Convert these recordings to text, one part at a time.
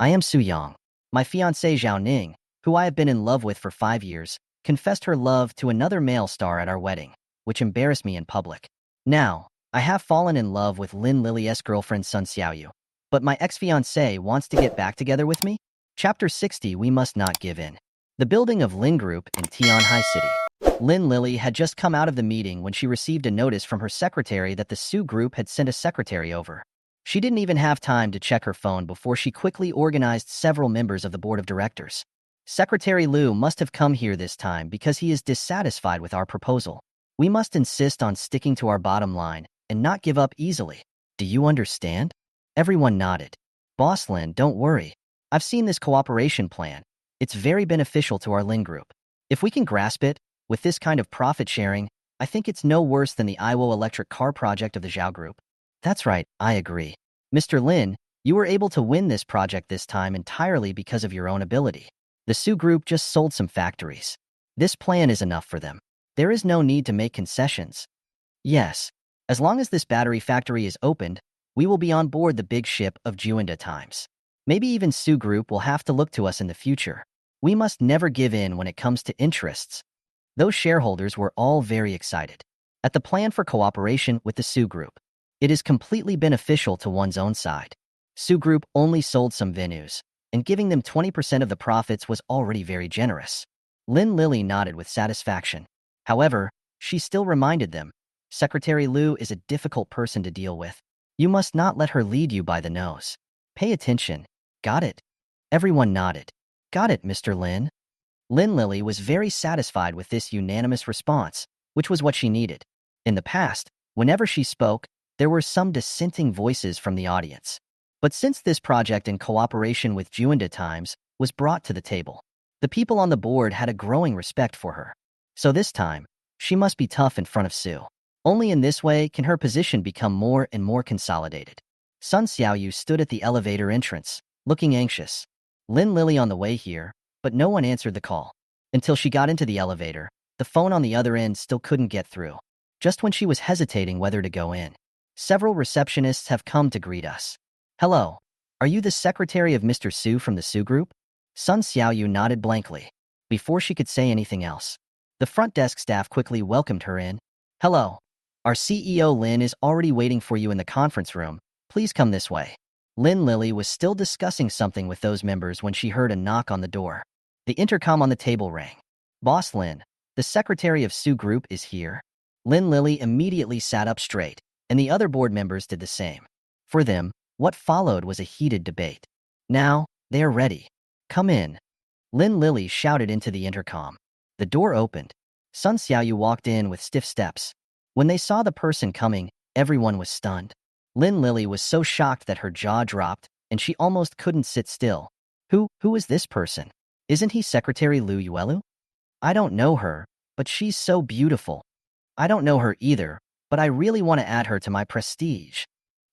I am Su Yong. My fiancée Zhao Ning, who I have been in love with for 5 years, confessed her love to another male star at our wedding, which embarrassed me in public. Now, I have fallen in love with Lin Lily's girlfriend Sun Xiaoyu, but my ex-fiancé wants to get back together with me? Chapter 60, We Must Not Give In. The building of Lin Group in Tianhai City. Lin Lily had just come out of the meeting when she received a notice from her secretary that the Su Group had sent a secretary over. She didn't even have time to check her phone before she quickly organized several members of the board of directors. Secretary Liu must have come here this time because he is dissatisfied with our proposal. We must insist on sticking to our bottom line and not give up easily. Do you understand? Everyone nodded. Boss Lin, don't worry. I've seen this cooperation plan. It's very beneficial to our Lin Group. If we can grasp it, with this kind of profit sharing, I think it's no worse than the Iwo electric car project of the Zhao Group. That's right, I agree. Mr. Lin, you were able to win this project this time entirely because of your own ability. The Su Group just sold some factories. This plan is enough for them. There is no need to make concessions. Yes, as long as this battery factory is opened, we will be on board the big ship of Juanda times. Maybe even Su Group will have to look to us in the future. We must never give in when it comes to interests. Those shareholders were all very excited at the plan for cooperation with the Su Group. It is completely beneficial to one's own side. Su Group only sold some venues, and giving them 20% of the profits was already very generous. Lin Lily nodded with satisfaction. However, she still reminded them, Secretary Liu is a difficult person to deal with. You must not let her lead you by the nose. Pay attention. Got it? Everyone nodded. Got it, Mr. Lin. Lin Lily was very satisfied with this unanimous response, which was what she needed. In the past, whenever she spoke, there were some dissenting voices from the audience. But since this project in cooperation with Juanda Times was brought to the table, the people on the board had a growing respect for her. So this time, she must be tough in front of Su. Only in this way can her position become more and more consolidated. Sun Xiaoyu stood at the elevator entrance, looking anxious. Lin Lily on the way here, but no one answered the call. Until she got into the elevator, the phone on the other end still couldn't get through. Just when she was hesitating whether to go in, several receptionists have come to greet us. Hello, are you the secretary of Mr. Su from the Su Group? Sun Xiaoyu nodded blankly. Before she could say anything else, the front desk staff quickly welcomed her in. Hello, our CEO Lin is already waiting for you in the conference room. Please come this way. Lin Lily was still discussing something with those members when she heard a knock on the door. The intercom on the table rang. Boss Lin, the secretary of Su Group is here. Lin Lily immediately sat up straight, and the other board members did the same. For them, what followed was a heated debate. Now, they are ready. Come in. Lin Lily shouted into the intercom. The door opened. Sun Xiaoyu walked in with stiff steps. When they saw the person coming, everyone was stunned. Lin Lily was so shocked that her jaw dropped, and she almost couldn't sit still. Who is this person? Isn't he Secretary Liu Yuelu? I don't know her, but she's so beautiful. I don't know her either, but I really want to add her to my prestige.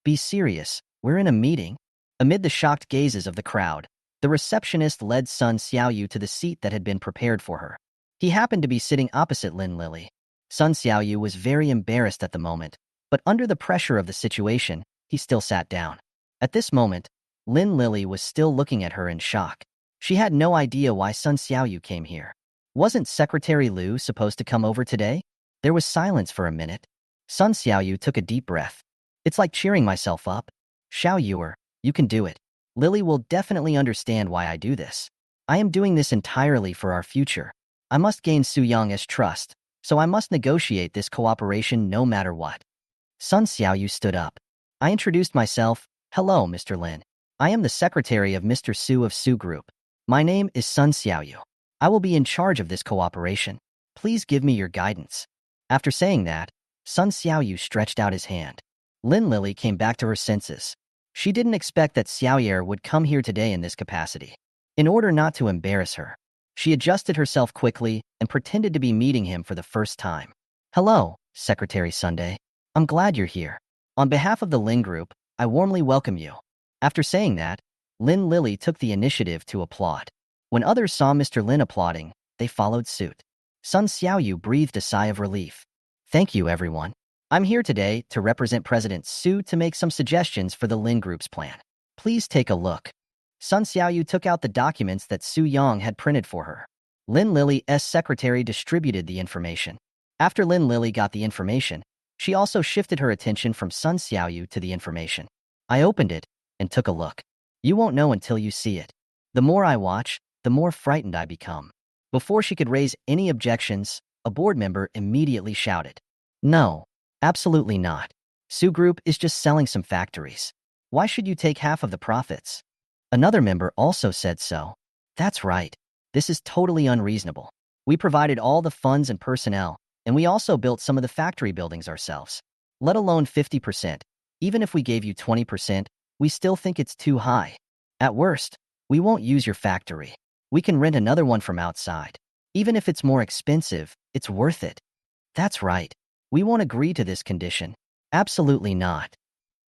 Be serious, we're in a meeting. Amid the shocked gazes of the crowd, the receptionist led Sun Xiaoyu to the seat that had been prepared for her. He happened to be sitting opposite Lin Lily. Sun Xiaoyu was very embarrassed at the moment, but under the pressure of the situation, he still sat down. At this moment, Lin Lily was still looking at her in shock. She had no idea why Sun Xiaoyu came here. Wasn't Secretary Liu supposed to come over today? There was silence for a minute. Sun Xiaoyu took a deep breath. It's like cheering myself up. Xiao Yuer, you can do it. Lily will definitely understand why I do this. I am doing this entirely for our future. I must gain Su Yong's trust, so I must negotiate this cooperation no matter what. Sun Xiaoyu stood up. I introduced myself. Hello, Mr. Lin. I am the secretary of Mr. Su of Su Group. My name is Sun Xiaoyu. I will be in charge of this cooperation. Please give me your guidance. After saying that, Sun Xiaoyu stretched out his hand. Lin Lily came back to her senses. She didn't expect that Xiaoyer would come here today in this capacity. In order not to embarrass her, she adjusted herself quickly and pretended to be meeting him for the first time. Hello, Secretary Sunday. I'm glad you're here. On behalf of the Lin Group, I warmly welcome you. After saying that, Lin Lily took the initiative to applaud. When others saw Mr. Lin applauding, they followed suit. Sun Xiaoyu breathed a sigh of relief. Thank you, everyone. I'm here today to represent President Su to make some suggestions for the Lin Group's plan. Please take a look. Sun Xiaoyu took out the documents that Su Yong had printed for her. Lin Lily's secretary distributed the information. After Lin Lily got the information, she also shifted her attention from Sun Xiaoyu to the information. I opened it and took a look. You won't know until you see it. The more I watch, the more frightened I become. Before she could raise any objections, a board member immediately shouted, "No, absolutely not. Su Group is just selling some factories. Why should you take half of the profits?" Another member also said so. That's right. This is totally unreasonable. We provided all the funds and personnel, and we also built some of the factory buildings ourselves. Let alone 50%. Even if we gave you 20%, we still think it's too high. At worst, we won't use your factory. We can rent another one from outside. Even if it's more expensive, it's worth it. That's right. We won't agree to this condition. Absolutely not.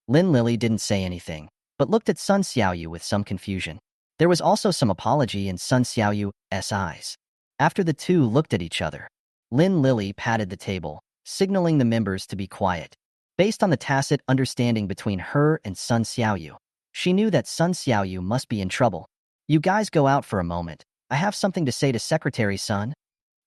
Lin Lily didn't say anything, but looked at Sun Xiaoyu with some confusion. There was also some apology in Sun Xiaoyu's eyes. After the two looked at each other, Lin Lily patted the table, signaling the members to be quiet. Based on the tacit understanding between her and Sun Xiaoyu, she knew that Sun Xiaoyu must be in trouble. You guys go out for a moment. I have something to say to Secretary Sun.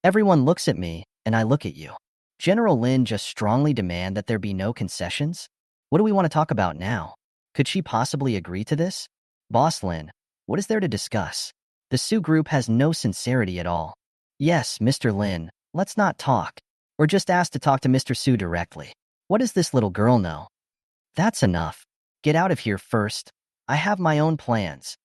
Everyone looks at me, and I look at you. General Lin just strongly demand that there be no concessions? What do we want to talk about now? Could she possibly agree to this? Boss Lin, what is there to discuss? The Su Group has no sincerity at all. Yes, Mr. Lin, let's not talk. Or just ask to talk to Mr. Su directly. What does this little girl know? That's enough. Get out of here first. I have my own plans.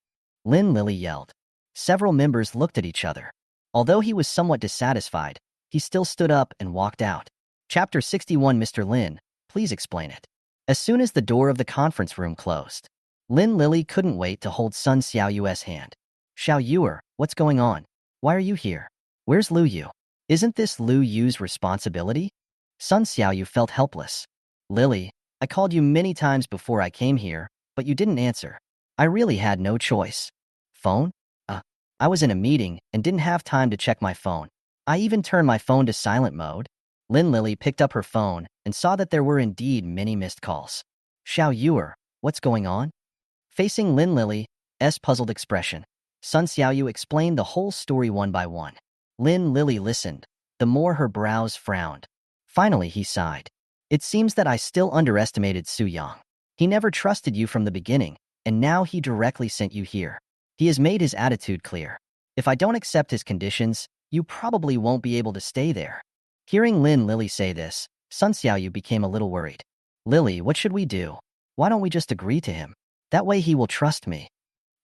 Lin Lily yelled. Several members looked at each other. Although he was somewhat dissatisfied, he still stood up and walked out. Chapter 61. Mr. Lin, please explain it. As soon as the door of the conference room closed, Lin Lily couldn't wait to hold Sun Xiaoyu's hand. Xiao Yuer, what's going on? Why are you here? Where's Lu Yu? Isn't this Lu Yu's responsibility? Sun Xiaoyu felt helpless. Lily, I called you many times before I came here, but you didn't answer. I really had no choice. Phone? I was in a meeting and didn't have time to check my phone. I even turned my phone to silent mode. Lin Lily picked up her phone and saw that there were indeed many missed calls. Xiao Yuer, what's going on? Facing Lin Lily's puzzled expression, Sun Xiaoyu explained the whole story one by one. Lin Lily listened, the more her brows frowned. Finally, he sighed. It seems that I still underestimated Su Yong. He never trusted you from the beginning, and now he directly sent you here. He has made his attitude clear. If I don't accept his conditions, you probably won't be able to stay there. Hearing Lin Lily say this, Sun Xiaoyu became a little worried. Lily, what should we do? Why don't we just agree to him? That way he will trust me.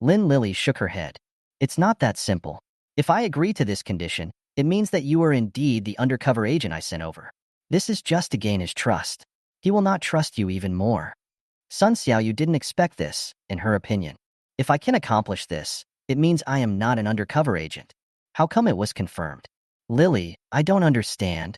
Lin Lily shook her head. It's not that simple. If I agree to this condition, it means that you are indeed the undercover agent I sent over. This is just to gain his trust. He will not trust you even more. Sun Xiaoyu didn't expect this, in her opinion. If I can accomplish this, it means I am not an undercover agent. How come it was confirmed? Lily, I don't understand.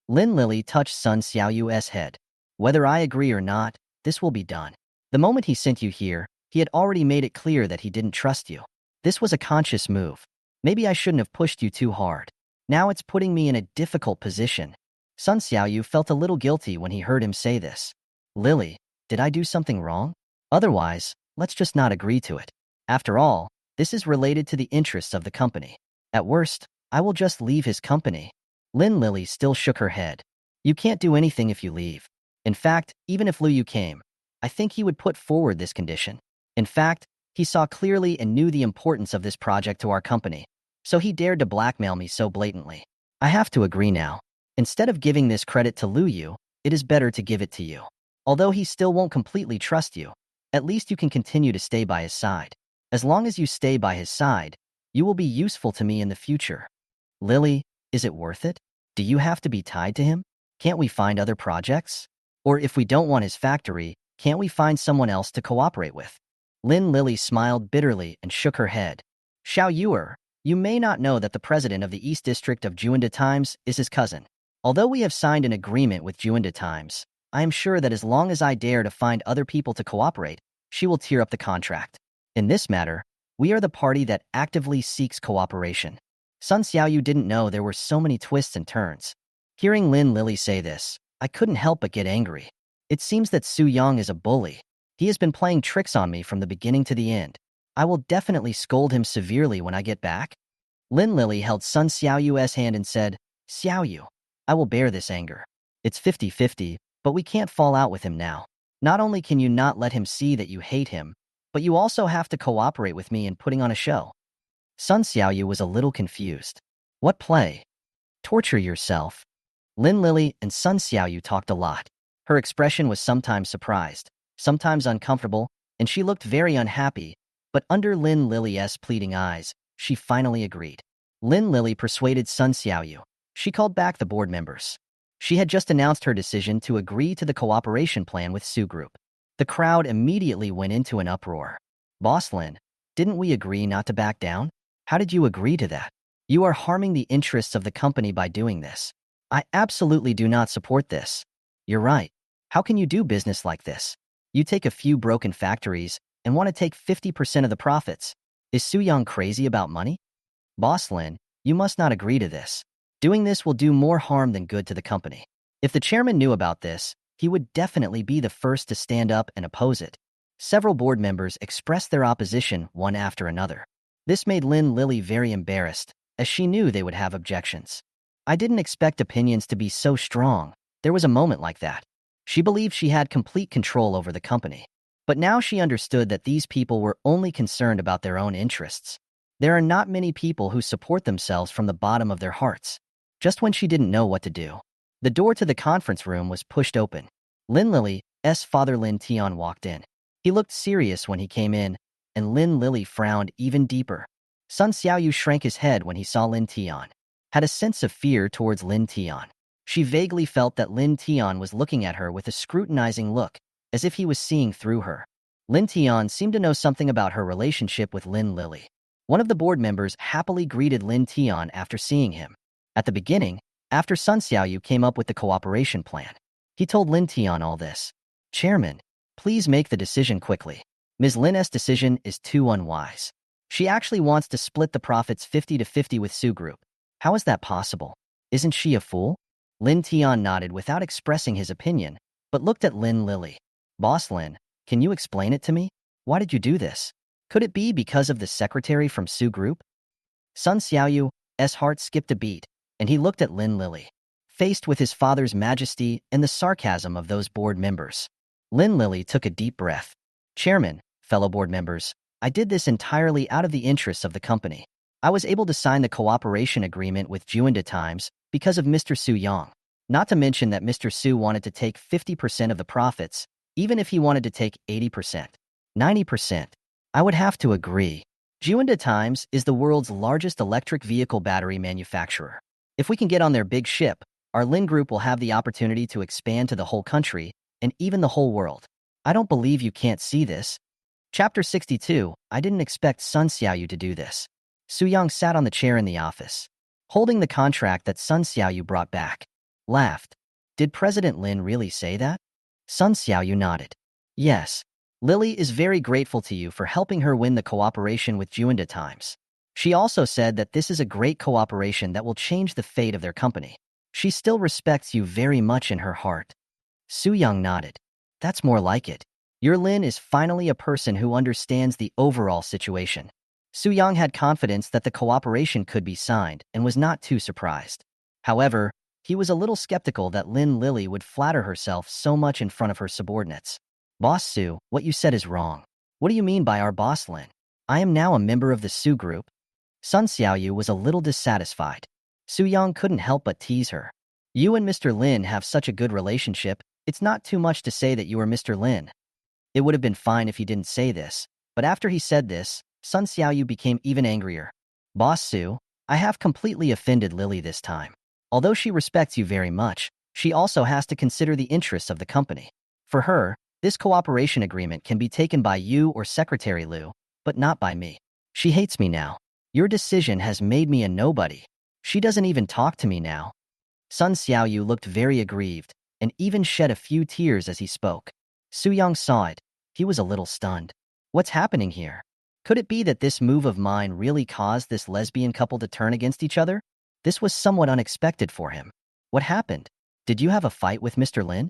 Lin Lily touched Sun Xiaoyu's head. Whether I agree or not, this will be done. The moment he sent you here, he had already made it clear that he didn't trust you. This was a conscious move. Maybe I shouldn't have pushed you too hard. Now it's putting me in a difficult position. Sun Xiaoyu felt a little guilty when he heard him say this. Lily, did I do something wrong? Otherwise, let's just not agree to it. After all, this is related to the interests of the company. At worst, I will just leave his company. Lin Lily still shook her head. You can't do anything if you leave. In fact, even if Lu Yu came, I think he would put forward this condition. In fact, he saw clearly and knew the importance of this project to our company, so he dared to blackmail me so blatantly. I have to agree now. Instead of giving this credit to Lu Yu, it is better to give it to you. Although he still won't completely trust you, at least you can continue to stay by his side. As long as you stay by his side, you will be useful to me in the future. Lily, is it worth it? Do you have to be tied to him? Can't we find other projects? Or if we don't want his factory, can't we find someone else to cooperate with? Lin Lily smiled bitterly and shook her head. Xiao Yuer, you may not know that the president of the East District of Juanda Times is his cousin. Although we have signed an agreement with Juanda Times, I am sure that as long as I dare to find other people to cooperate, she will tear up the contract. In this matter, we are the party that actively seeks cooperation. Sun Xiaoyu didn't know there were so many twists and turns. Hearing Lin Lily say this, I couldn't help but get angry. It seems that Su Yong is a bully. He has been playing tricks on me from the beginning to the end. I will definitely scold him severely when I get back. Lin Lily held Sun Xiaoyu's hand and said, Xiaoyu, I will bear this anger. It's 50-50, but we can't fall out with him now. Not only can you not let him see that you hate him, but you also have to cooperate with me in putting on a show. Sun Xiaoyu was a little confused. What play? Torture yourself. Lin Lily and Sun Xiaoyu talked a lot. Her expression was sometimes surprised, sometimes uncomfortable, and she looked very unhappy, but under Lin Lily's pleading eyes, she finally agreed. Lin Lily persuaded Sun Xiaoyu. She called back the board members. She had just announced her decision to agree to the cooperation plan with Su Group. The crowd immediately went into an uproar. Boss Lin, didn't we agree not to back down? How did you agree to that? You are harming the interests of the company by doing this. I absolutely do not support this. You're right. How can you do business like this? You take a few broken factories and want to take 50% of the profits. Is Su Yong crazy about money? Boss Lin, you must not agree to this. Doing this will do more harm than good to the company. If the chairman knew about this, he would definitely be the first to stand up and oppose it. Several board members expressed their opposition one after another. This made Lin Lily very embarrassed, as she knew they would have objections. I didn't expect opinions to be so strong. There was a moment like that. She believed she had complete control over the company. But now she understood that these people were only concerned about their own interests. There are not many people who support themselves from the bottom of their hearts. Just when she didn't know what to do, the door to the conference room was pushed open. Lin Lily's father Lin Tian walked in. He looked serious when he came in, and Lin Lily frowned even deeper. Sun Xiaoyu shrank his head when he saw Lin Tian. Had a sense of fear towards Lin Tian. She vaguely felt that Lin Tian was looking at her with a scrutinizing look, as if he was seeing through her. Lin Tian seemed to know something about her relationship with Lin Lily. One of the board members happily greeted Lin Tian after seeing him. At the beginning, after Sun Xiaoyu came up with the cooperation plan, he told Lin Tian all this. Chairman, please make the decision quickly. Ms. Lin's decision is too unwise. She actually wants to split the profits 50-50 with Su Group. How is that possible? Isn't she a fool? Lin Tian nodded without expressing his opinion, but looked at Lin Lily. Boss Lin, can you explain it to me? Why did you do this? Could it be because of the secretary from Su Group? Sun Xiaoyu's heart skipped a beat, and he looked at Lin Lily, faced with his father's majesty and the sarcasm of those board members. Lin Lily took a deep breath. Chairman, fellow board members, I did this entirely out of the interests of the company. I was able to sign the cooperation agreement with Juanda Times because of Mr. Su Yong. Not to mention that Mr. Su wanted to take 50% of the profits, even if he wanted to take 80%, 90%. I would have to agree. Juanda Times is the world's largest electric vehicle battery manufacturer. If we can get on their big ship, our Lin Group will have the opportunity to expand to the whole country and even the whole world. I don't believe you can't see this. Chapter 62, I didn't expect Sun Xiaoyu to do this. Su Yong sat on the chair in the office, holding the contract that Sun Xiaoyu brought back. Laughed. Did President Lin really say that? Sun Xiaoyu nodded. Yes. Lily is very grateful to you for helping her win the cooperation with Juanda Times. She also said that this is a great cooperation that will change the fate of their company. She still respects you very much in her heart. Su Yong nodded. That's more like it. Your Lin is finally a person who understands the overall situation. Su Yong had confidence that the cooperation could be signed and was not too surprised. However, he was a little skeptical that Lin Lily would flatter herself so much in front of her subordinates. Boss Su, what you said is wrong. What do you mean by our boss Lin? I am now a member of the Su Group. Sun Xiaoyu was a little dissatisfied. Su Yong couldn't help but tease her. You and Mr. Lin have such a good relationship, it's not too much to say that you are Mr. Lin. It would have been fine if he didn't say this, but after he said this, Sun Xiaoyu became even angrier. Boss Su, I have completely offended Lily this time. Although she respects you very much, she also has to consider the interests of the company. For her, this cooperation agreement can be taken by you or Secretary Liu, but not by me. She hates me now. Your decision has made me a nobody. She doesn't even talk to me now. Sun Xiaoyu looked very aggrieved, and even shed a few tears as he spoke. Su Yong saw it. He was a little stunned. What's happening here? Could it be that this move of mine really caused this lesbian couple to turn against each other? This was somewhat unexpected for him. What happened? Did you have a fight with Mr. Lin?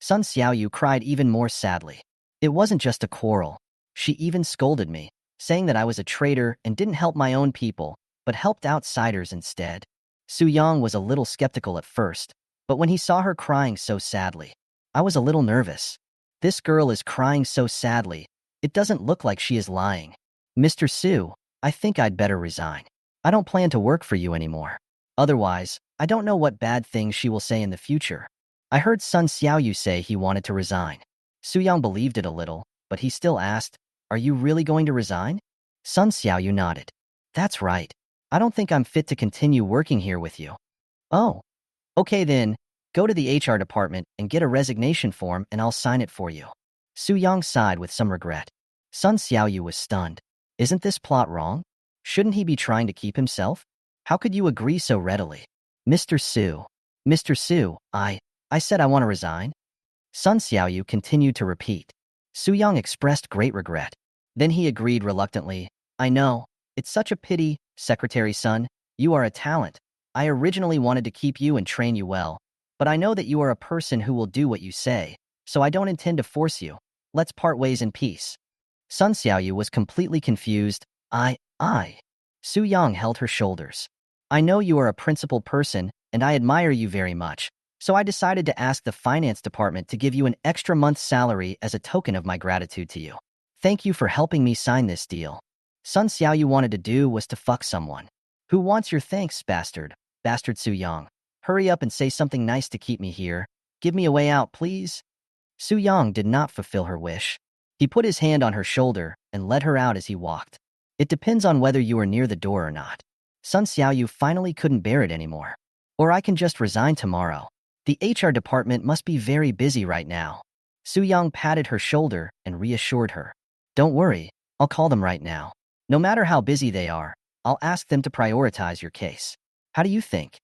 Sun Xiaoyu cried even more sadly. It wasn't just a quarrel. She even scolded me. saying that I was a traitor and didn't help my own people, but helped outsiders instead. Su Yong was a little skeptical at first, but when he saw her crying so sadly, I was a little nervous. This girl is crying so sadly. It doesn't look like she is lying. Mr. Su, I think I'd better resign. I don't plan to work for you anymore. Otherwise, I don't know what bad things she will say in the future. I heard Sun Xiaoyu say he wanted to resign. Su Yang believed it a little, but he still asked, "Are you really going to resign?" Sun Xiaoyu nodded. "That's right. I don't think I'm fit to continue working here with you." "Oh, okay then. Go to the HR department and get a resignation form and I'll sign it for you." Su Yang sighed with some regret. Sun Xiaoyu was stunned. Isn't this plot wrong? Shouldn't he be trying to keep himself? How could you agree so readily? Mr. Su. Mr. Su, I said I want to resign. Sun Xiaoyu continued to repeat. Su Yang expressed great regret. Then he agreed reluctantly. I know. It's such a pity, Secretary Sun. You are a talent. I originally wanted to keep you and train you well. But I know that you are a person who will do what you say, so I don't intend to force you. Let's part ways in peace. Sun Xiaoyu was completely confused. I. Su Yang held her shoulders. I know you are a principled person, and I admire you very much. So I decided to ask the finance department to give you an extra month's salary as a token of my gratitude to you. Thank you for helping me sign this deal. Sun Xiaoyu wanted to do was to fuck someone. Who wants your thanks, bastard? Bastard Su Yang. Hurry up and say something nice to keep me here. Give me a way out, please. Su Yang did not fulfill her wish. He put his hand on her shoulder and led her out as he walked. It depends on whether you are near the door or not. Sun Xiaoyu finally couldn't bear it anymore. Or I can just resign tomorrow. The HR department must be very busy right now. Su Yang patted her shoulder and reassured her. Don't worry, I'll call them right now. No matter how busy they are, I'll ask them to prioritize your case. How do you think?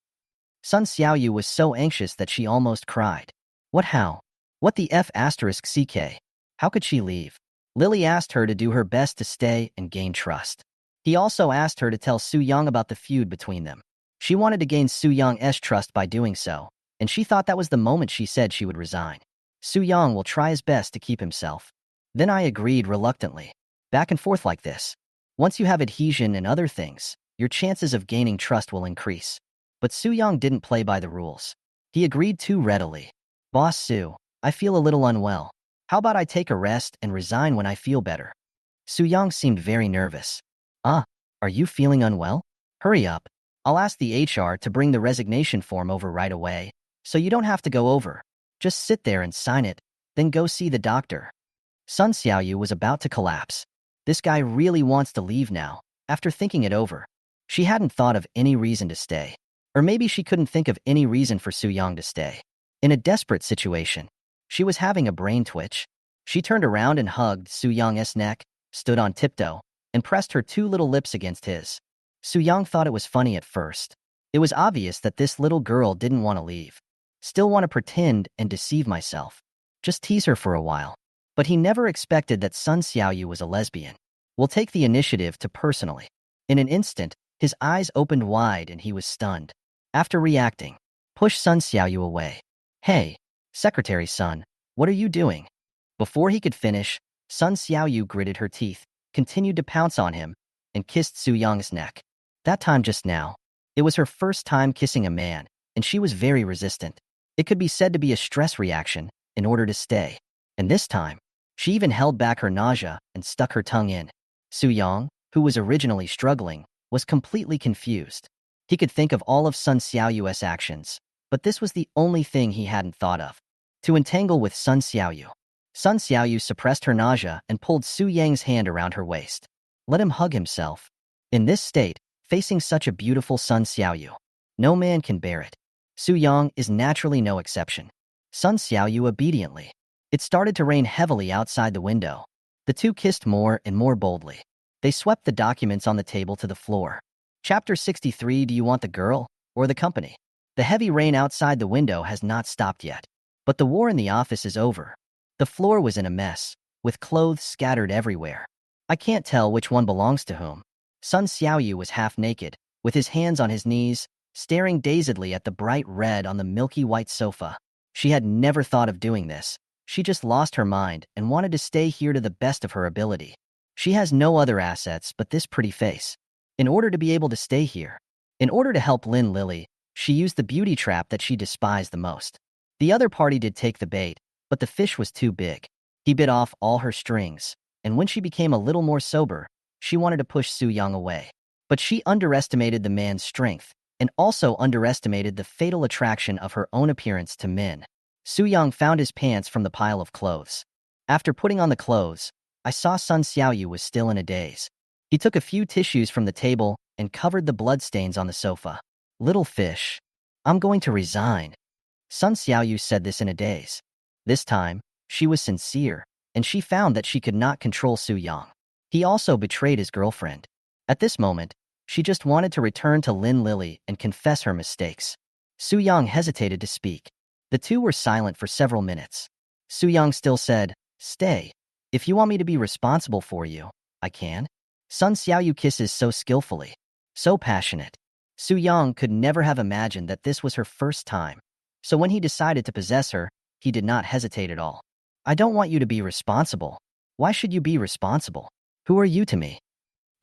Sun Xiaoyu was so anxious that she almost cried. What how? What the F asterisk CK? How could she leave? Lily asked her to do her best to stay and gain trust. He also asked her to tell Su Yang about the feud between them. She wanted to gain Su Yang's trust by doing so, and she thought that was the moment she said she would resign. Su Yang will try his best to keep himself. Then I agreed reluctantly. Back and forth like this. Once you have adhesion and other things, your chances of gaining trust will increase. But Su Yang didn't play by the rules. He agreed too readily. Boss Su, I feel a little unwell. How about I take a rest and resign when I feel better? Su Yang seemed very nervous. Are you feeling unwell? Hurry up. I'll ask the HR to bring the resignation form over right away, so you don't have to go over. Just sit there and sign it, then go see the doctor. Sun Xiaoyu was about to collapse. This guy really wants to leave now, after thinking it over. She hadn't thought of any reason to stay. Or maybe she couldn't think of any reason for Su Yang to stay. In a desperate situation, she was having a brain twitch. She turned around and hugged Su Yang's neck, stood on tiptoe, and pressed her two little lips against his. Su Yang thought it was funny at first. It was obvious that this little girl didn't want to leave. Still want to pretend and deceive myself. Just tease her for a while. But he never expected that Sun Xiaoyu was a lesbian. Will take the initiative to personally. In an instant, his eyes opened wide and he was stunned. After reacting, push Sun Xiaoyu away. Hey, Secretary Sun, what are you doing? Before he could finish, Sun Xiaoyu gritted her teeth, continued to pounce on him, and kissed Su Yang's neck. That time just now, it was her first time kissing a man, and she was very resistant. It could be said to be a stress reaction in order to stay. And this time, she even held back her nausea and stuck her tongue in. Su Yang, who was originally struggling, was completely confused. He could think of all of Sun Xiaoyu's actions, but this was the only thing he hadn't thought of. To entangle with Sun Xiaoyu. Sun Xiaoyu suppressed her nausea and pulled Su Yang's hand around her waist. Let him hug himself. In this state, facing such a beautiful Sun Xiaoyu, no man can bear it. Su Yang is naturally no exception. Sun Xiaoyu obediently. It started to rain heavily outside the window. The two kissed more and more boldly. They swept the documents on the table to the floor. Chapter 63. Do you want the girl or the company? The heavy rain outside the window has not stopped yet. But the war in the office is over. The floor was in a mess, with clothes scattered everywhere. I can't tell which one belongs to whom. Sun Xiaoyu was half naked, with his hands on his knees, staring dazedly at the bright red on the milky white sofa. She had never thought of doing this. She just lost her mind and wanted to stay here to the best of her ability. She has no other assets but this pretty face. In order to be able to stay here, in order to help Lin Lily, she used the beauty trap that she despised the most. The other party did take the bait, but the fish was too big. He bit off all her strings, and when she became a little more sober, she wanted to push Su Yong away. But she underestimated the man's strength, and also underestimated the fatal attraction of her own appearance to men. Su Yong found his pants from the pile of clothes. After putting on the clothes, I saw Sun Xiaoyu was still in a daze. He took a few tissues from the table and covered the bloodstains on the sofa. Little fish, I'm going to resign. Sun Xiaoyu said this in a daze. This time, she was sincere, and she found that she could not control Su Yong. He also betrayed his girlfriend. At this moment, she just wanted to return to Lin Lily and confess her mistakes. Su Yong hesitated to speak. The two were silent for several minutes. Su Yong still said, "Stay. If you want me to be responsible for you, I can." Sun Xiaoyu kisses so skillfully, so passionate. Su Yong could never have imagined that this was her first time. So when he decided to possess her, he did not hesitate at all. "I don't want you to be responsible. Why should you be responsible? Who are you to me?"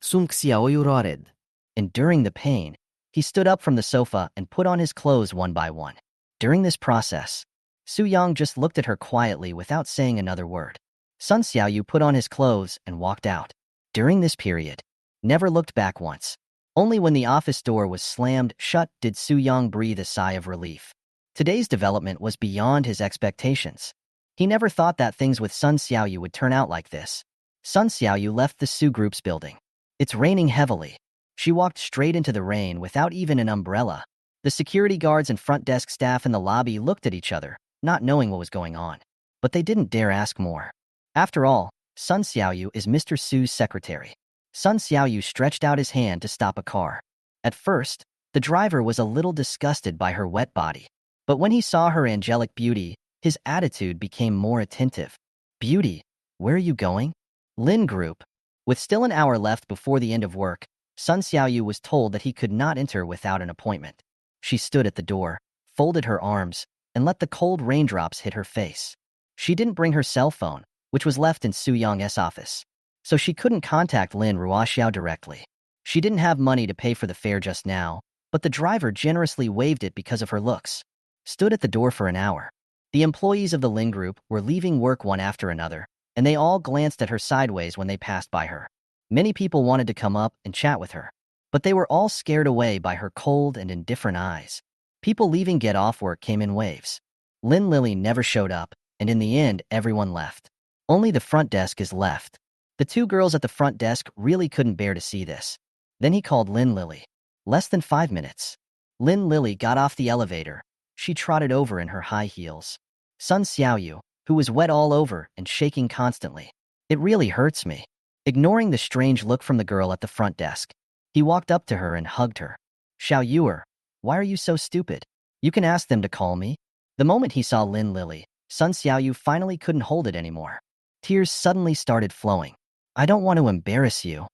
Sun Xiaoyu roared. Enduring the pain, he stood up from the sofa and put on his clothes one by one. During this process, Su Yong just looked at her quietly without saying another word. Sun Xiaoyu put on his clothes and walked out. During this period, never looked back once. Only when the office door was slammed shut did Su Yong breathe a sigh of relief. Today's development was beyond his expectations. He never thought that things with Sun Xiaoyu would turn out like this. Sun Xiaoyu left the Su Group's building. It's raining heavily. She walked straight into the rain without even an umbrella. The security guards and front desk staff in the lobby looked at each other, not knowing what was going on. But they didn't dare ask more. After all, Sun Xiaoyu is Mr. Su's secretary. Sun Xiaoyu stretched out his hand to stop a car. At first, the driver was a little disgusted by her wet body. But when he saw her angelic beauty, his attitude became more attentive. "Beauty, where are you going?" Lin Group. With still an hour left before the end of work, Sun Xiaoyu was told that he could not enter without an appointment. She stood at the door, folded her arms, and let the cold raindrops hit her face. She didn't bring her cell phone, which was left in Su Yong's office, so she couldn't contact Lin Ruoxiao directly. She didn't have money to pay for the fare just now, but the driver generously waived it because of her looks. Stood at the door for an hour. The employees of the Lin Group were leaving work one after another, and they all glanced at her sideways when they passed by her. Many people wanted to come up and chat with her, but they were all scared away by her cold and indifferent eyes. People leaving get-off work came in waves. Lin Lily never showed up, and in the end, everyone left. Only the front desk is left. The two girls at the front desk really couldn't bear to see this. Then he called Lin Lily. Less than 5 minutes. Lin Lily got off the elevator. She trotted over in her high heels. Sun Xiaoyu, who was wet all over and shaking constantly. "It really hurts me." Ignoring the strange look from the girl at the front desk, he walked up to her and hugged her. "Xiao Yuer, why are you so stupid? You can ask them to call me." The moment he saw Lin Lily, Sun Xiaoyu finally couldn't hold it anymore. Tears suddenly started flowing. "I don't want to embarrass you."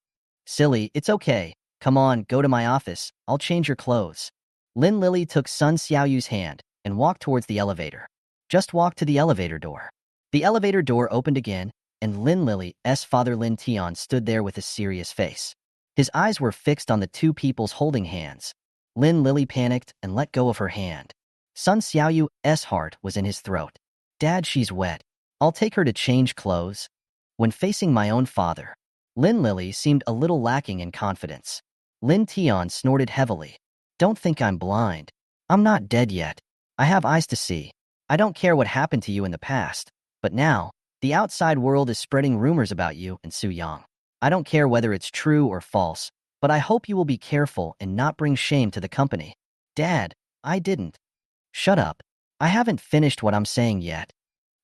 "Silly, it's okay. Come on, go to my office. I'll change your clothes." Lin Lily took Sun Xiaoyu's hand and walked towards the elevator. Just walked to the elevator door. The elevator door opened again, and Lin Lily's father Lin Tian stood there with a serious face. His eyes were fixed on the two peoples holding hands. Lin Lily panicked and let go of her hand. Sun Xiaoyu's heart was in his throat. "Dad, she's wet. I'll take her to change clothes." When facing my own father, Lin Lily seemed a little lacking in confidence. Lin Tian snorted heavily. "Don't think I'm blind. I'm not dead yet. I have eyes to see. I don't care what happened to you in the past, but now, the outside world is spreading rumors about you and Su Yong. I don't care whether it's true or false, but I hope you will be careful and not bring shame to the company." "Dad, I didn't." "Shut up. I haven't finished what I'm saying yet."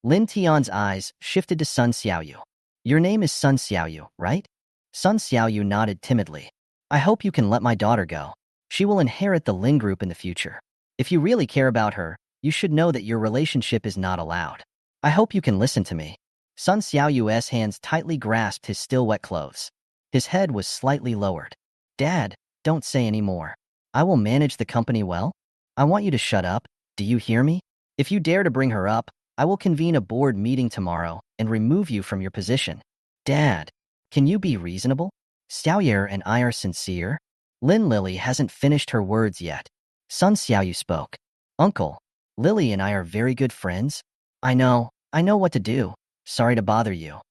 Lin Tian's eyes shifted to Sun Xiaoyu. "Your name is Sun Xiaoyu, right?" Sun Xiaoyu nodded timidly. "I hope you can let my daughter go. She will inherit the Lin Group in the future. If you really care about her, you should know that your relationship is not allowed. I hope you can listen to me." Sun Xiaoyu's hands tightly grasped his still wet clothes. His head was slightly lowered. "Dad, don't say any more. I will manage the company well. I want you to shut up. Do you hear me? If you dare to bring her up, I will convene a board meeting tomorrow and remove you from your position." "Dad, Can you be reasonable? Xiaoyer and I are sincere. Lin Lily hasn't finished her words yet. Sun Xiaoyu spoke. Uncle, Lily and I are very good friends. I know what to do. Sorry to bother you.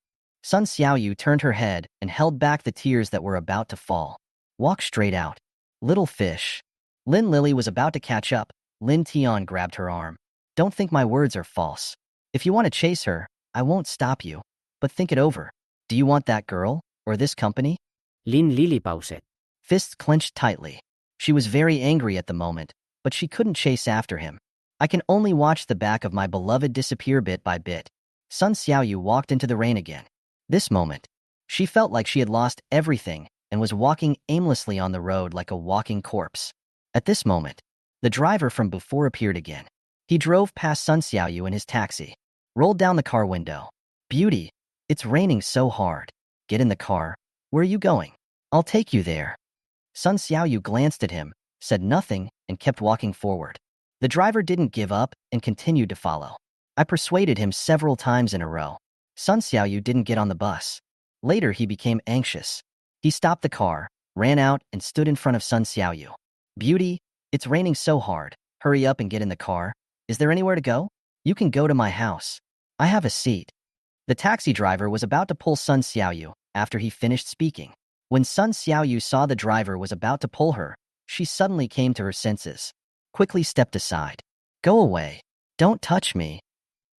Sun Xiaoyu turned her head and held back the tears that were about to fall. Walk straight out. Little fish. Lin Lily was about to catch up. Lin Tian grabbed her arm. Don't think my words are false. If you want to chase her, I won't stop you. But think it over. Do you want that girl, or this company? Lin Lily pauset. Fists clenched tightly. She was very angry at the moment, but she couldn't chase after him. I can only watch the back of my beloved disappear bit by bit. Sun Xiaoyu walked into the rain again. This moment, she felt like she had lost everything and was walking aimlessly on the road like a walking corpse. At this moment, the driver from before appeared again. He drove past Sun Xiaoyu in his taxi, rolled down the car window. Beauty, it's raining so hard. Get in the car. Where are you going? I'll take you there. Sun Xiaoyu glanced at him, said nothing, and kept walking forward. The driver didn't give up and continued to follow. I persuaded him several times in a row. Sun Xiaoyu didn't get on the bus. Later, he became anxious. He stopped the car, ran out, and stood in front of Sun Xiaoyu. Beauty, it's raining so hard. Hurry up and get in the car. Is there anywhere to go? You can go to my house. I have a seat. The taxi driver was about to pull Sun Xiaoyu after he finished speaking. When Sun Xiaoyu saw the driver was about to pull her, she suddenly came to her senses. Quickly stepped aside. Go away. Don't touch me.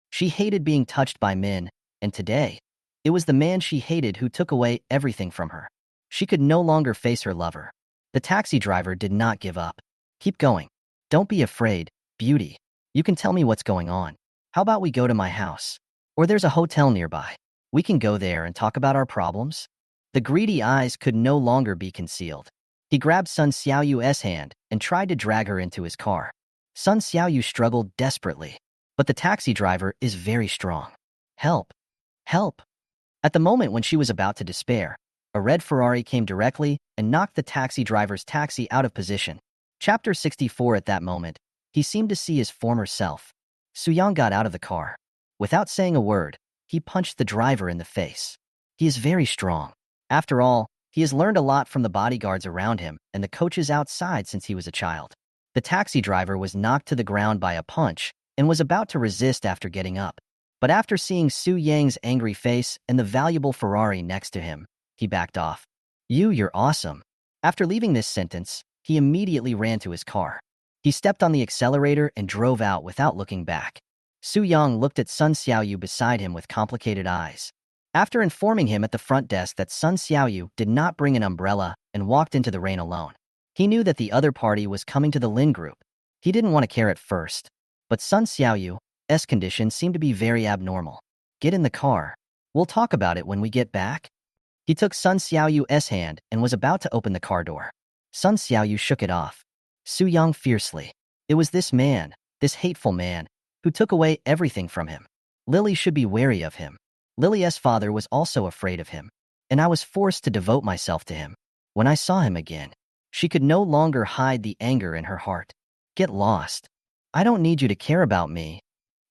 She hated being touched by men, and today, it was the man she hated who took away everything from her. She could no longer face her lover. The taxi driver did not give up. Keep going. Don't be afraid, Beauty. You can tell me what's going on. How about we go to my house? Or there's a hotel nearby. We can go there and talk about our problems. The greedy eyes could no longer be concealed. He grabbed Sun Xiaoyu's hand and tried to drag her into his car. Sun Xiaoyu struggled desperately, but the taxi driver is very strong. Help! Help! At the moment when she was about to despair, a red Ferrari came directly and knocked the taxi driver's taxi out of position. Chapter 64. At that moment, he seemed to see his former self. Su Yong got out of the car. Without saying a word, he punched the driver in the face. He is very strong. After all, he has learned a lot from the bodyguards around him and the coaches outside since he was a child. The taxi driver was knocked to the ground by a punch and was about to resist after getting up. But after seeing Su Yang's angry face and the valuable Ferrari next to him, he backed off. You're awesome. After leaving this sentence, he immediately ran to his car. He stepped on the accelerator and drove out without looking back. Su Yang looked at Sun Xiaoyu beside him with complicated eyes. After informing him at the front desk that Sun Xiaoyu did not bring an umbrella and walked into the rain alone, he knew that the other party was coming to the Lin group. He didn't want to care at first, but Sun Xiaoyu's condition seemed to be very abnormal. Get in the car. We'll talk about it when we get back. He took Sun Xiaoyu's hand and was about to open the car door. Sun Xiaoyu shook it off. Su Yang fiercely. It was this man, this hateful man, who took away everything from him. Lily should be wary of him. Lily's father was also afraid of him, and I was forced to devote myself to him. When I saw him again, she could no longer hide the anger in her heart. Get lost. I don't need you to care about me.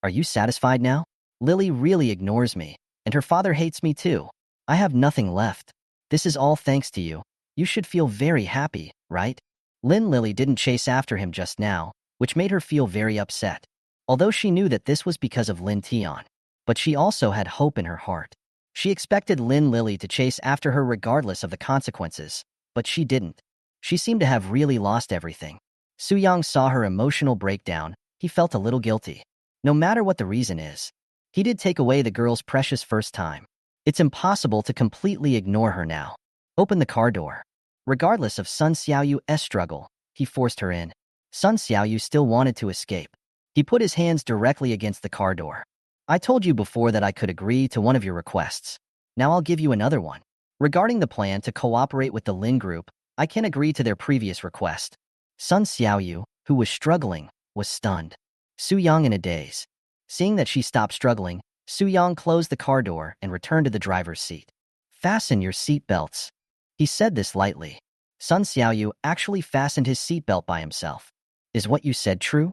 Are you satisfied now? Lily really ignores me, and her father hates me too. I have nothing left. This is all thanks to you. You should feel very happy, right? Lin Lily didn't chase after him just now, which made her feel very upset. Although she knew that this was because of Lin Tian, but she also had hope in her heart. She expected Lin Lily to chase after her regardless of the consequences, but she didn't. She seemed to have really lost everything. Su Yang saw her emotional breakdown. He felt a little guilty. No matter what the reason is, he did take away the girl's precious first time. It's impossible to completely ignore her now. Open the car door. Regardless of Sun Xiaoyu's struggle, he forced her in. Sun Xiaoyu still wanted to escape. He put his hands directly against the car door. I told you before that I could agree to one of your requests. Now I'll give you another one. Regarding the plan to cooperate with the Lin group, I can agree to their previous request. Sun Xiaoyu, who was struggling, was stunned. Su Yang in a daze. Seeing that she stopped struggling, Su Yang closed the car door and returned to the driver's seat. Fasten your seat belts. He said this lightly. Sun Xiaoyu actually fastened his seatbelt by himself. Is what you said true?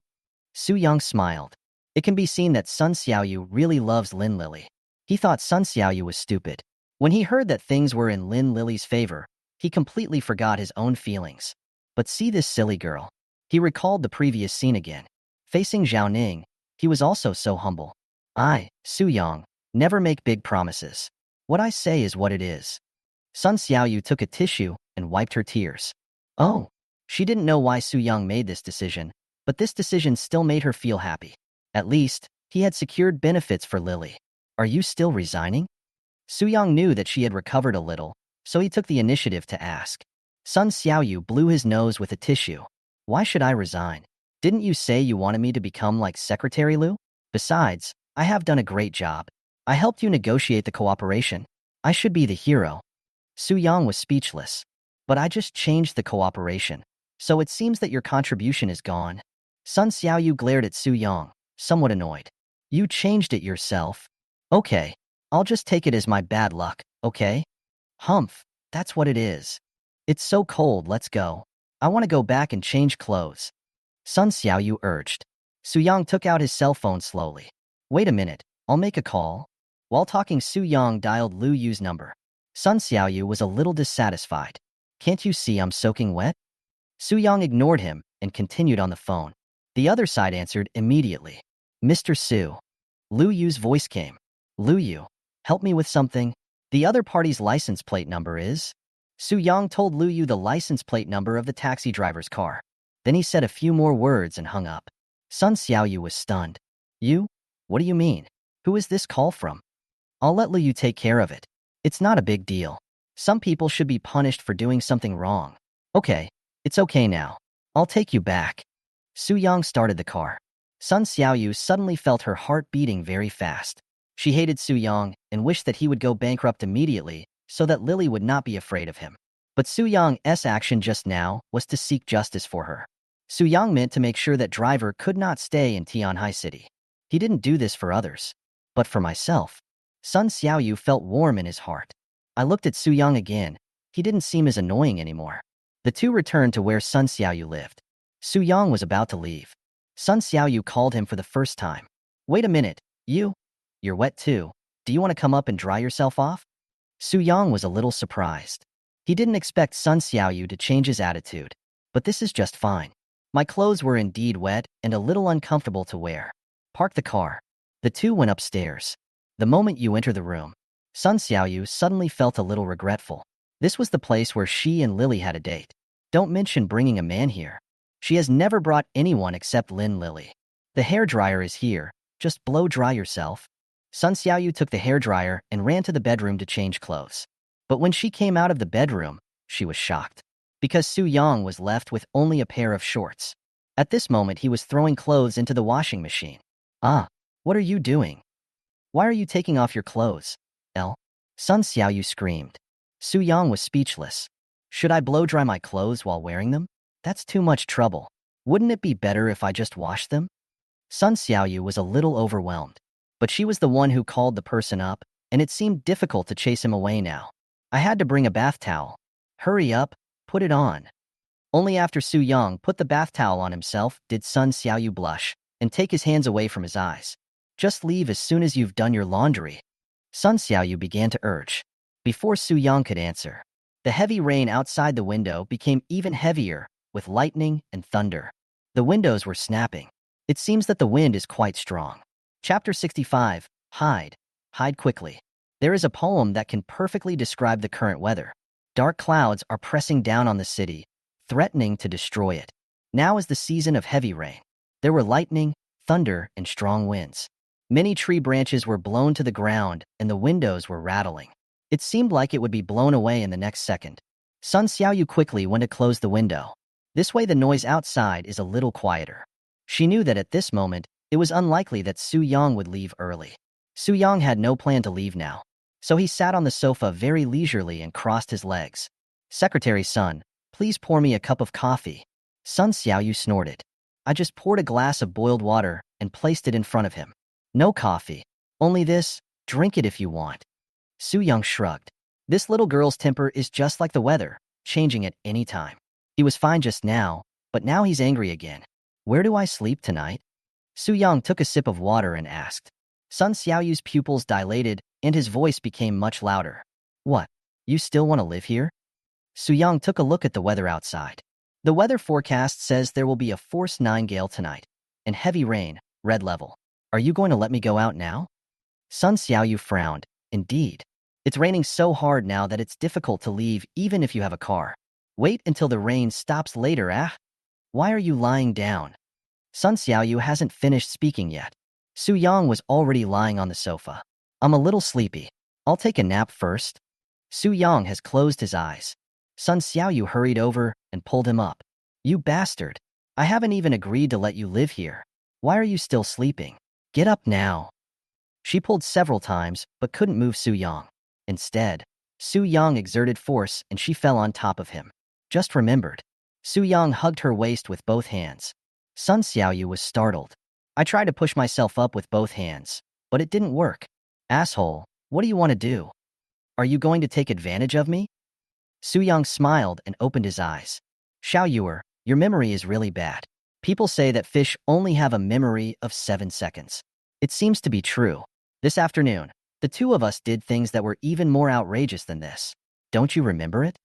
Su Yang smiled. It can be seen that Sun Xiaoyu really loves Lin Lily. He thought Sun Xiaoyu was stupid. When he heard that things were in Lily's favor, he completely forgot his own feelings. But see this silly girl. He recalled the previous scene again. Facing Zhao Ning, he was also so humble. Su Yong, never make big promises. What I say is what it is. Sun Xiaoyu took a tissue and wiped her tears. Oh, she didn't know why Su Yong made this decision, but this decision still made her feel happy. At least, he had secured benefits for Lily. Are you still resigning? Su Yong knew that she had recovered a little, so he took the initiative to ask. Sun Xiaoyu blew his nose with a tissue. Why should I resign? Didn't you say you wanted me to become like Secretary Lu? Besides, I have done a great job. I helped you negotiate the cooperation. I should be the hero. Su Yong was speechless. But I just changed the cooperation. So it seems that your contribution is gone. Sun Xiaoyu glared at Su Yong, somewhat annoyed. You changed it yourself. Okay, I'll just take it as my bad luck, okay? Humph, that's what it is. It's so cold, let's go. I want to go back and change clothes. Sun Xiaoyu urged. Su Yong took out his cell phone slowly. Wait a minute, I'll make a call. While talking, Su Yong dialed Lu Yu's number. Sun Xiaoyu was a little dissatisfied. Can't you see I'm soaking wet? Su Yong ignored him and continued on the phone. The other side answered immediately. Mr. Su. Lu Yu's voice came. Lu Yu, help me with something. The other party's license plate number is? Su Yong told Lu Yu the license plate number of the taxi driver's car. Then he said a few more words and hung up. Sun Xiaoyu was stunned. You? What do you mean? Who is this call from? I'll let Lu Yu take care of it. It's not a big deal. Some people should be punished for doing something wrong. Okay, it's okay now. I'll take you back. Su Yong started the car. Sun Xiaoyu suddenly felt her heart beating very fast. She hated Su Yong and wished that he would go bankrupt immediately so that Lily would not be afraid of him. But Su Yong's action just now was to seek justice for her. Su Yong meant to make sure that driver could not stay in Tianhai City. He didn't do this for others, but for myself. Sun Xiaoyu felt warm in his heart. I looked at Su Yong again. He didn't seem as annoying anymore. The two returned to where Sun Xiaoyu lived. Su Yong was about to leave. Sun Xiaoyu called him for the first time. Wait a minute, you're wet too. Do you want to come up and dry yourself off? Su Yong was a little surprised. He didn't expect Sun Xiaoyu to change his attitude. But this is just fine. My clothes were indeed wet and a little uncomfortable to wear. Park the car. The two went upstairs. The moment you enter the room, Sun Xiaoyu suddenly felt a little regretful. This was the place where she and Lily had a date. Don't mention bringing a man here. She has never brought anyone except Lily. The hairdryer is here. Just blow dry yourself. Sun Xiaoyu took the hairdryer and ran to the bedroom to change clothes. But when she came out of the bedroom, she was shocked. Because Su Yong was left with only a pair of shorts. At this moment, he was throwing clothes into the washing machine. What are you doing? Why are you taking off your clothes? Sun Xiaoyu screamed. Su Yong was speechless. Should I blow dry my clothes while wearing them? That's too much trouble. Wouldn't it be better if I just washed them? Sun Xiaoyu was a little overwhelmed. But she was the one who called the person up, and it seemed difficult to chase him away now. I had to bring a bath towel. Hurry up, put it on. Only after Su Yong put the bath towel on himself did Sun Xiaoyu blush and take his hands away from his eyes. Just leave as soon as you've done your laundry. Sun Xiaoyu began to urge. Before Su Yong could answer, the heavy rain outside the window became even heavier, with lightning and thunder. The windows were snapping. It seems that the wind is quite strong. Chapter 65, Hide. Hide quickly. There is a poem that can perfectly describe the current weather. Dark clouds are pressing down on the city, threatening to destroy it. Now is the season of heavy rain. There were lightning, thunder, and strong winds. Many tree branches were blown to the ground, and the windows were rattling. It seemed like it would be blown away in the next second. Sun Xiaoyu quickly went to close the window. This way the noise outside is a little quieter. She knew that at this moment, it was unlikely that Su Yong would leave early. Su Yong had no plan to leave now. So he sat on the sofa very leisurely and crossed his legs. Secretary's son, please pour me a cup of coffee. Sun Xiaoyu snorted. I just poured a glass of boiled water and placed it in front of him. No coffee. Only this, drink it if you want. Su Yong shrugged. This little girl's temper is just like the weather, changing at any time. He was fine just now, but now he's angry again. Where do I sleep tonight? Su Yong took a sip of water and asked. Sun Xiaoyu's pupils dilated, and his voice became much louder. What? You still want to live here? Su Yong took a look at the weather outside. The weather forecast says there will be a force 9 gale tonight, and heavy rain, red level. Are you going to let me go out now? Sun Xiaoyu frowned. Indeed. It's raining so hard now that it's difficult to leave even if you have a car. Wait until the rain stops later, ah? Why are you lying down? Sun Xiaoyu hasn't finished speaking yet. Su Yong was already lying on the sofa. I'm a little sleepy. I'll take a nap first. Su Yong has closed his eyes. Sun Xiaoyu hurried over and pulled him up. You bastard. I haven't even agreed to let you live here. Why are you still sleeping? Get up now. She pulled several times, but couldn't move Su Yong. Instead, Su Yong exerted force and she fell on top of him. Just remembered. Su Yong hugged her waist with both hands. Sun Xiaoyu was startled. I tried to push myself up with both hands, but it didn't work. Asshole, what do you want to do? Are you going to take advantage of me? Su Yong smiled and opened his eyes. Xiao Yuer, your memory is really bad. People say that fish only have a memory of 7 seconds. It seems to be true. This afternoon, the two of us did things that were even more outrageous than this. Don't you remember it?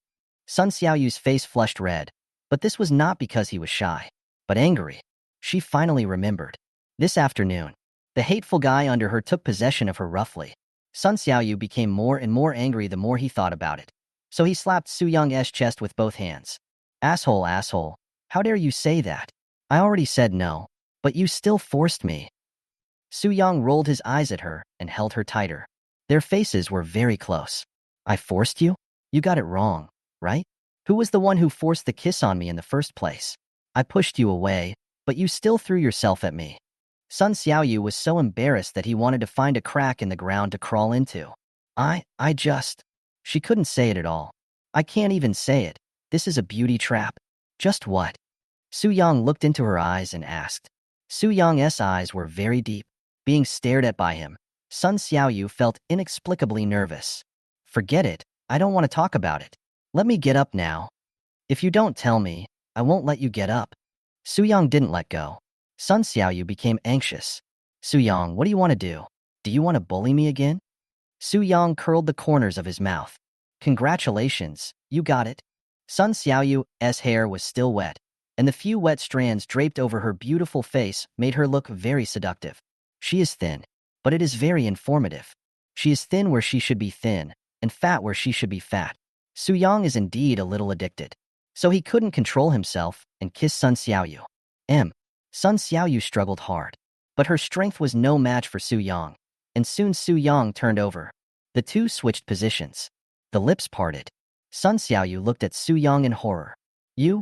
Sun Xiaoyu's face flushed red, but this was not because he was shy, but angry. She finally remembered. This afternoon, the hateful guy under her took possession of her roughly. Sun Xiaoyu became more and more angry the more he thought about it. So he slapped Su Yong's chest with both hands. Asshole, asshole, how dare you say that? I already said no, but you still forced me. Su Yong rolled his eyes at her and held her tighter. Their faces were very close. I forced you? You got it wrong, right? Who was the one who forced the kiss on me in the first place? I pushed you away, but you still threw yourself at me. Sun Xiaoyu was so embarrassed that he wanted to find a crack in the ground to crawl into. I just... She couldn't say it at all. I can't even say it. This is a beauty trap. Just what? Su Yong looked into her eyes and asked. Su Yong's eyes were very deep. Being stared at by him, Sun Xiaoyu felt inexplicably nervous. Forget it. I don't want to talk about it. Let me get up now. If you don't tell me, I won't let you get up. Su Yong didn't let go. Sun Xiaoyu became anxious. Su Yong, what do you want to do? Do you want to bully me again? Su Yong curled the corners of his mouth. Congratulations, you got it. Sun Xiaoyu's hair was still wet, and the few wet strands draped over her beautiful face made her look very seductive. She is thin, but it is very informative. She is thin where she should be thin, and fat where she should be fat. Su Yong is indeed a little addicted. So he couldn't control himself and kissed Sun Xiaoyu. Sun Xiaoyu struggled hard, but her strength was no match for Su Yong, and soon Su Yong turned over. The two switched positions. The lips parted. Sun Xiaoyu looked at Su Yong in horror. You?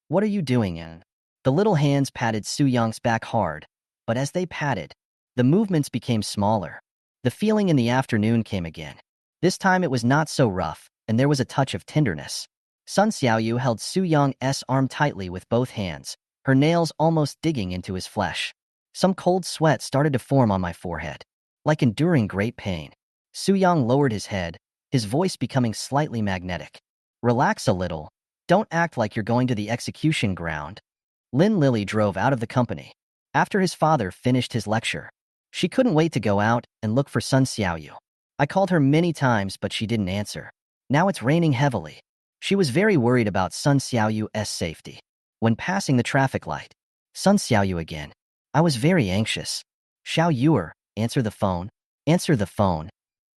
What are you doing, Anne? The little hands patted Su Yong's back hard, but as they patted, the movements became smaller. The feeling in the afternoon came again. This time it was not so rough, and there was a touch of tenderness. Sun Xiaoyu held Su Yong's arm tightly with both hands, her nails almost digging into his flesh. Some cold sweat started to form on my forehead, like enduring great pain. Su Yong lowered his head, his voice becoming slightly magnetic. Relax a little. Don't act like you're going to the execution ground. Lin Lily drove out of the company. After his father finished his lecture, she couldn't wait to go out and look for Sun Xiaoyu. I called her many times, but she didn't answer. Now it's raining heavily. She was very worried about Sun Xiaoyu's safety. When passing the traffic light, Sun Xiaoyu again. I was very anxious. Xiao Yuer, answer the phone. Answer the phone.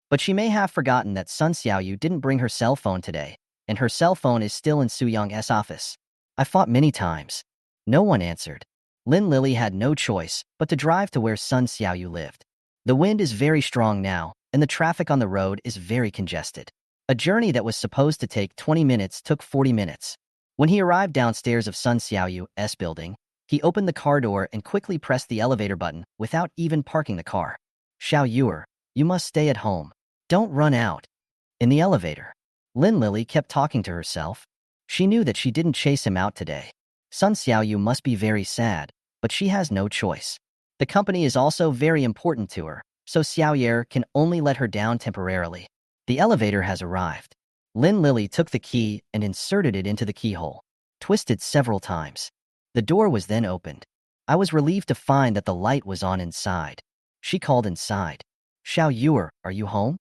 But she may have forgotten that Sun Xiaoyu didn't bring her cell phone today, and her cell phone is still in Su Yong's office. I fought many times. No one answered. Lin Lily had no choice but to drive to where Sun Xiaoyu lived. The wind is very strong now, and the traffic on the road is very congested. A journey that was supposed to take 20 minutes took 40 minutes. When he arrived downstairs of Sun Xiaoyu's building, he opened the car door and quickly pressed the elevator button without even parking the car. Xiao Yuer, you must stay at home. Don't run out. In the elevator, Lin Lily kept talking to herself. She knew that she didn't chase him out today. Sun Xiaoyu must be very sad, but she has no choice. The company is also very important to her, so Xiaoyer can only let her down temporarily. The elevator has arrived. Lin Lily took the key and inserted it into the keyhole, twisted several times. The door was then opened. I was relieved to find that the light was on inside. She called inside. Xiao Yuer, are you home?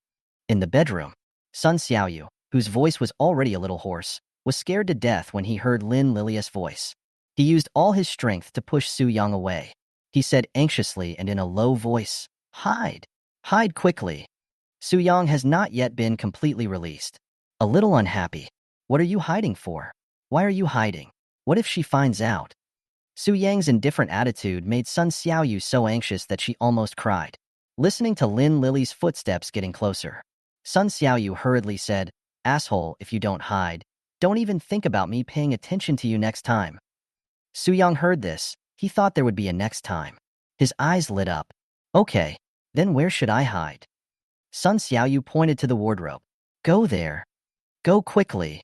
In the bedroom. Sun Xiaoyu, whose voice was already a little hoarse, was scared to death when he heard Lin Lilia's voice. He used all his strength to push Su Yong away. He said anxiously and in a low voice, "Hide. Hide quickly." Su Yong has not yet been completely released. A little unhappy. What are you hiding for? Why are you hiding? What if she finds out? Su Yang's indifferent attitude made Sun Xiaoyu so anxious that she almost cried. Listening to Lin Lily's footsteps getting closer, Sun Xiaoyu hurriedly said, "Asshole, if you don't hide, don't even think about me paying attention to you next time." Su Yang heard this. He thought there would be a next time. His eyes lit up. "Okay, then where should I hide?" Sun Xiaoyu pointed to the wardrobe. "Go there. Go quickly."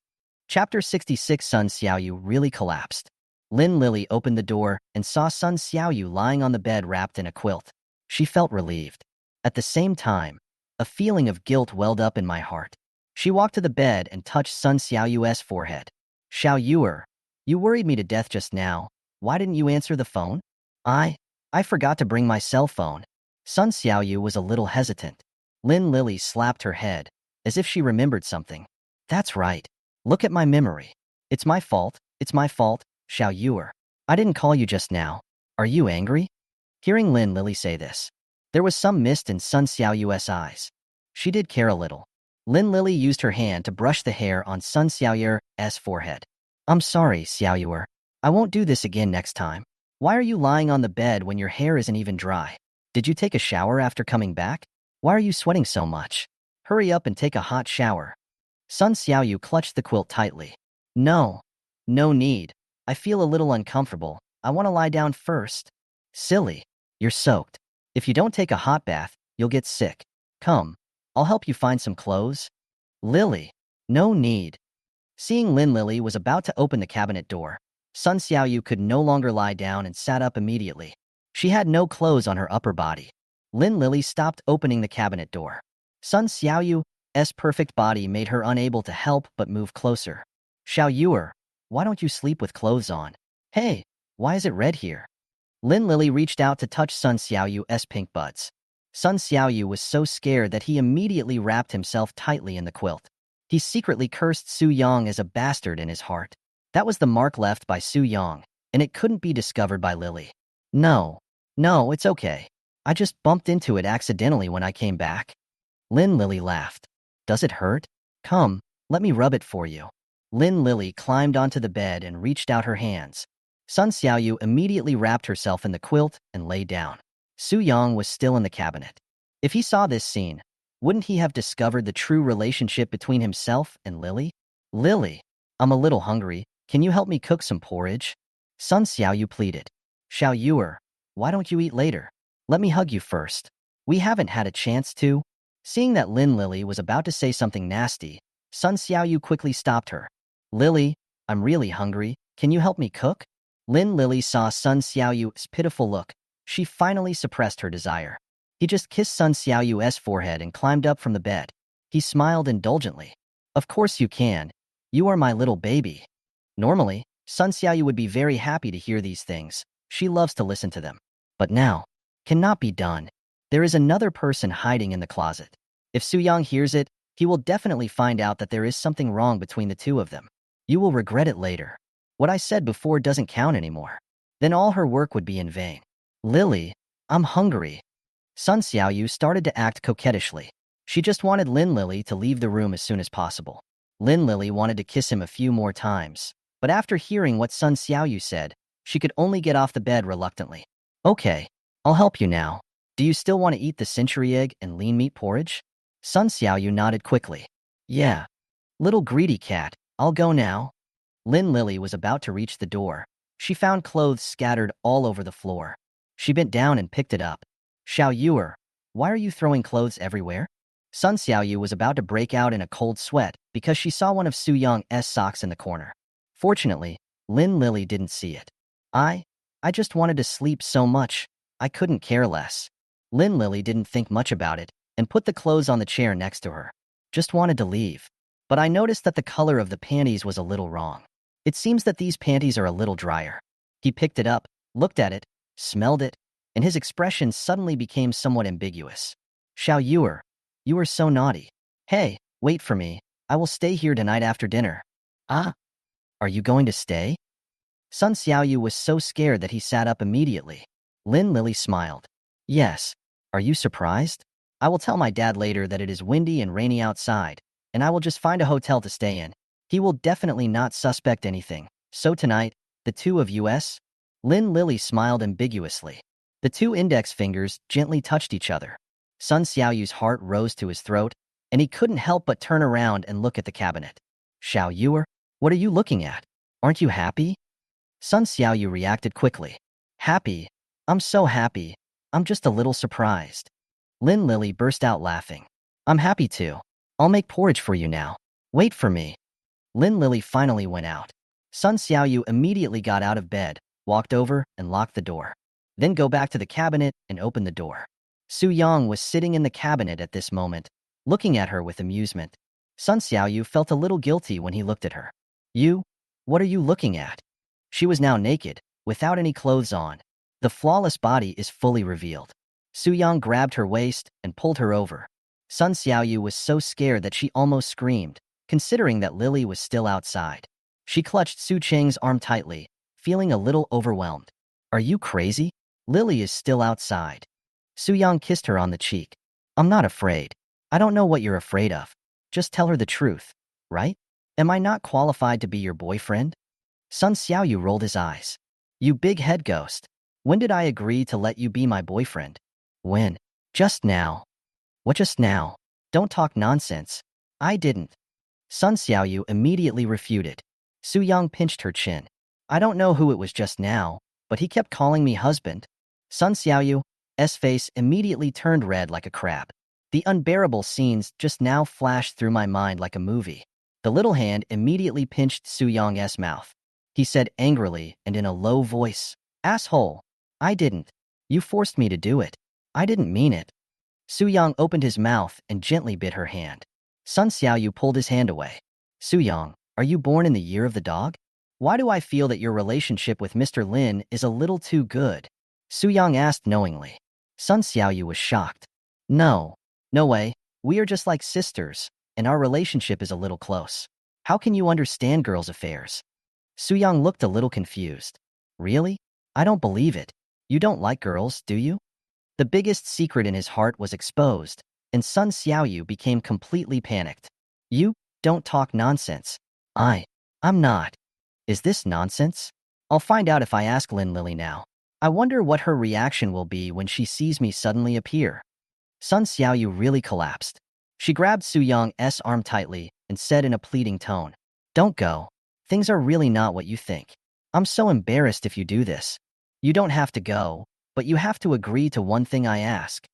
Chapter 66. Sun Xiaoyu really collapsed. Lin Lily opened the door and saw Sun Xiaoyu lying on the bed wrapped in a quilt. She felt relieved. At the same time, a feeling of guilt welled up in my heart. She walked to the bed and touched Sun Xiaoyu's forehead. "Xiao Yuer, you worried me to death just now. Why didn't you answer the phone?" I forgot to bring my cell phone." Sun Xiaoyu was a little hesitant. Lin Lily slapped her head, as if she remembered something. "That's right. Look at my memory. It's my fault. It's my fault, Xiao Yuer. I didn't call you just now. Are you angry?" Hearing Lin Lily say this, there was some mist in Sun Xiaoyu's eyes. She did care a little. Lin Lily used her hand to brush the hair on Sun Xiaoyu's forehead. "I'm sorry, Xiaoyuer. I won't do this again next time. Why are you lying on the bed when your hair isn't even dry? Did you take a shower after coming back? Why are you sweating so much? Hurry up and take a hot shower." Sun Xiaoyu clutched the quilt tightly. "No. No need. I feel a little uncomfortable. I want to lie down first." "Silly. You're soaked. If you don't take a hot bath, you'll get sick. Come, I'll help you find some clothes." "Lily, no need." Seeing Lin Lily was about to open the cabinet door, Sun Xiaoyu could no longer lie down and sat up immediately. She had no clothes on her upper body. Lin Lily stopped opening the cabinet door. Sun Xiaoyu's perfect body made her unable to help but move closer. "Xiao Yuer, why don't you sleep with clothes on? Hey, why is it red here?" Lin Lily reached out to touch Sun Xiaoyu's pink buds. Sun Xiaoyu was so scared that he immediately wrapped himself tightly in the quilt. He secretly cursed Su Yong as a bastard in his heart. That was the mark left by Su Yong, and it couldn't be discovered by Lily. No, it's okay. I just bumped into it accidentally when I came back." Lin Lily laughed. "Does it hurt? Come, let me rub it for you." Lin Lily climbed onto the bed and reached out her hands. Sun Xiaoyu immediately wrapped herself in the quilt and lay down. Su Yong was still in the cabinet. If he saw this scene, wouldn't he have discovered the true relationship between himself and Lily? "Lily, I'm a little hungry. Can you help me cook some porridge?" Sun Xiaoyu pleaded. "Xiao Yuer, why don't you eat later? Let me hug you first. We haven't had a chance to." Seeing that Lin Lily was about to say something nasty, Sun Xiaoyu quickly stopped her. "Lily, I'm really hungry. Can you help me cook?" Lin Lily saw Sun Xiaoyu's pitiful look. She finally suppressed her desire. He just kissed Sun Xiaoyu's forehead and climbed up from the bed. He smiled indulgently. "Of course you can. You are my little baby." Normally, Sun Xiaoyu would be very happy to hear these things. She loves to listen to them. But now, cannot be done. There is another person hiding in the closet. If Su Yang hears it, he will definitely find out that there is something wrong between the two of them. You will regret it later. What I said before doesn't count anymore. Then all her work would be in vain. "Lily, I'm hungry." Sun Xiaoyu started to act coquettishly. She just wanted Lin Lily to leave the room as soon as possible. Lin Lily wanted to kiss him a few more times, but after hearing what Sun Xiaoyu said, she could only get off the bed reluctantly. "Okay, I'll help you now. Do you still want to eat the century egg and lean meat porridge?" Sun Xiaoyu nodded quickly. "Yeah. Little greedy cat, I'll go now." Lin Lily was about to reach the door. She found clothes scattered all over the floor. She bent down and picked it up. "Xiao Yuer, why are you throwing clothes everywhere?" Sun Xiaoyu was about to break out in a cold sweat because she saw one of Su Yong's socks in the corner. Fortunately, Lin Lily didn't see it. I just wanted to sleep so much, I couldn't care less." Lin Lily didn't think much about it and put the clothes on the chair next to her. "Just wanted to leave. But I noticed that the color of the panties was a little wrong. It seems that these panties are a little drier." He picked it up, looked at it, smelled it, and his expression suddenly became somewhat ambiguous. "Xiao Yuer, you are so naughty. Hey, Wait for me. I will stay here tonight after dinner. Ah, are you going to stay? Sun Xiaoyu was so scared that he sat up immediately. Lin Lily smiled. Yes. Are you surprised? I will tell my dad later that it is windy and rainy outside, and I will just find a hotel to stay in. He will definitely not suspect anything. So tonight, the two of us? Lin Lily smiled ambiguously. The two index fingers gently touched each other. Sun Xiaoyu's heart rose to his throat, and he couldn't help but turn around and look at the cabinet. Xiao Yuer, what are you looking at? Aren't you happy? Sun Xiaoyu reacted quickly. Happy? I'm so happy. I'm just a little surprised. Lin Lily burst out laughing. I'm happy too. I'll make porridge for you now. Wait for me. Lin Lily finally went out. Sun Xiaoyu immediately got out of bed, walked over and locked the door. Then go back to the cabinet and open the door. Su Yong was sitting in the cabinet at this moment, looking at her with amusement. Sun Xiaoyu felt a little guilty when he looked at her. You? What are you looking at? She was now naked, without any clothes on. The flawless body is fully revealed. Su Yong grabbed her waist and pulled her over. Sun Xiaoyu was so scared that she almost screamed, considering that Lily was still outside. She clutched Su Cheng's arm tightly, feeling a little overwhelmed. Are you crazy? Lily is still outside. Su Yong kissed her on the cheek. I'm not afraid. I don't know what you're afraid of. Just tell her the truth, right? Am I not qualified to be your boyfriend? Sun Xiaoyu rolled his eyes. You big head ghost. When did I agree to let you be my boyfriend? When? Just now. What just now? Don't talk nonsense. I didn't. Sun Xiaoyu immediately refuted. Su Yong pinched her chin. I don't know who it was just now, but he kept calling me husband. Sun Xiaoyu's face immediately turned red like a crab. The unbearable scenes just now flashed through my mind like a movie. The little hand immediately pinched Su Yong's mouth. He said angrily and in a low voice, Asshole. I didn't. You forced me to do it. I didn't mean it. Su Yong opened his mouth and gently bit her hand. Sun Xiaoyu pulled his hand away. Su Yong, are you born in the year of the dog? Why do I feel that your relationship with Mr. Lin is a little too good? Su Yong asked knowingly. Sun Xiaoyu was shocked. No. No way. We are just like sisters, and our relationship is a little close. How can you understand girls' affairs? Su Yong looked a little confused. Really? I don't believe it. You don't like girls, do you? The biggest secret in his heart was exposed, and Sun Xiaoyu became completely panicked. You don't talk nonsense. I'm not. Is this nonsense? I'll find out if I ask Lin Lily now. I wonder what her reaction will be when she sees me suddenly appear. Sun Xiaoyu really collapsed. She grabbed Su Yong's arm tightly and said in a pleading tone, Don't go. Things are really not what you think. I'm so embarrassed if you do this. You don't have to go, but you have to agree to one thing I ask.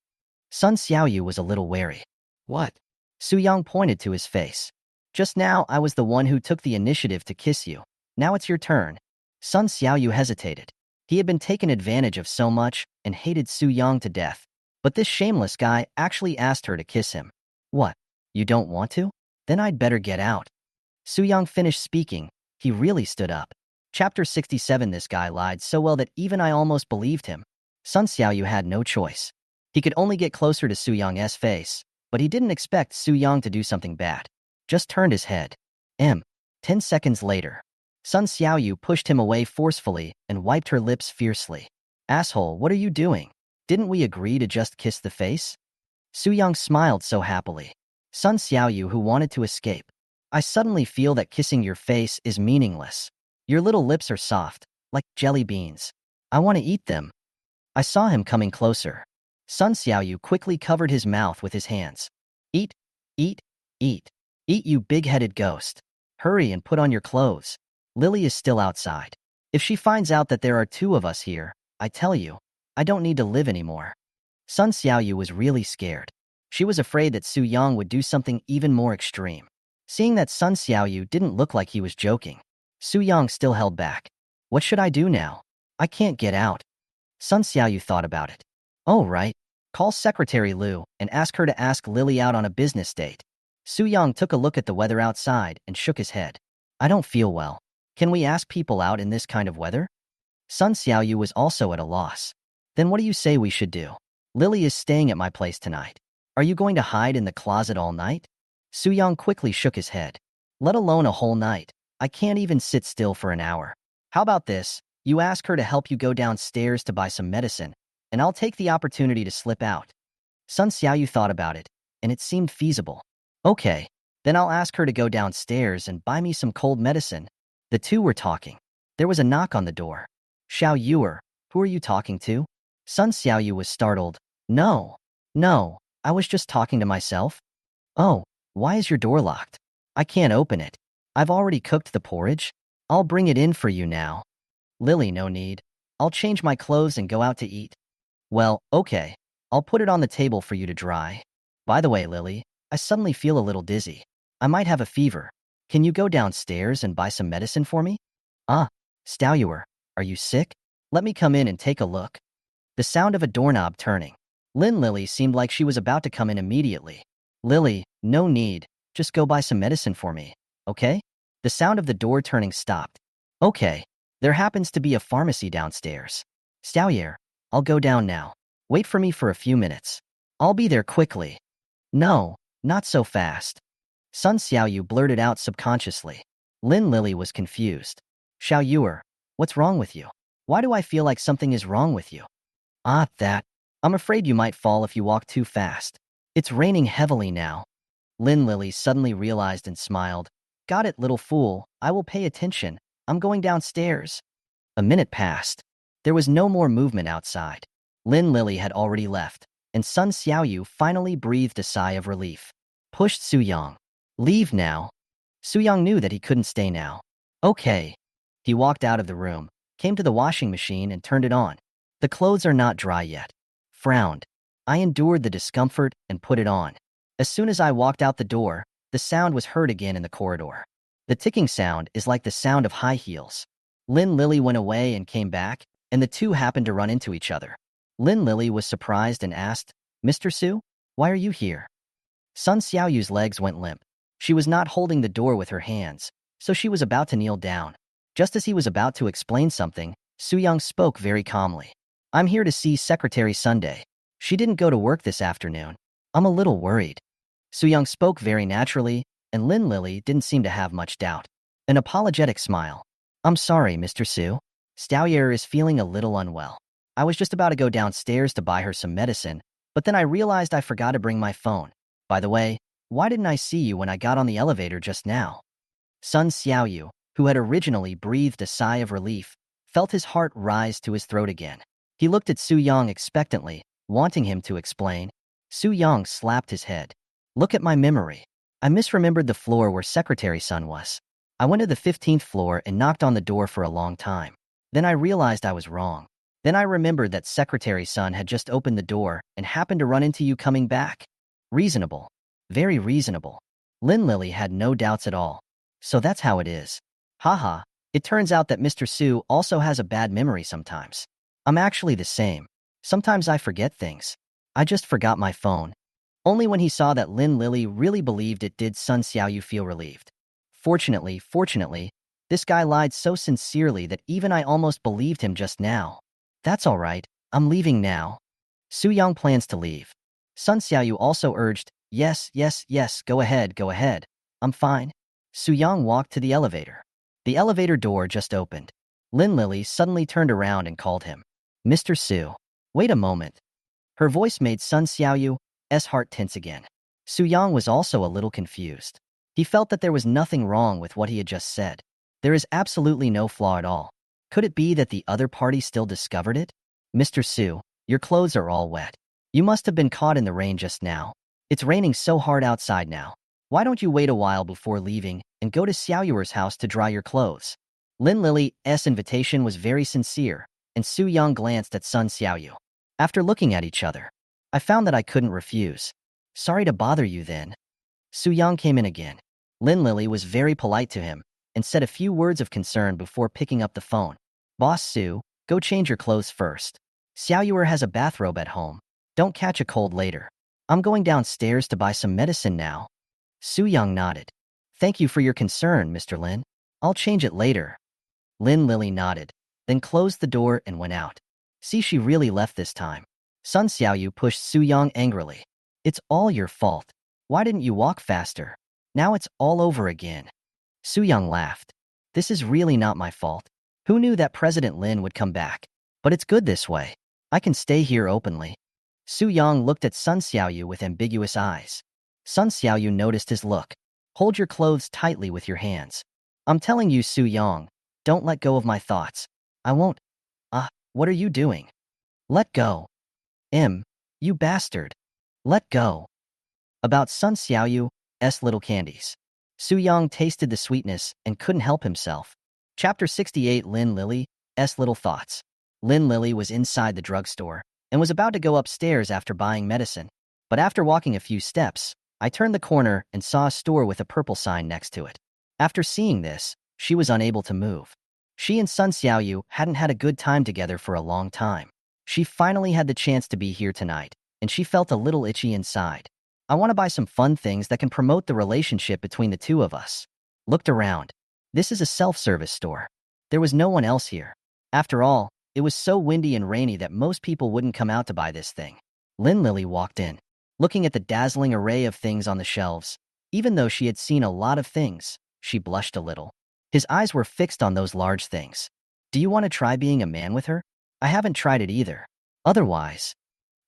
Sun Xiaoyu was a little wary. What? Su Yong pointed to his face. Just now I was the one who took the initiative to kiss you. Now it's your turn. Sun Xiaoyu hesitated. He had been taken advantage of so much and hated Su Yong to death. But this shameless guy actually asked her to kiss him. What? You don't want to? Then I'd better get out. Su Yong finished speaking. He really stood up. Chapter 67. This guy lied so well that even I almost believed him. Sun Xiaoyu had no choice. He could only get closer to Su Yong's face, but he didn't expect Su Yong to do something bad. Just turned his head. 10 seconds later. Sun Xiaoyu pushed him away forcefully and wiped her lips fiercely. Asshole, what are you doing? Didn't we agree to just kiss the face? Su Yong smiled so happily. Sun Xiaoyu, who wanted to escape. I suddenly feel that kissing your face is meaningless. Your little lips are soft, like jelly beans. I want to eat them. I saw him coming closer. Sun Xiaoyu quickly covered his mouth with his hands. Eat, eat, eat. Eat, you big-headed ghost. Hurry and put on your clothes. Lily is still outside. If she finds out that there are two of us here, I tell you, I don't need to live anymore. Sun Xiaoyu was really scared. She was afraid that Su Yong would do something even more extreme. Seeing that Sun Xiaoyu didn't look like he was joking, Su Yong still held back. What should I do now? I can't get out. Sun Xiaoyu thought about it. Oh, right. Call Secretary Lu and ask her to ask Lily out on a business date. Su Yong took a look at the weather outside and shook his head. I don't feel well. Can we ask people out in this kind of weather? Sun Xiaoyu was also at a loss. Then what do you say we should do? Lily is staying at my place tonight. Are you going to hide in the closet all night? Su Yong quickly shook his head. Let alone a whole night. I can't even sit still for an hour. How about this? You ask her to help you go downstairs to buy some medicine, and I'll take the opportunity to slip out. Sun Xiaoyu thought about it, and it seemed feasible. Okay, then I'll ask her to go downstairs and buy me some cold medicine. The two were talking. There was a knock on the door. Xiao Yuer, who are you talking to? Sun Xiaoyu was startled. No, I was just talking to myself. Oh, why is your door locked? I can't open it. I've already cooked the porridge. I'll bring it in for you now. Lily, no need. I'll change my clothes and go out to eat. Well, okay. I'll put it on the table for you to dry. By the way, Lily, I suddenly feel a little dizzy. I might have a fever. Can you go downstairs and buy some medicine for me? Ah, Stouyer, are you sick? Let me come in and take a look. The sound of a doorknob turning. Lily seemed like she was about to come in immediately. Lily, no need. Just go buy some medicine for me, okay? The sound of the door turning stopped. Okay, there happens to be a pharmacy downstairs. Stouyer, I'll go down now. Wait for me for a few minutes. I'll be there quickly. No, not so fast. Sun Xiaoyu blurted out subconsciously. Lily was confused. Xiao Yuer, what's wrong with you? Why do I feel like something is wrong with you? Ah, that. I'm afraid you might fall if you walk too fast. It's raining heavily now. Lily suddenly realized and smiled. Got it, little fool. I will pay attention. I'm going downstairs. A minute passed. There was no more movement outside. Lily had already left, and Sun Xiaoyu finally breathed a sigh of relief. Pushed Su Yong. Leave now. Su Yong knew that he couldn't stay now. Okay. He walked out of the room, came to the washing machine and turned it on. The clothes are not dry yet. Frowned. I endured the discomfort and put it on. As soon as I walked out the door, the sound was heard again in the corridor. The ticking sound is like the sound of high heels. Lily went away and came back, and the two happened to run into each other. Lily was surprised and asked, Mr. Su, why are you here? Sun Xiaoyu's legs went limp. She was not holding the door with her hands, so she was about to kneel down. Just as he was about to explain something, Su Yong spoke very calmly. I'm here to see Secretary Sunday. She didn't go to work this afternoon. I'm a little worried. Su Yong spoke very naturally, and Lily didn't seem to have much doubt. An apologetic smile. I'm sorry, Mr. Su. Stouyer is feeling a little unwell. I was just about to go downstairs to buy her some medicine, but then I realized I forgot to bring my phone. By the way, why didn't I see you when I got on the elevator just now? Sun Xiaoyu, who had originally breathed a sigh of relief, felt his heart rise to his throat again. He looked at Su Yong expectantly, wanting him to explain. Su Yong slapped his head. Look at my memory. I misremembered the floor where Secretary Sun was. I went to the 15th floor and knocked on the door for a long time. Then I realized I was wrong. Then I remembered that Secretary Sun had just opened the door and happened to run into you coming back. Reasonable. Very reasonable. Lily had no doubts at all. So that's how it is. Haha, it turns out that Mr. Su also has a bad memory sometimes. I'm actually the same. Sometimes I forget things. I just forgot my phone. Only when he saw that Lily really believed it did Sun Xiaoyu feel relieved. Fortunately, this guy lied so sincerely that even I almost believed him just now. That's all right. I'm leaving now. Su Yong plans to leave. Sun Xiaoyu also urged, yes, go ahead. I'm fine. Su Yong walked to the elevator. The elevator door just opened. Lily suddenly turned around and called him. Mr. Su. Wait a moment. Her voice made Sun Xiaoyu's heart tense again. Su Yong was also a little confused. He felt that there was nothing wrong with what he had just said. There is absolutely no flaw at all. Could it be that the other party still discovered it? Mr. Su, your clothes are all wet. You must have been caught in the rain just now. It's raining so hard outside now. Why don't you wait a while before leaving and go to Xiaoyuer's house to dry your clothes? Lily's invitation was very sincere, and Su Yong glanced at Sun Xiaoyu. After looking at each other, I found that I couldn't refuse. Sorry to bother you then. Su Yong came in again. Lily was very polite to him and said a few words of concern before picking up the phone. Boss Su, go change your clothes first. Xiaoyuer has a bathrobe at home. Don't catch a cold later. I'm going downstairs to buy some medicine now. Su Yong nodded. Thank you for your concern, Mr. Lin. I'll change it later. Lily nodded, then closed the door and went out. See, she really left this time. Sun Xiaoyu pushed Su Yong angrily. It's all your fault. Why didn't you walk faster? Now it's all over again. Su Yong laughed. This is really not my fault. Who knew that President Lin would come back? But it's good this way. I can stay here openly. Su Yong looked at Sun Xiaoyu with ambiguous eyes. Sun Xiaoyu noticed his look. Hold your clothes tightly with your hands. I'm telling you, Su Yong, don't let go of my thoughts. I won't. What are you doing? Let go. You bastard. Let go. About Sun Xiaoyu's little candies. Su Yong tasted the sweetness and couldn't help himself. Chapter 68 Lin Lily's Little Thoughts. Lin Lily was inside the drugstore and was about to go upstairs after buying medicine. But after walking a few steps, I turned the corner and saw a store with a purple sign next to it. After seeing this, she was unable to move. She and Sun Xiaoyu hadn't had a good time together for a long time. She finally had the chance to be here tonight, and she felt a little itchy inside. I want to buy some fun things that can promote the relationship between the two of us. Looked around. This is a self-service store. There was no one else here. After all, it was so windy and rainy that most people wouldn't come out to buy this thing. Lin Lily walked in, looking at the dazzling array of things on the shelves. Even though she had seen a lot of things, she blushed a little. His eyes were fixed on those large things. Do you want to try being a man with her? I haven't tried it either. Otherwise.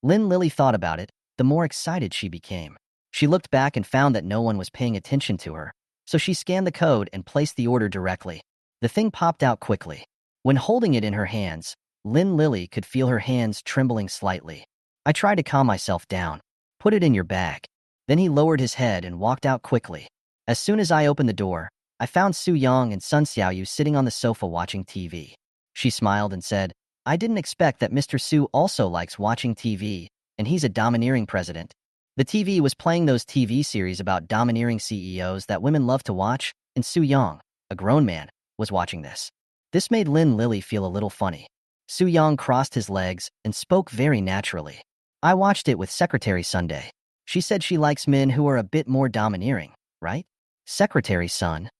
Lin Lily thought about it, the more excited she became. She looked back and found that no one was paying attention to her, so she scanned the code and placed the order directly. The thing popped out quickly. When holding it in her hands, Lin Lily could feel her hands trembling slightly. I tried to calm myself down. Put it in your bag. Then he lowered his head and walked out quickly. As soon as I opened the door, I found Su Yong and Sun Xiaoyu sitting on the sofa watching TV. She smiled and said, I didn't expect that Mr. Su also likes watching TV, and he's a domineering president. The TV was playing those TV series about domineering CEOs that women love to watch, and Su Yong, a grown man, was watching this. This made Lin Lily feel a little funny. Su Yong crossed his legs and spoke very naturally. I watched it with Secretary Sunday. She said she likes men who are a bit more domineering, right? Secretary Sun.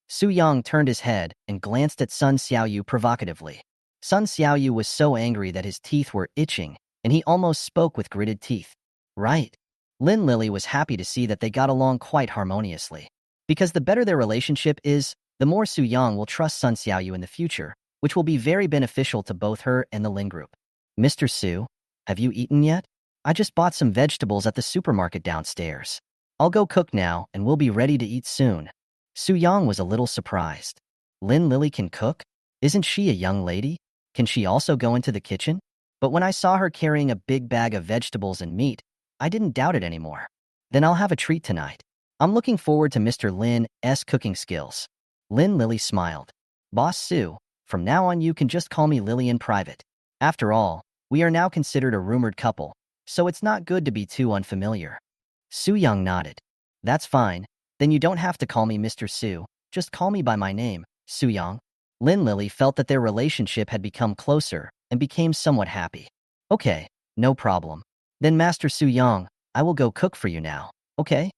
Su Yong turned his head and glanced at Sun Xiaoyu provocatively. Sun Xiaoyu was so angry that his teeth were itching, and he almost spoke with gritted teeth. Right. Lin Lily was happy to see that they got along quite harmoniously. Because the better their relationship is, the more Su Yong will trust Sun Xiaoyu in the future, which will be very beneficial to both her and the Lin group. Mr. Su, have you eaten yet? I just bought some vegetables at the supermarket downstairs. I'll go cook now and we'll be ready to eat soon. Su Yong was a little surprised. Lin Lily can cook? Isn't she a young lady? Can she also go into the kitchen? But when I saw her carrying a big bag of vegetables and meat, I didn't doubt it anymore. Then I'll have a treat tonight. I'm looking forward to Mr. Lin's cooking skills. Lin Lily smiled. Boss Su, from now on you can just call me Lily in private. After all, we are now considered a rumored couple, so it's not good to be too unfamiliar. Su Yong nodded. That's fine. Then you don't have to call me Mr. Su, just call me by my name, Su Yong. Lin Lily felt that their relationship had become closer and became somewhat happy. Okay, no problem. Then Master Su Yong, I will go cook for you now, okay?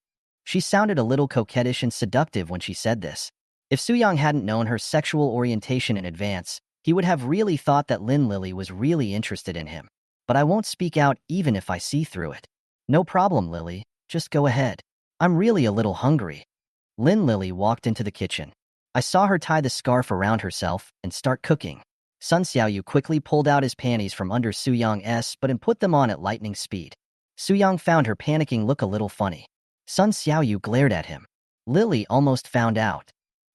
She sounded a little coquettish and seductive when she said this. If Su Yong hadn't known her sexual orientation in advance, he would have really thought that Lin Lily was really interested in him. But I won't speak out even if I see through it. No problem, Lily, just go ahead. I'm really a little hungry. Lin Lily walked into the kitchen. I saw her tie the scarf around herself and start cooking. Sun Xiaoyu quickly pulled out his panties from under Su Yong's butt and put them on at lightning speed. Su Yong found her panicking look a little funny. Sun Xiaoyu glared at him. Lily almost found out.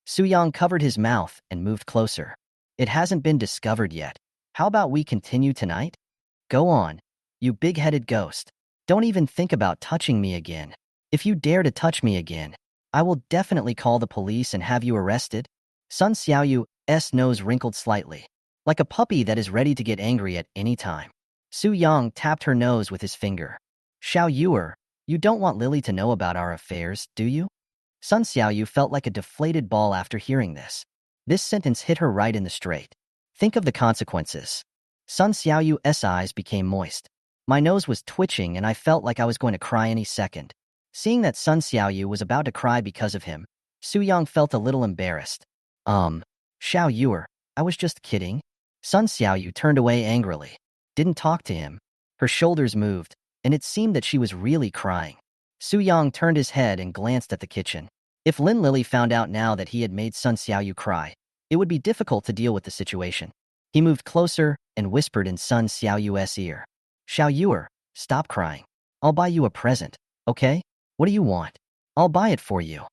Su Yong covered his mouth and moved closer. It hasn't been discovered yet. How about we continue tonight? Go on, you big-headed ghost. Don't even think about touching me again. If you dare to touch me again, I will definitely call the police and have you arrested. Sun Xiaoyu's nose wrinkled slightly, like a puppy that is ready to get angry at any time. Su Yong tapped her nose with his finger. Xiao Yuer, you don't want Lily to know about our affairs, do you? Sun Xiaoyu felt like a deflated ball after hearing this. This sentence hit her right in the straight. Think of the consequences. Sun Xiaoyu's eyes became moist. My nose was twitching and I felt like I was going to cry any second. Seeing that Sun Xiaoyu was about to cry because of him, Su Yong felt a little embarrassed. Xiao Yuer, I was just kidding. Sun Xiaoyu turned away angrily. Didn't talk to him. Her shoulders moved, and it seemed that she was really crying. Su Yong turned his head and glanced at the kitchen. If Lin Lili found out now that he had made Sun Xiaoyu cry, it would be difficult to deal with the situation. He moved closer and whispered in Sun Xiaoyu's ear. Xiaoyu, stop crying. I'll buy you a present, okay? What do you want? I'll buy it for you.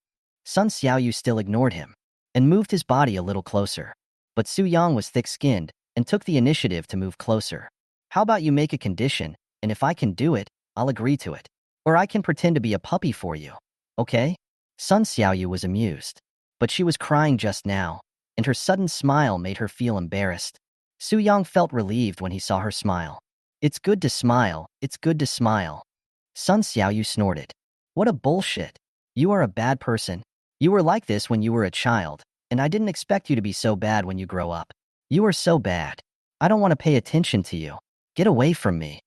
Sun Xiaoyu still ignored him and moved his body a little closer. But Su Yong was thick-skinned and took the initiative to move closer. How about you make a condition, and if I can do it, I'll agree to it. Or I can pretend to be a puppy for you, okay? Sun Xiaoyu was amused, but she was crying just now, and her sudden smile made her feel embarrassed. Su Yong felt relieved when he saw her smile. It's good to smile, it's good to smile. Sun Xiaoyu snorted. What a bullshit. You are a bad person. You were like this when you were a child, and I didn't expect you to be so bad when you grow up. You are so bad. I don't want to pay attention to you. Get away from me.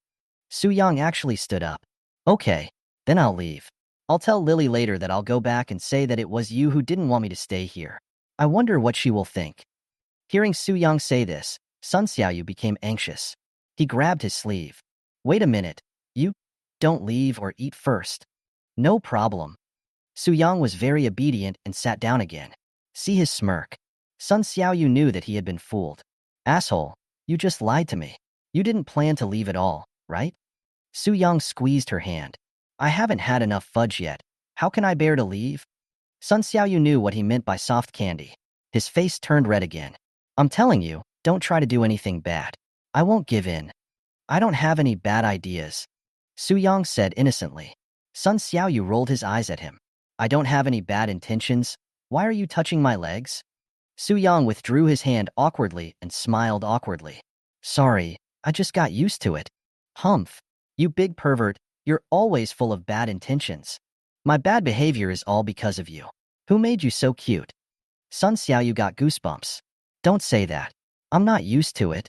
Su Yong actually stood up. Okay, then I'll leave. I'll tell Lily later that I'll go back and say that it was you who didn't want me to stay here. I wonder what she will think. Hearing Su Yong say this, Sun Xiaoyu became anxious. He grabbed his sleeve. Wait a minute. You don't leave or eat first. No problem. Su Yong was very obedient and sat down again. See his smirk. Sun Xiaoyu knew that he had been fooled. Asshole, you just lied to me. You didn't plan to leave at all, right? Su Yong squeezed her hand. I haven't had enough fudge yet. How can I bear to leave? Sun Xiaoyu knew what he meant by soft candy. His face turned red again. I'm telling you, don't try to do anything bad. I won't give in. I don't have any bad ideas. Su Yong said innocently. Sun Xiaoyu rolled his eyes at him. I don't have any bad intentions. Why are you touching my legs? Su Yong withdrew his hand awkwardly and smiled awkwardly. Sorry, I just got used to it. Humph. You big pervert, you're always full of bad intentions. My bad behavior is all because of you. Who made you so cute? Sun Xiaoyu got goosebumps. Don't say that. I'm not used to it.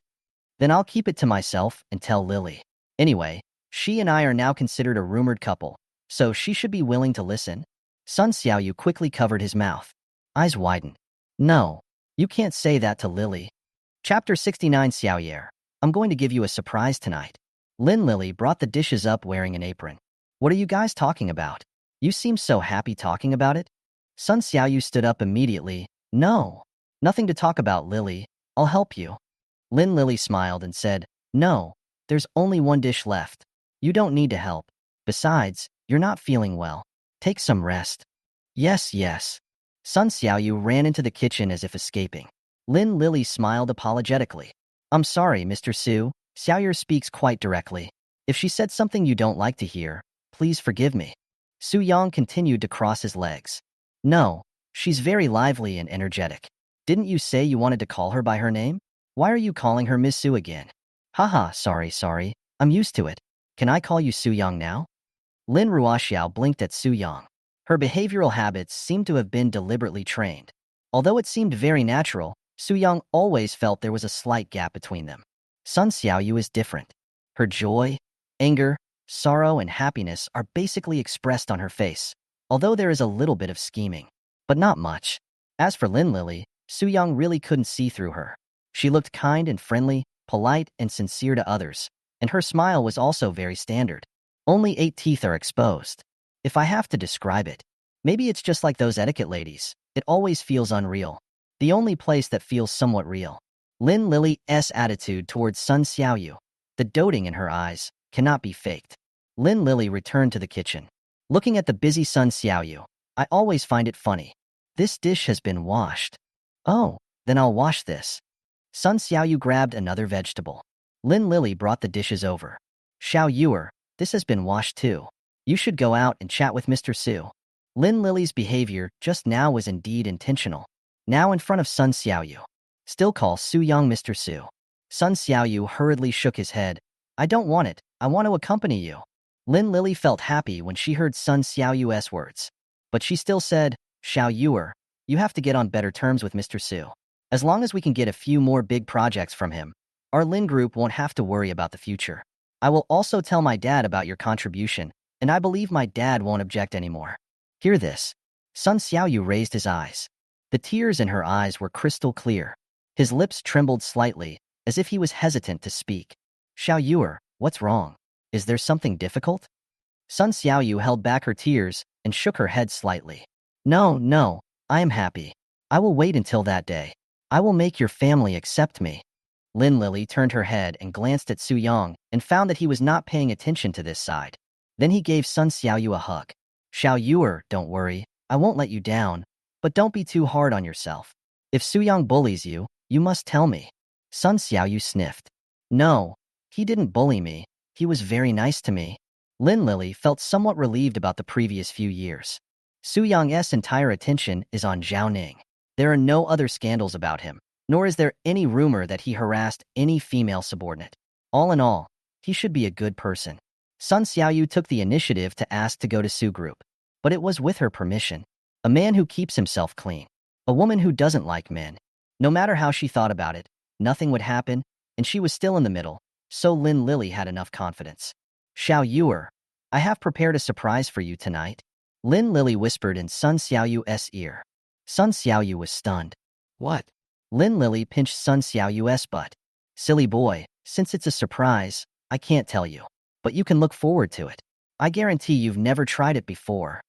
Then I'll keep it to myself and tell Lily. Anyway, she and I are now considered a rumored couple, so she should be willing to listen. Sun Xiaoyu quickly covered his mouth. Eyes widened. No, you can't say that to Lily. Chapter 69 Xiaoyer. I'm going to give you a surprise tonight. Lin Lily brought the dishes up wearing an apron. What are you guys talking about? You seem so happy talking about it. Sun Xiaoyu stood up immediately. No, nothing to talk about, Lily. I'll help you. Lin Lily smiled and said, No, there's only one dish left. You don't need to help. Besides, you're not feeling well. Take some rest. Yes, yes. Sun Xiaoyu ran into the kitchen as if escaping. Lin Lily smiled apologetically. I'm sorry, Mr. Su. Xiaoyer speaks quite directly. If she said something you don't like to hear, please forgive me. Su Yong continued to cross his legs. No, she's very lively and energetic. Didn't you say you wanted to call her by her name? Why are you calling her Miss Su again? Haha, sorry. I'm used to it. Can I call you Su Yong now? Lin Ruoxiao blinked at Su Yong. Her behavioral habits seemed to have been deliberately trained. Although it seemed very natural, Su Yong always felt there was a slight gap between them. Sun Xiaoyu is different. Her joy, anger, sorrow, and happiness are basically expressed on her face, although there is a little bit of scheming, but not much. As for Lin Lily, Su Yong really couldn't see through her. She looked kind and friendly, polite and sincere to others, and her smile was also very standard. Only 8 teeth are exposed. If I have to describe it, maybe it's just like those etiquette ladies. It always feels unreal. The only place that feels somewhat real. Lin Lily's attitude towards Sun Xiaoyu, the doting in her eyes, cannot be faked. Lin Lily returned to the kitchen. Looking at the busy Sun Xiaoyu, I always find it funny. This dish has been washed. Oh, then I'll wash this. Sun Xiaoyu grabbed another vegetable. Lin Lily brought the dishes over. Xiaoyu, this has been washed too. You should go out and chat with Mr. Su. Lin Lily's behavior just now was indeed intentional. Now in front of Sun Xiaoyu. Still call Su Yong Mr. Su. Sun Xiaoyu hurriedly shook his head. I don't want it. I want to accompany you. Lin Lily felt happy when she heard Sun Xiaoyu's words. But she still said, Xiaoyu, you have to get on better terms with Mr. Su. As long as we can get a few more big projects from him, our Lin group won't have to worry about the future. I will also tell my dad about your contribution, and I believe my dad won't object anymore. Hear this. Sun Xiaoyu raised his eyes. The tears in her eyes were crystal clear. His lips trembled slightly, as if he was hesitant to speak. Xiaoyu, what's wrong? Is there something difficult? Sun Xiaoyu held back her tears and shook her head slightly. No, no, I am happy. I will wait until that day. I will make your family accept me. Lin Lily turned her head and glanced at Su Yong and found that he was not paying attention to this side. Then he gave Sun Xiaoyu a hug. Xiao Yuer, don't worry, I won't let you down, but don't be too hard on yourself. If Su Yong bullies you, you must tell me. Sun Xiaoyu sniffed. No, he didn't bully me. He was very nice to me. Lin Lily felt somewhat relieved about the previous few years. Su Yong's entire attention is on Zhao Ning. There are no other scandals about him, nor is there any rumor that he harassed any female subordinate. All in all, he should be a good person. Sun Xiaoyu took the initiative to ask to go to Su Group, but it was with her permission. A man who keeps himself clean. A woman who doesn't like men. No matter how she thought about it, nothing would happen, and she was still in the middle, so Lin Lily had enough confidence. Xiao Yuer, I have prepared a surprise for you tonight. Lin Lily whispered in Sun Xiaoyu's ear. Sun Xiaoyu was stunned. What? Lin Lily pinched Sun Xiaoyu's butt. Silly boy, since it's a surprise, I can't tell you. But you can look forward to it. I guarantee you've never tried it before.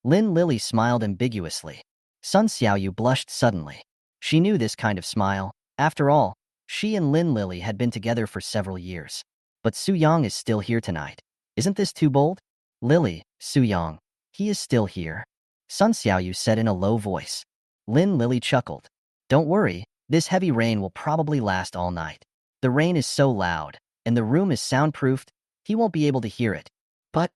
Lin Lily smiled ambiguously. Sun Xiaoyu blushed suddenly. She knew this kind of smile. After all, she and Lin Lily had been together for several years. But Su Yong is still here tonight. Isn't this too bold? Lily, Su Yong, he is still here. Sun Xiaoyu said in a low voice. Lin Lily chuckled. Don't worry, this heavy rain will probably last all night. The rain is so loud, and the room is soundproofed, he won't be able to hear it. But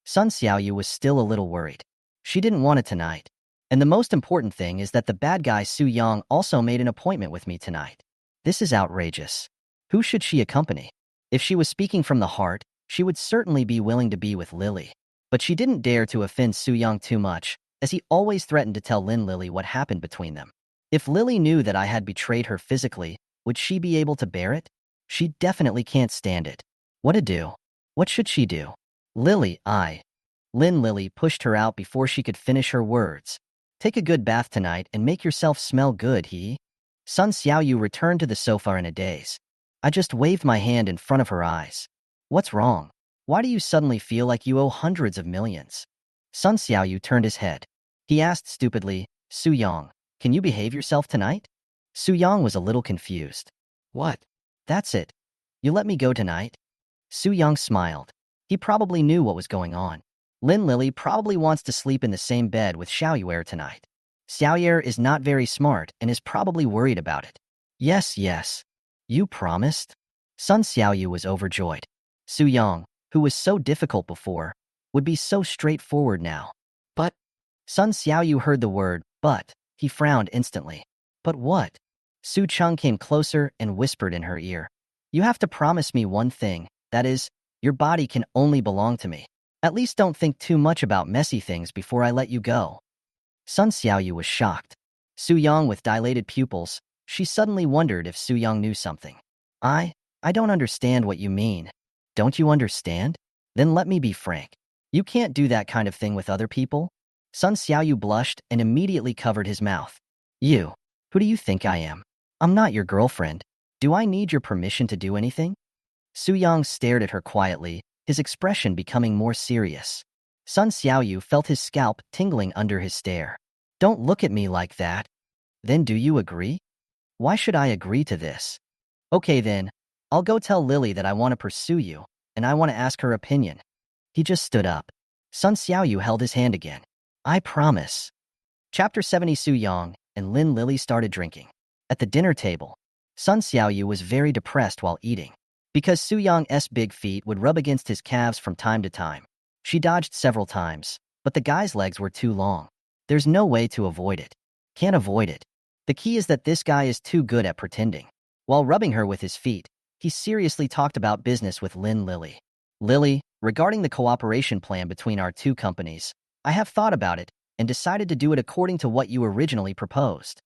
Sun Xiaoyu was still a little worried. She didn't want it tonight. And the most important thing is that the bad guy Su Yong also made an appointment with me tonight. This is outrageous. Who should she accompany? If she was speaking from the heart, she would certainly be willing to be with Lily. But she didn't dare to offend Su Yong too much, as he always threatened to tell Lin Lily what happened between them. If Lily knew that I had betrayed her physically, would she be able to bear it? She definitely can't stand it. What to do? What should she do? Lily, Lin Lily pushed her out before she could finish her words. Take a good bath tonight and make yourself smell good, he. Sun Xiaoyu returned to the sofa in a daze. I just waved my hand in front of her eyes. What's wrong? Why do you suddenly feel like you owe hundreds of millions? Sun Xiaoyu turned his head. He asked stupidly, Su Yong, can you behave yourself tonight? Su Yong was a little confused. What? That's it. You let me go tonight? Su Yong smiled. He probably knew what was going on. Lin Lily probably wants to sleep in the same bed with Xiaoyuer tonight. Xiaoyuer is not very smart and is probably worried about it. Yes, yes. You promised? Sun Xiaoyu was overjoyed. Su Yong, who was so difficult before, would be so straightforward now. But Sun Xiaoyu heard the word, but. He frowned instantly. But what? Su Chung came closer and whispered in her ear. You have to promise me one thing, that is, your body can only belong to me. At least don't think too much about messy things before I let you go. Sun Xiaoyu was shocked. Su Yong with dilated pupils, she suddenly wondered if Su Yong knew something. I don't understand what you mean. Don't you understand? Then let me be frank. You can't do that kind of thing with other people? Sun Xiaoyu blushed and immediately covered his mouth. You, who do you think I am? I'm not your girlfriend. Do I need your permission to do anything? Su Yong stared at her quietly, his expression becoming more serious. Sun Xiaoyu felt his scalp tingling under his stare. Don't look at me like that. Then do you agree? Why should I agree to this? Okay then, I'll go tell Lily that I want to pursue you, and I want to ask her opinion. He just stood up. Sun Xiaoyu held his hand again. I promise. Chapter 70. Su Yong and Lin Lily started drinking. At the dinner table, Sun Xiaoyu was very depressed while eating. Because Su Yong's big feet would rub against his calves from time to time. She dodged several times, but the guy's legs were too long. There's no way to avoid it. Can't avoid it. The key is that this guy is too good at pretending. While rubbing her with his feet, he seriously talked about business with Lin Lily. Lily, regarding the cooperation plan between our two companies, I have thought about it and decided to do it according to what you originally proposed.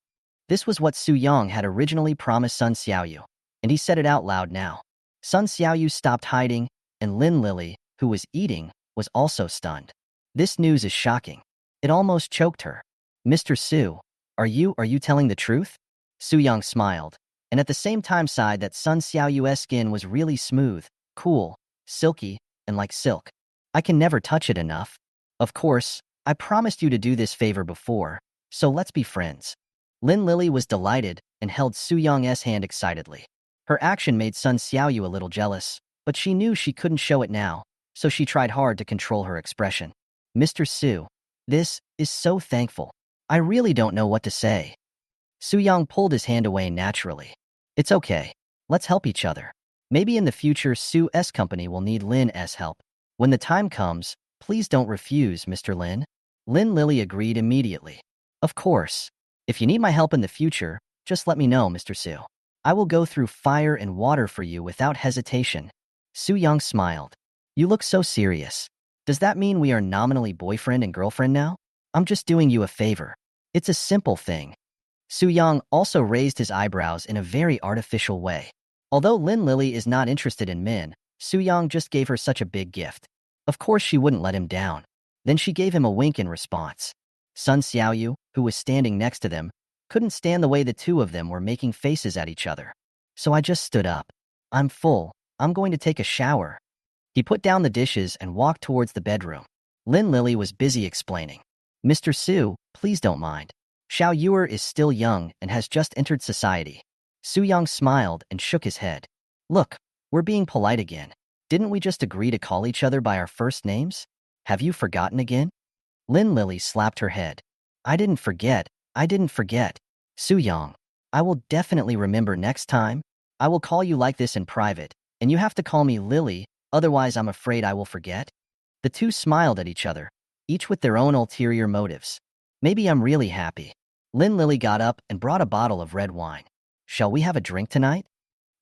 This was what Su Yong had originally promised Sun Xiaoyu, and he said it out loud now. Sun Xiaoyu stopped hiding, and Lin Lily, who was eating, was also stunned. This news is shocking. It almost choked her. Mr. Su, are you telling the truth? Su Yong smiled, and at the same time sighed that Sun Xiaoyu's skin was really smooth, cool, silky, and like silk. I can never touch it enough. Of course, I promised you to do this favor before, so let's be friends. Lin Lily was delighted and held Su Yong's hand excitedly. Her action made Sun Xiaoyu a little jealous, but she knew she couldn't show it now, so she tried hard to control her expression. Mr. Su, this is so thankful. I really don't know what to say. Su Yong pulled his hand away naturally. It's okay. Let's help each other. Maybe in the future Su's company will need Lin's help. When the time comes, please don't refuse, Mr. Lin. Lin Lily agreed immediately. Of course. If you need my help in the future, just let me know, Mr. Su. I will go through fire and water for you without hesitation. Su Yong smiled. You look so serious. Does that mean we are nominally boyfriend and girlfriend now? I'm just doing you a favor. It's a simple thing. Su Yong also raised his eyebrows in a very artificial way. Although Lin Lily is not interested in men, Su Yong just gave her such a big gift. Of course she wouldn't let him down. Then she gave him a wink in response. Sun Xiaoyu, who was standing next to them, couldn't stand the way the two of them were making faces at each other. So I just stood up. I'm full. I'm going to take a shower. He put down the dishes and walked towards the bedroom. Lin Lily was busy explaining. Mr. Su, please don't mind. Xiao Yuer is still young and has just entered society. Su Yong smiled and shook his head. Look, we're being polite again. Didn't we just agree to call each other by our first names? Have you forgotten again? Lin Lily slapped her head. I didn't forget. Su Yong, I will definitely remember next time. I will call you like this in private, and you have to call me Lily, otherwise I'm afraid I will forget. The two smiled at each other, each with their own ulterior motives. Maybe I'm really happy. Lin Lily got up and brought a bottle of red wine. Shall we have a drink tonight?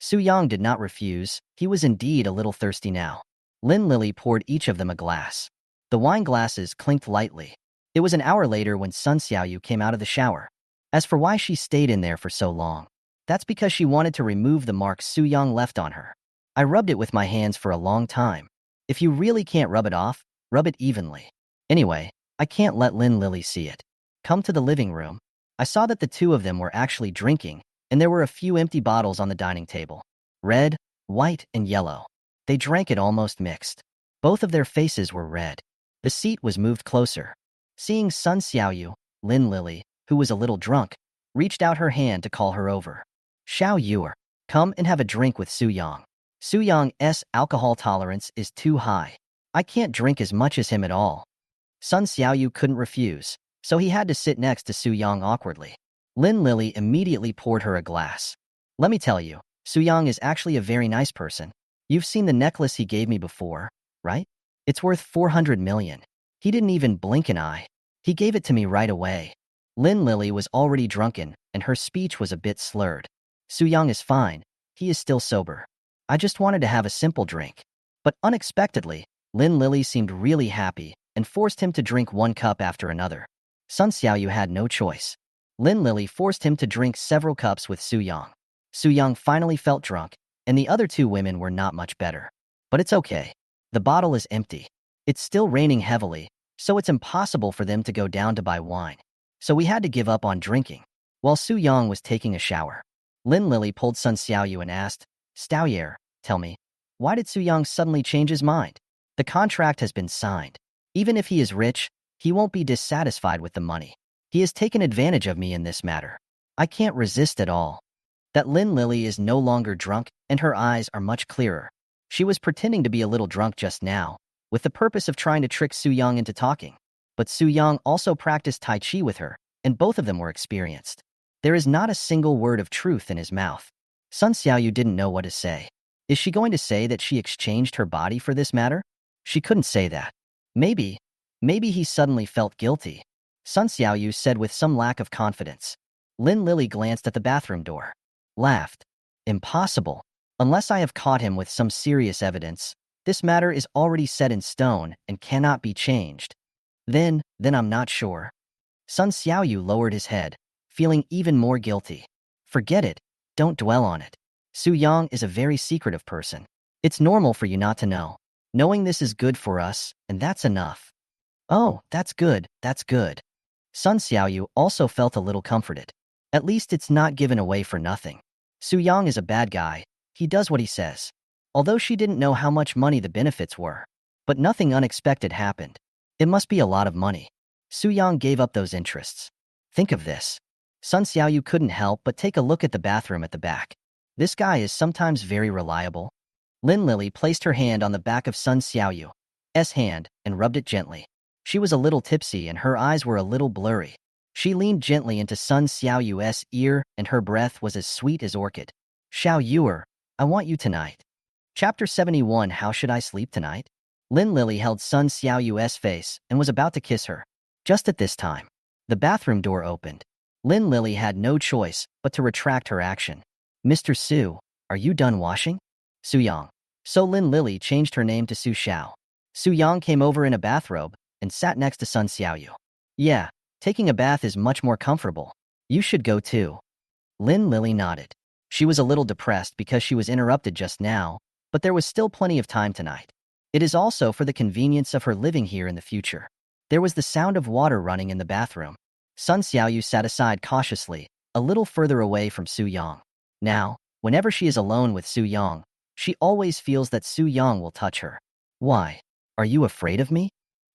Su Yong did not refuse. He was indeed a little thirsty now. Lin Lily poured each of them a glass. The wine glasses clinked lightly. It was an hour later when Sun Xiaoyu came out of the shower. As for why she stayed in there for so long, that's because she wanted to remove the marks Su Yong left on her. I rubbed it with my hands for a long time. If you really can't rub it off, rub it evenly. Anyway, I can't let Lin Lily see it. Come to the living room. I saw that the two of them were actually drinking, and there were a few empty bottles on the dining table. Red, white, and yellow. They drank it almost mixed. Both of their faces were red. The seat was moved closer. Seeing Sun Xiaoyu, Lin Lily, who was a little drunk, reached out her hand to call her over. Xiao Yuer, come and have a drink with Su Yong. Su Yong's alcohol tolerance is too high. I can't drink as much as him at all. Sun Xiaoyu couldn't refuse, so he had to sit next to Su Yong awkwardly. Lin Lily immediately poured her a glass. Let me tell you, Su Yong is actually a very nice person. You've seen the necklace he gave me before, right? It's worth 400 million. He didn't even blink an eye. He gave it to me right away. Lin Lily was already drunken, and her speech was a bit slurred. Su Yong is fine. He is still sober. I just wanted to have a simple drink. But unexpectedly, Lin Lily seemed really happy and forced him to drink one cup after another. Sun Xiaoyu had no choice. Lin Lily forced him to drink several cups with Su Yong. Su Yong finally felt drunk, and the other two women were not much better. But it's okay. The bottle is empty. It's still raining heavily, so it's impossible for them to go down to buy wine. So we had to give up on drinking. While Su Yong was taking a shower, Lin Lily pulled Sun Xiaoyu and asked, Xiaoyer, tell me, why did Su Yong suddenly change his mind? The contract has been signed. Even if he is rich, he won't be dissatisfied with the money. He has taken advantage of me in this matter. I can't resist at all. That Lin Lily is no longer drunk and her eyes are much clearer. She was pretending to be a little drunk just now, with the purpose of trying to trick Su Yong into talking. But Su Yong also practiced Tai Chi with her, and both of them were experienced. There is not a single word of truth in his mouth. Sun Xiaoyu didn't know what to say. Is she going to say that she exchanged her body for this matter? She couldn't say that. Maybe he suddenly felt guilty. Sun Xiaoyu said with some lack of confidence. Lin Lily glanced at the bathroom door. Laughed. Impossible. Unless I have caught him with some serious evidence, this matter is already set in stone and cannot be changed. Then I'm not sure. Sun Xiaoyu lowered his head, feeling even more guilty. Forget it. Don't dwell on it. Su Yong is a very secretive person. It's normal for you not to know. Knowing this is good for us, and that's enough. Oh, that's good, that's good. Sun Xiaoyu also felt a little comforted. At least it's not given away for nothing. Su Yong is a bad guy. He does what he says. Although she didn't know how much money the benefits were. But nothing unexpected happened. It must be a lot of money. Su Yong gave up those interests. Think of this. Sun Xiaoyu couldn't help but take a look at the bathroom at the back. This guy is sometimes very reliable. Lin Lili placed her hand on the back of Sun Xiaoyu's hand and rubbed it gently. She was a little tipsy and her eyes were a little blurry. She leaned gently into Sun Xiaoyu's ear and her breath was as sweet as orchid. Xiao Yuer, I want you tonight. Chapter 71. How should I sleep tonight? Lin Lili held Sun Xiaoyu's face and was about to kiss her. Just at this time, the bathroom door opened. Lin Lili had no choice but to retract her action. Mr. Su, are you done washing? Su Yong. So Lin Lili changed her name to Su Xiao. Su Yong came over in a bathrobe and sat next to Sun Xiaoyu. Yeah, taking a bath is much more comfortable. You should go too. Lin Lili nodded. She was a little depressed because she was interrupted just now, but there was still plenty of time tonight. It is also for the convenience of her living here in the future. There was the sound of water running in the bathroom. Sun Xiaoyu sat aside cautiously, a little further away from Su Yong. Now, whenever she is alone with Su Yong, she always feels that Su Yong will touch her. Why? Are you afraid of me?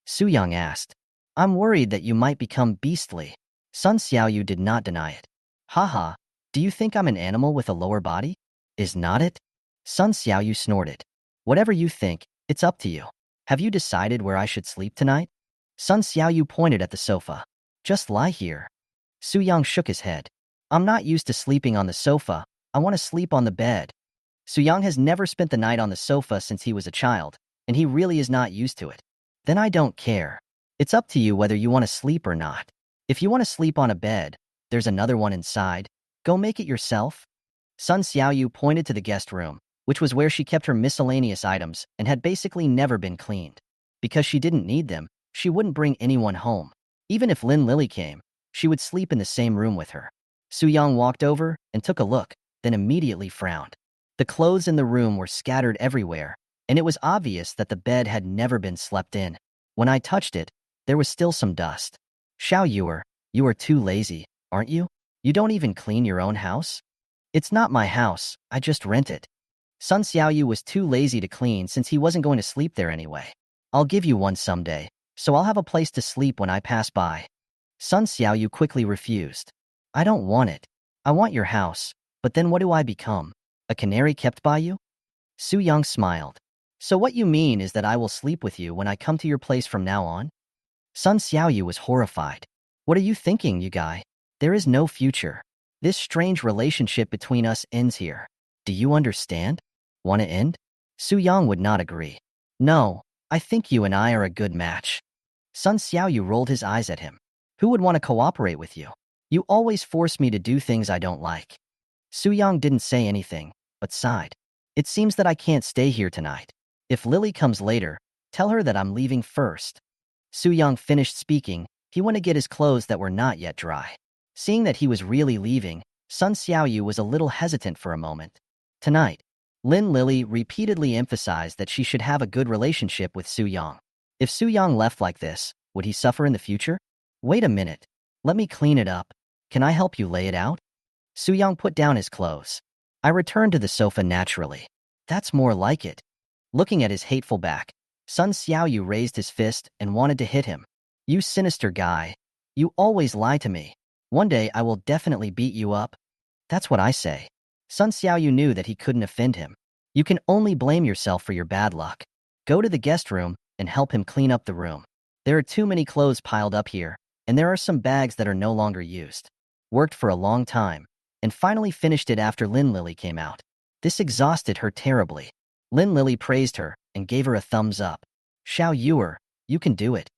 Su Yong asked. I'm worried that you might become beastly. Sun Xiaoyu did not deny it. Haha, do you think I'm an animal with a lower body? Is not it? Sun Xiaoyu snorted. Whatever you think, it's up to you. Have you decided where I should sleep tonight? Sun Xiaoyu pointed at the sofa. Just lie here. Su Yong shook his head. I'm not used to sleeping on the sofa. I want to sleep on the bed. Su Yong has never spent the night on the sofa since he was a child, and he really is not used to it. Then I don't care. It's up to you whether you want to sleep or not. If you want to sleep on a bed, there's another one inside. Go make it yourself. Sun Xiaoyu pointed to the guest room, which was where she kept her miscellaneous items and had basically never been cleaned. Because she didn't need them, she wouldn't bring anyone home. Even if Lin Lili came, she would sleep in the same room with her. Su Yong walked over and took a look, then immediately frowned. The clothes in the room were scattered everywhere, and it was obvious that the bed had never been slept in. When I touched it, there was still some dust. Xiao Yuer, you are too lazy, aren't you? You don't even clean your own house? It's not my house, I just rent it. Sun Xiaoyu was too lazy to clean since he wasn't going to sleep there anyway. I'll give you one someday, so I'll have a place to sleep when I pass by. Sun Xiaoyu quickly refused. I don't want it. I want your house, but then what do I become? A canary kept by you? Su Yong smiled. So what you mean is that I will sleep with you when I come to your place from now on? Sun Xiaoyu was horrified. What are you thinking, you guy? There is no future. This strange relationship between us ends here. Do you understand? Want to end? Su Yong would not agree. No, I think you and I are a good match. Sun Xiaoyu rolled his eyes at him. Who would want to cooperate with you? You always force me to do things I don't like. Su Yong didn't say anything, but sighed. It seems that I can't stay here tonight. If Lily comes later, tell her that I'm leaving first. Su Yong finished speaking. He went to get his clothes that were not yet dry. Seeing that he was really leaving, Sun Xiaoyu was a little hesitant for a moment. Tonight, Lin Lili repeatedly emphasized that she should have a good relationship with Su Yong. If Su Yong left like this, would he suffer in the future? Wait a minute. Let me clean it up. Can I help you lay it out? Su Yong put down his clothes. I returned to the sofa naturally. That's more like it. Looking at his hateful back, Sun Xiaoyu raised his fist and wanted to hit him. You sinister guy. You always lie to me. One day I will definitely beat you up. That's what I say. Sun Xiaoyu knew that he couldn't offend him. You can only blame yourself for your bad luck. Go to the guest room and help him clean up the room. There are too many clothes piled up here, and there are some bags that are no longer used. Worked for a long time, and finally finished it after Lin Lili came out. This exhausted her terribly. Lin Lili praised her and gave her a thumbs up. Xiao Yuer, you can do it.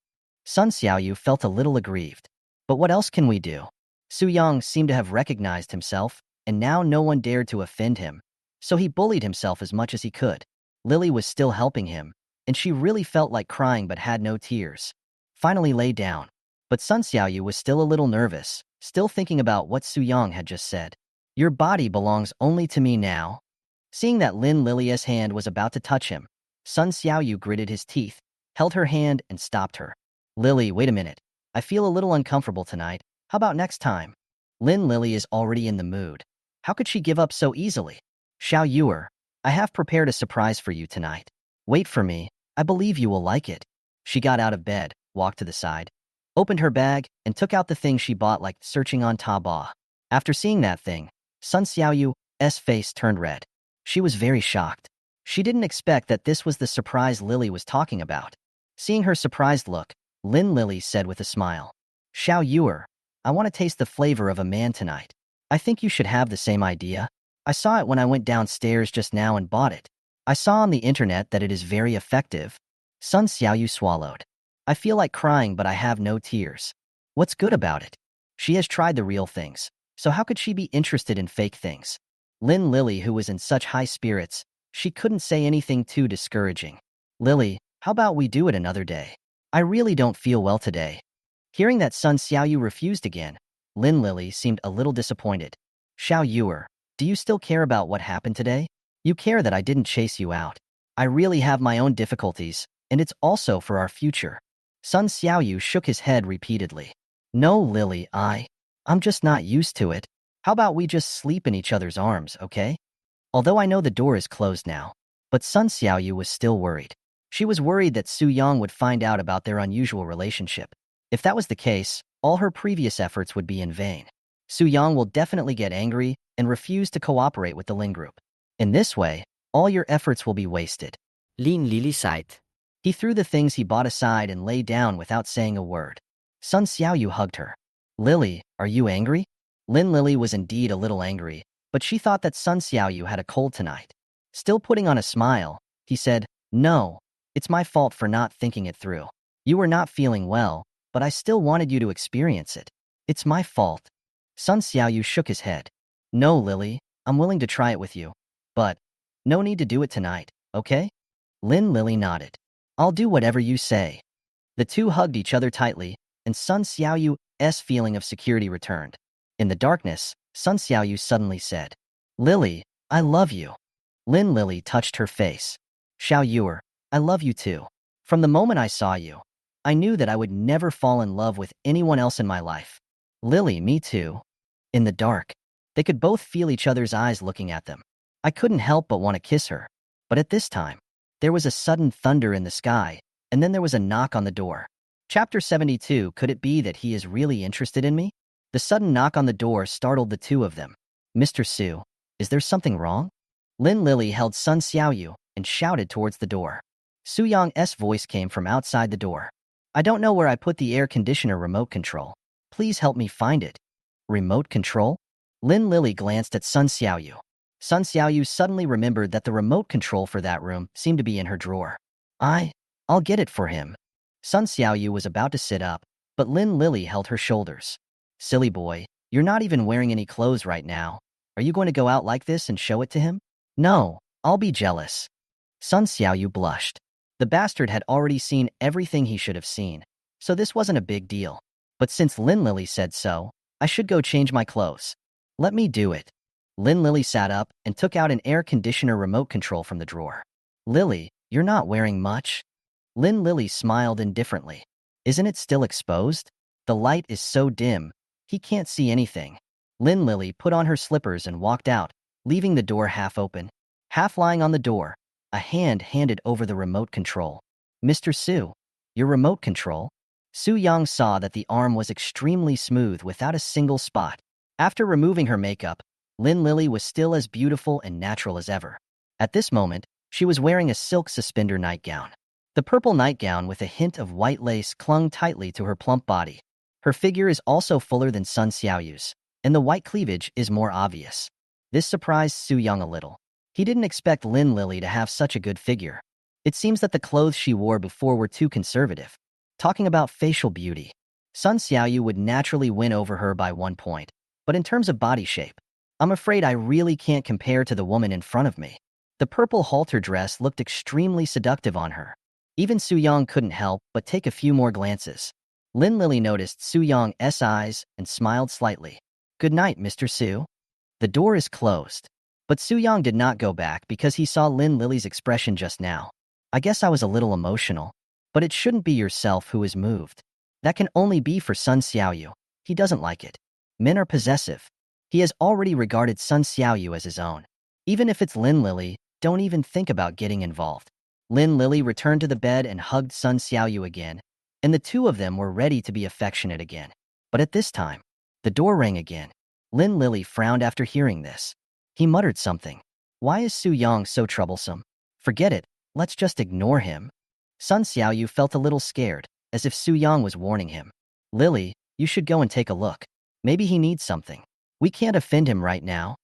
Sun Xiaoyu felt a little aggrieved. But what else can we do? Su Yong seemed to have recognized himself, and now no one dared to offend him, so he bullied himself as much as he could. Lily was still helping him, and she really felt like crying but had no tears. Finally lay down. But Sun Xiaoyu was still a little nervous, still thinking about what Su Yong had just said. Your body belongs only to me now. Seeing that Lin Lilia's hand was about to touch him, Sun Xiaoyu gritted his teeth, held her hand and stopped her. Lily, wait a minute. I feel a little uncomfortable tonight. How about next time? Lin Lili is already in the mood. How could she give up so easily? Xiao Yuer, I have prepared a surprise for you tonight. Wait for me. I believe you will like it. She got out of bed, walked to the side. opened her bag, and took out the thing she bought like searching on Taobao. After seeing that thing, Sun Xiaoyu's face turned red. She was very shocked. She didn't expect that this was the surprise Lily was talking about. Seeing her surprised look, Lily said with a smile, Xiao Yuer, I want to taste the flavor of a man tonight. I think you should have the same idea. I saw it when I went downstairs just now and bought it. I saw on the internet that it is very effective. Sun Xiaoyu swallowed. I feel like crying, but I have no tears. What's good about it? She has tried the real things, so how could she be interested in fake things? Lily, who was in such high spirits, she couldn't say anything too discouraging. Lily, how about we do it another day? I really don't feel well today. Hearing that Sun Xiaoyu refused again, Lily seemed a little disappointed. Xiao Yuer, do you still care about what happened today? You care that I didn't chase you out. I really have my own difficulties, and it's also for our future. Sun Xiaoyu shook his head repeatedly. No, Lily, I'm just not used to it. How about we just sleep in each other's arms, okay? Although I know the door is closed now, but Sun Xiaoyu was still worried. She was worried that Su Yong would find out about their unusual relationship. If that was the case, all her previous efforts would be in vain. Su Yong will definitely get angry and refuse to cooperate with the Lin group. In this way, all your efforts will be wasted. Lily sighed. He threw the things he bought aside and lay down without saying a word. Sun Xiaoyu hugged her. Lily, are you angry? Lily was indeed a little angry, but she thought that Sun Xiaoyu had a cold tonight. Still putting on a smile, he said, No, it's my fault for not thinking it through. You were not feeling well, but I still wanted you to experience it. It's my fault. Sun Xiaoyu shook his head. No, Lily, I'm willing to try it with you. But no need to do it tonight, okay? Lily nodded. I'll do whatever you say. The two hugged each other tightly, and Sun Xiaoyu's feeling of security returned. In the darkness, Sun Xiaoyu suddenly said, Lily, I love you. Lily touched her face. Xiao Yuer, I love you too. From the moment I saw you, I knew that I would never fall in love with anyone else in my life. Lily, me too. In the dark, they could both feel each other's eyes looking at them. I couldn't help but want to kiss her. But at this time, there was a sudden thunder in the sky, and then there was a knock on the door. Chapter 72, could it be that he is really interested in me? The sudden knock on the door startled the two of them. Mr. Su, is there something wrong? Lily held Sun Xiaoyu and shouted towards the door. Su Yong's voice came from outside the door. I don't know where I put the air conditioner remote control. Please help me find it. Remote control? Lily glanced at Sun Xiaoyu. Sun Xiaoyu suddenly remembered that the remote control for that room seemed to be in her drawer. I'll get it for him. Sun Xiaoyu was about to sit up, but Lily held her shoulders. Silly boy, you're not even wearing any clothes right now. Are you going to go out like this and show it to him? No, I'll be jealous. Sun Xiaoyu blushed. The bastard had already seen everything he should have seen, so this wasn't a big deal. But since Lily said so, I should go change my clothes. Let me do it. Lily sat up and took out an air conditioner remote control from the drawer. Lily, you're not wearing much? Lily smiled indifferently. Isn't it still exposed? The light is so dim, he can't see anything. Lily put on her slippers and walked out, leaving the door half open. Half lying on the door, a hand handed over the remote control. Mr. Su, your remote control? Su Yong saw that the arm was extremely smooth without a single spot. After removing her makeup, Lily was still as beautiful and natural as ever. At this moment, she was wearing a silk suspender nightgown. The purple nightgown with a hint of white lace clung tightly to her plump body. Her figure is also fuller than Sun Xiaoyu's, and the white cleavage is more obvious. This surprised Su Yong a little. He didn't expect Lily to have such a good figure. It seems that the clothes she wore before were too conservative. Talking about facial beauty, Sun Xiaoyu would naturally win over her by 1 point. But in terms of body shape, I'm afraid I really can't compare to the woman in front of me. The purple halter dress looked extremely seductive on her. Even Su Yong couldn't help but take a few more glances. Lily noticed Su Yong's eyes and smiled slightly. Good night, Mr. Su. The door is closed. But Su Yong did not go back because he saw Lily's expression just now. I guess I was a little emotional. But it shouldn't be yourself who is moved. That can only be for Sun Xiaoyu. He doesn't like it. Men are possessive. He has already regarded Sun Xiaoyu as his own. Even if it's Lily, don't even think about getting involved. Lily returned to the bed and hugged Sun Xiaoyu again. and the two of them were ready to be affectionate again. But at this time, the door rang again. Lin Lily frowned after hearing this. He muttered something. Why is Su Yong so troublesome? Forget it, let's just ignore him. Sun Xiaoyu felt a little scared, as if Su Yong was warning him. Lily, you should go and take a look. Maybe he needs something. We can't offend him right now.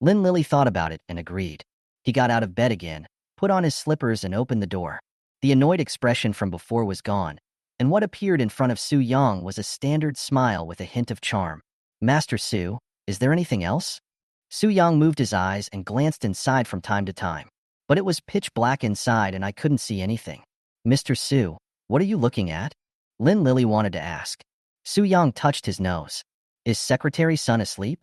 Lin Lily thought about it and agreed. He got out of bed again, put on his slippers and opened the door. The annoyed expression from before was gone, and what appeared in front of Su Yong was a standard smile with a hint of charm. Master Su, is there anything else? Su Yong moved his eyes and glanced inside from time to time. But it was pitch black inside and I couldn't see anything. Mr. Su, what are you looking at? Lin Lily wanted to ask. Su Yong touched his nose. Is Secretary Sun asleep?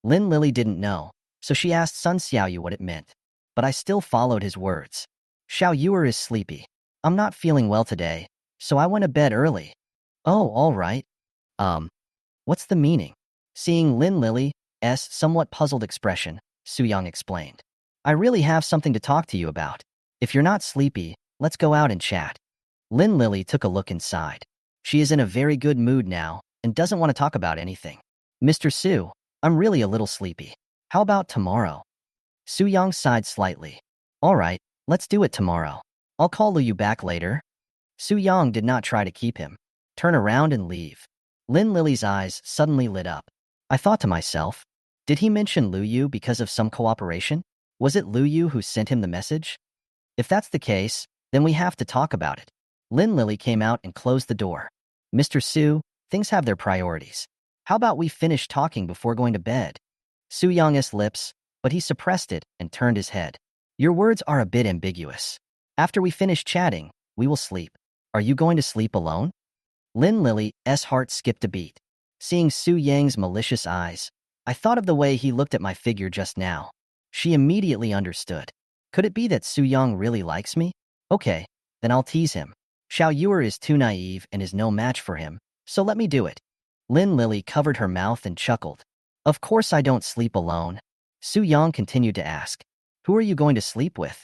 Lin Lily didn't know, so she asked Sun Xiaoyu what it meant. But I still followed his words. Xiao Yuer is sleepy. I'm not feeling well today, so I went to bed early. Oh, all right. What's the meaning? Seeing Lin Lily's somewhat puzzled expression, Su Yong explained. I really have something to talk to you about. If you're not sleepy, let's go out and chat. Lin Lily took a look inside. She is in a very good mood now and doesn't want to talk about anything. Mr. Su, I'm really a little sleepy. How about tomorrow? Su Yong sighed slightly. All right, let's do it tomorrow. I'll call you back later. Su Yong did not try to keep him. Turn around and leave. Lin Lily's eyes suddenly lit up. I thought to myself, did he mention Lu Yu because of some cooperation? Was it Lu Yu who sent him the message? If that's the case, then we have to talk about it. Lin Lily came out and closed the door. Mr. Su, things have their priorities. How about we finish talking before going to bed? Su Yong's lips, but he suppressed it and turned his head. Your words are a bit ambiguous. After we finish chatting, we will sleep. Are you going to sleep alone? Lin Lily's heart skipped a beat. Seeing Su Yang's malicious eyes, I thought of the way he looked at my figure just now. She immediately understood. Could it be that Su Yong really likes me? Okay, then I'll tease him. Xiao Yuer is too naive and is no match for him, so let me do it. Lin Lily covered her mouth and chuckled. Of course I don't sleep alone. Su Yong continued to ask. Who are you going to sleep with?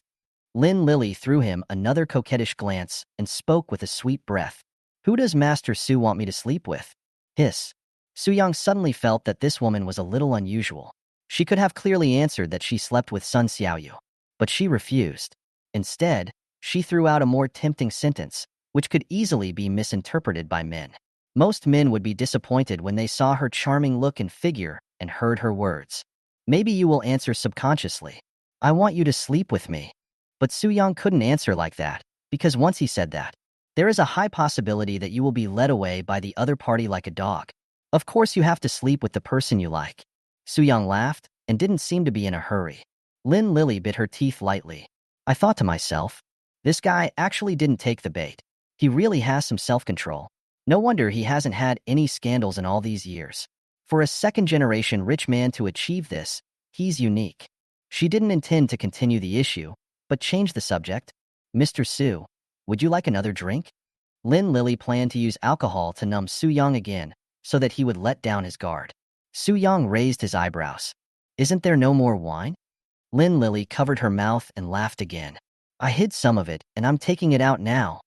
Lin Lily threw him another coquettish glance and spoke with a sweet breath. Who does Master Su want me to sleep with? Hiss. Su Yong suddenly felt that this woman was a little unusual. She could have clearly answered that she slept with Sun Xiaoyu, but she refused. Instead, she threw out a more tempting sentence, which could easily be misinterpreted by men. Most men would be disappointed when they saw her charming look and figure and heard her words. Maybe you will answer subconsciously. I want you to sleep with me. But Su Yong couldn't answer like that, because once he said that, there is a high possibility that you will be led away by the other party like a dog. Of course you have to sleep with the person you like. Su Yong laughed and didn't seem to be in a hurry. Lin Lily bit her teeth lightly. I thought to myself, this guy actually didn't take the bait. He really has some self-control. No wonder he hasn't had any scandals in all these years. For a second-generation rich man to achieve this, he's unique. She didn't intend to continue the issue, but changed the subject. Mr. Su, would you like another drink? Lin Lily planned to use alcohol to numb Su Yong again, so that he would let down his guard. Su Yong raised his eyebrows. Isn't there no more wine? Lin Lily covered her mouth and laughed again. I hid some of it, and I'm taking it out now.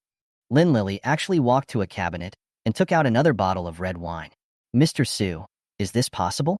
Lin Lily actually walked to a cabinet and took out another bottle of red wine. Mr. Su, is this possible?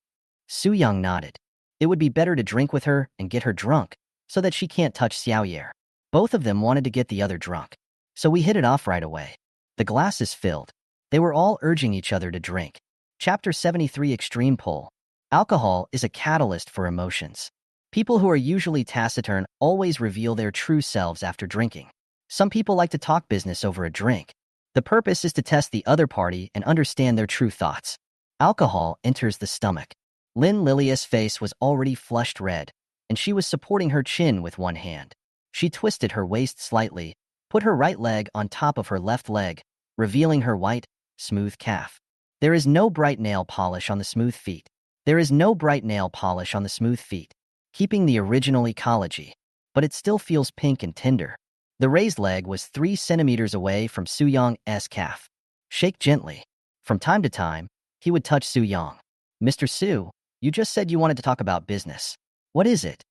Su Yong nodded. It would be better to drink with her and get her drunk, so that she can't touch Xiaoyer. Both of them wanted to get the other drunk, so we hit it off right away. The glasses filled. They were all urging each other to drink. Chapter 73 Extreme Pull. Alcohol is a catalyst for emotions. People who are usually taciturn always reveal their true selves after drinking. Some people like to talk business over a drink. The purpose is to test the other party and understand their true thoughts. Alcohol enters the stomach. Lin Lily's face was already flushed red, and she was supporting her chin with one hand. She twisted her waist slightly, put her right leg on top of her left leg, revealing her white, smooth calf. There is no bright nail polish on the smooth feet. There is no bright nail polish on the smooth feet, keeping the original ecology, but it still feels pink and tender. The raised leg was 3 centimeters away from Su Yong's calf. Shake gently. From time to time, he would touch Su Yong. Mr. Su, you just said you wanted to talk about business. What is it?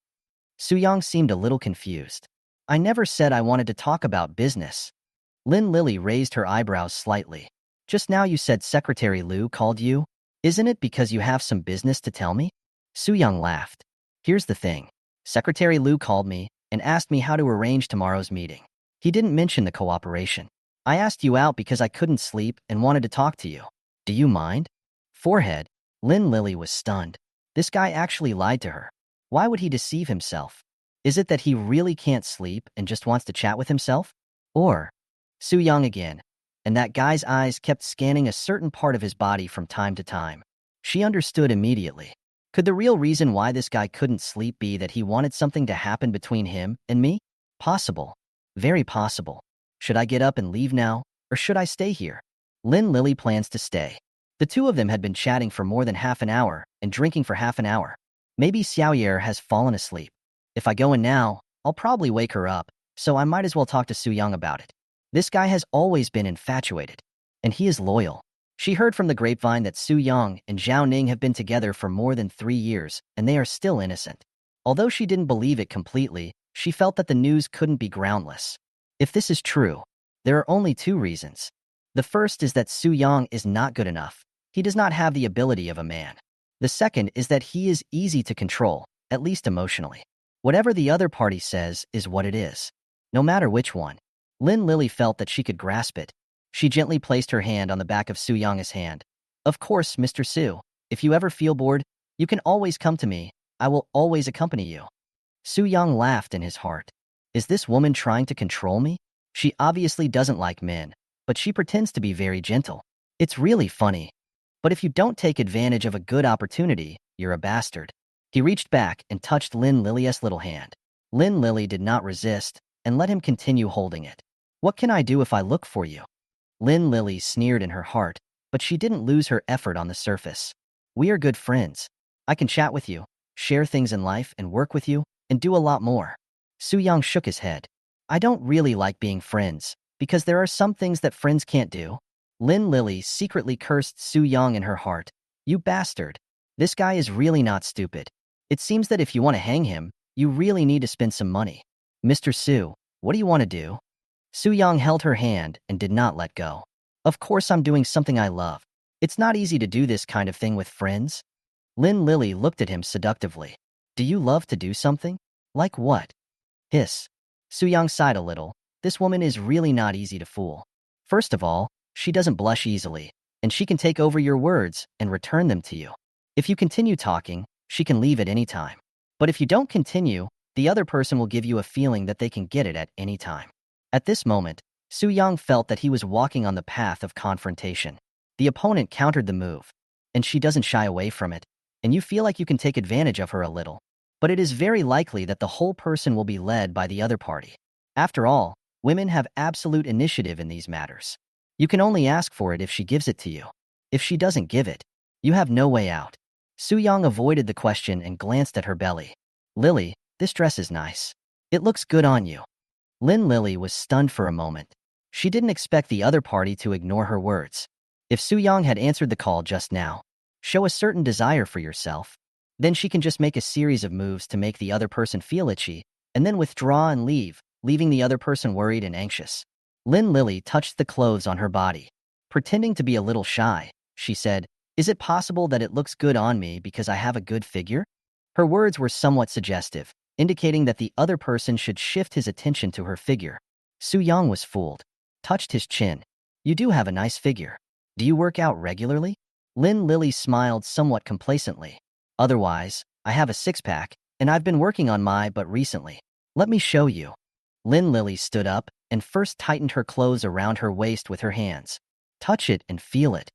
Su Yong seemed a little confused. I never said I wanted to talk about business. Lin Lily raised her eyebrows slightly. Just now you said Secretary Liu called you? Isn't it because you have some business to tell me? Su Yong laughed. Here's the thing. Secretary Liu called me and asked me how to arrange tomorrow's meeting. He didn't mention the cooperation. I asked you out because I couldn't sleep and wanted to talk to you. Do you mind? Forehead. Lin Lily was stunned. This guy actually lied to her. Why would he deceive himself? Is it that he really can't sleep and just wants to chat with himself? Or, Su Yong again, and that guy's eyes kept scanning a certain part of his body from time to time. She understood immediately. Could the real reason why this guy couldn't sleep be that he wanted something to happen between him and me? Possible. Very possible. Should I get up and leave now, or should I stay here? Lin Lily plans to stay. The two of them had been chatting for more than half an hour and drinking for half an hour. Maybe Xiaoyer has fallen asleep. If I go in now, I'll probably wake her up, so I might as well talk to Su Yong about it. This guy has always been infatuated, and he is loyal. She heard from the grapevine that Su Yong and Zhao Ning have been together for more than 3 years, and they are still innocent. Although she didn't believe it completely, she felt that the news couldn't be groundless. If this is true, there are only 2 reasons. The first is that Su Yong is not good enough. He does not have the ability of a man. The second is that he is easy to control, at least emotionally. Whatever the other party says is what it is. No matter which one. Lin Lily felt that she could grasp it. She gently placed her hand on the back of Su Yong's hand. Of course, Mr. Su, if you ever feel bored, you can always come to me. I will always accompany you. Su Yong laughed in his heart. Is this woman trying to control me? She obviously doesn't like men, but she pretends to be very gentle. It's really funny. But if you don't take advantage of a good opportunity, you're a bastard. He reached back and touched Lin Lily's little hand. Lin Lily did not resist and let him continue holding it. What can I do if I look for you? Lin Lily sneered in her heart, but she didn't lose her effort on the surface. We are good friends. I can chat with you, share things in life and work with you, and do a lot more. Su Yong shook his head. I don't really like being friends, because there are some things that friends can't do. Lin Lily secretly cursed Su Yong in her heart. You bastard. This guy is really not stupid. It seems that if you want to hang him, you really need to spend some money. Mr. Su, what do you want to do? Su Yong held her hand and did not let go. Of course I'm doing something I love. It's not easy to do this kind of thing with friends. Lin Lily looked at him seductively. Do you love to do something? Like what? Hiss. Su Yong sighed a little. This woman is really not easy to fool. First of all, she doesn't blush easily, and she can take over your words and return them to you. If you continue talking, she can leave at any time. But if you don't continue, the other person will give you a feeling that they can get it at any time. At this moment, Su Yong felt that he was walking on the path of confrontation. The opponent countered the move, and she doesn't shy away from it, and you feel like you can take advantage of her a little. But it is very likely that the whole person will be led by the other party. After all, women have absolute initiative in these matters. You can only ask for it if she gives it to you. If she doesn't give it, you have no way out. Su Yong avoided the question and glanced at her belly. Lily, this dress is nice. It looks good on you. Lin Lily was stunned for a moment. She didn't expect the other party to ignore her words. If Su Yong had answered the call just now, show a certain desire for yourself, then she can just make a series of moves to make the other person feel itchy, and then withdraw and leave, leaving the other person worried and anxious. Lin Lily touched the clothes on her body. Pretending to be a little shy, she said, Is it possible that it looks good on me because I have a good figure? Her words were somewhat suggestive, indicating that the other person should shift his attention to her figure. Su Yong was fooled. Touched his chin. You do have a nice figure. Do you work out regularly? Lin Lily smiled somewhat complacently. Otherwise, I have a six-pack, and I've been working on my butt recently. Let me show you. Lin Lily stood up and first tightened her clothes around her waist with her hands. Touch it and feel it.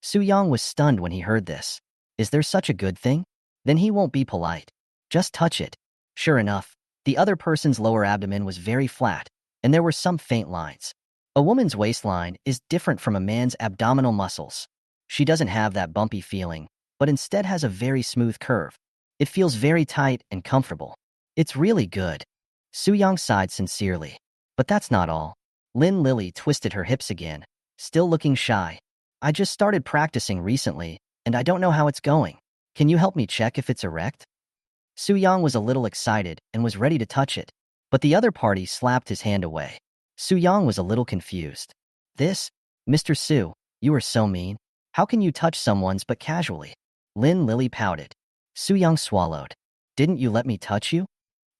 Su Yong was stunned when he heard this. Is there such a good thing? Then he won't be polite. Just touch it. Sure enough, the other person's lower abdomen was very flat, and there were some faint lines. A woman's waistline is different from a man's abdominal muscles. She doesn't have that bumpy feeling, but instead has a very smooth curve. It feels very tight and comfortable. It's really good. Su Yong sighed sincerely. But that's not all. Lin Lily twisted her hips again, still looking shy. I just started practicing recently, and I don't know how it's going. Can you help me check if it's erect? Su Yong was a little excited and was ready to touch it, but the other party slapped his hand away. Su Yong was a little confused. This? Mr. Su, you are so mean. How can you touch someone's but casually? Lin Lily pouted. Su Yong swallowed. Didn't you let me touch you?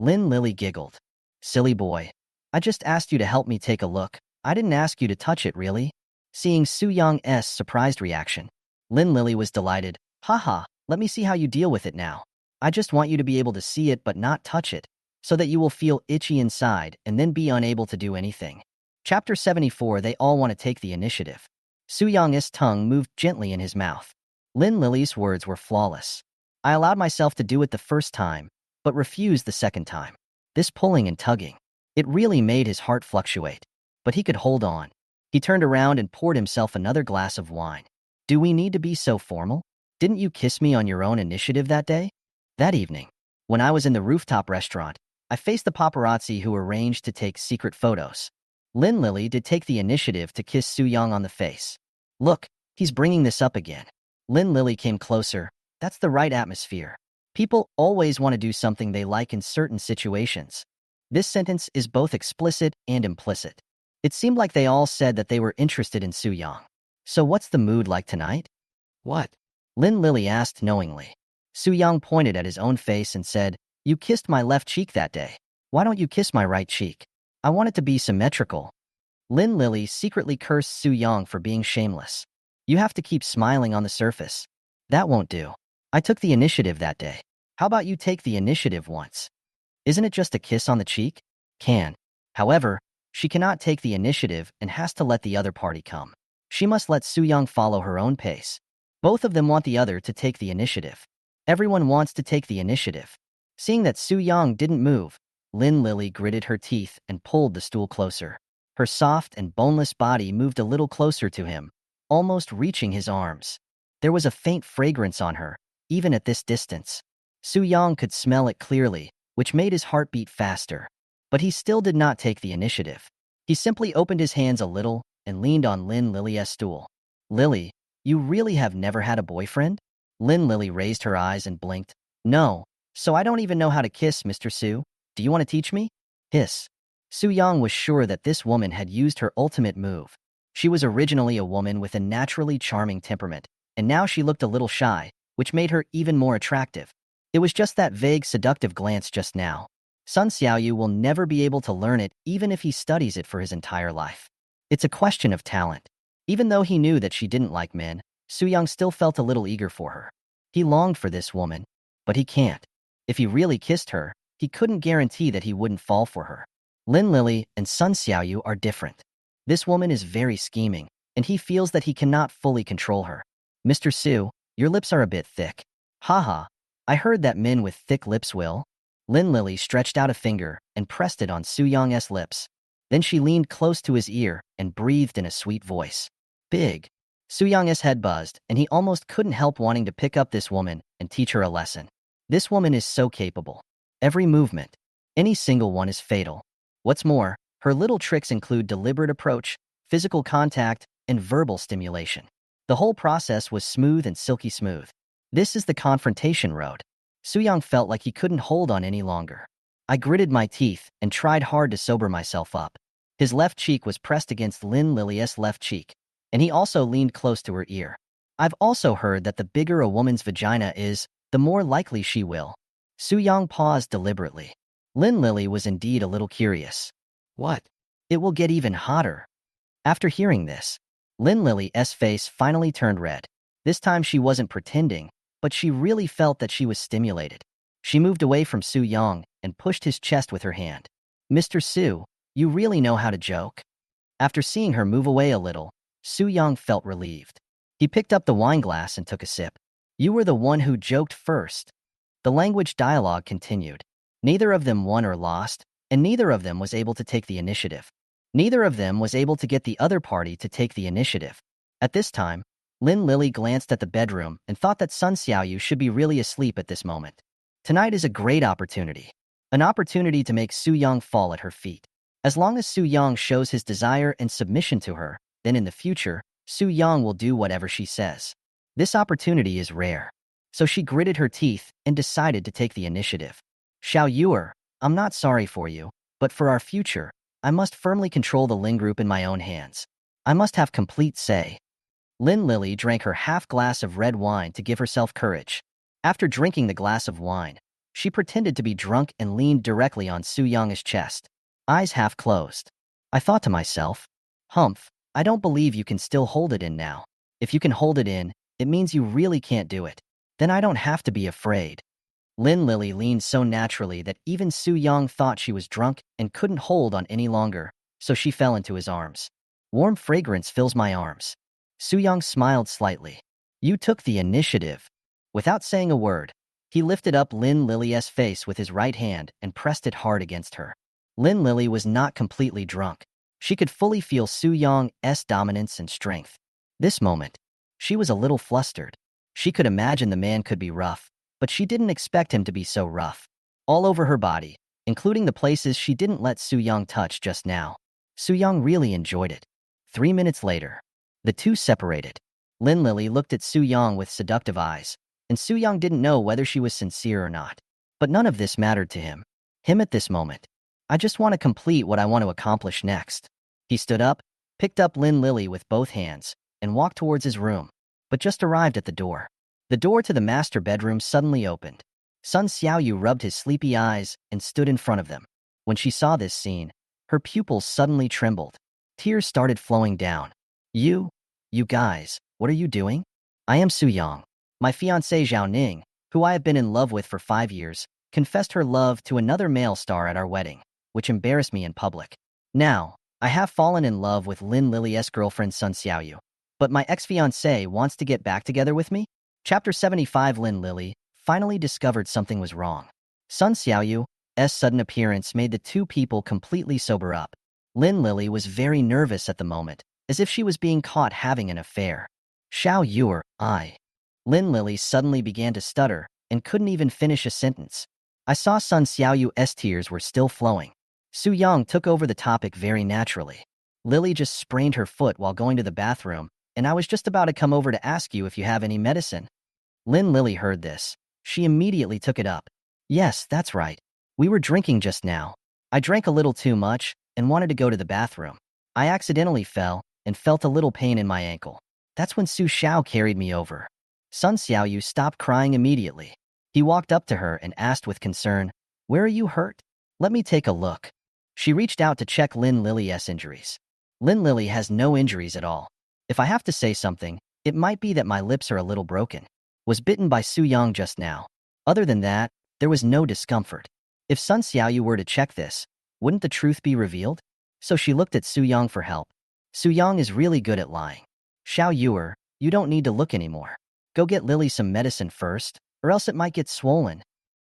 Lin Lily giggled. Silly boy. I just asked you to help me take a look. I didn't ask you to touch it, really. Seeing Su Yong's surprised reaction, Lin Lily was delighted. Haha, let me see how you deal with it now. I just want you to be able to see it but not touch it, so that you will feel itchy inside and then be unable to do anything. Chapter 74. They all want to take the initiative. Su Yong's tongue moved gently in his mouth. Lin Lily's words were flawless. I allowed myself to do it the first time, but refused the second time. This pulling and tugging, it really made his heart fluctuate. But he could hold on. He turned around and poured himself another glass of wine. Do we need to be so formal? Didn't you kiss me on your own initiative that day? That evening, when I was in the rooftop restaurant, I faced the paparazzi who arranged to take secret photos. Lin Lily did take the initiative to kiss Su Yong on the face. Look, he's bringing this up again. Lin Lily came closer. That's the right atmosphere. People always want to do something they like in certain situations. This sentence is both explicit and implicit. It seemed like they all said that they were interested in Su Yong. So what's the mood like tonight? What? Lin Lily asked knowingly. Su Yong pointed at his own face and said, You kissed my left cheek that day. Why don't you kiss my right cheek? I want it to be symmetrical. Lin Lily secretly cursed Su Yong for being shameless. You have to keep smiling on the surface. That won't do. I took the initiative that day. How about you take the initiative once? Isn't it just a kiss on the cheek? Can. However, she cannot take the initiative and has to let the other party come. She must let Su Yong follow her own pace. Both of them want the other to take the initiative. Everyone wants to take the initiative. Seeing that Su Yong didn't move, Lin Lily gritted her teeth and pulled the stool closer. Her soft and boneless body moved a little closer to him, almost reaching his arms. There was a faint fragrance on her, even at this distance. Su Yong could smell it clearly, which made his heart beat faster. But he still did not take the initiative. He simply opened his hands a little and leaned on Lin Lily's stool. Lily, you really have never had a boyfriend? Lin Lily raised her eyes and blinked. No, so I don't even know how to kiss, Mr. Su. Do you want to teach me? Hiss. Su Yong was sure that this woman had used her ultimate move. She was originally a woman with a naturally charming temperament, and now she looked a little shy, which made her even more attractive. It was just that vague, seductive glance just now. Sun Xiaoyu will never be able to learn it even if he studies it for his entire life. It's a question of talent. Even though he knew that she didn't like men, Su Yong still felt a little eager for her. He longed for this woman, but he can't. If he really kissed her, he couldn't guarantee that he wouldn't fall for her. Lin Lily and Sun Xiaoyu are different. This woman is very scheming, and he feels that he cannot fully control her. Mr. Su, your lips are a bit thick. Haha, I heard that men with thick lips will. Lin Lily stretched out a finger and pressed it on Su Yong's lips. Then she leaned close to his ear and breathed in a sweet voice. Big. Su Yong's head buzzed, and he almost couldn't help wanting to pick up this woman and teach her a lesson. This woman is so capable. Every movement, any single one is fatal. What's more, her little tricks include deliberate approach, physical contact, and verbal stimulation. The whole process was smooth and silky smooth. This is the confrontation road. Su Yong felt like he couldn't hold on any longer. I gritted my teeth and tried hard to sober myself up. His left cheek was pressed against Lin Lily's left cheek, and he also leaned close to her ear. I've also heard that the bigger a woman's vagina is, the more likely she will. Su Yong paused deliberately. Lin Lily was indeed a little curious. What? It will get even hotter. After hearing this, Lin Lily's face finally turned red. This time she wasn't pretending, but she really felt that she was stimulated. She moved away from Su Yong and pushed his chest with her hand. Mr. Su, you really know how to joke? After seeing her move away a little, Su Yong felt relieved. He picked up the wine glass and took a sip. You were the one who joked first. The language dialogue continued. Neither of them won or lost, and neither of them was able to take the initiative. Neither of them was able to get the other party to take the initiative. At this time, Lin Lily glanced at the bedroom and thought that Sun Xiaoyu should be really asleep at this moment. Tonight is a great opportunity. An opportunity to make Su Yong fall at her feet. As long as Su Yong shows his desire and submission to her, then in the future, Su Yong will do whatever she says. This opportunity is rare. So she gritted her teeth and decided to take the initiative. Xiao Yuer, I'm not sorry for you, but for our future, I must firmly control the Lin group in my own hands. I must have complete say. Lin Lily drank her half glass of red wine to give herself courage. After drinking the glass of wine, she pretended to be drunk and leaned directly on Su Yong's chest, eyes half closed. I thought to myself, Humph, I don't believe you can still hold it in now. If you can hold it in, it means you really can't do it. Then I don't have to be afraid. Lin Lily leaned so naturally that even Su Yong thought she was drunk and couldn't hold on any longer, so she fell into his arms. Warm fragrance fills my arms. Su Yong smiled slightly. You took the initiative. Without saying a word, he lifted up Lin Lily's face with his right hand and pressed it hard against her. Lin Lily was not completely drunk. She could fully feel Su Yong's dominance and strength. This moment, she was a little flustered. She could imagine the man could be rough, but she didn't expect him to be so rough. All over her body, including the places she didn't let Su Yong touch just now. Su Yong really enjoyed it. 3 minutes later, the two separated. Lin Lily looked at Su Yong with seductive eyes, and Su Yong didn't know whether she was sincere or not. But none of this mattered to him. Him at this moment. I just want to complete what I want to accomplish next. He stood up, picked up Lin Lily with both hands, and walked towards his room, but just arrived at the door. The door to the master bedroom suddenly opened. Sun Xiaoyu rubbed his sleepy eyes and stood in front of them. When she saw this scene, her pupils suddenly trembled. Tears started flowing down. You guys, what are you doing? I am Su Yong. My fiancée Zhao Ning, who I have been in love with for 5 years, confessed her love to another male star at our wedding, which embarrassed me in public. Now, I have fallen in love with Lin Lily's girlfriend Sun Xiaoyu, but my ex-fiancé wants to get back together with me? Chapter 75. Lin Lily finally discovered something was wrong. Sun Xiaoyu's sudden appearance made the two people completely sober up. Lin Lily was very nervous at the moment, as if she was being caught having an affair. Xiao Yuer, Lin Lily suddenly began to stutter and couldn't even finish a sentence. I saw Sun Xiaoyu's tears were still flowing. Su Yong took over the topic very naturally. Lily just sprained her foot while going to the bathroom, and I was just about to come over to ask you if you have any medicine. Lin Lily heard this. She immediately took it up. Yes, that's right. We were drinking just now. I drank a little too much and wanted to go to the bathroom. I accidentally fell and felt a little pain in my ankle. That's when Su Xiao carried me over. Sun Xiaoyu stopped crying immediately. He walked up to her and asked with concern, Where are you hurt? Let me take a look. She reached out to check Lin Lily's injuries. Lin Lily has no injuries at all. If I have to say something, it might be that my lips are a little broken. Was bitten by Su Yong just now. Other than that, there was no discomfort. If Sun Xiaoyu were to check this, wouldn't the truth be revealed? So she looked at Su Yong for help. Su Yong is really good at lying. Xiao Yuer, you don't need to look anymore. Go get Lily some medicine first, or else it might get swollen.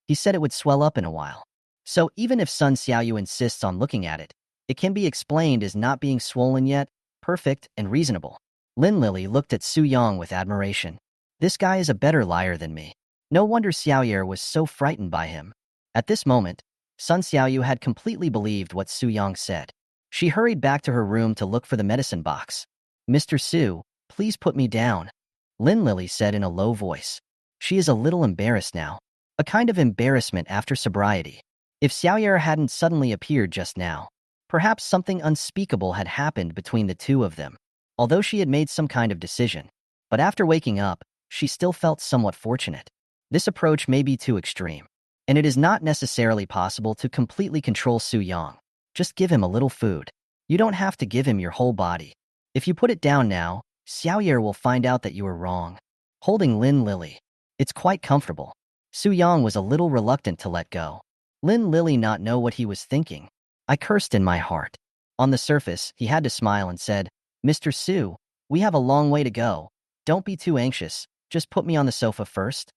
He said it would swell up in a while. So even if Sun Xiaoyu insists on looking at it, it can be explained as not being swollen yet, perfect and reasonable. Lin Lily looked at Su Yong with admiration. This guy is a better liar than me. No wonder Xiaoyer was so frightened by him. At this moment, Sun Xiaoyu had completely believed what Su Yong said. She hurried back to her room to look for the medicine box. Mr. Su, please put me down, Lin Lily said in a low voice. She is a little embarrassed now. A kind of embarrassment after sobriety. If Xiaoyer hadn't suddenly appeared just now, perhaps something unspeakable had happened between the two of them. Although she had made some kind of decision. But after waking up, she still felt somewhat fortunate. This approach may be too extreme, and it is not necessarily possible to completely control Su Yong. Just give him a little food. You don't have to give him your whole body. If you put it down now, Xiaoyer will find out that you were wrong. Holding Lin Lily. It's quite comfortable. Su Yong was a little reluctant to let go. Lin Lily not know what he was thinking. I cursed in my heart. On the surface, he had to smile and said, Mr. Su, we have a long way to go. Don't be too anxious. Just put me on the sofa first.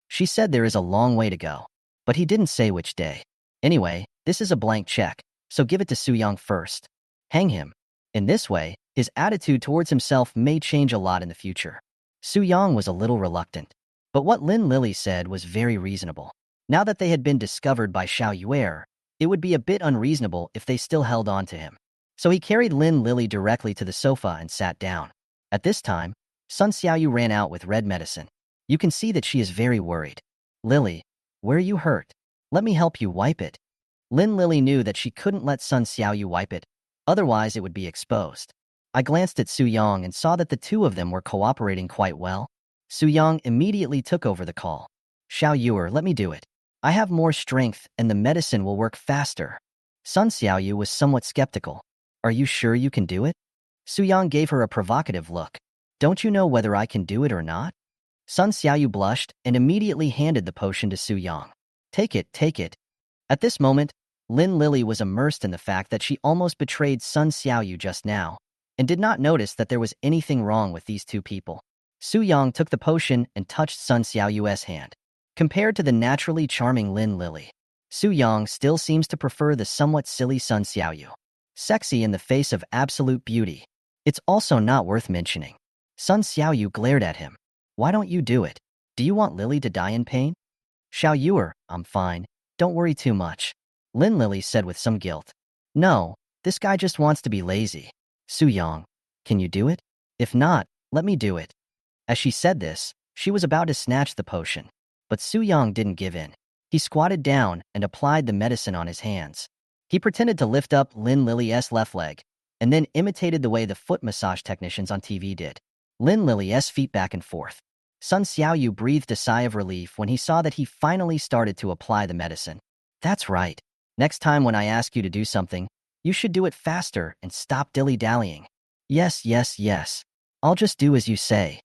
She said there is a long way to go. But he didn't say which day. Anyway, this is a blank check, so give it to Su Yong first. Hang him. In this way, his attitude towards himself may change a lot in the future. Su Yong was a little reluctant. But what Lin Lily said was very reasonable. Now that they had been discovered by Xiao Yuer, it would be a bit unreasonable if they still held on to him. So he carried Lin Lily directly to the sofa and sat down. At this time, Sun Xiaoyu ran out with red medicine. You can see that she is very worried. Lily, where are you hurt? Let me help you wipe it. Lin Lili knew that she couldn't let Sun Xiaoyu wipe it, otherwise it would be exposed. I glanced at Su Yong and saw that the two of them were cooperating quite well. Su Yong immediately took over the call. Xiao Yuer, let me do it. I have more strength and the medicine will work faster. Sun Xiaoyu was somewhat skeptical. Are you sure you can do it? Su Yong gave her a provocative look. Don't you know whether I can do it or not? Sun Xiaoyu blushed and immediately handed the potion to Su Yong. Take it, take it. At this moment, Lin Lili was immersed in the fact that she almost betrayed Sun Xiaoyu just now, and did not notice that there was anything wrong with these two people. Su Yong took the potion and touched Sun Xiaoyu's hand. Compared to the naturally charming Lin Lili, Su Yong still seems to prefer the somewhat silly Sun Xiaoyu. Sexy in the face of absolute beauty. It's also not worth mentioning. Sun Xiaoyu glared at him. Why don't you do it? Do you want Lily to die in pain? Xiao Yuer, I'm fine. Don't worry too much. Lin Lili said with some guilt. No, this guy just wants to be lazy. Su Yong, can you do it? If not, let me do it. As she said this, she was about to snatch the potion. But Su Yong didn't give in. He squatted down and applied the medicine on his hands. He pretended to lift up Lin Lili's left leg, and then imitated the way the foot massage technicians on TV did. Lin Lili's feet back and forth. Sun Xiaoyu breathed a sigh of relief when he saw that he finally started to apply the medicine. That's right. Next time when I ask you to do something, you should do it faster and stop dilly-dallying. Yes, yes, yes. I'll just do as you say.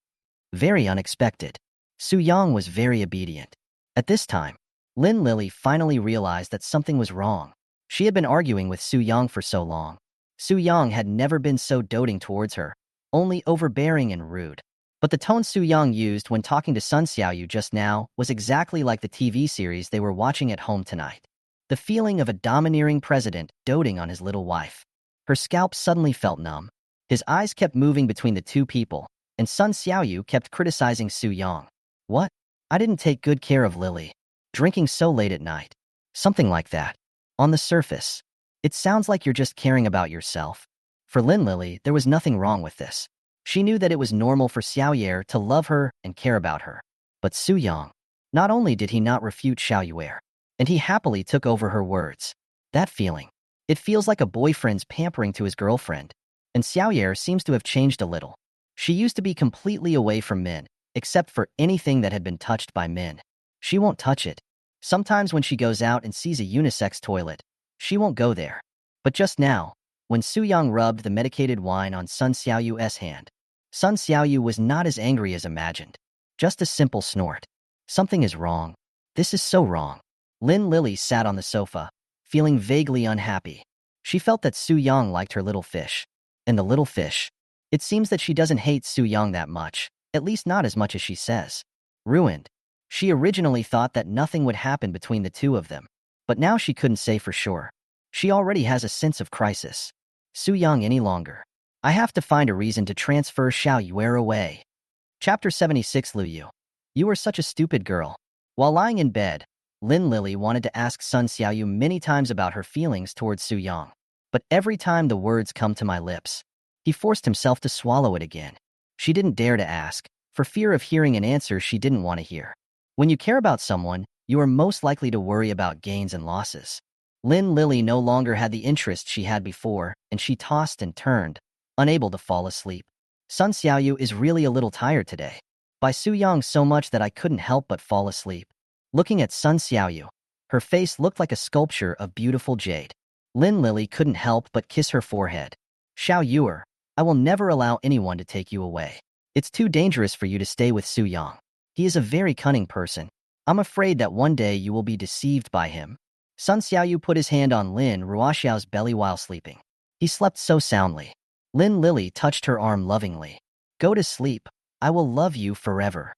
Very unexpected. Su Yong was very obedient. At this time, Lin Lili finally realized that something was wrong. She had been arguing with Su Yong for so long. Su Yong had never been so doting towards her, only overbearing and rude. But the tone Su Yong used when talking to Sun Xiaoyu just now was exactly like the TV series they were watching at home tonight. The feeling of a domineering president doting on his little wife. Her scalp suddenly felt numb. His eyes kept moving between the two people, and Sun Xiaoyu kept criticizing Su Yong. What? I didn't take good care of Lily. Drinking so late at night. Something like that. On the surface, it sounds like you're just caring about yourself. For Lin Lili, there was nothing wrong with this. She knew that it was normal for Xiaoyer to love her and care about her. But Su Yong, not only did he not refute Xiaoyer, and he happily took over her words. That feeling. It feels like a boyfriend's pampering to his girlfriend. And Xiaoyer seems to have changed a little. She used to be completely away from men, except for anything that had been touched by men. She won't touch it. Sometimes when she goes out and sees a unisex toilet, she won't go there. But just now, when Su Yong rubbed the medicated wine on Sun Xiaoyu's hand, Sun Xiaoyu was not as angry as imagined. Just a simple snort. Something is wrong. This is so wrong. Lin Lili sat on the sofa, feeling vaguely unhappy. She felt that Su Yong liked her little fish. And the little fish. It seems that she doesn't hate Su Yong that much, at least not as much as she says. Ruined. She originally thought that nothing would happen between the two of them, but now she couldn't say for sure. She already has a sense of crisis. Su Yong any longer. I have to find a reason to transfer Xiao Yuer away. Chapter 76 Lu Yu. You are such a stupid girl. While lying in bed, Lin Lili wanted to ask Sun Xiaoyu many times about her feelings towards Su Yong. But every time the words come to my lips, he forced himself to swallow it again. She didn't dare to ask, for fear of hearing an answer she didn't want to hear. When you care about someone, you are most likely to worry about gains and losses. Lin Lili no longer had the interest she had before, and she tossed and turned, unable to fall asleep. Sun Xiaoyu is really a little tired today. By Su Yong so much that I couldn't help but fall asleep. Looking at Sun Xiaoyu, her face looked like a sculpture of beautiful jade. Lin Lili couldn't help but kiss her forehead. Xiao Yuer, I will never allow anyone to take you away. It's too dangerous for you to stay with Su Yong. He is a very cunning person. I'm afraid that one day you will be deceived by him. Sun Xiaoyu put his hand on Lin Ruoxiao's belly while sleeping. He slept so soundly. Lin Lili touched her arm lovingly. Go to sleep. I will love you forever.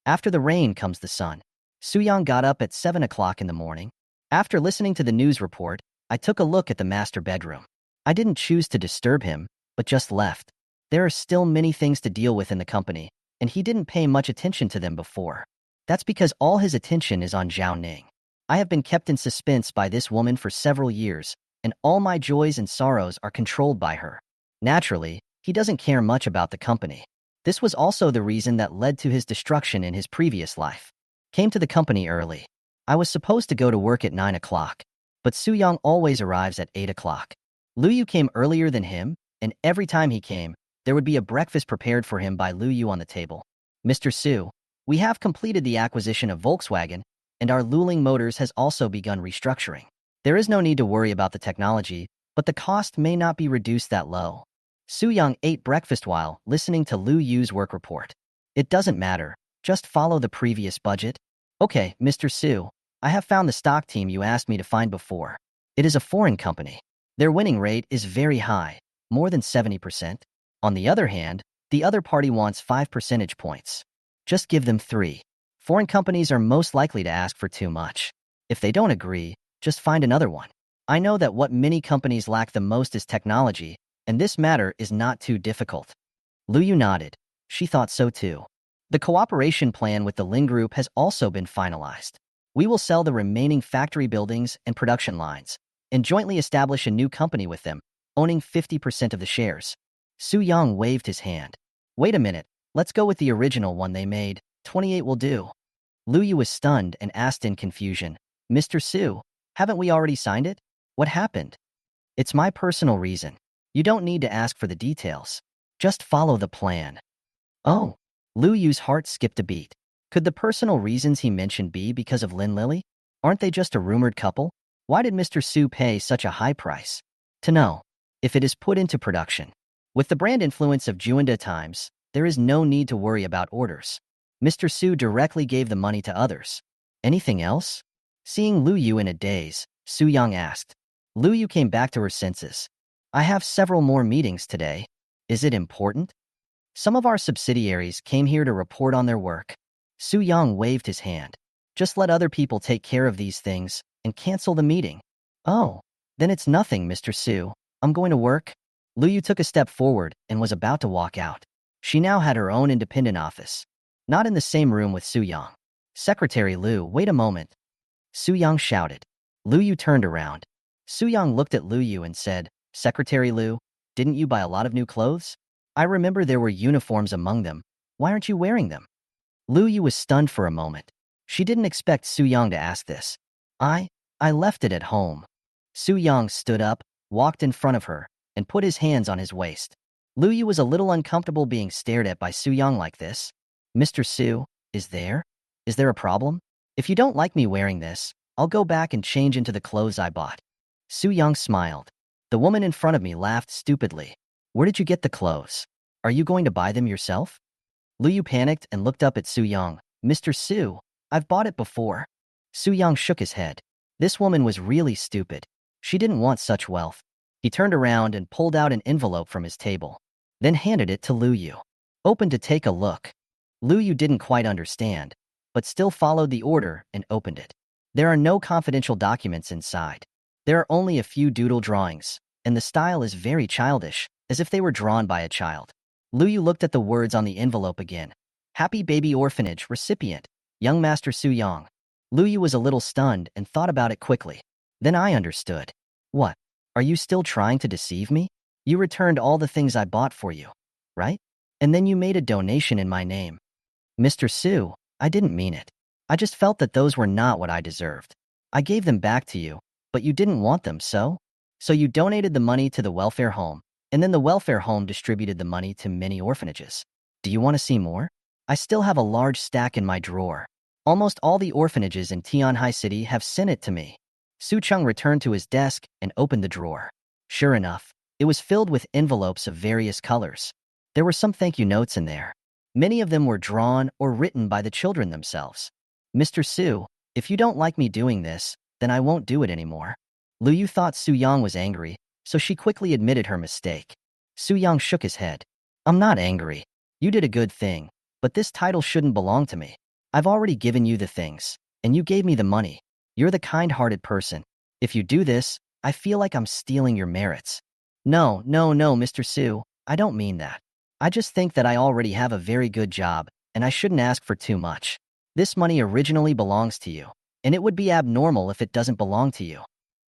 After the rain comes the sun. Su Yong got up at 7 o'clock in the morning. After listening to the news report, I took a look at the master bedroom. I didn't choose to disturb him, but just left. There are still many things to deal with in the company, and he didn't pay much attention to them before. That's because all his attention is on Zhao Ning. I have been kept in suspense by this woman for several years, and all my joys and sorrows are controlled by her. Naturally, he doesn't care much about the company. This was also the reason that led to his destruction in his previous life. Came to the company early. I was supposed to go to work at 9 o'clock. But Su Yong always arrives at 8 o'clock. Lu Yu came earlier than him, and every time he came, there would be a breakfast prepared for him by Lu Yu on the table. Mr. Su, we have completed the acquisition of Volkswagen, and our Luling Motors has also begun restructuring. There is no need to worry about the technology, but the cost may not be reduced that low. Su Yong ate breakfast while listening to Lu Yu's work report. It doesn't matter, just follow the previous budget. Okay, Mr. Su, I have found the stock team you asked me to find before. It is a foreign company. Their winning rate is very high, more than 70%. On the other hand, the other party wants 5 percentage points. Just give them 3. Foreign companies are most likely to ask for too much. If they don't agree, just find another one. I know that what many companies lack the most is technology, and this matter is not too difficult. Lu Yu nodded. She thought so too. The cooperation plan with the Ling Group has also been finalized. We will sell the remaining factory buildings and production lines, and jointly establish a new company with them, owning 50% of the shares. Su Yong waved his hand. Wait a minute, let's go with the original one they made. 28 will do. Lu Yu was stunned and asked in confusion, Mr. Su, haven't we already signed it? What happened? It's my personal reason. You don't need to ask for the details. Just follow the plan. Oh. Lu Yu's heart skipped a beat. Could the personal reasons he mentioned be because of Lin Lily? Aren't they just a rumored couple? Why did Mr. Su pay such a high price? To know if it is put into production. With the brand influence of Juanda Times, there is no need to worry about orders. Mr. Su directly gave the money to others. Anything else? Seeing Lu Yu in a daze, Su Yong asked. Lu Yu came back to her senses. I have several more meetings today. Is it important? Some of our subsidiaries came here to report on their work. Su Yong waved his hand. Just let other people take care of these things and cancel the meeting. Oh, then it's nothing, Mr. Su. I'm going to work. Lu Yu took a step forward and was about to walk out. She now had her own independent office. Not in the same room with Su Yong. Secretary Lu, wait a moment. Su Yong shouted. Lu Yu turned around. Su Yong looked at Lu Yu and said, Secretary Lu, didn't you buy a lot of new clothes? I remember there were uniforms among them. Why aren't you wearing them? Lu Yu was stunned for a moment. She didn't expect Su Yong to ask this. I left it at home. Su Yong stood up, walked in front of her, and put his hands on his waist. Lu Yu was a little uncomfortable being stared at by Su Yong like this. Mr. Su, is there a problem? If you don't like me wearing this, I'll go back and change into the clothes I bought. Su Yong smiled. The woman in front of me laughed stupidly. Where did you get the clothes? Are you going to buy them yourself? Lu Yu panicked and looked up at Su Yong. Mr. Su, I've bought it before. Su Yong shook his head. This woman was really stupid. She didn't want such wealth. He turned around and pulled out an envelope from his table, then handed it to Lu Yu. Open to take a look. Lu Yu didn't quite understand, but still followed the order and opened it. There are no confidential documents inside. There are only a few doodle drawings, and the style is very childish, as if they were drawn by a child. Lu Yu looked at the words on the envelope again. Happy Baby Orphanage Recipient, Young Master Su Yong. Lu Yu was a little stunned and thought about it quickly. Then I understood. What? Are you still trying to deceive me? You returned all the things I bought for you, right? And then you made a donation in my name. Mr. Su, I didn't mean it. I just felt that those were not what I deserved. I gave them back to you, but you didn't want them, so? So you donated the money to the welfare home, and then the welfare home distributed the money to many orphanages. Do you want to see more? I still have a large stack in my drawer. Almost all the orphanages in Tianhai City have sent it to me. Su Chung returned to his desk and opened the drawer. Sure enough, it was filled with envelopes of various colors. There were some thank you notes in there. Many of them were drawn or written by the children themselves. Mr. Su, if you don't like me doing this, then I won't do it anymore. Lu Yu thought Su Yong was angry, so she quickly admitted her mistake. Su Yong shook his head. I'm not angry. You did a good thing, but this title shouldn't belong to me. I've already given you the things, and you gave me the money. You're the kind-hearted person. If you do this, I feel like I'm stealing your merits. No, Mr. Su, I don't mean that. I just think that I already have a very good job, and I shouldn't ask for too much. This money originally belongs to you, and it would be abnormal if it doesn't belong to you.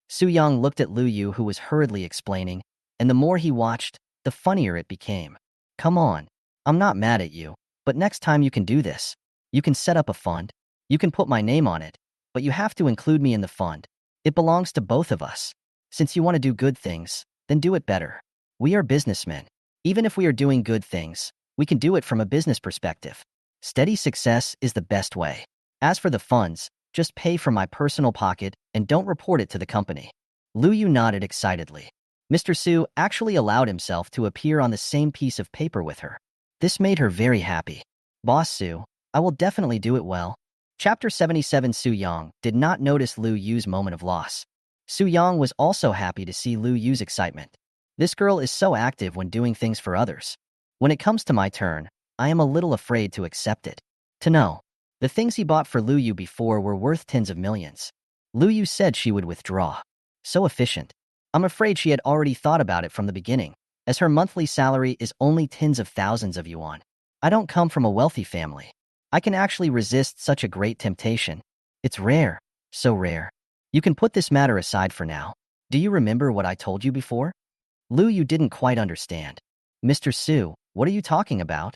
Su Yong looked at Lu Yu, who was hurriedly explaining, and the more he watched, the funnier it became. Come on, I'm not mad at you, but next time you can do this. You can set up a fund. You can put my name on it, but you have to include me in the fund. It belongs to both of us. Since you want to do good things, then do it better. We are businessmen. Even if we are doing good things, we can do it from a business perspective. Steady success is the best way. As for the funds, just pay from my personal pocket and don't report it to the company. Lu Yu nodded excitedly. Mr. Su actually allowed himself to appear on the same piece of paper with her. This made her very happy. Boss Su, I will definitely do it well. Chapter 77. Su Yong did not notice Lu Yu's moment of loss. Su Yong was also happy to see Lu Yu's excitement. This girl is so active when doing things for others. When it comes to my turn, I am a little afraid to accept it. To know. The things he bought for Lu Yu before were worth tens of millions. Lu Yu said she would withdraw. So efficient. I'm afraid she had already thought about it from the beginning, as her monthly salary is only tens of thousands of yuan. I don't come from a wealthy family. I can actually resist such a great temptation. It's rare. So rare. You can put this matter aside for now. Do you remember what I told you before? Lu Yu didn't quite understand. Mr. Su, what are you talking about?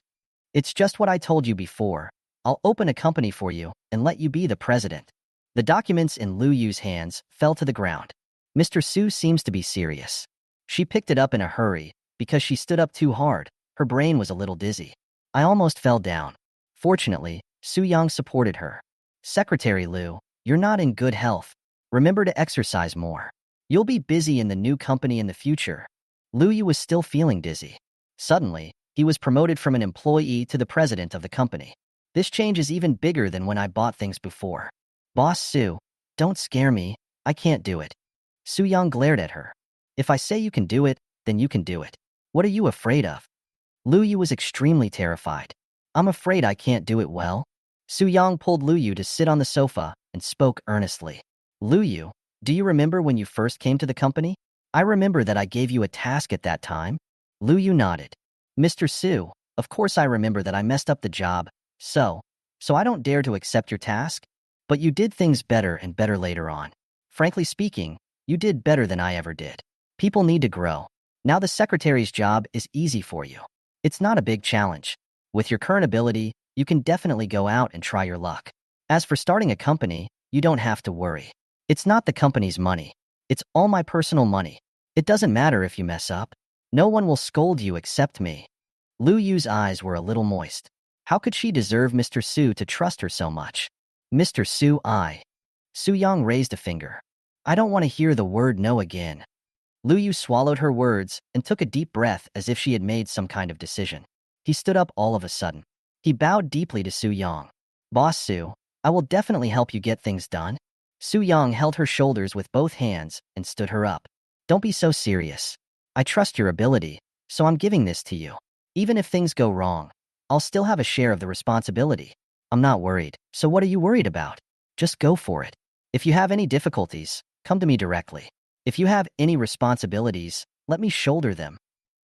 It's just what I told you before. I'll open a company for you and let you be the president. The documents in Lu Yu's hands fell to the ground. Mr. Su seems to be serious. She picked it up in a hurry because she stood up too hard. Her brain was a little dizzy. I almost fell down. Fortunately, Su Yong supported her. Secretary Lu, you're not in good health. Remember to exercise more. You'll be busy in the new company in the future. Lu Yu was still feeling dizzy. Suddenly, he was promoted from an employee to the president of the company. This change is even bigger than when I bought things before. Boss Su, don't scare me. I can't do it. Su Yong glared at her. If I say you can do it, then you can do it. What are you afraid of? Lu Yu was extremely terrified. I'm afraid I can't do it well. Su Yong pulled Lu Yu to sit on the sofa and spoke earnestly. Lu Yu, do you remember when you first came to the company? I remember that I gave you a task at that time. Lu Yu nodded. Mr. Su, of course I remember that I messed up the job, so I don't dare to accept your task. But you did things better and better later on. Frankly speaking, you did better than I ever did. People need to grow. Now the secretary's job is easy for you. It's not a big challenge. With your current ability, you can definitely go out and try your luck. As for starting a company, you don't have to worry. It's not the company's money. It's all my personal money. It doesn't matter if you mess up. No one will scold you except me. Lu Yu's eyes were a little moist. How could she deserve Mr. Su to trust her so much? Mr. Su, Su Yong raised a finger. I don't want to hear the word no again. Lu Yu swallowed her words and took a deep breath as if she had made some kind of decision. He stood up all of a sudden. He bowed deeply to Su Yong. Boss Su, I will definitely help you get things done. Su Yong held her shoulders with both hands and stood her up. Don't be so serious. I trust your ability, so I'm giving this to you. Even if things go wrong, I'll still have a share of the responsibility. I'm not worried, so what are you worried about? Just go for it. If you have any difficulties, come to me directly. If you have any responsibilities, let me shoulder them.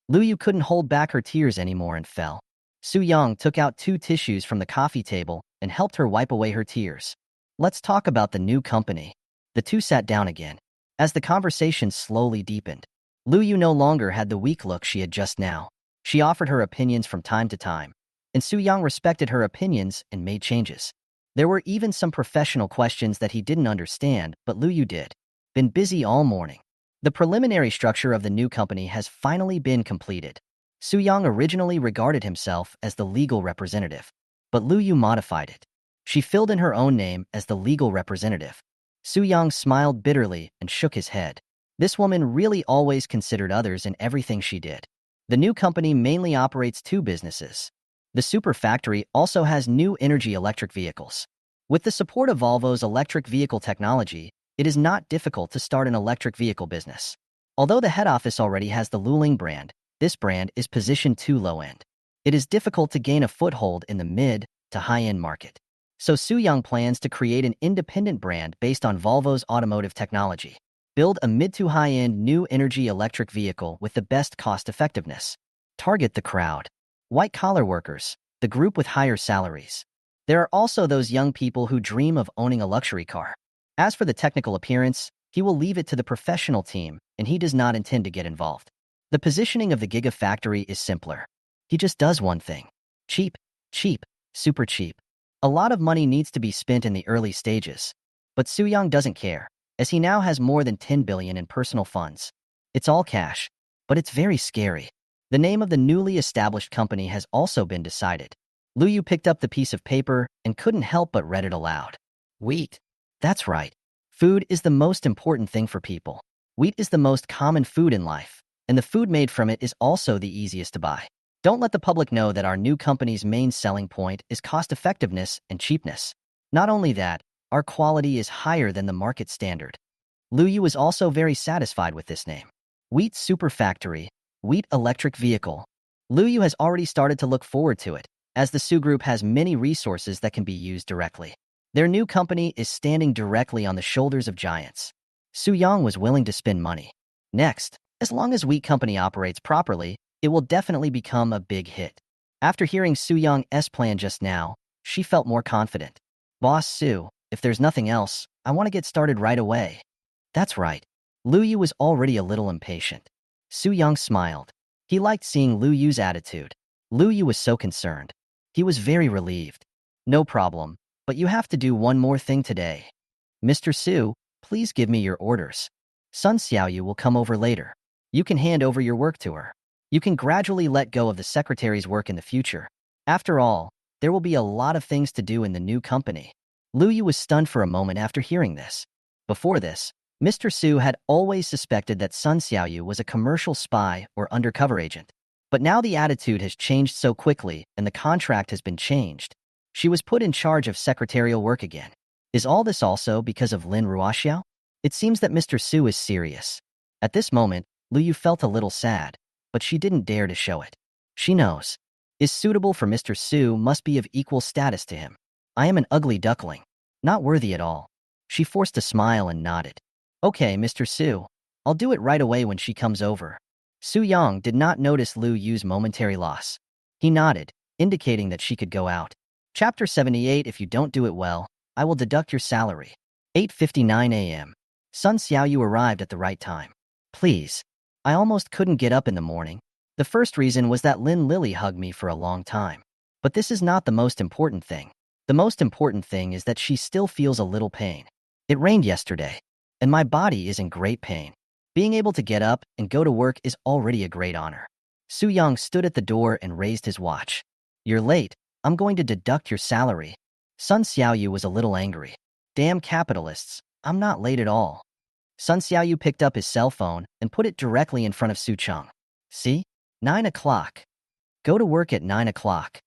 Lu Yu couldn't hold back her tears anymore and fell. Su Yong took out 2 tissues from the coffee table and helped her wipe away her tears. Let's talk about the new company. The two sat down again. As the conversation slowly deepened, Lu Yu no longer had the weak look she had just now. She offered her opinions from time to time, and Su Yong respected her opinions and made changes. There were even some professional questions that he didn't understand, but Lu Yu did. Been busy all morning. The preliminary structure of the new company has finally been completed. Su Yong originally regarded himself as the legal representative, but Lu Yu modified it. She filled in her own name as the legal representative. Su Yong smiled bitterly and shook his head. This woman really always considered others in everything she did. The new company mainly operates 2 businesses. The super factory also has new energy electric vehicles. With the support of Volvo's electric vehicle technology, it is not difficult to start an electric vehicle business. Although the head office already has the Luling brand, this brand is positioned too low-end. It is difficult to gain a foothold in the mid to high-end market. So Su Yong plans to create an independent brand based on Volvo's automotive technology. Build a mid to high-end new energy electric vehicle with the best cost-effectiveness. Target the crowd. White-collar workers, the group with higher salaries. There are also those young people who dream of owning a luxury car. As for the technical appearance, he will leave it to the professional team, and he does not intend to get involved. The positioning of the Gigafactory is simpler. He just does one thing. Cheap, cheap, super cheap. A lot of money needs to be spent in the early stages. But Su Yong doesn't care. as he now has more than 10 billion in personal funds. It's all cash, but it's very scary. The name of the newly established company has also been decided. Lu Yu picked up the piece of paper and couldn't help but read it aloud. Wheat. That's right. Food is the most important thing for people. Wheat is the most common food in life, and the food made from it is also the easiest to buy. Don't let the public know that our new company's main selling point is cost-effectiveness and cheapness. Not only that, our quality is higher than the market standard. Lu Yu is also very satisfied with this name. Wheat Super Factory, Wheat Electric Vehicle. Lu Yu has already started to look forward to it, as the Su Group has many resources that can be used directly. Their new company is standing directly on the shoulders of giants. Su Yong was willing to spend money. Next, as long as Wheat Company operates properly, it will definitely become a big hit. After hearing Su Yong's plan just now, she felt more confident. Boss Su, if there's nothing else, I want to get started right away. That's right. Lu Yu was already a little impatient. Su Yong smiled. He liked seeing Lu Yu's attitude. Lu Yu was so concerned. He was very relieved. No problem, but you have to do one more thing today. Mr. Su, please give me your orders. Sun Xiaoyu will come over later. You can hand over your work to her. You can gradually let go of the secretary's work in the future. After all, there will be a lot of things to do in the new company. Lu Yu was stunned for a moment after hearing this. Before this, Mr. Su had always suspected that Sun Xiaoyu was a commercial spy or undercover agent. But now the attitude has changed so quickly and the contract has been changed. She was put in charge of secretarial work again. Is all this also because of Lin Ruoxiao? It seems that Mr. Su is serious. At this moment, Lu Yu felt a little sad, but she didn't dare to show it. She knows. Is suitable for Mr. Su must be of equal status to him. I am an ugly duckling. Not worthy at all. She forced a smile and nodded. Okay, Mr. Su. I'll do it right away when she comes over. Su Yong did not notice Lu Yu's momentary loss. He nodded, indicating that she could go out. Chapter 78. If you don't do it well, I will deduct your salary. 8:59 a.m. Sun Xiaoyu arrived at the right time. Please. I almost couldn't get up in the morning. The first reason was that Lin Lily hugged me for a long time. But this is not the most important thing. The most important thing is that she still feels a little pain. It rained yesterday, and my body is in great pain. Being able to get up and go to work is already a great honor. Su Yong stood at the door and raised his watch. You're late. I'm going to deduct your salary. Sun Xiaoyu was a little angry. Damn capitalists. I'm not late at all. Sun Xiaoyu picked up his cell phone and put it directly in front of Su Cheng. See? 9 o'clock. Go to work at 9 o'clock.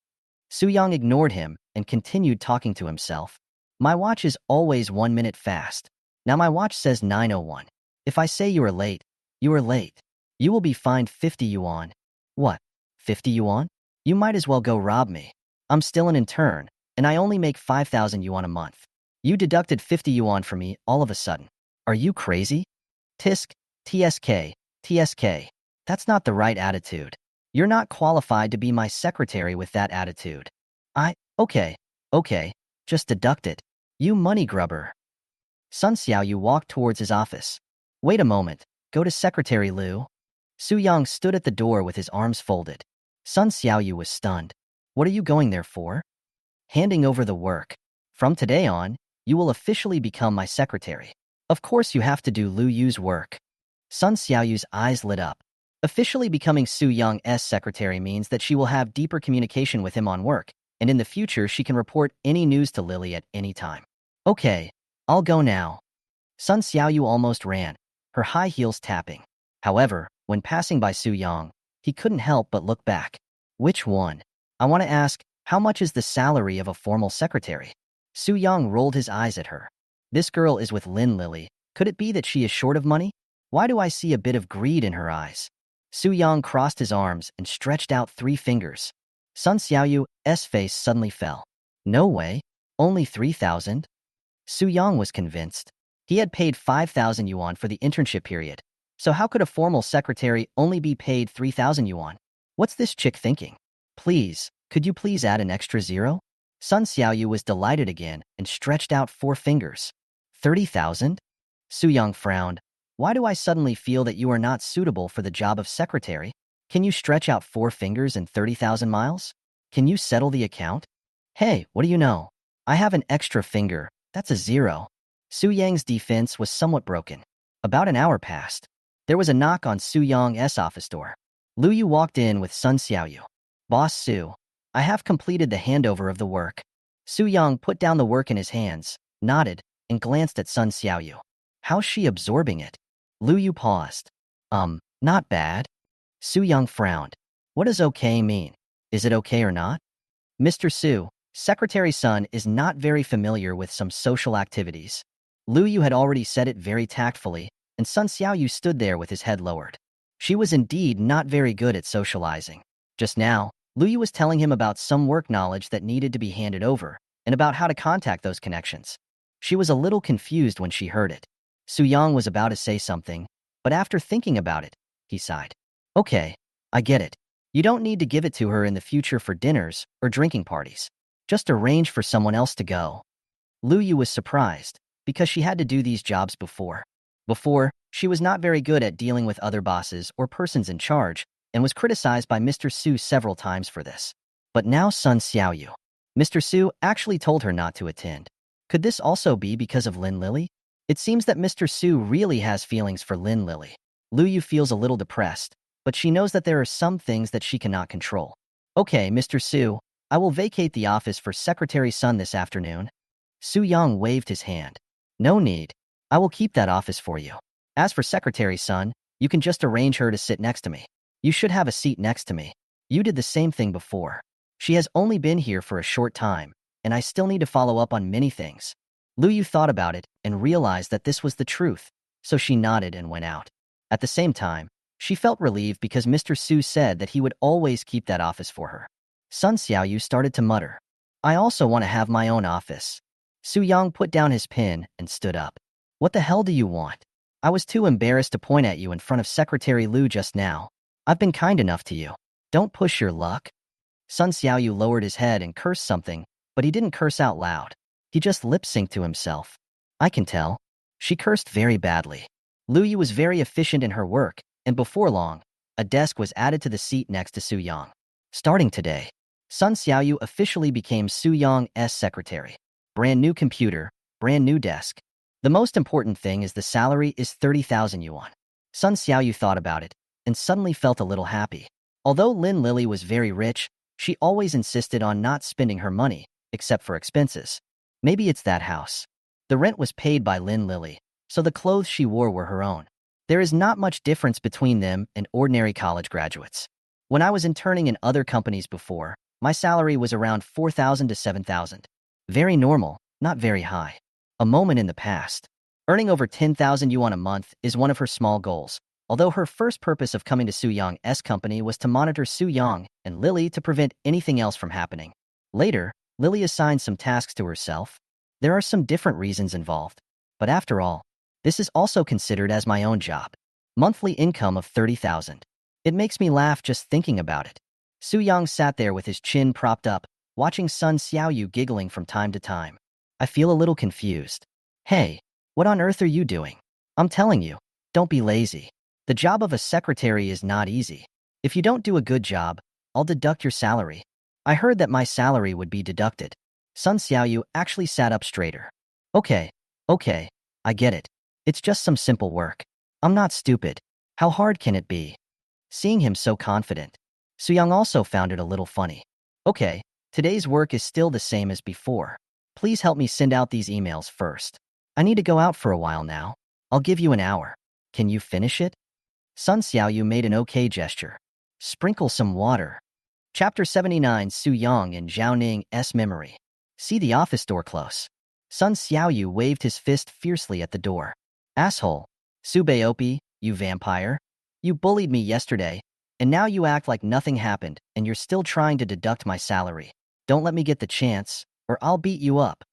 Su Yong ignored him and continued talking to himself. My watch is always 1 minute fast. Now my watch says 9:01. If I say you are late, you are late. You will be fined 50 yuan. What? 50 yuan? You might as well go rob me. I'm still an intern, and I only make 5,000 yuan a month. You deducted 50 yuan from me all of a sudden. Are you crazy? Tisk, TSK, TSK. That's not the right attitude. You're not qualified to be my secretary with that attitude. Okay, just deduct it. You money grubber. Sun Xiaoyu walked towards his office. Wait a moment, go to Secretary Liu. Su Yong stood at the door with his arms folded. Sun Xiaoyu was stunned. What are you going there for? Handing over the work. From today on, you will officially become my secretary. Of course you have to do Lu Yu's work. Sun Xiaoyu's eyes lit up. Officially becoming Su Yong's secretary means that she will have deeper communication with him on work, and in the future she can report any news to Lily at any time. Okay, I'll go now. Sun Xiaoyu almost ran, her high heels tapping. However, when passing by Su Yong, he couldn't help but look back. Which one? I want to ask, how much is the salary of a formal secretary? Su Yong rolled his eyes at her. This girl is with Lin Lily. Could it be that she is short of money? Why do I see a bit of greed in her eyes? Su Yong crossed his arms and stretched out 3 fingers. Sun Xiaoyu's face suddenly fell. No way. Only 3,000? Su Yong was convinced. He had paid 5,000 yuan for the internship period. So how could a formal secretary only be paid 3,000 yuan? What's this chick thinking? Please, could you please add an extra 0? Sun Xiaoyu was delighted again and stretched out 4 fingers. 30,000? Su Yong frowned. Why do I suddenly feel that you are not suitable for the job of secretary? Can you stretch out 4 fingers and 30,000 miles? Can you settle the account? Hey, what do you know? I have an extra finger. That's a 0. Su Yang's defense was somewhat broken. About an hour passed. There was a knock on Su Yong's office door. Lu Yu walked in with Sun Xiaoyu. Boss Su, I have completed the handover of the work. Su Yong put down the work in his hands, nodded, and glanced at Sun Xiaoyu. How's she absorbing it? Lu Yu paused. Not bad. Su Yong frowned. What does okay mean? Is it okay or not? Mr. Su, Secretary Sun is not very familiar with some social activities. Lu Yu had already said it very tactfully, and Sun Xiaoyu stood there with his head lowered. She was indeed not very good at socializing. Just now, Lu Yu was telling him about some work knowledge that needed to be handed over, and about how to contact those connections. She was a little confused when she heard it. Su Yong was about to say something, but after thinking about it, he sighed. Okay, I get it. You don't need to give it to her in the future for dinners or drinking parties. Just arrange for someone else to go. Lu Yu was surprised, because she had to do these jobs before. Before, she was not very good at dealing with other bosses or persons in charge, and was criticized by Mr. Su several times for this. But now Sun Xiaoyu. Mr. Su actually told her not to attend. Could this also be because of Lin Lily? It seems that Mr. Su really has feelings for Lin Lily. Lu Yu feels a little depressed, but she knows that there are some things that she cannot control. Okay, Mr. Su, I will vacate the office for Secretary Sun this afternoon. Su Yong waved his hand. No need. I will keep that office for you. As for Secretary Sun, you can just arrange her to sit next to me. You should have a seat next to me. You did the same thing before. She has only been here for a short time, and I still need to follow up on many things. Lu Yu thought about it and realized that this was the truth, so she nodded and went out. At the same time, she felt relieved because Mr. Su said that he would always keep that office for her. Sun Xiaoyu started to mutter. I also want to have my own office. Su Yong put down his pen and stood up. What the hell do you want? I was too embarrassed to point at you in front of Secretary Lu just now. I've been kind enough to you. Don't push your luck. Sun Xiaoyu lowered his head and cursed something, but he didn't curse out loud. He just lip-synced to himself. I can tell. She cursed very badly. Lu Yu was very efficient in her work, and before long, a desk was added to the seat next to Su Yong. Starting today, Sun Xiaoyu officially became Su Yong's secretary. Brand new computer, brand new desk. The most important thing is the salary is 30,000 yuan. Sun Xiaoyu thought about it, and suddenly felt a little happy. Although Lin Lily was very rich, she always insisted on not spending her money, except for expenses. Maybe it's that house. The rent was paid by Lin Lily, so the clothes she wore were her own. There is not much difference between them and ordinary college graduates. When I was interning in other companies before, my salary was around 4,000 to 7,000. Very normal, not very high. A moment in the past. Earning over 10,000 yuan a month is one of her small goals, although her first purpose of coming to Su Yong's company was to monitor Su Yong and Lily to prevent anything else from happening. Later, Lily assigned some tasks to herself. There are some different reasons involved. But after all, this is also considered as my own job. Monthly income of 30,000. It makes me laugh just thinking about it. Su Yong sat there with his chin propped up, watching Sun Xiaoyu giggling from time to time. I feel a little confused. Hey, what on earth are you doing? I'm telling you, don't be lazy. The job of a secretary is not easy. If you don't do a good job, I'll deduct your salary. I heard that my salary would be deducted. Sun Xiaoyu actually sat up straighter. Okay, I get it. It's just some simple work. I'm not stupid. How hard can it be? Seeing him so confident, Su Yong also found it a little funny. Okay, today's work is still the same as before. Please help me send out these emails first. I need to go out for a while now. I'll give you an hour. Can you finish it? Sun Xiaoyu made an okay gesture. Sprinkle some water. Chapter 79 Su Yong and Zhao Ning's memory. See the office door close. Sun Xiaoyu waved his fist fiercely at the door. Asshole. Su Baopi, you vampire. You bullied me yesterday, and now you act like nothing happened and you're still trying to deduct my salary. Don't let me get the chance, or I'll beat you up.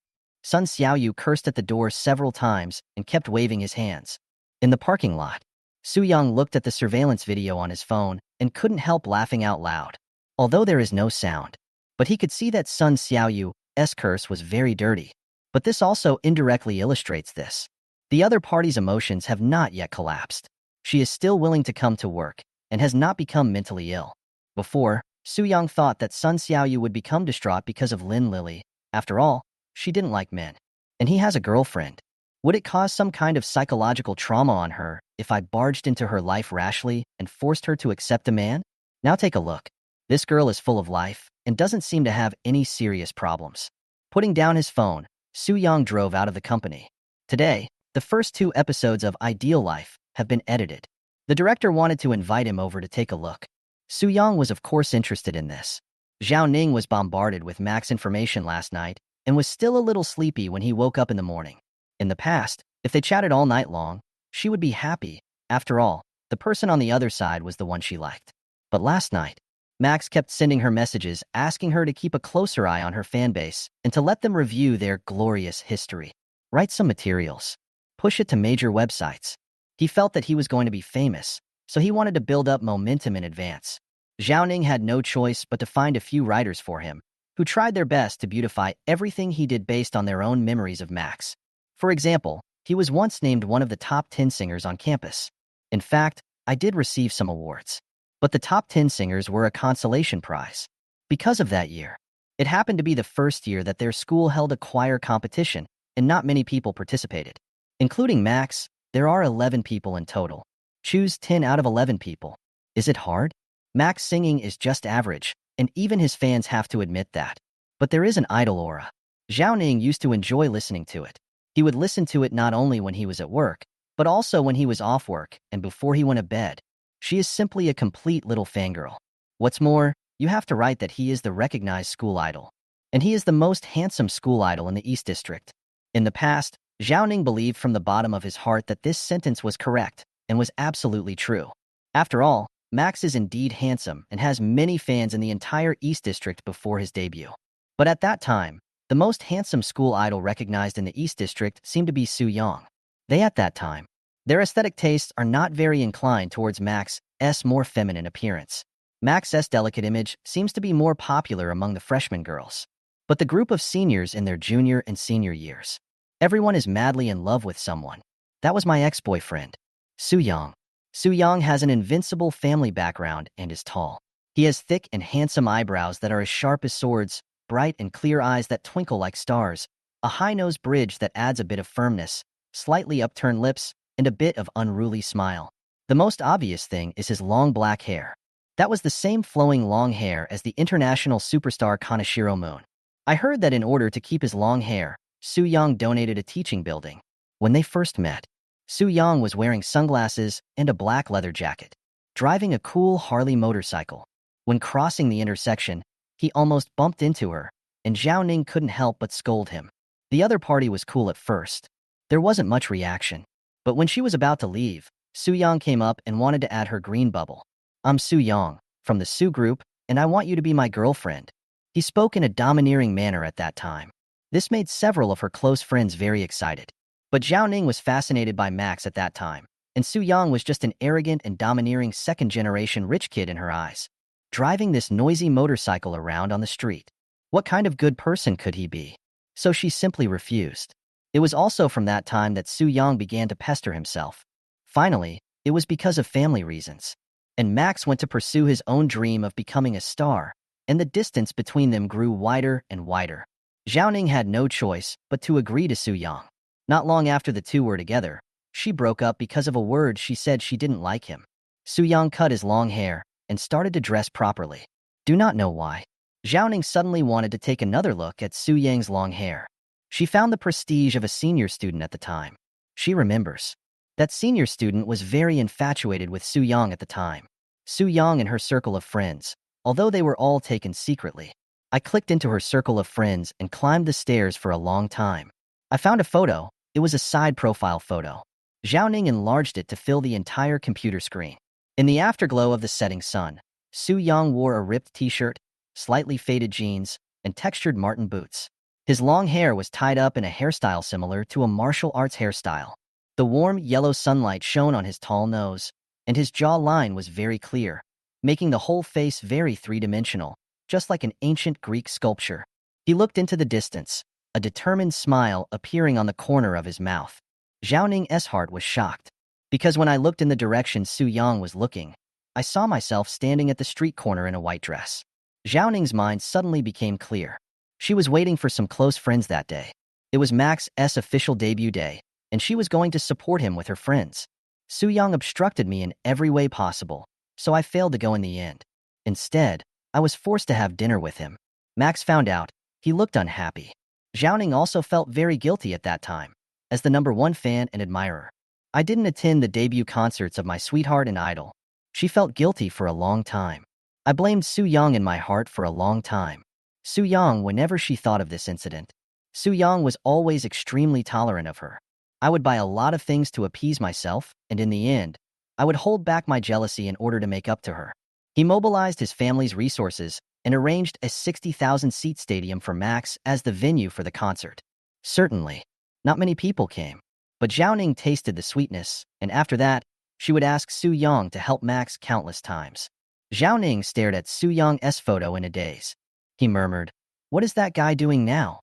Sun Xiaoyu cursed at the door several times and kept waving his hands. In the parking lot, Su Yong looked at the surveillance video on his phone and couldn't help laughing out loud. Although there is no sound, but he could see that Sun Xiaoyu's curse was very dirty. But this also indirectly illustrates this. The other party's emotions have not yet collapsed. She is still willing to come to work and has not become mentally ill. Before, Su Yong thought that Sun Xiaoyu would become distraught because of Lin Lily. After all, she didn't like men. And he has a girlfriend. Would it cause some kind of psychological trauma on her if I barged into her life rashly and forced her to accept a man? Now take a look. This girl is full of life and doesn't seem to have any serious problems. Putting down his phone, Su Yong drove out of the company. Today, the first 2 episodes of Ideal Life have been edited. The director wanted to invite him over to take a look. Su Yong was of course interested in this. Zhao Ning was bombarded with Mac's information last night and was still a little sleepy when he woke up in the morning. In the past, if they chatted all night long, she would be happy. After all, the person on the other side was the one she liked. But last night, Max kept sending her messages asking her to keep a closer eye on her fanbase and to let them review their glorious history. Write some materials. Push it to major websites. He felt that he was going to be famous, so he wanted to build up momentum in advance. Zhao Ning had no choice but to find a few writers for him, who tried their best to beautify everything he did based on their own memories of Max. For example, he was once named one of the top 10 singers on campus. In fact, I did receive some awards. But the top 10 singers were a consolation prize. Because of that year, it happened to be the first year that their school held a choir competition, and not many people participated. Including Max, there are 11 people in total. Choose 10 out of 11 people. Is it hard? Max singing is just average, and even his fans have to admit that. But there is an idol aura. Zhao Ning used to enjoy listening to it. He would listen to it not only when he was at work, but also when he was off work and before he went to bed. She is simply a complete little fangirl. What's more, you have to write that he is the recognized school idol. And he is the most handsome school idol in the East District. In the past, Zhao Ning believed from the bottom of his heart that this sentence was correct and was absolutely true. After all, Max is indeed handsome and has many fans in the entire East District before his debut. But at that time, the most handsome school idol recognized in the East District seemed to be Su Yong. At that time, their aesthetic tastes are not very inclined towards Max's more feminine appearance. Max's delicate image seems to be more popular among the freshman girls. But the group of seniors in their junior and senior years, everyone is madly in love with someone. That was my ex-boyfriend, Su Yong. Su Yong has an invincible family background and is tall. He has thick and handsome eyebrows that are as sharp as swords, bright and clear eyes that twinkle like stars, a high-nosed bridge that adds a bit of firmness, slightly upturned lips, and a bit of unruly smile. The most obvious thing is his long black hair. That was the same flowing long hair as the international superstar Kaneshiro Moon. I heard that in order to keep his long hair, Su Yong donated a teaching building. When they first met, Su Yong was wearing sunglasses and a black leather jacket, driving a cool Harley motorcycle. When crossing the intersection, he almost bumped into her, and Zhao Ning couldn't help but scold him. The other party was cool at first. There wasn't much reaction. But when she was about to leave, Su Yong came up and wanted to add her green bubble. I'm Su Yong, from the Su group, and I want you to be my girlfriend. He spoke in a domineering manner at that time. This made several of her close friends very excited. But Zhao Ning was fascinated by Max at that time, and Su Yong was just an arrogant and domineering second-generation rich kid in her eyes, driving this noisy motorcycle around on the street. What kind of good person could he be? So she simply refused. It was also from that time that Su Yong began to pester himself. Finally, it was because of family reasons. And Max went to pursue his own dream of becoming a star, and the distance between them grew wider and wider. Zhao Ning had no choice but to agree to Su Yong. Not long after the two were together, she broke up because of a word she said she didn't like him. Su Yong cut his long hair and started to dress properly. Do not know why. Zhao Ning suddenly wanted to take another look at Su Yang's long hair. She found the prestige of a senior student at the time. She remembers. That senior student was very infatuated with Su Yong at the time. Su Yong and her circle of friends, although they were all taken secretly. I clicked into her circle of friends and climbed the stairs for a long time. I found a photo. It was a side profile photo. Zhao Ning enlarged it to fill the entire computer screen. In the afterglow of the setting sun, Su Yong wore a ripped t-shirt, slightly faded jeans, and textured marten boots. His long hair was tied up in a hairstyle similar to a martial arts hairstyle. The warm yellow sunlight shone on his tall nose, and his jaw line was very clear, making the whole face very three-dimensional, just like an ancient Greek sculpture. He looked into the distance, a determined smile appearing on the corner of his mouth. Zhao Ning's heart was shocked, because when I looked in the direction Su Yong was looking, I saw myself standing at the street corner in a white dress. Zhao Ning's mind suddenly became clear. She was waiting for some close friends that day. It was Max's official debut day, and she was going to support him with her friends. Su Yong obstructed me in every way possible, so I failed to go in the end. Instead, I was forced to have dinner with him. Max found out. He looked unhappy. Zhao also felt very guilty at that time. As the #1 fan and admirer, I didn't attend the debut concerts of my sweetheart and idol. She felt guilty for a long time. I blamed Su Yong in my heart for a long time. Su Yong, whenever she thought of this incident, Su Yong was always extremely tolerant of her. I would buy a lot of things to appease myself, and in the end, I would hold back my jealousy in order to make up to her. He mobilized his family's resources and arranged a 60,000-seat stadium for Max as the venue for the concert. Certainly, not many people came, but Zhao Ning tasted the sweetness, and after that, she would ask Su Yong to help Max countless times. Zhao Ning stared at Su Yong's photo in a daze. He murmured, "What is that guy doing now?"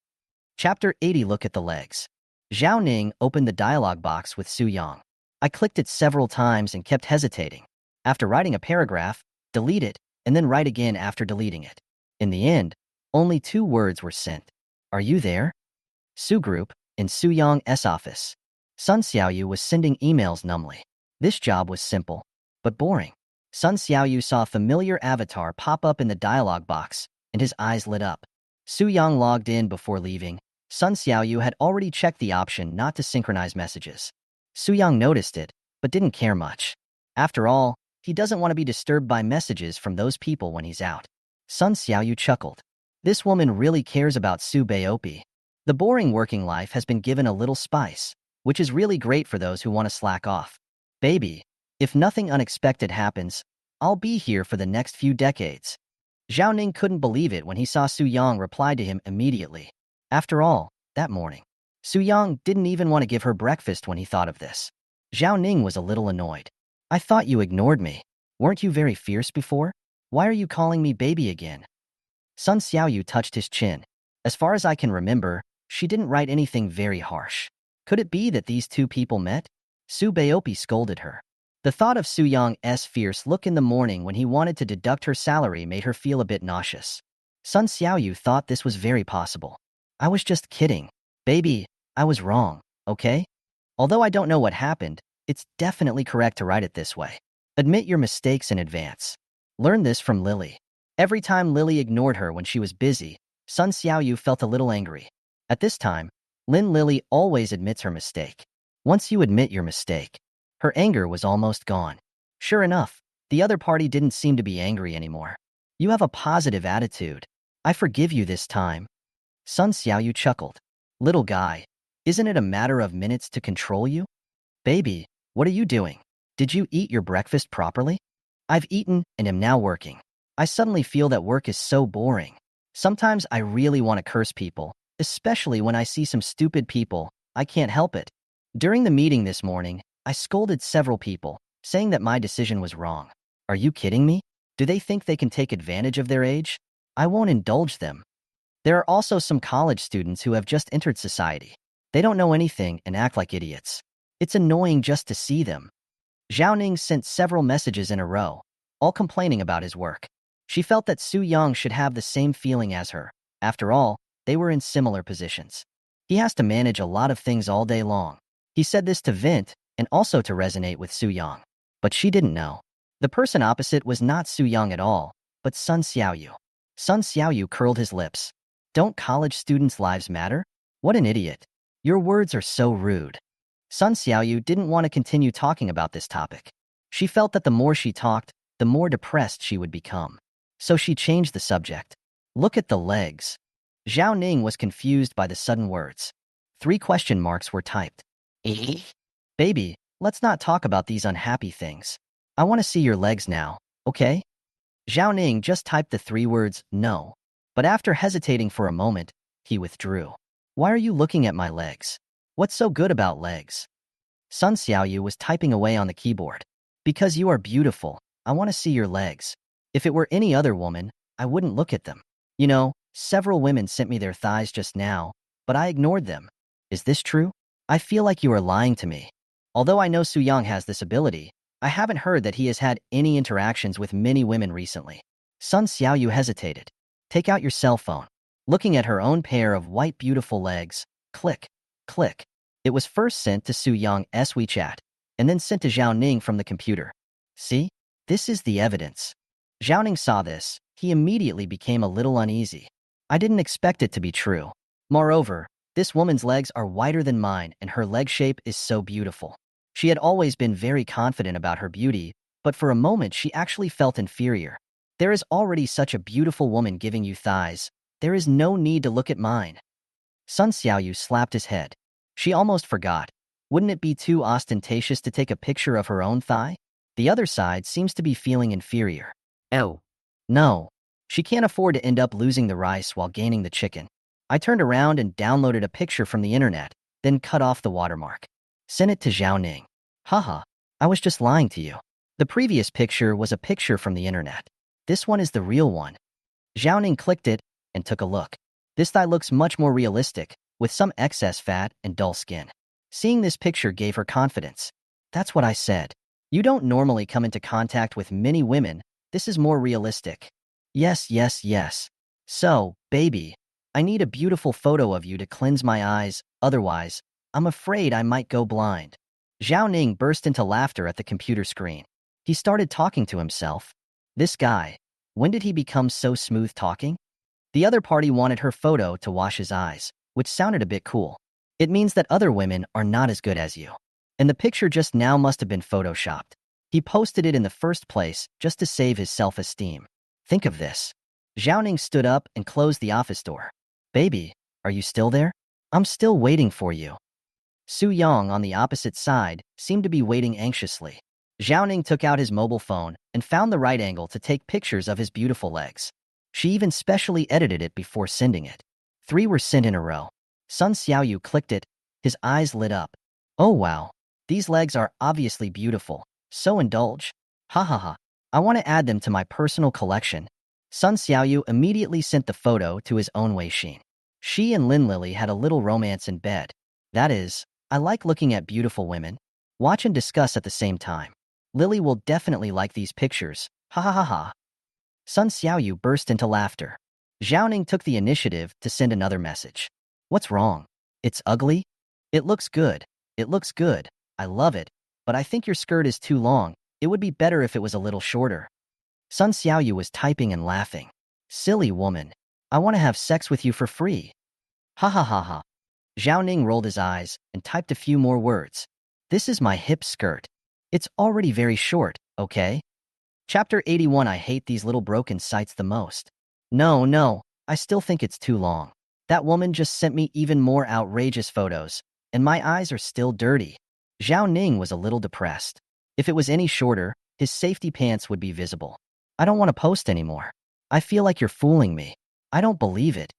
Chapter 80. Look at the legs. Zhao Ning opened the dialogue box with Su Yong. I clicked it several times and kept hesitating. After writing a paragraph, delete it, and then write again after deleting it. In the end, only 2 words were sent. "Are you there?" Su Group, in Su Yong's office. Sun Xiaoyu was sending emails numbly. This job was simple, but boring. Sun Xiaoyu saw a familiar avatar pop up in the dialogue box, and his eyes lit up. Su Yong logged in before leaving. Sun Xiaoyu had already checked the option not to synchronize messages. Su Yong noticed it, but didn't care much. After all, he doesn't want to be disturbed by messages from those people when he's out. Sun Xiaoyu chuckled. This woman really cares about Su Baopi. The boring working life has been given a little spice, which is really great for those who want to slack off. Baby, if nothing unexpected happens, I'll be here for the next few decades. Zhao Ning couldn't believe it when he saw Su Yong reply to him immediately. After all, that morning, Su Yong didn't even want to give her breakfast when he thought of this. Zhao Ning was a little annoyed. "I thought you ignored me. Weren't you very fierce before? Why are you calling me baby again?" Sun Xiaoyu touched his chin. As far as I can remember, she didn't write anything very harsh. Could it be that these 2 people met? Su Baopi scolded her. The thought of Su Yong's fierce look in the morning when he wanted to deduct her salary made her feel a bit nauseous. Sun Xiaoyu thought this was very possible. "I was just kidding. Baby, I was wrong, okay? Although I don't know what happened, it's definitely correct to write it this way. Admit your mistakes in advance." Learn this from Lily. Every time Lily ignored her when she was busy, Sun Xiaoyu felt a little angry. At this time, Lily always admits her mistake. Once you admit your mistake, her anger was almost gone. Sure enough, the other party didn't seem to be angry anymore. "You have a positive attitude. I forgive you this time." Sun Xiaoyu chuckled. "Little guy, isn't it a matter of minutes to control you?" "Baby, what are you doing? Did you eat your breakfast properly?" "I've eaten and am now working. I suddenly feel that work is so boring. Sometimes I really want to curse people, especially when I see some stupid people. I can't help it. During the meeting this morning, I scolded several people, saying that my decision was wrong. Are you kidding me? Do they think they can take advantage of their age? I won't indulge them." There are also some college students who have just entered society. They don't know anything and act like idiots. It's annoying just to see them. Zhao Ning sent several messages in a row, all complaining about his work. She felt that Su Yong should have the same feeling as her. After all, they were in similar positions. He has to manage a lot of things all day long. He said this to vent and also to resonate with Su Yong. But she didn't know. The person opposite was not Su Yong at all, but Sun Xiaoyu. Sun Xiaoyu curled his lips. "Don't college students' lives matter? What an idiot. Your words are so rude." Sun Xiaoyu didn't want to continue talking about this topic. She felt that the more she talked, the more depressed she would become. So she changed the subject. "Look at the legs." Zhao Ning was confused by the sudden words. 3 question marks were typed. "Baby, let's not talk about these unhappy things. I want to see your legs now, okay?" Zhao Ning just typed the 3 words, "no." But after hesitating for a moment, he withdrew. "Why are you looking at my legs? What's so good about legs?" Sun Xiaoyu was typing away on the keyboard. "Because you are beautiful, I want to see your legs. If it were any other woman, I wouldn't look at them. You know, several women sent me their thighs just now, but I ignored them. Is this true? I feel like you are lying to me." Although I know Su Yong has this ability, I haven't heard that he has had any interactions with many women recently. Sun Xiaoyu hesitated. "Take out your cell phone." Looking at her own pair of white beautiful legs, click, click. It was first sent to Su Yong's WeChat, and then sent to Zhao Ning from the computer. See? This is the evidence. Zhao Ning saw this. He immediately became a little uneasy. I didn't expect it to be true. Moreover, this woman's legs are wider than mine and her leg shape is so beautiful. She had always been very confident about her beauty, but for a moment she actually felt inferior. There is already such a beautiful woman giving you thighs. There is no need to look at mine. Sun Xiaoyu slapped his head. She almost forgot. Wouldn't it be too ostentatious to take a picture of her own thigh? The other side seems to be feeling inferior. Oh. No. She can't afford to end up losing the rice while gaining the chicken. I turned around and downloaded a picture from the internet, then cut off the watermark. Sent it to Zhao Ning. Haha, I was just lying to you. The previous picture was a picture from the internet. This one is the real one. Zhao Ning clicked it and took a look. This thigh looks much more realistic, with some excess fat and dull skin. Seeing this picture gave her confidence. That's what I said. You don't normally come into contact with many women. This is more realistic. Yes, yes, yes. So, baby, I need a beautiful photo of you to cleanse my eyes, otherwise, I'm afraid I might go blind. Zhao Ning burst into laughter at the computer screen. He started talking to himself. This guy, when did he become so smooth talking? The other party wanted her photo to wash his eyes, which sounded a bit cool. It means that other women are not as good as you. And the picture just now must have been photoshopped. He posted it in the first place just to save his self-esteem. Think of this. Zhao Ning stood up and closed the office door. Baby, are you still there? I'm still waiting for you. Su Yong on the opposite side seemed to be waiting anxiously. Zhao Ning took out his mobile phone and found the right angle to take pictures of his beautiful legs. She even specially edited it before sending it. 3 were sent in a row. Sun Xiaoyu clicked it. His eyes lit up. Oh wow, these legs are obviously beautiful. So indulge. Ha ha ha. I want to add them to my personal collection. Sun Xiaoyu immediately sent the photo to his own Weixin. She and Lin Lily had a little romance in bed. That is, I like looking at beautiful women. Watch and discuss at the same time. Lily will definitely like these pictures. Ha ha ha ha. Sun Xiaoyu burst into laughter. Zhao Ning took the initiative to send another message. What's wrong? It's ugly? It looks good. It looks good. I love it. But I think your skirt is too long. It would be better if it was a little shorter. Sun Xiaoyu was typing and laughing. Silly woman. I want to have sex with you for free. Ha ha ha ha. Zhao Ning rolled his eyes and typed a few more words. This is my hip skirt. It's already very short, okay? Chapter 81. I hate these little broken sites the most. No, I still think it's too long. That woman just sent me even more outrageous photos, and my eyes are still dirty. Zhao Ning was a little depressed. If it was any shorter, his safety pants would be visible. I don't want to post anymore. I feel like you're fooling me. I don't believe it.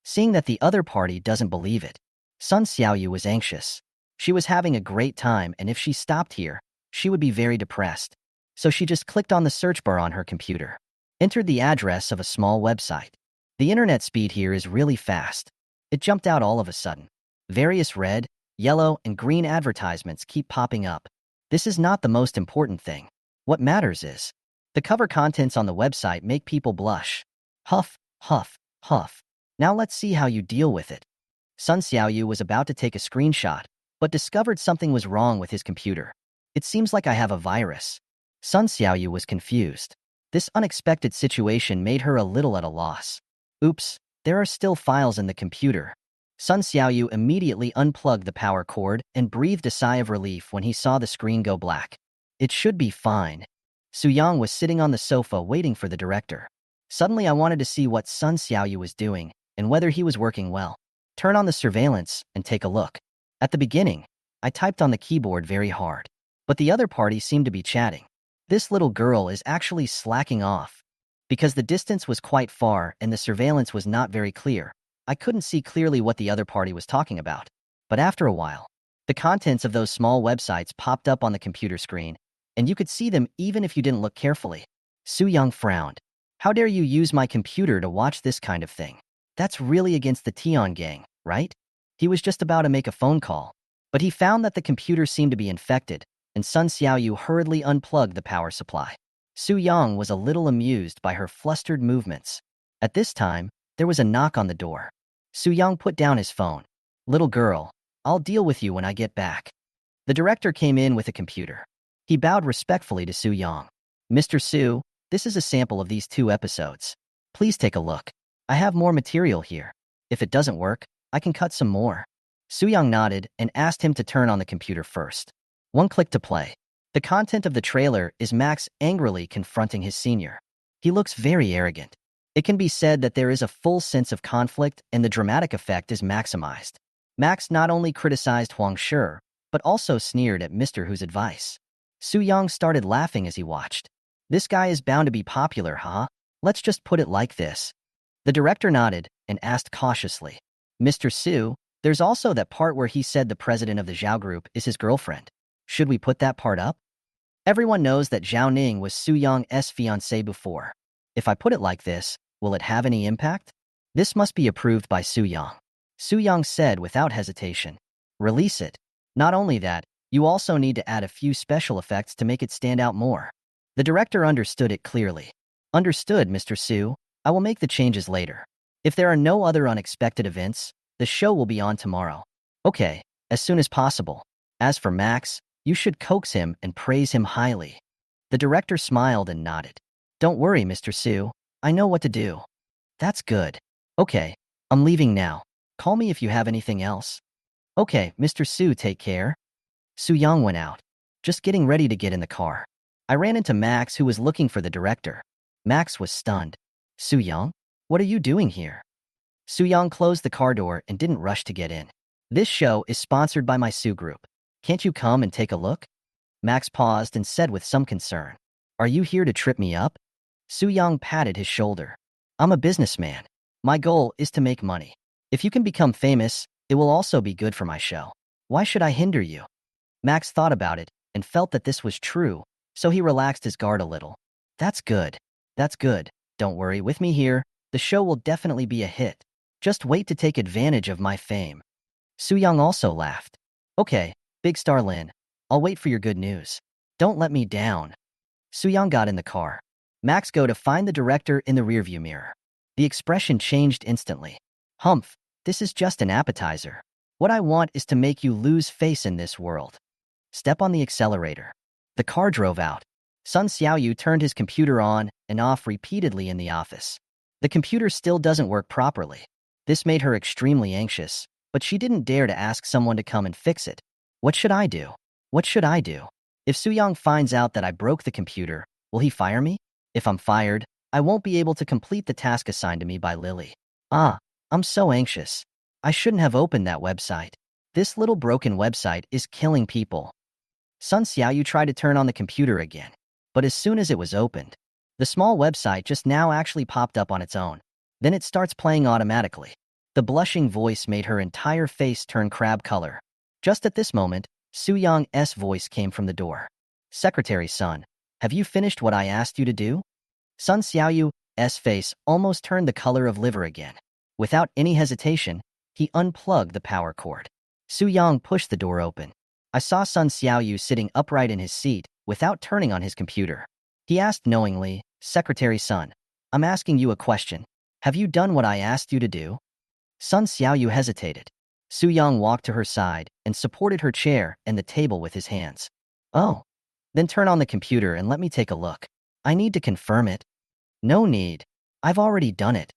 Seeing that the other party doesn't believe it, Sun Xiaoyu was anxious. She was having a great time, and if she stopped here, she would be very depressed. So she just clicked on the search bar on her computer, entered the address of a small website. The internet speed here is really fast. It jumped out all of a sudden. Various red, yellow, and green advertisements keep popping up. This is not the most important thing. What matters is the cover contents on the website make people blush. Huff, huff, huff. Now let's see how you deal with it. Sun Xiaoyu was about to take a screenshot, but discovered something was wrong with his computer. It seems like I have a virus. Sun Xiaoyu was confused. This unexpected situation made her a little at a loss. Oops, there are still files in the computer. Sun Xiaoyu immediately unplugged the power cord and breathed a sigh of relief when he saw the screen go black. It should be fine. Su Yong was sitting on the sofa waiting for the director. Suddenly I wanted to see what Sun Xiaoyu was doing and whether he was working well. Turn on the surveillance and take a look. At the beginning, I typed on the keyboard very hard, but the other party seemed to be chatting. This little girl is actually slacking off. Because the distance was quite far and the surveillance was not very clear, I couldn't see clearly what the other party was talking about. But after a while, the contents of those small websites popped up on the computer screen, and you could see them even if you didn't look carefully. Su Yong frowned. How dare you use my computer to watch this kind of thing? That's really against the Tian gang, right? He was just about to make a phone call, but he found that the computer seemed to be infected, and Sun Xiaoyu hurriedly unplugged the power supply. Su Yong was a little amused by her flustered movements. At this time, there was a knock on the door. Su Yong put down his phone. Little girl, I'll deal with you when I get back. The director came in with a computer. He bowed respectfully to Su Yong. Mr. Su, this is a sample of these 2 episodes. Please take a look. I have more material here. If it doesn't work, I can cut some more. Su Yong nodded and asked him to turn on the computer first. 1 click to play. The content of the trailer is Max angrily confronting his senior. He looks very arrogant. It can be said that there is a full sense of conflict and the dramatic effect is maximized. Max not only criticized Huang Shi, but also sneered at Mr. Hu's advice. Su Yong started laughing as he watched. This guy is bound to be popular, huh? Let's just put it like this. The director nodded and asked cautiously, Mr. Su, there's also that part where he said the president of the Zhao group is his girlfriend. Should we put that part up? Everyone knows that Zhao Ning was Su Yong's fiancée before. If I put it like this, will it have any impact? This must be approved by Su Yong. Su Yong said without hesitation. Release it. Not only that, you also need to add a few special effects to make it stand out more. The director understood it clearly. Understood, Mr. Su. I will make the changes later. If there are no other unexpected events, the show will be on tomorrow. Okay, as soon as possible. As for Max, you should coax him and praise him highly. The director smiled and nodded. Don't worry, Mr. Su. I know what to do. That's good. Okay, I'm leaving now. Call me if you have anything else. Okay, Mr. Su, take care. Su Yong went out. Just getting ready to get in the car. I ran into Max, who was looking for the director. Max was stunned. Su Yong? What are you doing here? Su Yong closed the car door and didn't rush to get in. This show is sponsored by my Su group. Can't you come and take a look? Max paused and said with some concern. Are you here to trip me up? Su Yong patted his shoulder. I'm a businessman. My goal is to make money. If you can become famous, it will also be good for my show. Why should I hinder you? Max thought about it and felt that this was true, so he relaxed his guard a little. That's good. That's good. Don't worry, with me here, the show will definitely be a hit. Just wait to take advantage of my fame. Su Yong also laughed. Okay, Big Star Lin, I'll wait for your good news. Don't let me down. Su Yong got in the car. Max go to find the director in the rearview mirror. The expression changed instantly. Humph, this is just an appetizer. What I want is to make you lose face in this world. Step on the accelerator. The car drove out. Sun Xiaoyu turned his computer on and off repeatedly in the office. The computer still doesn't work properly. This made her extremely anxious, but she didn't dare to ask someone to come and fix it. What should I do? What should I do? If Su Yong finds out that I broke the computer, will he fire me? If I'm fired, I won't be able to complete the task assigned to me by Lily. I'm so anxious. I shouldn't have opened that website. This little broken website is killing people. Sun Xiaoyu tried to turn on the computer again, but as soon as it was opened, the small website just now actually popped up on its own. Then it starts playing automatically. The blushing voice made her entire face turn crab color. Just at this moment, Su Yong's voice came from the door. Secretary Sun, have you finished what I asked you to do? Sun Xiaoyu's face almost turned the color of liver again. Without any hesitation, he unplugged the power cord. Su Yong pushed the door open. I saw Sun Xiaoyu sitting upright in his seat without turning on his computer. He asked knowingly, Secretary Sun, I'm asking you a question. Have you done what I asked you to do? Sun Xiaoyu hesitated. Su Yong walked to her side and supported her chair and the table with his hands. Oh. Then turn on the computer and let me take a look. I need to confirm it. No need. I've already done it.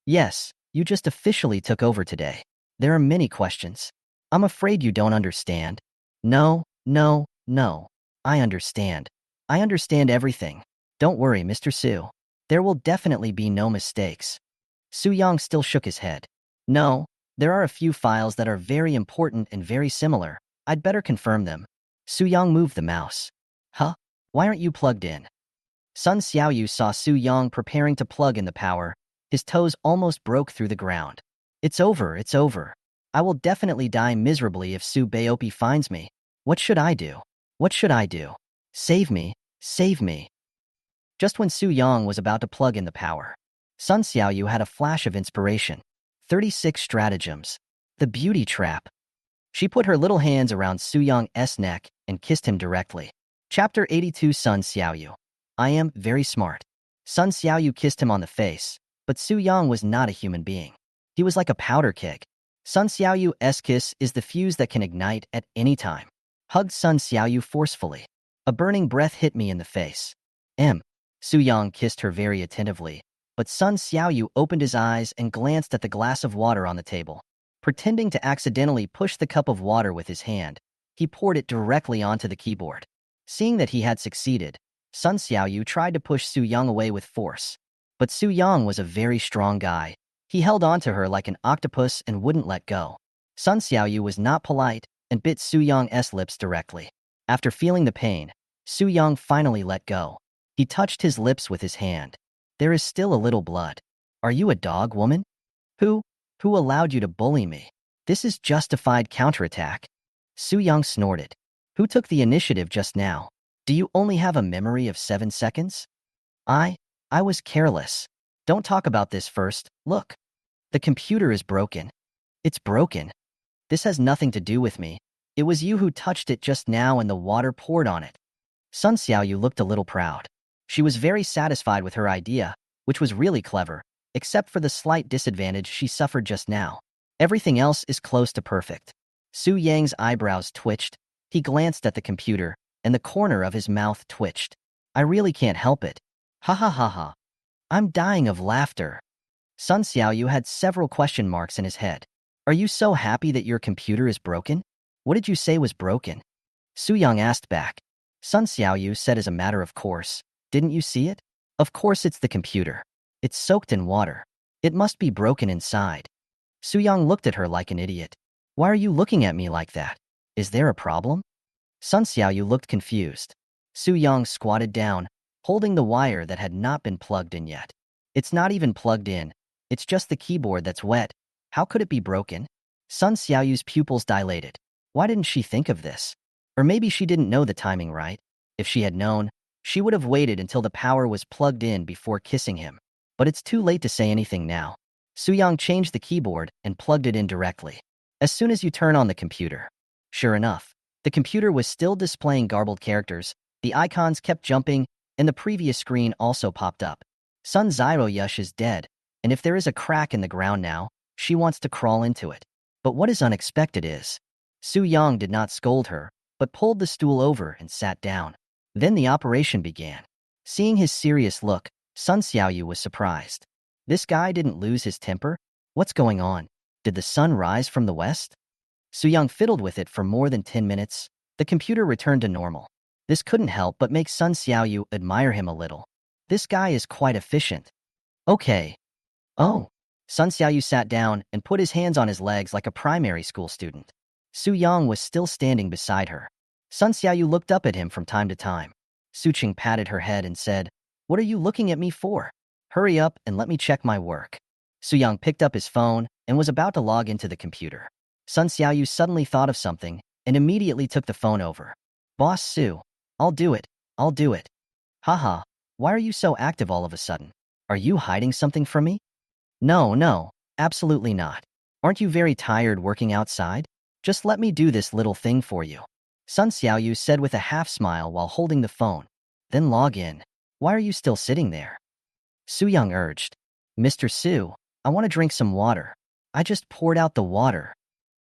Yes, you just officially took over today. There are many questions. I'm afraid you don't understand. No. I understand. I understand everything. Don't worry, Mr. Su. There will definitely be no mistakes. Su Yong still shook his head. No, there are a few files that are very important and very similar. I'd better confirm them. Su Yong moved the mouse. Huh? Why aren't you plugged in? Sun Xiaoyu saw Su Yong preparing to plug in the power. His toes almost broke through the ground. It's over. I will definitely die miserably if Su Baopi finds me. What should I do? What should I do? Save me. Just when Su Yong was about to plug in the power, Sun Xiaoyu had a flash of inspiration. 36 stratagems. The beauty trap. She put her little hands around Su Yong's neck and kissed him directly. Chapter 82 Sun Xiaoyu. I am very smart. Sun Xiaoyu kissed him on the face, but Su Yong was not a human being. He was like a powder keg. Sun Xiaoyu's kiss is the fuse that can ignite at any time. Hugged Sun Xiaoyu forcefully. A burning breath hit me in the face. Su Yong kissed her very attentively, but Sun Xiaoyu opened his eyes and glanced at the glass of water on the table. Pretending to accidentally push the cup of water with his hand, he poured it directly onto the keyboard. Seeing that he had succeeded, Sun Xiaoyu tried to push Su Yong away with force. But Su Yong was a very strong guy. He held onto her like an octopus and wouldn't let go. Sun Xiaoyu was not polite and bit Su Yong's lips directly. After feeling the pain, Su Yong finally let go. He touched his lips with his hand. There is still a little blood. Are you a dog, woman? Who allowed you to bully me? This is justified counterattack. Su Yong snorted. Who took the initiative just now? Do you only have a memory of 7 seconds? I was careless. Don't talk about this first. Look. The computer is broken. It's broken. This has nothing to do with me. It was you who touched it just now and the water poured on it. Sun Xiaoyu looked a little proud. She was very satisfied with her idea, which was really clever, except for the slight disadvantage she suffered just now. Everything else is close to perfect. Su Yang's eyebrows twitched. He glanced at the computer, and the corner of his mouth twitched. I really can't help it. Ha ha ha ha. I'm dying of laughter. Sun Xiaoyu had several question marks in his head. Are you so happy that your computer is broken? What did you say was broken? Su Yong asked back. Sun Xiaoyu said as a matter of course. Didn't you see it? Of course it's the computer. It's soaked in water. It must be broken inside. Su Yong looked at her like an idiot. Why are you looking at me like that? Is there a problem? Sun Xiaoyu looked confused. Su Yong squatted down, holding the wire that had not been plugged in yet. It's not even plugged in. It's just the keyboard that's wet. How could it be broken? Sun Xiaoyu's pupils dilated. Why didn't she think of this? Or maybe she didn't know the timing right. If she had known, she would have waited until the power was plugged in before kissing him. But it's too late to say anything now. Su Yong changed the keyboard and plugged it in directly. As soon as you turn on the computer. Sure enough, the computer was still displaying garbled characters, the icons kept jumping, and the previous screen also popped up. Sun Xiaoyu is dead, and if there is a crack in the ground now, she wants to crawl into it. But what is unexpected is, Su Yong did not scold her, but pulled the stool over and sat down. Then the operation began. Seeing his serious look, Sun Xiaoyu was surprised. This guy didn't lose his temper? What's going on? Did the sun rise from the west? Su Yong fiddled with it for more than 10 minutes. The computer returned to normal. This couldn't help but make Sun Xiaoyu admire him a little. This guy is quite efficient. Okay. Oh. Sun Xiaoyu sat down and put his hands on his legs like a primary school student. Su Yong was still standing beside her. Sun Xiaoyu looked up at him from time to time. Su Qing patted her head and said, What are you looking at me for? Hurry up and let me check my work. Su Yong picked up his phone and was about to log into the computer. Sun Xiaoyu suddenly thought of something and immediately took the phone over. Boss Su, I'll do it. Haha, why are you so active all of a sudden? Are you hiding something from me? No, absolutely not. Aren't you very tired working outside? Just let me do this little thing for you. Sun Xiaoyu said with a half-smile while holding the phone. Then log in. Why are you still sitting there? Su Yong urged. Mr. Su, I want to drink some water. I just poured out the water.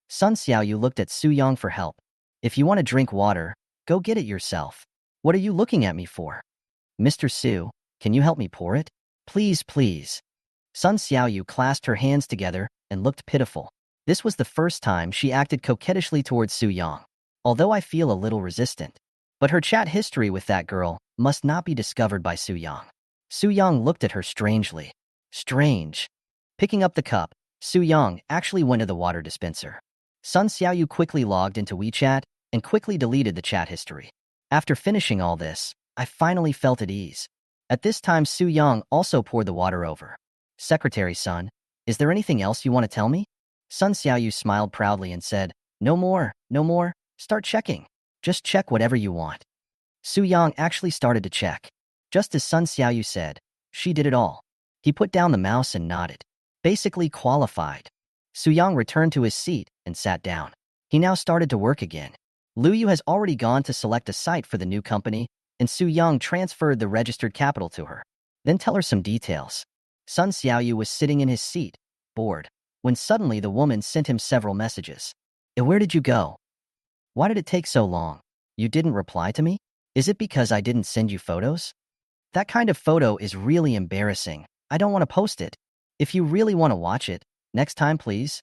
Sun Xiaoyu looked at Su Yong for help. If you want to drink water, go get it yourself. What are you looking at me for? Mr. Su, can you help me pour it? Please. Sun Xiaoyu clasped her hands together and looked pitiful. This was the first time she acted coquettishly towards Su Yong, although I feel a little resistant. But her chat history with that girl must not be discovered by Su Yong. Su Yong looked at her strangely. Strange. Picking up the cup, Su Yong actually went to the water dispenser. Sun Xiaoyu quickly logged into WeChat and quickly deleted the chat history. After finishing all this, I finally felt at ease. At this time, Su Yong also poured the water over. Secretary Sun, is there anything else you want to tell me? Sun Xiaoyu smiled proudly and said, No more. Start checking. Just check whatever you want. Su Yong actually started to check. Just as Sun Xiaoyu said, she did it all. He put down the mouse and nodded. Basically qualified. Su Yong returned to his seat and sat down. He now started to work again. Lu Yu has already gone to select a site for the new company, and Su Yong transferred the registered capital to her. Then tell her some details. Sun Xiaoyu was sitting in his seat, bored. when suddenly the woman sent him several messages. Where did you go? Why did it take so long? You didn't reply to me? Is it because I didn't send you photos? That kind of photo is really embarrassing. I don't want to post it. If you really want to watch it, next time please.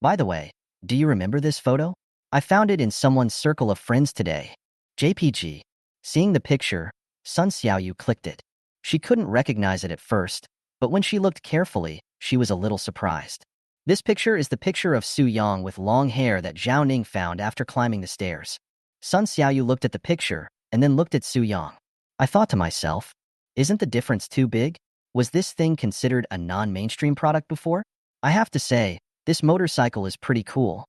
By the way, do you remember this photo? I found it in someone's circle of friends today. JPG. Seeing the picture, Sun Xiaoyu clicked it. She couldn't recognize it at first, but when she looked carefully, she was a little surprised. This picture is the picture of Su Yong with long hair that Zhao Ning found after climbing the stairs. Sun Xiaoyu looked at the picture and then looked at Su Yong. I thought to myself, isn't the difference too big? Was this thing considered a non-mainstream product before? I have to say, this motorcycle is pretty cool.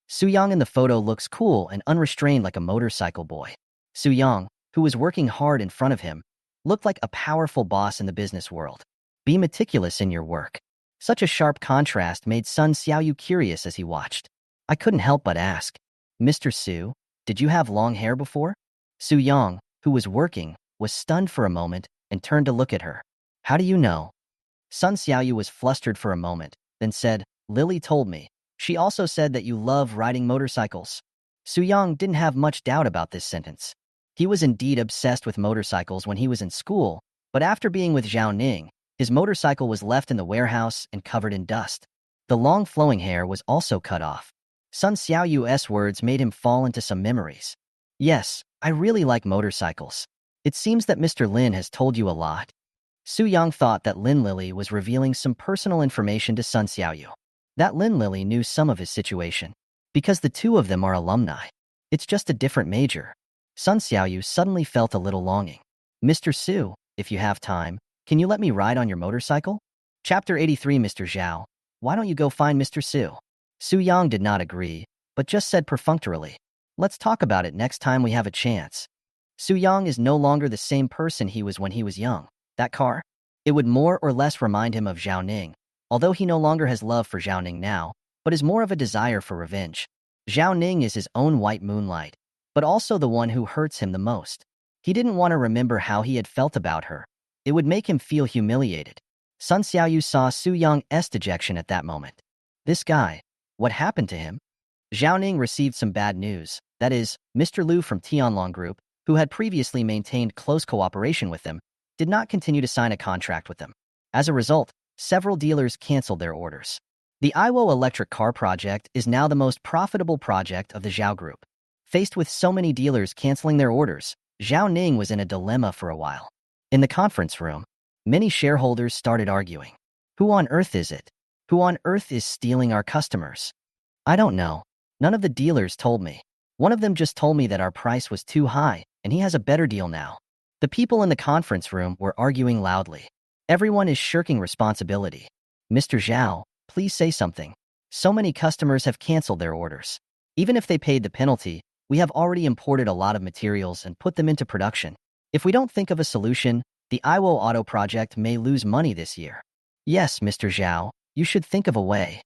Su Yong in the photo looks cool and unrestrained like a motorcycle boy. Su Yong, who was working hard in front of him, looked like a powerful boss in the business world. Be meticulous in your work. Such a sharp contrast made Sun Xiaoyu curious as he watched. I couldn't help but ask, Mr. Su, did you have long hair before? Su Yong, who was working, was stunned for a moment and turned to look at her. How do you know? Sun Xiaoyu was flustered for a moment, then said, Lily told me. She also said that you love riding motorcycles. Su Yong didn't have much doubt about this sentence. He was indeed obsessed with motorcycles when he was in school, but after being with Zhao Ning, his motorcycle was left in the warehouse and covered in dust. The long flowing hair was also cut off. Sun Xiaoyu's words made him fall into some memories. Yes, I really like motorcycles. It seems that Mr. Lin has told you a lot. Su Yong thought that Lin Lily was revealing some personal information to Sun Xiaoyu. That Lin Lily knew some of his situation. Because the two of them are alumni. It's just a different major. Sun Xiaoyu suddenly felt a little longing. Mr. Su, if you have time, can you let me ride on your motorcycle? Chapter 83 Mr. Zhao, why don't you go find Mr. Su? Su Yong did not agree, but just said perfunctorily, let's talk about it next time we have a chance. Su Yong is no longer the same person he was when he was young. That car? It would more or less remind him of Zhao Ning, although he no longer has love for Zhao Ning now, but is more of a desire for revenge. Zhao Ning is his own white moonlight, but also the one who hurts him the most. He didn't want to remember how he had felt about her. It would make him feel humiliated. Sun Xiaoyu saw Su Yong's dejection at that moment. This guy, what happened to him? Zhao Ning received some bad news. That is, Mr. Liu from Tianlong Group, who had previously maintained close cooperation with them, did not continue to sign a contract with them. As a result, several dealers canceled their orders. The Iwo electric car project is now the most profitable project of the Zhao Group. Faced with so many dealers canceling their orders, Zhao Ning was in a dilemma for a while. In the conference room, many shareholders started arguing. Who on earth is it? Who on earth is stealing our customers? I don't know. None of the dealers told me. One of them just told me that our price was too high, and he has a better deal now. The people in the conference room were arguing loudly. Everyone is shirking responsibility. Mr. Zhao, please say something. So many customers have canceled their orders. Even if they paid the penalty, we have already imported a lot of materials and put them into production. If we don't think of a solution, the Iwo Auto project may lose money this year. Yes, Mr. Zhao, you should think of a way.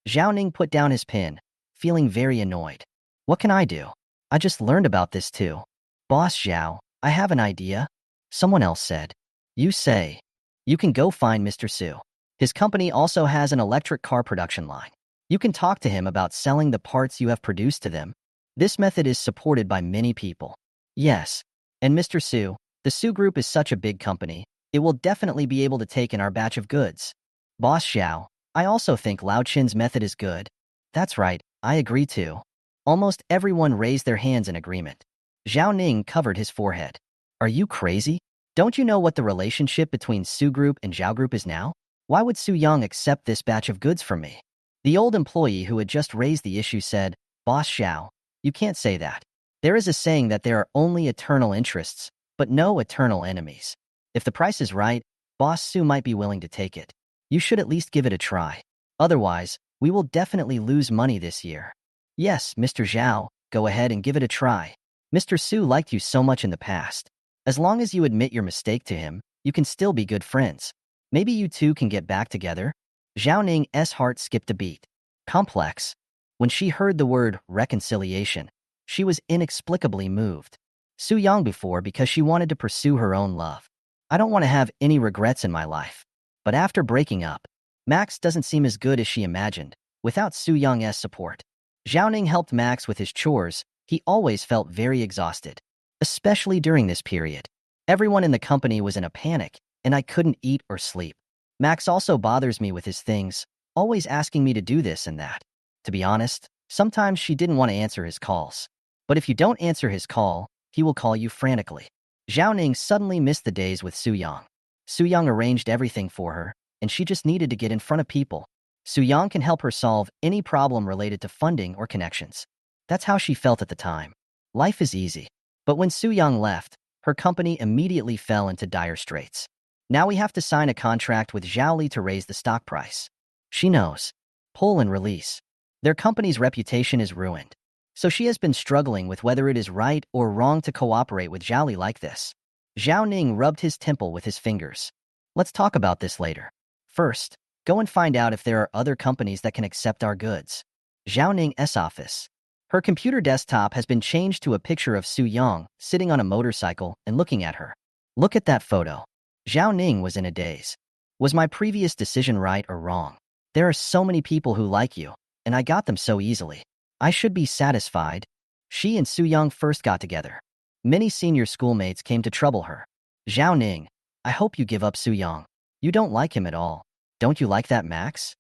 Zhao Ning put down his pen, feeling very annoyed. What can I do? I just learned about this too. Boss Zhao, I have an idea. Someone else said. You say. You can go find Mr. Su. His company also has an electric car production line. You can talk to him about selling the parts you have produced to them. This method is supported by many people. Yes. And Mr. Su, the Su Group is such a big company, it will definitely be able to take in our batch of goods. Boss Xiao, I also think Lao Chin's method is good. That's right, I agree too. Almost everyone raised their hands in agreement. Zhao Ning covered his forehead. Are you crazy? Don't you know what the relationship between Su Group and Zhao Group is now? Why would Su Yong accept this batch of goods from me? The old employee who had just raised the issue said, Boss Xiao, you can't say that. There is a saying that there are only eternal interests, but no eternal enemies. If the price is right, Boss Su might be willing to take it. You should at least give it a try. Otherwise, we will definitely lose money this year. Yes, Mr. Zhao, go ahead and give it a try. Mr. Su liked you so much in the past. As long as you admit your mistake to him, you can still be good friends. Maybe you two can get back together? Zhao Ning's heart skipped a beat. Complex. When she heard the word reconciliation, she was inexplicably moved. Su Yong before because she wanted to pursue her own love. I don't want to have any regrets in my life. But after breaking up, Max doesn't seem as good as she imagined, without Su Young's support. Zhao Ning helped Max with his chores. He always felt very exhausted, especially during this period. Everyone in the company was in a panic, and I couldn't eat or sleep. Max also bothers me with his things, always asking me to do this and that. To be honest, sometimes she didn't want to answer his calls. But if you don't answer his call, he will call you frantically. Zhao Ning suddenly missed the days with Su Yang. Su Yang arranged everything for her, and she just needed to get in front of people. Su Yang can help her solve any problem related to funding or connections. That's how she felt at the time. Life is easy. But when Su Yang left, her company immediately fell into dire straits. Now we have to sign a contract with Zhao Li to raise the stock price. She knows. Pull and release. Their company's reputation is ruined. So she has been struggling with whether it is right or wrong to cooperate with Zhao Li like this. Zhao Ning rubbed his temple with his fingers. Let's talk about this later. First, go and find out if there are other companies that can accept our goods. Zhao Ning's office. Her computer desktop has been changed to a picture of Su Yang sitting on a motorcycle and looking at her. Look at that photo. Zhao Ning was in a daze. Was my previous decision right or wrong? There are so many people who like you, and I got them so easily. I should be satisfied. She and Su Yang first got together. Many senior schoolmates came to trouble her. Zhao Ning, I hope you give up Su Yang. You don't like him at all. Don't you like that, Max?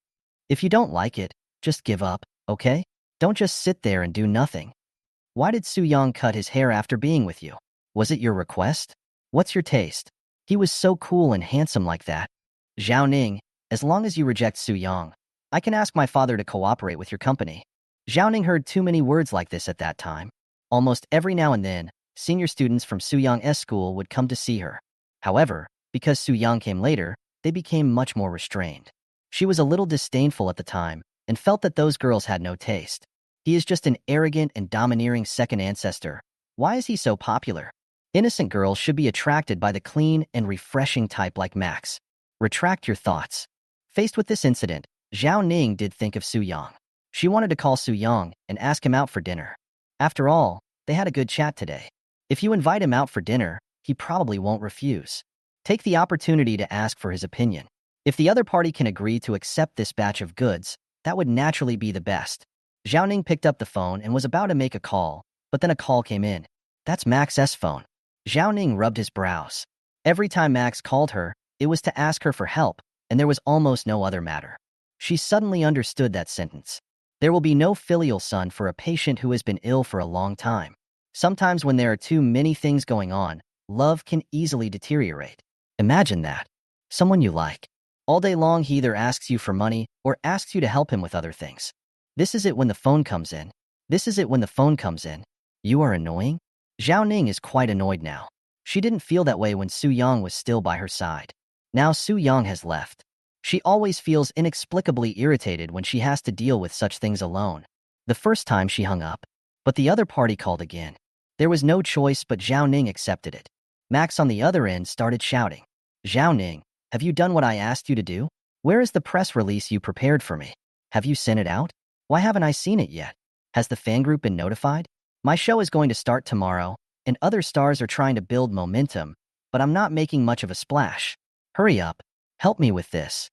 If you don't like it, just give up, okay? Don't just sit there and do nothing. Why did Su Yang cut his hair after being with you? Was it your request? What's your taste? He was so cool and handsome like that. Zhao Ning, as long as you reject Su Yang, I can ask my father to cooperate with your company. Zhao Ning heard too many words like this at that time. Almost every now and then, senior students from Su Yang's school would come to see her. However, because Su Yang came later, they became much more restrained. She was a little disdainful at the time and felt that those girls had no taste. He is just an arrogant and domineering second ancestor. Why is he so popular? Innocent girls should be attracted by the clean and refreshing type like Max. Retract your thoughts. Faced with this incident, Zhao Ning did think of Su Yang. She wanted to call Su Yang and ask him out for dinner. After all, they had a good chat today. If you invite him out for dinner, he probably won't refuse. Take the opportunity to ask for his opinion. If the other party can agree to accept this batch of goods, that would naturally be the best. Zhao Ning picked up the phone and was about to make a call, but then a call came in. That's Max's phone. Zhao Ning rubbed his brows. Every time Max called her, it was to ask her for help, and there was almost no other matter. She suddenly understood that sentence. There will be no filial son for a patient who has been ill for a long time. Sometimes when there are too many things going on, love can easily deteriorate. Imagine that. Someone you like. All day long he either asks you for money or asks you to help him with other things. This is it when the phone comes in. This is it when the phone comes in. You are annoying? Zhao Ning is quite annoyed now. She didn't feel that way when Su Yang was still by her side. Now Su Yang has left. She always feels inexplicably irritated when she has to deal with such things alone. The first time she hung up, but the other party called again. There was no choice but Zhao Ning accepted it. Max on the other end started shouting. Zhao Ning, have you done what I asked you to do? Where is the press release you prepared for me? Have you sent it out? Why haven't I seen it yet? Has the fan group been notified? My show is going to start tomorrow, and other stars are trying to build momentum, but I'm not making much of a splash. Hurry up. Help me with this.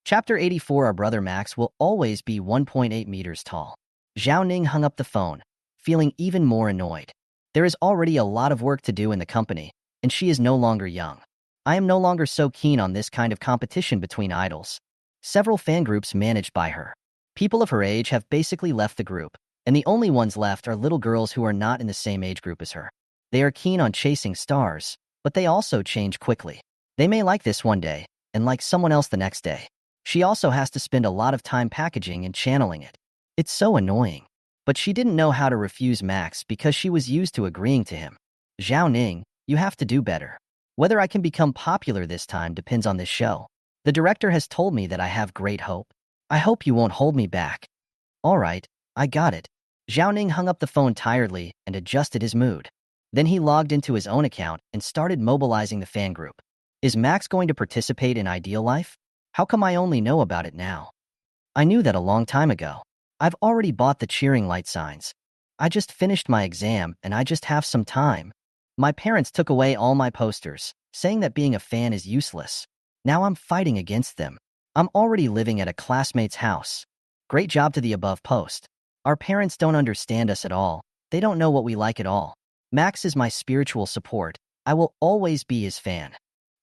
Chapter 84. Our brother Max will always be 1.8 meters tall. Zhao Ning hung up the phone, feeling even more annoyed. There is already a lot of work to do in the company, and she is no longer young. I am no longer so keen on this kind of competition between idols. Several fan groups managed by her. People of her age have basically left the group, and the only ones left are little girls who are not in the same age group as her. They are keen on chasing stars, but they also change quickly. They may like this one day, and like someone else the next day. She also has to spend a lot of time packaging and channeling it. It's so annoying. But she didn't know how to refuse Max because she was used to agreeing to him. Zhao Ning, you have to do better. Whether I can become popular this time depends on this show. The director has told me that I have great hope. I hope you won't hold me back. All right, I got it. Zhao Ning hung up the phone tiredly and adjusted his mood. Then he logged into his own account and started mobilizing the fan group. Is Max going to participate in Ideal Life? How come I only know about it now? I knew that a long time ago. I've already bought the cheering light signs. I just finished my exam and I just have some time. My parents took away all my posters, saying that being a fan is useless. Now I'm fighting against them. I'm already living at a classmate's house. Great job to the above post. Our parents don't understand us at all. They don't know what we like at all. Max is my spiritual support. I will always be his fan.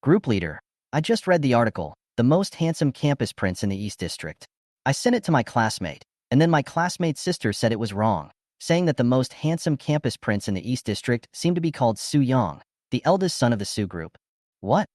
Group leader. I just read the article, The Most Handsome Campus Prince in the East District. I sent it to my classmate, and then my classmate's sister said it was wrong, saying that the most handsome campus prince in the East District seemed to be called Su Yong, the eldest son of the Su group. What?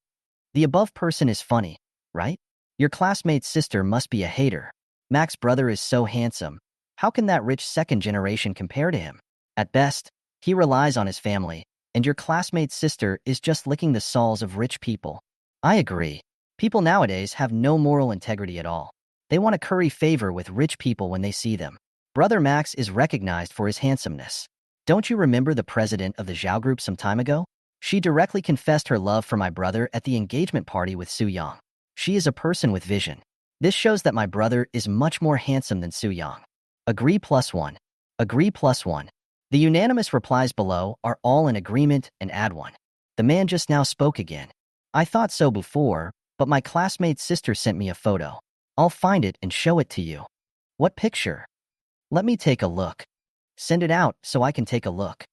The above person is funny, right? Your classmate's sister must be a hater. Mac's brother is so handsome. How can that rich second generation compare to him? At best, he relies on his family, and your classmate's sister is just licking the soles of rich people. I agree. People nowadays have no moral integrity at all. They want to curry favor with rich people when they see them. Brother Max is recognized for his handsomeness. Don't you remember the president of the Zhao group some time ago? She directly confessed her love for my brother at the engagement party with Su Yong. She is a person with vision. This shows that my brother is much more handsome than Su Yong. Agree +1. Agree +1. The unanimous replies below are all in agreement and add 1. The man just now spoke again. I thought so before, but my classmate's sister sent me a photo. I'll find it and show it to you. What picture? Let me take a look. Send it out so I can take a look.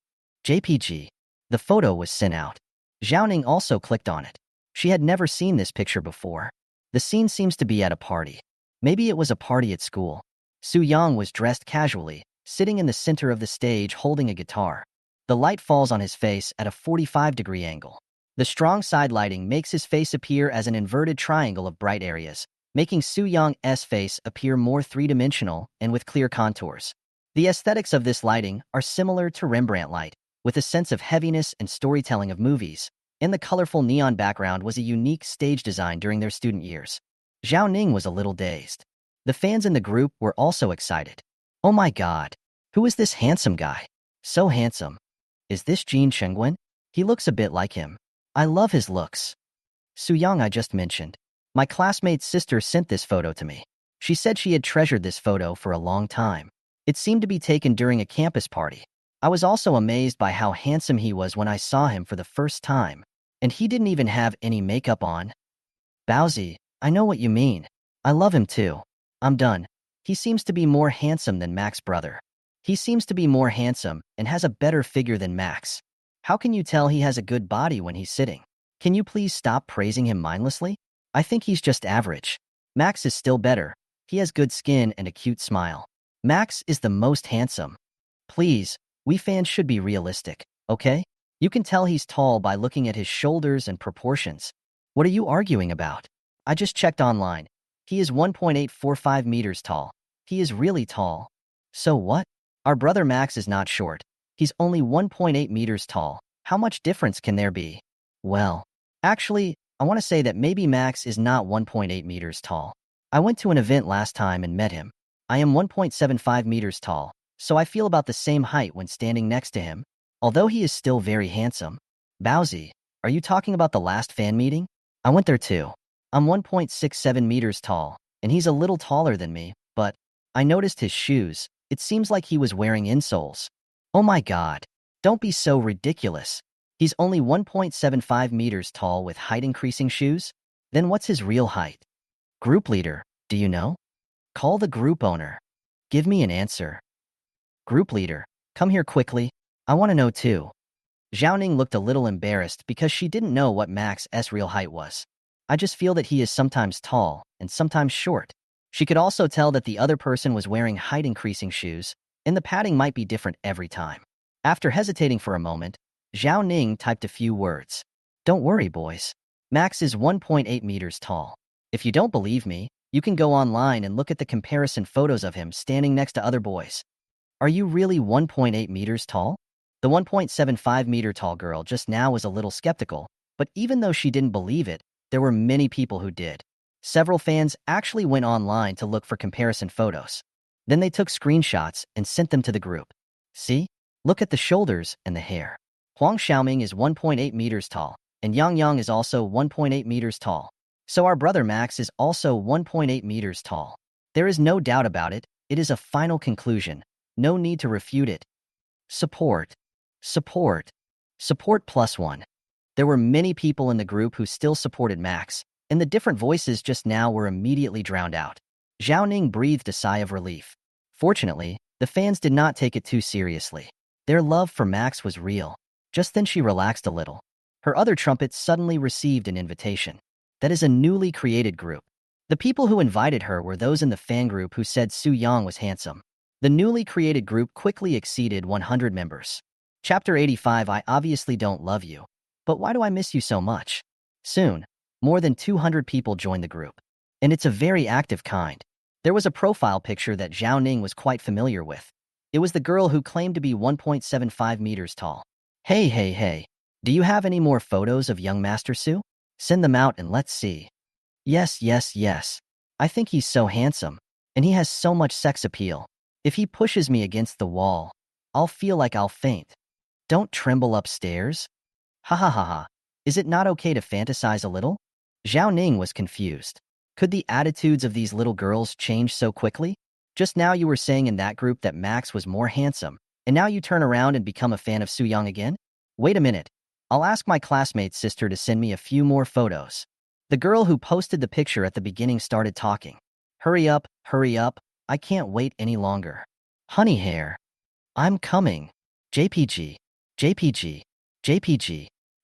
JPG. The photo was sent out. Zhao also clicked on it. She had never seen this picture before. The scene seems to be at a party. Maybe it was a party at school. Su Yong was dressed casually, sitting in the center of the stage holding a guitar. The light falls on his face at a 45-degree angle. The strong side lighting makes his face appear as an inverted triangle of bright areas, making Su Yong's face appear more three-dimensional and with clear contours. The aesthetics of this lighting are similar to Rembrandt light, with a sense of heaviness and storytelling of movies, and the colorful neon background was a unique stage design during their student years. Zhao Ning was a little dazed. The fans in the group were also excited. Oh my god, who is this handsome guy? So handsome. Is this Jin Chengwen? He looks a bit like him. I love his looks. Su Yong I just mentioned. My classmate's sister sent this photo to me. She said she had treasured this photo for a long time. It seemed to be taken during a campus party. I was also amazed by how handsome he was when I saw him for the first time. And he didn't even have any makeup on. Baozi, I know what you mean. I love him too. I'm done. He seems to be more handsome than Mac's brother. He seems to be more handsome and has a better figure than Max. How can you tell he has a good body when he's sitting? Can you please stop praising him mindlessly? I think he's just average. Max is still better. He has good skin and a cute smile. Max is the most handsome. Please, we fans should be realistic, okay? You can tell he's tall by looking at his shoulders and proportions. What are you arguing about? I just checked online. He is 1.845 meters tall. He is really tall. So what? Our brother Max is not short. He's only 1.8 meters tall. How much difference can there be? Well, actually, I want to say that maybe Max is not 1.8 meters tall. I went to an event last time and met him. I am 1.75 meters tall, so I feel about the same height when standing next to him, although he is still very handsome. Baozi, are you talking about the last fan meeting? I went there too. I'm 1.67 meters tall, and he's a little taller than me, but I noticed his shoes. It seems like he was wearing insoles. Oh my god. Don't be so ridiculous. He's only 1.75 meters tall with height-increasing shoes? Then what's his real height? Group leader, do you know? Call the group owner. Give me an answer. Group leader, come here quickly. I want to know too. Zhao Ning looked a little embarrassed because she didn't know what Max's real height was. I just feel that he is sometimes tall and sometimes short. She could also tell that the other person was wearing height-increasing shoes, and the padding might be different every time. After hesitating for a moment, Zhao Ning typed a few words. Don't worry, boys. Max is 1.8 meters tall. If you don't believe me, you can go online and look at the comparison photos of him standing next to other boys. Are you really 1.8 meters tall? The 1.75 meter tall girl just now was a little skeptical, but even though she didn't believe it, there were many people who did. Several fans actually went online to look for comparison photos. Then they took screenshots and sent them to the group. See? Look at the shoulders and the hair. Huang Xiaoming is 1.8 meters tall, and Yang Yang is also 1.8 meters tall. So our brother Max is also 1.8 meters tall. There is no doubt about it. It is a final conclusion. No need to refute it. Support. Support. Support +1. There were many people in the group who still supported Max, and the different voices just now were immediately drowned out. Zhao Ning breathed a sigh of relief. Fortunately, the fans did not take it too seriously. Their love for Max was real. Just then she relaxed a little. Her other trumpet suddenly received an invitation. That is a newly created group. The people who invited her were those in the fan group who said Su Yong was handsome. The newly created group quickly exceeded 100 members. Chapter 85. I obviously don't love you. But why do I miss you so much? Soon, more than 200 people joined the group. And it's a very active kind. There was a profile picture that Zhao Ning was quite familiar with. It was the girl who claimed to be 1.75 meters tall. Hey. Do you have any more photos of young Master Su? Send them out and let's see. Yes. I think he's so handsome. And he has so much sex appeal. If he pushes me against the wall, I'll feel like I'll faint. Don't tremble upstairs. Ha. Is it not okay to fantasize a little? Zhao Ning was confused. Could the attitudes of these little girls change so quickly? Just now you were saying in that group that Max was more handsome, and now you turn around and become a fan of Su Yong again? Wait a minute. I'll ask my classmate's sister to send me a few more photos. The girl who posted the picture at the beginning started talking. Hurry up. I can't wait any longer. Honey hair. I'm coming. JPG.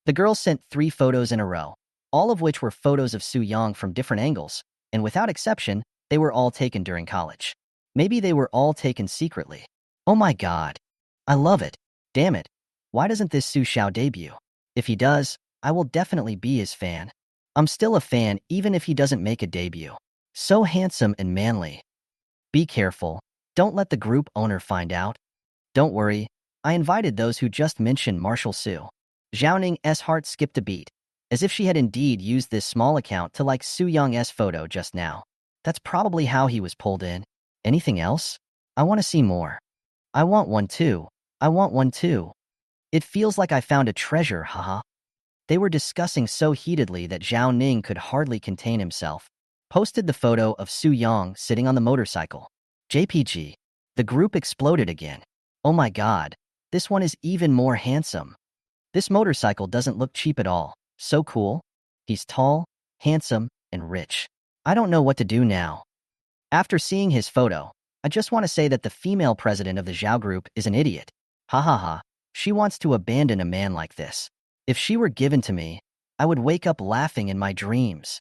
The girl sent 3 photos in a row, all of which were photos of Su Yong from different angles, and without exception, they were all taken during college. Maybe they were all taken secretly. Oh my god. I love it. Damn it. Why doesn't this Su Xiao debut? If he does, I will definitely be his fan. I'm still a fan even if he doesn't make a debut. So handsome and manly. Be careful. Don't let the group owner find out. Don't worry. I invited those who just mentioned Marshall Su. Zhao Ning's heart skipped a beat, as if she had indeed used this small account to like Su Yong's photo just now. That's probably how he was pulled in. Anything else? I want to see more. I want one too. It feels like I found a treasure, haha. They were discussing so heatedly that Zhao Ning could hardly contain himself. Posted the photo of Su Yong sitting on the motorcycle. JPG. The group exploded again. Oh my god. This one is even more handsome. This motorcycle doesn't look cheap at all. So cool. He's tall, handsome, and rich. I don't know what to do now. After seeing his photo, I just want to say that the female president of the Zhao group is an idiot. Ha. She wants to abandon a man like this. If she were given to me, I would wake up laughing in my dreams.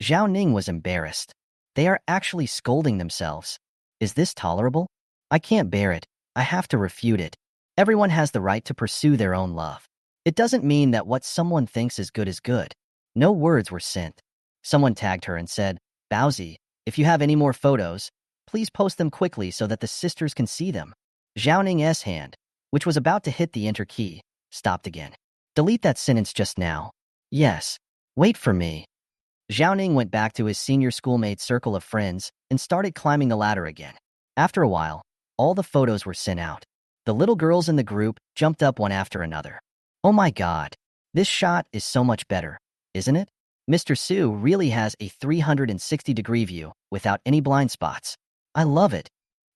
Zhao Ning was embarrassed. They are actually scolding themselves. Is this tolerable? I can't bear it. I have to refute it. Everyone has the right to pursue their own love. It doesn't mean that what someone thinks is good. No words were sent. Someone tagged her and said, Baozi, if you have any more photos, please post them quickly so that the sisters can see them. Zhao Ning's hand, which was about to hit the enter key, stopped again. Delete that sentence just now. Yes. Wait for me. Zhao Ning went back to his senior schoolmate's circle of friends and started climbing the ladder again. After a while, all the photos were sent out. The little girls in the group jumped up one after another. Oh my god. This shot is so much better, isn't it? Mr. Su really has a 360-degree view without any blind spots. I love it.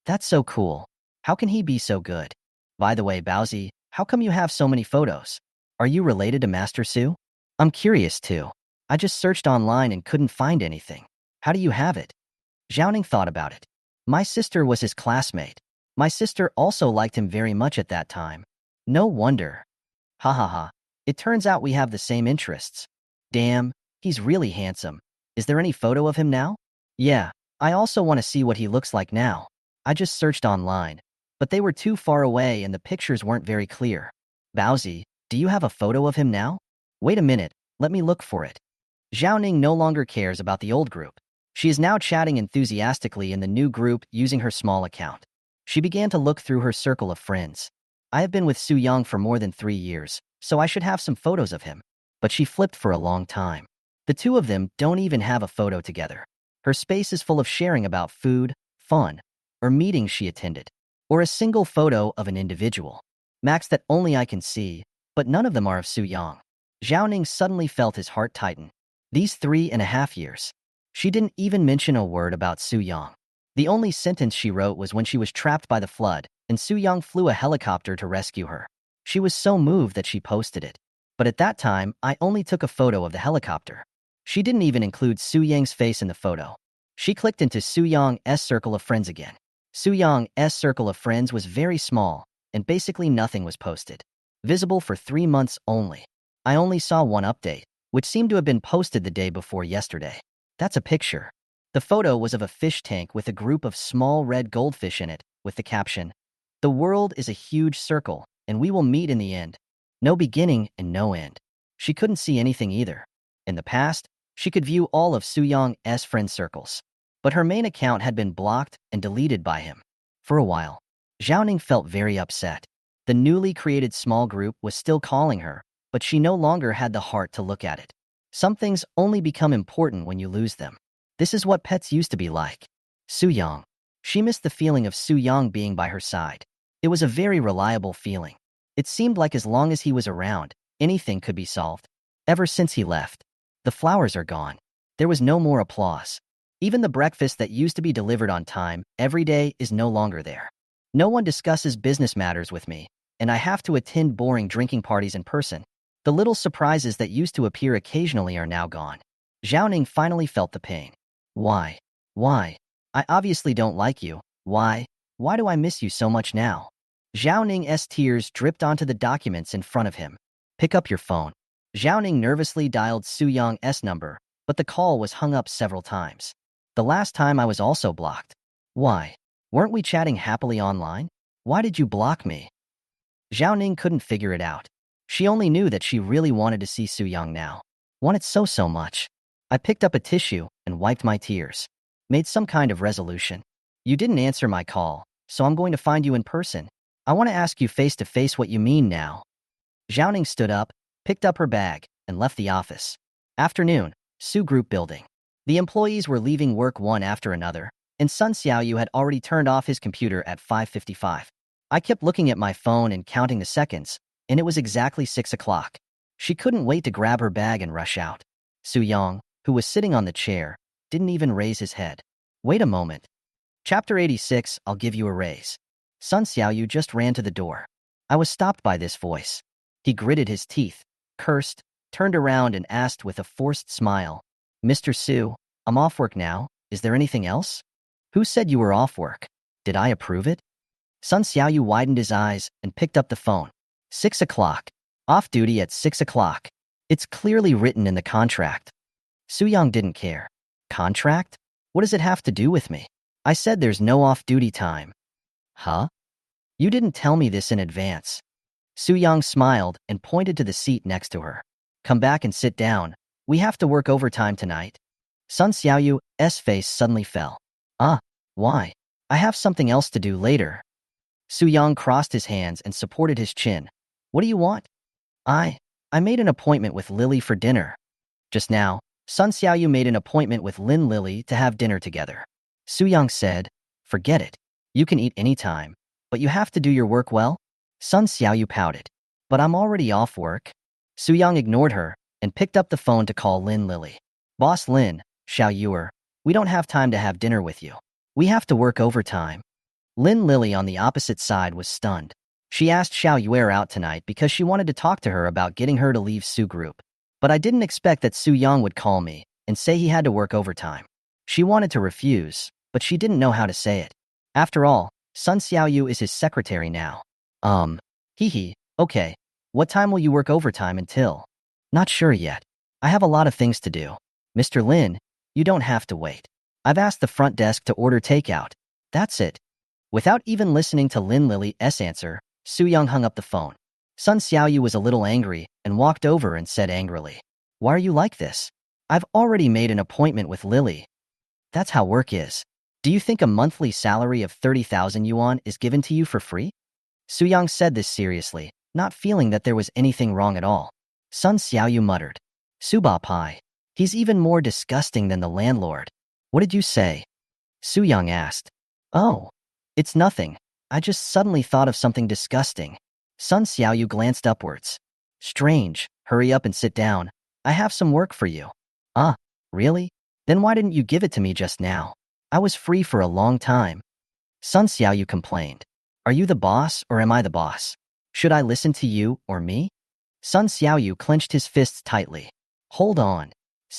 That's so cool. How can he be so good? By the way, Baozi, how come you have so many photos? Are you related to Master Su? I'm curious too. I just searched online and couldn't find anything. How do you have it? Zhao Ning thought about it. My sister was his classmate. My sister also liked him very much at that time. No wonder. Ha. It turns out we have the same interests. Damn, he's really handsome. Is there any photo of him now? Yeah, I also want to see what he looks like now. I just searched online, but they were too far away and the pictures weren't very clear. Baozi, do you have a photo of him now? Wait a minute, let me look for it. Zhao Ning no longer cares about the old group. She is now chatting enthusiastically in the new group using her small account. She began to look through her circle of friends. I have been with Su Yong for more than 3 years, so I should have some photos of him. But she flipped for a long time. The two of them don't even have a photo together. Her space is full of sharing about food, fun, or meetings she attended, or a single photo of an individual. Max that only I can see, but none of them are of Su Yong. Zhao Ning suddenly felt his heart tighten. These 3.5 years. She didn't even mention a word about Su Yong. The only sentence she wrote was when she was trapped by the flood, and Su Yong flew a helicopter to rescue her. She was so moved that she posted it. But at that time, I only took a photo of the helicopter. She didn't even include Su Yang's face in the photo. She clicked into Su Yong's circle of friends again. Su Yong's circle of friends was very small, and basically nothing was posted. Visible for 3 months only. I only saw one update, which seemed to have been posted the day before yesterday. That's a picture. The photo was of a fish tank with a group of small red goldfish in it, with the caption, "The world is a huge circle, and we will meet in the end. No beginning and no end." She couldn't see anything either. In the past, she could view all of Su Yong's friend circles, but her main account had been blocked and deleted by him. For a while, Zhao felt very upset. The newly created small group was still calling her, but she no longer had the heart to look at it. Some things only become important when you lose them. This is what pets used to be like. Su Yong. She missed the feeling of Su Yong being by her side. It was a very reliable feeling. It seemed like as long as he was around, anything could be solved. Ever since he left, the flowers are gone. There was no more applause. Even the breakfast that used to be delivered on time every day is no longer there. No one discusses business matters with me, and I have to attend boring drinking parties in person. The little surprises that used to appear occasionally are now gone. Zhao Ning finally felt the pain. Why? Why? I obviously don't like you. Why? Why do I miss you so much now? Zhao Ning's tears dripped onto the documents in front of him. Pick up your phone. Zhao Ning nervously dialed Su Yong's number, but the call was hung up several times. The last time I was also blocked. Why? Weren't we chatting happily online? Why did you block me? Zhao Ning couldn't figure it out. She only knew that she really wanted to see Su Yong now. Wanted so much. I picked up a tissue and wiped my tears. Made some kind of resolution. You didn't answer my call, so I'm going to find you in person. I want to ask you face to face what you mean now. Zhao Ning stood up, picked up her bag, and left the office. Afternoon, Su Group building. The employees were leaving work one after another, and Sun Xiaoyu had already turned off his computer at 5:55. I kept looking at my phone and counting the seconds, and it was exactly 6 o'clock. She couldn't wait to grab her bag and rush out. Su Yong, who was sitting on the chair, didn't even raise his head. Wait a moment. Chapter 86, I'll give you a raise. Sun Xiaoyu just ran to the door. I was stopped by this voice. He gritted his teeth, cursed, turned around and asked with a forced smile, "Mr. Su, I'm off work now. Is there anything else?" "Who said you were off work? Did I approve it?" Sun Xiaoyu widened his eyes and picked up the phone. 6 o'clock. Off duty at 6 o'clock. It's clearly written in the contract. Su Yong didn't care. Contract? What does it have to do with me? I said there's no off-duty time. Huh? You didn't tell me this in advance. Su Yong smiled and pointed to the seat next to her. Come back and sit down. We have to work overtime tonight. Sun Xiaoyu's face suddenly fell. Why? I have something else to do later. Su Yong crossed his hands and supported his chin. What do you want? I made an appointment with Lily for dinner. Just now, Sun Xiaoyu made an appointment with Lily to have dinner together. Su Yong said, forget it. You can eat anytime, but you have to do your work well. Sun Xiaoyu pouted. But I'm already off work. Su Yong ignored her and picked up the phone to call Lily. Boss Lin, Xiaoyuer, we don't have time to have dinner with you. We have to work overtime. Lily on the opposite side was stunned. She asked Xiaoyuer out tonight because she wanted to talk to her about getting her to leave Su Group. But I didn't expect that Su Yong would call me and say he had to work overtime. She wanted to refuse, but she didn't know how to say it. After all, Sun Xiaoyu is his secretary now. Okay. What time will you work overtime until? Not sure yet. I have a lot of things to do. Mr. Lin, you don't have to wait. I've asked the front desk to order takeout. That's it. Without even listening to Lily's answer, Su Yong hung up the phone. Sun Xiaoyu was a little angry and walked over and said angrily, Why are you like this? I've already made an appointment with Lily. That's how work is. Do you think a monthly salary of 30,000 yuan is given to you for free? Su Yong said this seriously, not feeling that there was anything wrong at all. Sun Xiaoyu muttered, Suba Pai. He's even more disgusting than the landlord. What did you say? Su Yong asked. Oh, it's nothing. I just suddenly thought of something disgusting. Sun Xiaoyu glanced upwards. Strange. Hurry up and sit down. I have some work for you. Really? Then why didn't you give it to me just now? I was free for a long time. Sun Xiaoyu complained. Are you the boss or am I the boss? Should I listen to you or me? Sun Xiaoyu clenched his fists tightly. Hold on.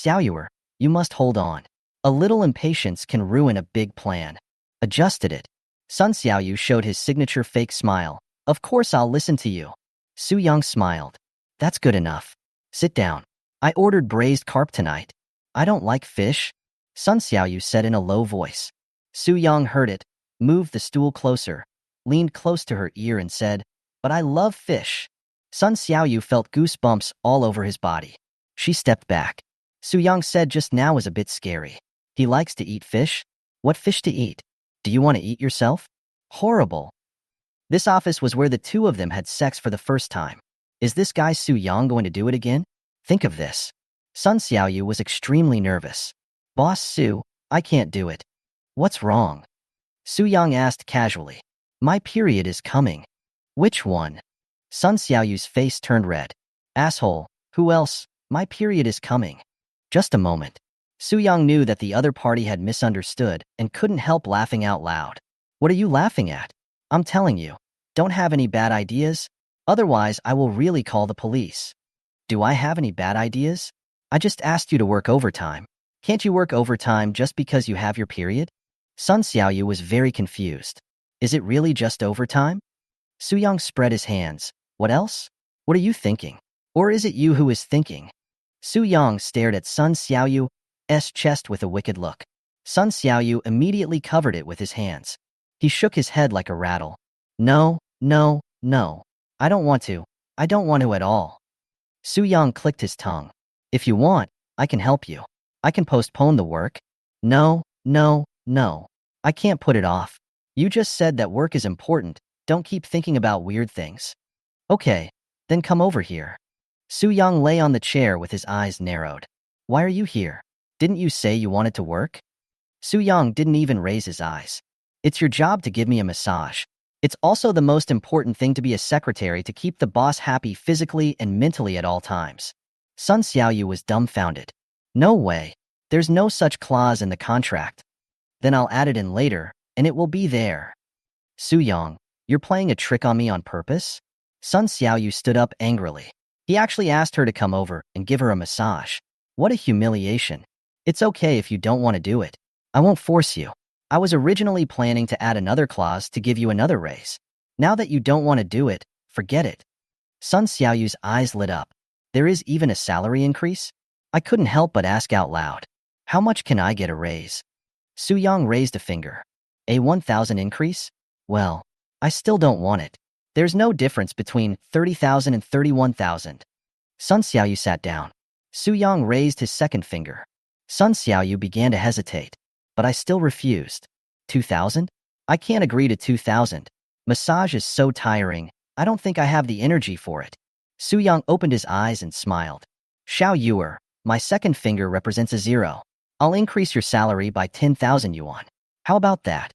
Xiaoyuer, you must hold on. A little impatience can ruin a big plan. Adjusted it. Sun Xiaoyu showed his signature fake smile. Of course I'll listen to you. Su Yong smiled. That's good enough. Sit down. I ordered braised carp tonight. I don't like fish. Sun Xiaoyu said in a low voice. Su Yong heard it, moved the stool closer, leaned close to her ear and said, but I love fish. Sun Xiaoyu felt goosebumps all over his body. She stepped back. Su Yong said just now is a bit scary. He likes to eat fish? What fish to eat? Do you want to eat yourself? Horrible. This office was where the two of them had sex for the first time. Is this guy Su Yong going to do it again? Think of this. Sun Xiaoyu was extremely nervous. Boss Su, I can't do it. What's wrong? Su Yong asked casually. My period is coming. Which one? Sun Xiaoyu's face turned red. Asshole, who else? My period is coming. Just a moment. Su Yong knew that the other party had misunderstood and couldn't help laughing out loud. What are you laughing at? I'm telling you, don't have any bad ideas? Otherwise, I will really call the police. Do I have any bad ideas? I just asked you to work overtime. Can't you work overtime just because you have your period? Sun Xiaoyu was very confused. Is it really just overtime? Su Yong spread his hands. What else? What are you thinking? Or is it you who is thinking? Su Yong stared at Sun Xiaoyu's chest with a wicked look. Sun Xiaoyu immediately covered it with his hands. He shook his head like a rattle. No, no, no. I don't want to. I don't want to at all. Su Yong clicked his tongue. If you want, I can help you. I can postpone the work. No, no, no. I can't put it off. You just said that work is important. Don't keep thinking about weird things. Okay, then come over here. Su Yong lay on the chair with his eyes narrowed. Why are you here? Didn't you say you wanted to work? Su Yong didn't even raise his eyes. It's your job to give me a massage. It's also the most important thing to be a secretary to keep the boss happy physically and mentally at all times. Sun Xiaoyu was dumbfounded. No way. There's no such clause in the contract. Then I'll add it in later, and it will be there. Su Yong, you're playing a trick on me on purpose? Sun Xiaoyu stood up angrily. He actually asked her to come over and give her a massage. What a humiliation. It's okay if you don't want to do it. I won't force you. I was originally planning to add another clause to give you another raise. Now that you don't want to do it, forget it. Sun Xiaoyu's eyes lit up. There is even a salary increase? I couldn't help but ask out loud. How much can I get a raise? Su Yong raised a finger. A 1,000 increase? Well, I still don't want it. There's no difference between 30,000 and 31,000. Sun Xiaoyu sat down. Su Yong raised his second finger. Sun Xiaoyu began to hesitate. But I still refused. 2,000? I can't agree to 2,000. Massage is so tiring. I don't think I have the energy for it. Su Yong opened his eyes and smiled. Xiaoyuer, my second finger represents a 0. I'll increase your salary by 10,000 yuan. How about that?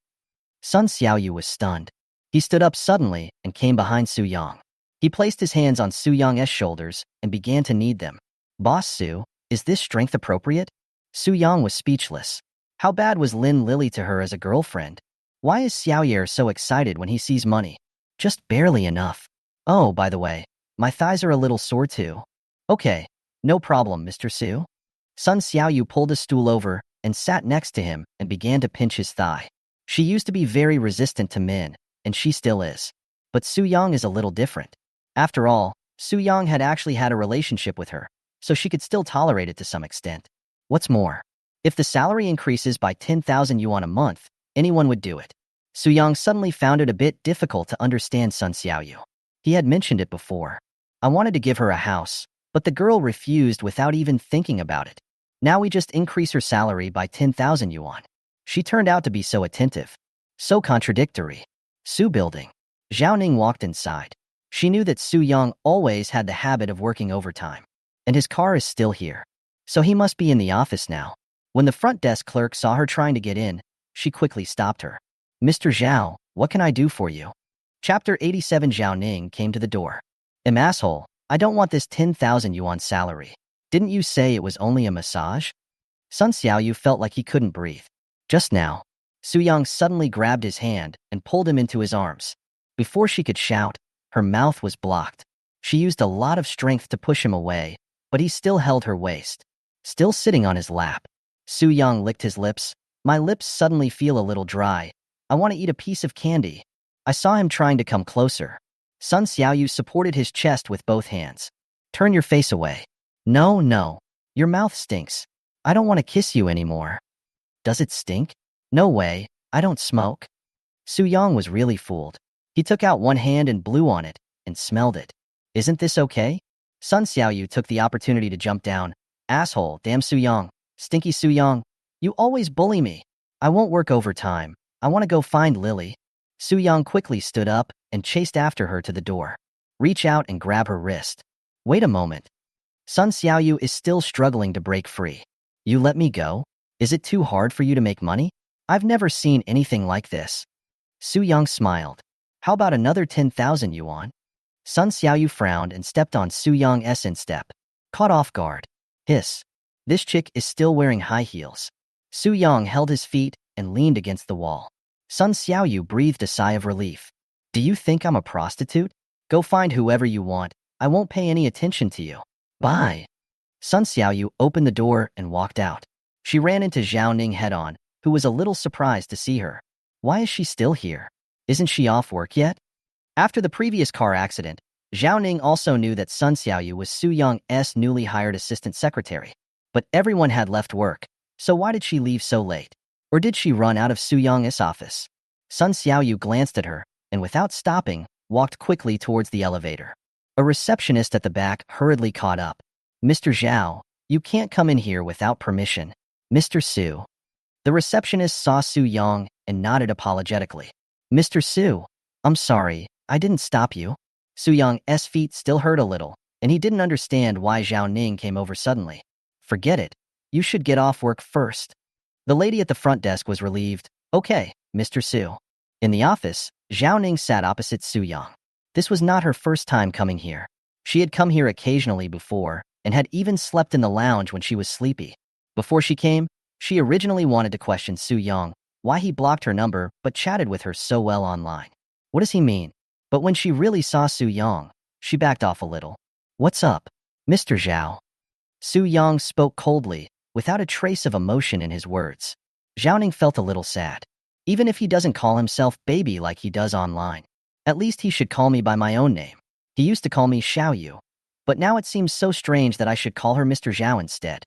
Sun Xiaoyu was stunned. He stood up suddenly and came behind Su Yong. He placed his hands on Su Yong's shoulders and began to knead them. Boss Su, is this strength appropriate? Su Yong was speechless. How bad was Lin Lily to her as a girlfriend? Why is Xiaoyer so excited when he sees money? Just barely enough. Oh, by the way, my thighs are a little sore too. Okay, no problem, Mr. Su. Sun Xiaoyu pulled a stool over and sat next to him and began to pinch his thigh. She used to be very resistant to men, and she still is. But Su Yong is a little different. After all, Su Yong had actually had a relationship with her, so she could still tolerate it to some extent. What's more, if the salary increases by 10,000 yuan a month, anyone would do it. Su Yong suddenly found it a bit difficult to understand Sun Xiaoyu. He had mentioned it before. I wanted to give her a house, but the girl refused without even thinking about it. Now we just increase her salary by 10,000 yuan. She turned out to be so attentive. So contradictory. Su building. Zhao Ning walked inside. She knew that Su Yong always had the habit of working overtime. And his car is still here. So he must be in the office now. When the front desk clerk saw her trying to get in, she quickly stopped her. Mr. Zhao, what can I do for you? Chapter 87. Zhao Ning came to the door. Asshole, I don't want this 10,000 yuan salary. Didn't you say it was only a massage? Sun Xiaoyu felt like he couldn't breathe. Just now, Su Yong suddenly grabbed his hand and pulled him into his arms. Before she could shout, her mouth was blocked. She used a lot of strength to push him away, but he still held her waist. still sitting on his lap. Su Yong licked his lips. My lips suddenly feel a little dry. I want to eat a piece of candy. I saw him trying to come closer. Sun Xiaoyu supported his chest with both hands. Turn your face away. No, no. Your mouth stinks. I don't want to kiss you anymore. Does it stink? No way. I don't smoke. Su Yong was really fooled. He took out one hand and blew on it and smelled it. Isn't this okay? Sun Xiaoyu took the opportunity to jump down. Asshole, damn Su Yong. Stinky Su Yong. You always bully me. I won't work overtime. I want to go find Lily. Su Yong quickly stood up and chased after her to the door. Reach out and grab her wrist. Wait a moment. Sun Xiaoyu is still struggling to break free. You let me go? Is it too hard for you to make money? I've never seen anything like this. Su Yong smiled. How about another 10,000 yuan? Sun Xiaoyu frowned and stepped on Su Yong's instep. Caught off guard. Hiss. This chick is still wearing high heels. Su Yong held his feet and leaned against the wall. Sun Xiaoyu breathed a sigh of relief. Do you think I'm a prostitute? Go find whoever you want. I won't pay any attention to you. Bye. Sun Xiaoyu opened the door and walked out. She ran into Zhao Ning head-on, who was a little surprised to see her. Why is she still here? Isn't she off work yet? After the previous car accident, Zhao Ning also knew that Sun Xiaoyu was Su Yong's newly hired assistant secretary. But everyone had left work, so why did she leave so late? Or did she run out of Su Yong's office? Sun Xiaoyu glanced at her, and without stopping, walked quickly towards the elevator. A receptionist at the back hurriedly caught up. Mr. Zhao, you can't come in here without permission. Mr. Su. The receptionist saw Su Yong and nodded apologetically. Mr. Su, I'm sorry, I didn't stop you. Su Yong's feet still hurt a little, and he didn't understand why Zhao Ning came over suddenly. Forget it. You should get off work first. The lady at the front desk was relieved. Okay, Mr. Su. In the office, Zhao Ning sat opposite Su Yong. This was not her first time coming here. She had come here occasionally before, and had even slept in the lounge when she was sleepy. Before she came, she originally wanted to question Su Yong, why he blocked her number but chatted with her so well online. What does he mean? But when she really saw Su Yong, she backed off a little. What's up, Mr. Zhao? Su Yong spoke coldly, without a trace of emotion in his words. Zhao Ning felt a little sad. Even if he doesn't call himself baby like he does online, at least he should call me by my own name. He used to call me Xiaoyu, but now it seems so strange that I should call her Mr. Zhao instead.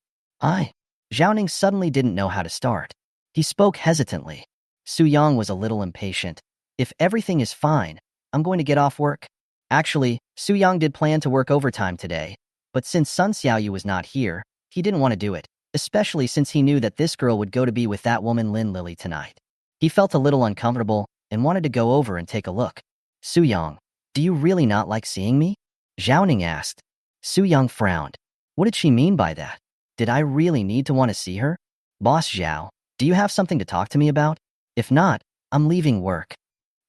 Zhao Ning suddenly didn't know how to start. He spoke hesitantly. Su Yong was a little impatient. If everything is fine, I'm going to get off work. Actually, Su Yong did plan to work overtime today, but since Sun Xiaoyu was not here, he didn't want to do it, especially since he knew that this girl would go to be with that woman Lin Lily tonight. He felt a little uncomfortable and wanted to go over and take a look. Su Yong, do you really not like seeing me? Zhao Ning asked. Su Yong frowned. What did she mean by that? Did I really need to want to see her? Boss Zhao, do you have something to talk to me about? If not, I'm leaving work.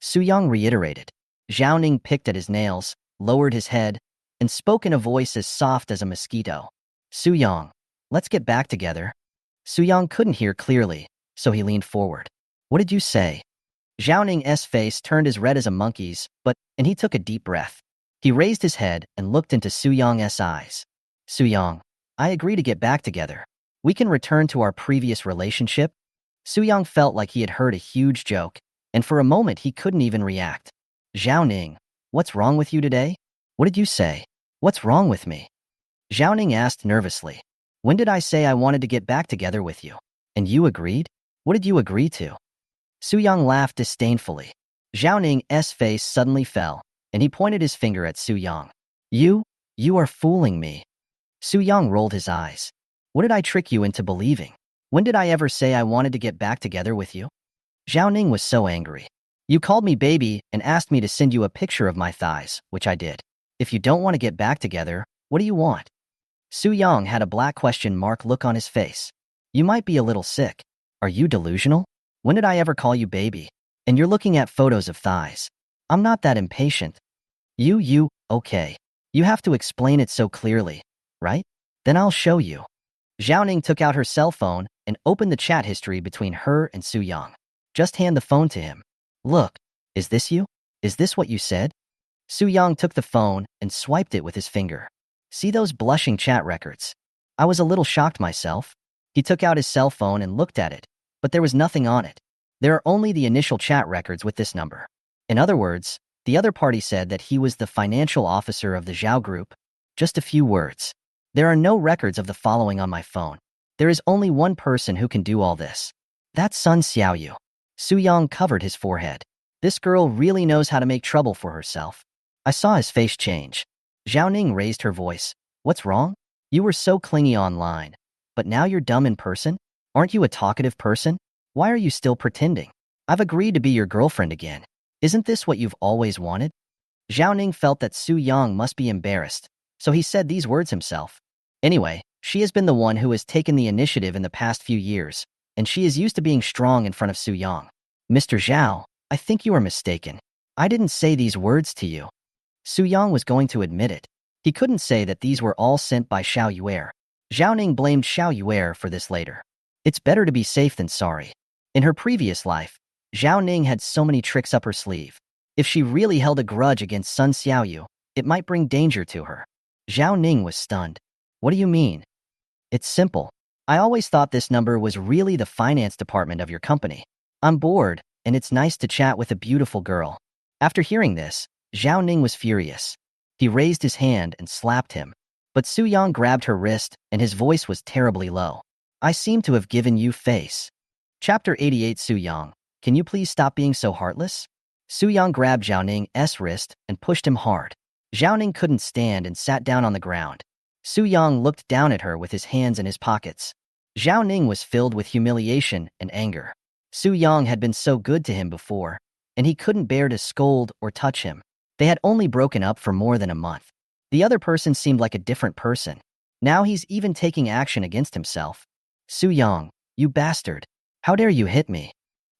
Su Yong reiterated. Zhao Ning picked at his nails, lowered his head, and spoke in a voice as soft as a mosquito. Su Yong, let's get back together. Su Yong couldn't hear clearly, so he leaned forward. What did you say? Zhao Ning's face turned as red as a monkey's, and he took a deep breath. He raised his head and looked into Su Yong's eyes. Su Yong, I agree to get back together. We can return to our previous relationship. Su Yong felt like he had heard a huge joke, and for a moment he couldn't even react. Zhao Ning, what's wrong with you today? What did you say? What's wrong with me? Zhao Ning asked nervously. When did I say I wanted to get back together with you? And you agreed? What did you agree to? Su Yong laughed disdainfully. Zhao Ning's face suddenly fell, and he pointed his finger at Su Yong. You are fooling me. Su Yong rolled his eyes. What did I trick you into believing? When did I ever say I wanted to get back together with you? Zhao Ning was so angry. You called me baby and asked me to send you a picture of my thighs, which I did. If you don't want to get back together, what do you want? Su Yong had a black question mark look on his face. You might be a little sick. Are you delusional? When did I ever call you baby? And you're looking at photos of thighs. I'm not that impatient. Okay. You have to explain it so clearly, right? Then I'll show you. Zhao Ning took out her cell phone and opened the chat history between her and Su Yong. Just hand the phone to him. Look, is this you? Is this what you said? Su Yong took the phone and swiped it with his finger. See those blushing chat records? I was a little shocked myself. He took out his cell phone and looked at it, but there was nothing on it. There are only the initial chat records with this number. In other words, the other party said that he was the financial officer of the Zhao Group. Just a few words. There are no records of the following on my phone. There is only one person who can do all this. That's Sun Xiaoyu. Su Yong covered his forehead. This girl really knows how to make trouble for herself. I saw his face change. Zhao Ning raised her voice. What's wrong? You were so clingy online, but now you're dumb in person? Aren't you a talkative person? Why are you still pretending? I've agreed to be your girlfriend again. Isn't this what you've always wanted? Zhao Ning felt that Su Yong must be embarrassed, so he said these words himself. Anyway, she has been the one who has taken the initiative in the past few years, and she is used to being strong in front of Su Yong. Mr. Zhao, I think you are mistaken. I didn't say these words to you. Su Yong was going to admit it. He couldn't say that these were all sent by Xiao Yuer. Zhao Ning blamed Xiao Yuer for this later. It's better to be safe than sorry. In her previous life, Zhao Ning had so many tricks up her sleeve. If she really held a grudge against Sun Xiaoyu, it might bring danger to her. Zhao Ning was stunned. What do you mean? It's simple. I always thought this number was really the finance department of your company. I'm bored, and it's nice to chat with a beautiful girl. After hearing this, Zhao Ning was furious. He raised his hand and slapped him. But Su Yong grabbed her wrist, and his voice was terribly low. I seem to have given you face. Chapter 88. Su Yong, can you please stop being so heartless? Su Yong grabbed Zhao Ning's wrist and pushed him hard. Zhao Ning couldn't stand and sat down on the ground. Su Yong looked down at her with his hands in his pockets. Zhao Ning was filled with humiliation and anger. Su Yong had been so good to him before, and he couldn't bear to scold or touch him. They had only broken up for more than a month. The other person seemed like a different person. Now he's even taking action against himself. Su Yong, you bastard. How dare you hit me?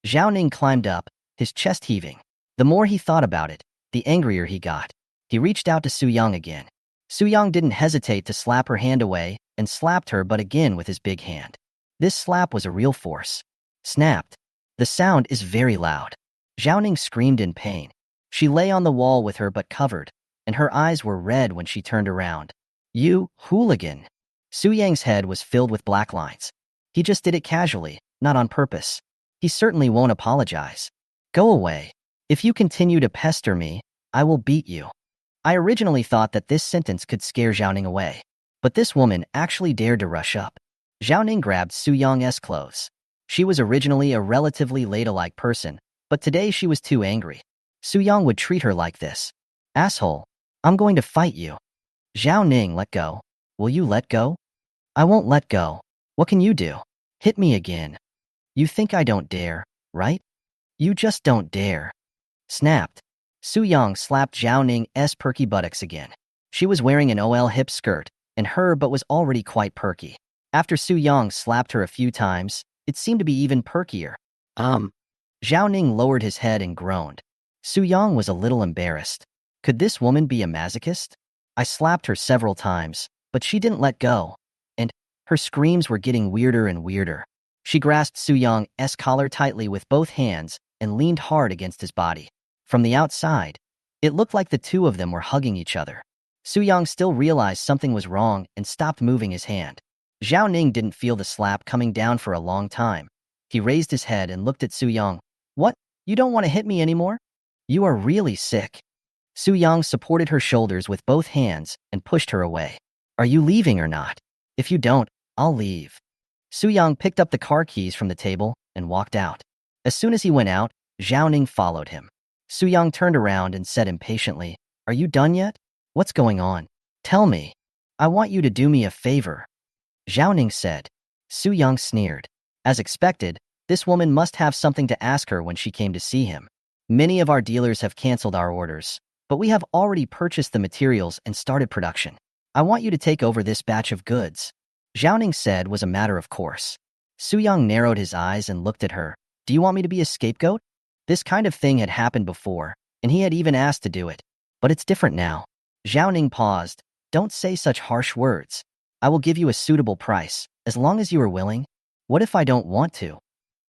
Zhao Ning climbed up, his chest heaving. The more he thought about it, the angrier he got. He reached out to Su Yong again. Su Yong didn't hesitate to slap her hand away and slapped her but again with his big hand. This slap was a real force. Snapped. The sound is very loud. Zhao Ning screamed in pain. She lay on the wall with her butt covered, and her eyes were red when she turned around. You, hooligan. Su Yang's head was filled with black lines. He just did it casually, not on purpose. He certainly won't apologize. Go away. If you continue to pester me, I will beat you. I originally thought that this sentence could scare Zhao Ning away, but this woman actually dared to rush up. Zhao Ning grabbed Su Yong's clothes. She was originally a relatively ladylike person, but today she was too angry. Su Yong would treat her like this. Asshole, I'm going to fight you. Zhao Ning, let go. Will you let go? I won't let go. What can you do? Hit me again. You think I don't dare, right? You just don't dare. Snapped. Su Yong slapped Zhao Ning's perky buttocks again. She was wearing an OL hip skirt, and her butt was already quite perky. After Su Yong slapped her a few times, it seemed to be even perkier. Zhao Ning lowered his head and groaned. Su Yong was a little embarrassed. Could this woman be a masochist? I slapped her several times, but she didn't let go, and her screams were getting weirder and weirder. She grasped Su Yong's collar tightly with both hands and leaned hard against his body. From the outside, it looked like the two of them were hugging each other. Su Yong still realized something was wrong and stopped moving his hand. Zhao Ning didn't feel the slap coming down for a long time. He raised his head and looked at Su Yong. What? You don't want to hit me anymore? You are really sick. Su Yong supported her shoulders with both hands and pushed her away. Are you leaving or not? If you don't, I'll leave. Su Yong picked up the car keys from the table and walked out. As soon as he went out, Zhao Ning followed him. Su Yong turned around and said impatiently, Are you done yet? What's going on? Tell me. I want you to do me a favor. Zhao Ning said. Su Yong sneered. As expected, this woman must have something to ask her when she came to see him. Many of our dealers have canceled our orders, but we have already purchased the materials and started production. I want you to take over this batch of goods. Zhao Ning said was a matter of course. Su Yong narrowed his eyes and looked at her. Do you want me to be a scapegoat? This kind of thing had happened before, and he had even asked to do it. But it's different now. Zhao Ning paused. Don't say such harsh words. I will give you a suitable price, as long as you are willing. What if I don't want to?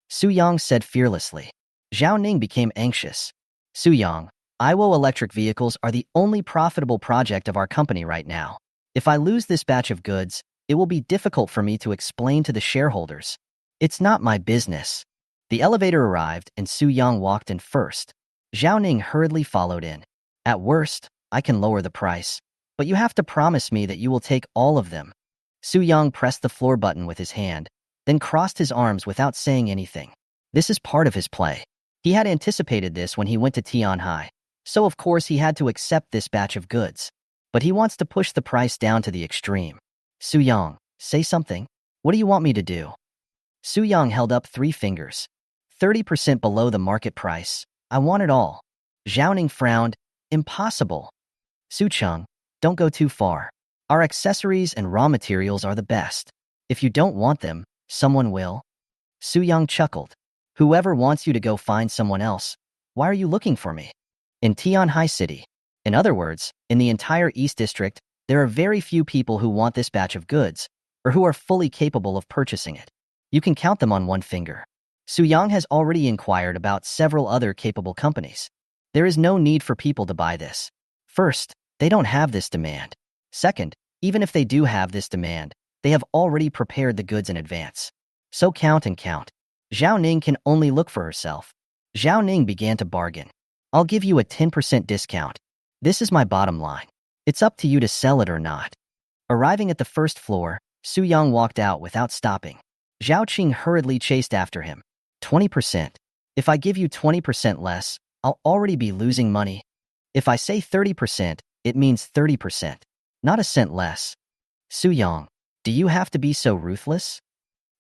Su Yong said fearlessly. Zhao Ning became anxious. Su Yong, IWO electric vehicles are the only profitable project of our company right now. If I lose this batch of goods, It will be difficult for me to explain to the shareholders. It's not my business. The elevator arrived and Su Yong walked in first. Zhao Ning hurriedly followed in. At worst, I can lower the price, but you have to promise me that you will take all of them. Su Yong pressed the floor button with his hand, then crossed his arms without saying anything. This is part of his play. He had anticipated this when he went to Tianhai, so of course he had to accept this batch of goods. But he wants to push the price down to the extreme. Su Yong, say something. What do you want me to do? Su Yong held up 3 fingers. 30% below the market price. I want it all. Zhao Ning frowned. Impossible. Su Cheng, don't go too far. Our accessories and raw materials are the best. If you don't want them, someone will. Su Yong chuckled. Whoever wants you to go find someone else. Why are you looking for me? In Tianhai City. In other words, in the entire East District, there are very few people who want this batch of goods, or who are fully capable of purchasing it. You can count them on one finger. Su Yong has already inquired about several other capable companies. There is no need for people to buy this. First, they don't have this demand. Second, even if they do have this demand, they have already prepared the goods in advance. So count and count. Zhao Ning can only look for herself. Zhao Ning began to bargain. I'll give you a 10% discount. This is my bottom line. It's up to you to sell it or not. Arriving at the first floor, Su Yong walked out without stopping. Zhao Qing hurriedly chased after him. 20%. If I give you 20% less, I'll already be losing money. If I say 30%, it means 30%. Not a cent less. Su Yong, do you have to be so ruthless?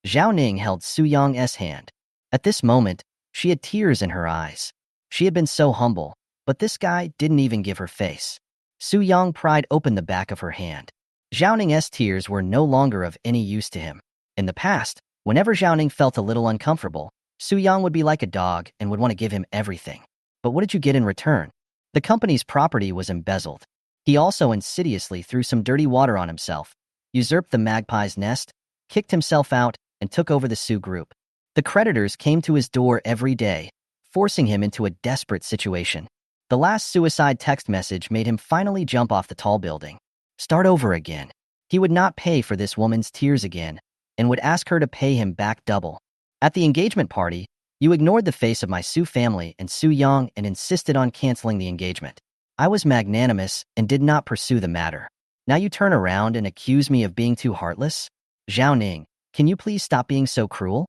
Zhao Ning held Su Yong's hand. At this moment, she had tears in her eyes. She had been so humble, but this guy didn't even give her face. Su Yong pried open the back of her hand. Zhao Ning's tears were no longer of any use to him. In the past, whenever Zhao Ning felt a little uncomfortable, Su Yong would be like a dog and would want to give him everything. But what did you get in return? The company's property was embezzled. He also insidiously threw some dirty water on himself, usurped the magpie's nest, kicked himself out, and took over the Su group. The creditors came to his door every day, forcing him into a desperate situation. The last suicide text message made him finally jump off the tall building. Start over again. He would not pay for this woman's tears again, and would ask her to pay him back double. At the engagement party, you ignored the face of my Su family and Su Yong and insisted on canceling the engagement. I was magnanimous and did not pursue the matter. Now you turn around and accuse me of being too heartless? Zhao Ning, can you please stop being so cruel?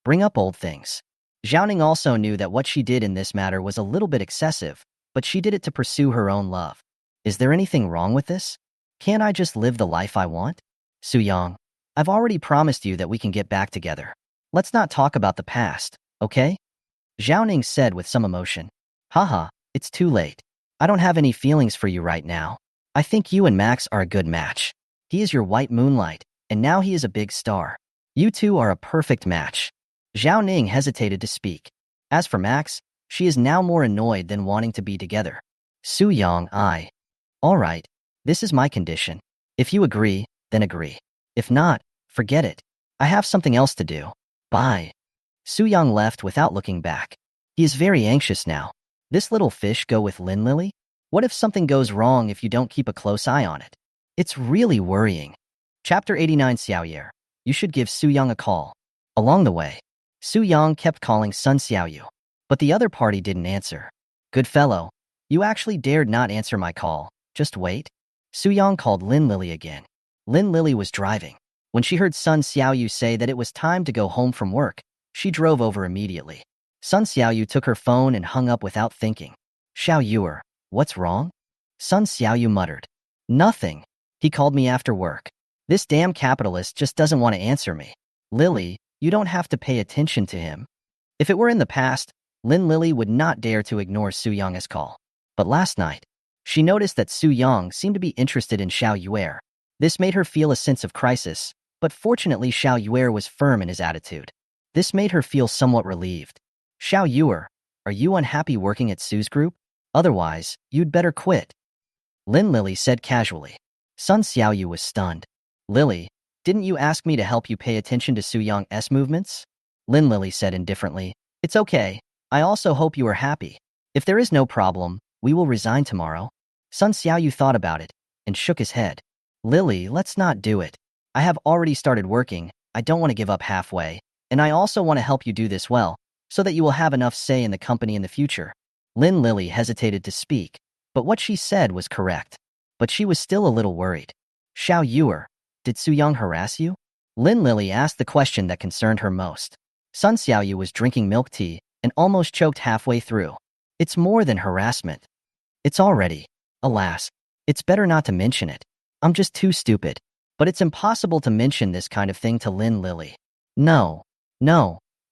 Bring up old things. Zhao Ning also knew that what she did in this matter was a little bit excessive, but she did it to pursue her own love. Is there anything wrong with this? Can't I just live the life I want? Su Yong, I've already promised you that we can get back together. Let's not talk about the past, okay? Zhao Ning said with some emotion. Haha, it's too late. I don't have any feelings for you right now. I think you and Max are a good match. He is your white moonlight, and now he is a big star. You two are a perfect match. Zhao Ning hesitated to speak. As for Max, she is now more annoyed than wanting to be together. Su Yong, all right, this is my condition. If you agree, then agree. If not, forget it. I have something else to do. Bye. Su Yong left without looking back. He is very anxious now. This little fish go with Lin Lily? What if something goes wrong if you don't keep a close eye on it? It's really worrying. Chapter 89 Xiaoye. You should give Su Yong a call. Along the way, Su Yong kept calling Sun Xiaoyu, but the other party didn't answer. Good fellow, you actually dared not answer my call. Just wait. Su Yong called Lin Lily again. Lin Lily was driving. When she heard Sun Xiaoyu say that it was time to go home from work, she drove over immediately. Sun Xiaoyu took her phone and hung up without thinking. Xiaoyu, what's wrong? Sun Xiaoyu muttered. Nothing. He called me after work. This damn capitalist just doesn't want to answer me. Lily, you don't have to pay attention to him. If it were in the past, Lin Lily would not dare to ignore Su Yong's call. But last night, she noticed that Su Yong seemed to be interested in Xiaoyu. This made her feel a sense of crisis, but fortunately Xiaoyu was firm in his attitude. This made her feel somewhat relieved. Xiaoyu, are you unhappy working at Su's group? Otherwise, you'd better quit. Lin Lily said casually. Sun Xiaoyu was stunned. Lily, didn't you ask me to help you pay attention to Su Yong's movements? Lin Lily said indifferently. It's okay. I also hope you are happy. If there is no problem, we will resign tomorrow. Sun Xiaoyu thought about it and shook his head. Lily, let's not do it. I have already started working, I don't want to give up halfway, and I also want to help you do this well, so that you will have enough say in the company in the future. Lin Lily hesitated to speak, but what she said was correct. But she was still a little worried. Xiao Yuer, did Su Yong harass you? Lin Lily asked the question that concerned her most. Sun Xiaoyu was drinking milk tea and almost choked halfway through. It's more than harassment. It's already. Alas, it's better not to mention it. I'm just too stupid. But it's impossible to mention this kind of thing to Lin Lily. No.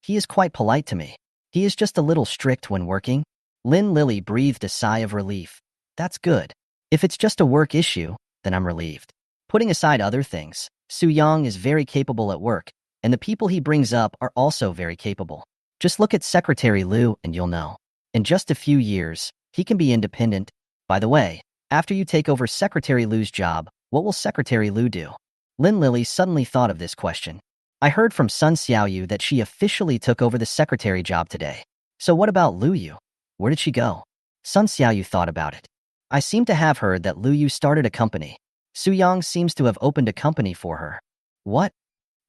He is quite polite to me. He is just a little strict when working. Lin Lily breathed a sigh of relief. That's good. If it's just a work issue, then I'm relieved. Putting aside other things, Su Yong is very capable at work, and the people he brings up are also very capable. Just look at Secretary Liu and you'll know. In just a few years, he can be independent. By the way, after you take over Secretary Liu's job, what will Secretary Liu do? Lin Lily suddenly thought of this question. I heard from Sun Xiaoyu that she officially took over the secretary job today. So what about Liu Yu? Where did she go? Sun Xiaoyu thought about it. I seem to have heard that Liu Yu started a company. Su Yong seems to have opened a company for her. What?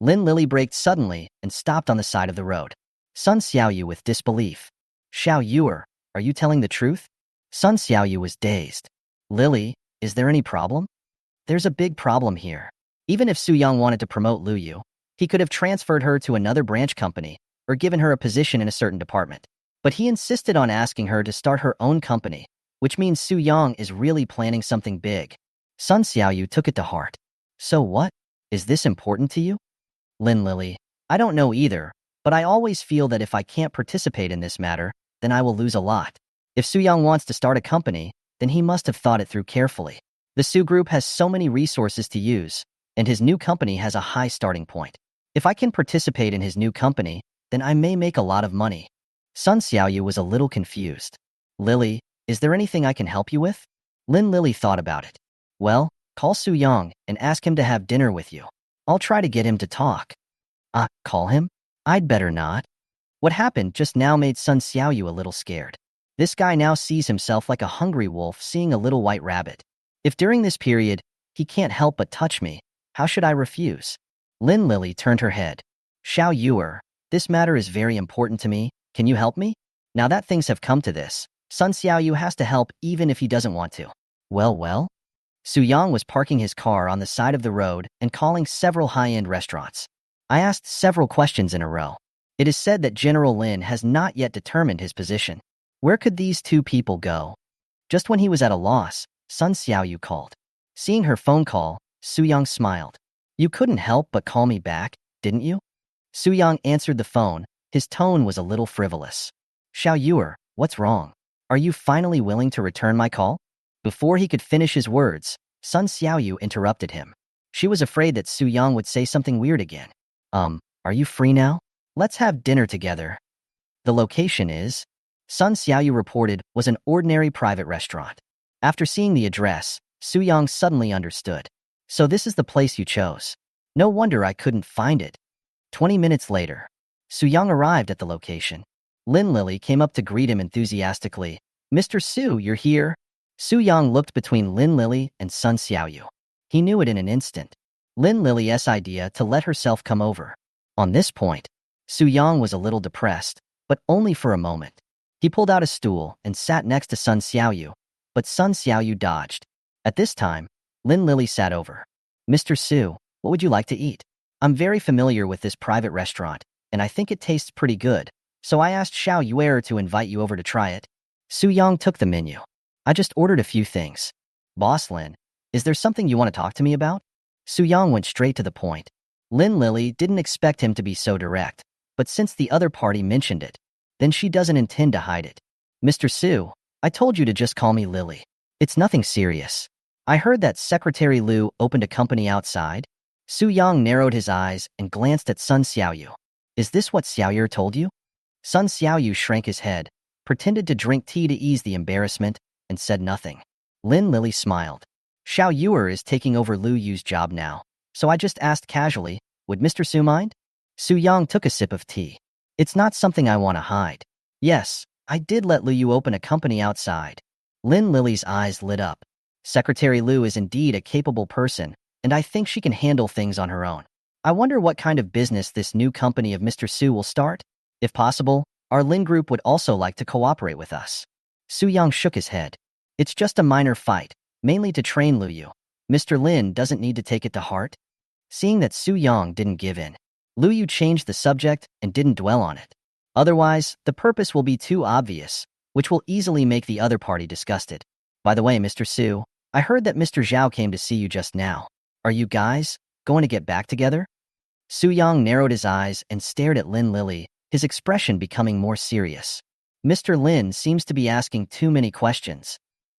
Lin Lily braked suddenly and stopped on the side of the road. Sun Xiaoyu with disbelief. Xiao Yuer, are you telling the truth? Sun Xiaoyu was dazed. Lily, is there any problem? There's a big problem here. Even if Su Yong wanted to promote Liu Yu, he could have transferred her to another branch company or given her a position in a certain department. But he insisted on asking her to start her own company, which means Su Yong is really planning something big. Sun Xiaoyu took it to heart. So what? Is this important to you? Lin Lily, I don't know either, but I always feel that if I can't participate in this matter, then I will lose a lot. If Su Yong wants to start a company, then he must have thought it through carefully. The Su Group has so many resources to use, and his new company has a high starting point. If I can participate in his new company, then I may make a lot of money. Sun Xiaoyu was a little confused. Lily, is there anything I can help you with? Lin Lily thought about it. Well, call Su Yong and ask him to have dinner with you. I'll try to get him to talk. Call him? I'd better not. What happened just now made Sun Xiaoyu a little scared. This guy now sees himself like a hungry wolf seeing a little white rabbit. If during this period, he can't help but touch me, how should I refuse? Lin Lily turned her head. Xiao Yuer, this matter is very important to me. Can you help me? Now that things have come to this, Sun Xiaoyu has to help even if he doesn't want to. Well. Su Yong was parking his car on the side of the road and calling several high-end restaurants. I asked several questions in a row. It is said that General Lin has not yet determined his position. Where could these two people go? Just when he was at a loss, Sun Xiaoyu called. Seeing her phone call, Su Yong smiled. You couldn't help but call me back, didn't you? Su Yong answered the phone. His tone was a little frivolous. Xiao Yuer, what's wrong? Are you finally willing to return my call? Before he could finish his words, Sun Xiaoyu interrupted him. She was afraid that Su Yong would say something weird again. Are you free now? Let's have dinner together. The location is, Sun Xiaoyu reported, was an ordinary private restaurant. After seeing the address, Su Yong suddenly understood. So this is the place you chose. No wonder I couldn't find it. 20 minutes later, Su Yong arrived at the location. Lin Lily came up to greet him enthusiastically. Mr. Su, you're here? Su Yong looked between Lin Lily and Sun Xiaoyu. He knew it in an instant. Lin Lily's idea to let herself come over. On this point, Su Yong was a little depressed, but only for a moment. He pulled out a stool and sat next to Sun Xiaoyu, but Sun Xiaoyu dodged. At this time, Lin Lily sat over. Mr. Su, what would you like to eat? I'm very familiar with this private restaurant, and I think it tastes pretty good, so I asked Xiao Yuer to invite you over to try it. Su Yong took the menu. I just ordered a few things. Boss Lin, is there something you want to talk to me about? Su Yong went straight to the point. Lin Lily didn't expect him to be so direct, but since the other party mentioned it, then she doesn't intend to hide it. Mr. Su, I told you to just call me Lily. It's nothing serious. I heard that Secretary Liu opened a company outside. Su Yong narrowed his eyes and glanced at Sun Xiaoyu. Is this what Xiaoyu told you? Sun Xiaoyu shrank his head, pretended to drink tea to ease the embarrassment, and said nothing. Lin Lily smiled. Xiao Yuer is taking over Liu Yu's job now, so I just asked casually, would Mr. Su mind? Su Yong took a sip of tea. It's not something I want to hide. Yes, I did let Liu Yu open a company outside. Lin Lily's eyes lit up. Secretary Liu is indeed a capable person, and I think she can handle things on her own. I wonder what kind of business this new company of Mr. Su will start? If possible, our Lin group would also like to cooperate with us. Su Yong shook his head. It's just a minor fight, mainly to train Lu Yu. Mr. Lin doesn't need to take it to heart. Seeing that Su Yong didn't give in, Lu Yu changed the subject and didn't dwell on it. Otherwise, the purpose will be too obvious, which will easily make the other party disgusted. By the way, Mr. Su, I heard that Mr. Zhao came to see you just now. Are you guys going to get back together? Su Yong narrowed his eyes and stared at Lin Lily, his expression becoming more serious. Mr. Lin seems to be asking too many questions.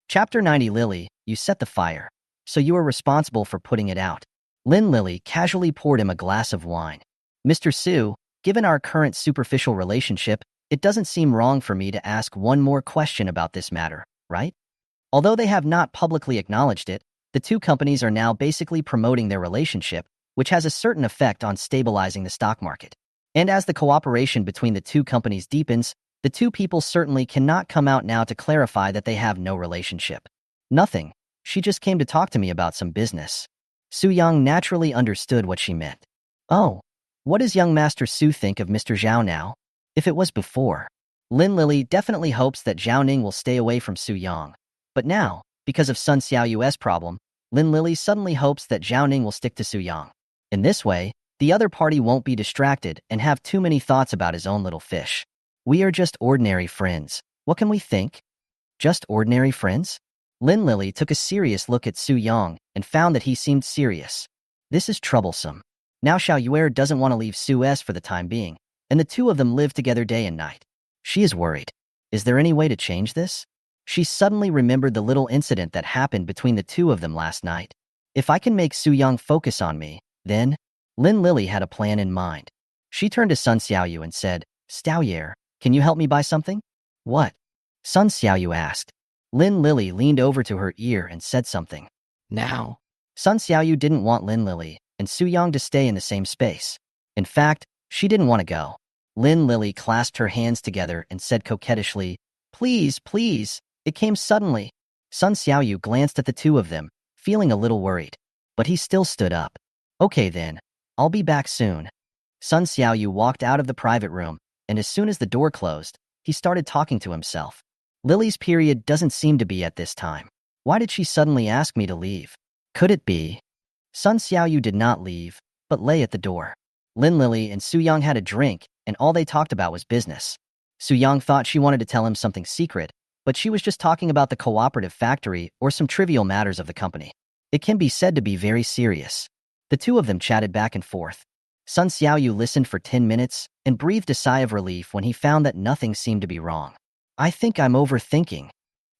Chapter 90. Lily, you set the fire, so you are responsible for putting it out. Lin Lily casually poured him a glass of wine. Mr. Su, given our current superficial relationship, it doesn't seem wrong for me to ask one more question about this matter, right? Although they have not publicly acknowledged it, the two companies are now basically promoting their relationship, which has a certain effect on stabilizing the stock market. And as the cooperation between the two companies deepens, the two people certainly cannot come out now to clarify that they have no relationship. Nothing. She just came to talk to me about some business. Su Yong naturally understood what she meant. Oh, what does young Master Su think of Mr. Zhao now? If it was before. Lin Lily definitely hopes that Zhao Ning will stay away from Su Yong. But now, because of Sun Xiaoyu's problem, Lin Lily suddenly hopes that Zhao Ning will stick to Su Yong. In this way, the other party won't be distracted and have too many thoughts about his own little fish. We are just ordinary friends. What can we think? Just ordinary friends? Lin Lily took a serious look at Su Yong and found that he seemed serious. This is troublesome. Now Xiao Yuer doesn't want to leave Su S for the time being, and the two of them live together day and night. She is worried. Is there any way to change this? She suddenly remembered the little incident that happened between the two of them last night. If I can make Su Yong focus on me, then… Lin Lily had a plan in mind. She turned to Sun Xiaoyu and said, Xiaoyer, can you help me buy something? What? Sun Xiaoyu asked. Lin Lily leaned over to her ear and said something. Now. Sun Xiaoyu didn't want Lin Lily and Su Yong to stay in the same space. In fact, she didn't want to go. Lin Lily clasped her hands together and said coquettishly, Please, please. It came suddenly. Sun Xiaoyu glanced at the two of them, feeling a little worried. But he still stood up. Okay then. I'll be back soon. Sun Xiaoyu walked out of the private room, and as soon as the door closed, he started talking to himself. Lily's period doesn't seem to be at this time. Why did she suddenly ask me to leave? Could it be? Sun Xiaoyu did not leave, but lay at the door. Lin Lily and Su Yong had a drink, and all they talked about was business. Su Yong thought she wanted to tell him something secret, but she was just talking about the cooperative factory or some trivial matters of the company. It can be said to be very serious. The two of them chatted back and forth. Sun Xiaoyu listened for 10 minutes and breathed a sigh of relief when he found that nothing seemed to be wrong. I think I'm overthinking.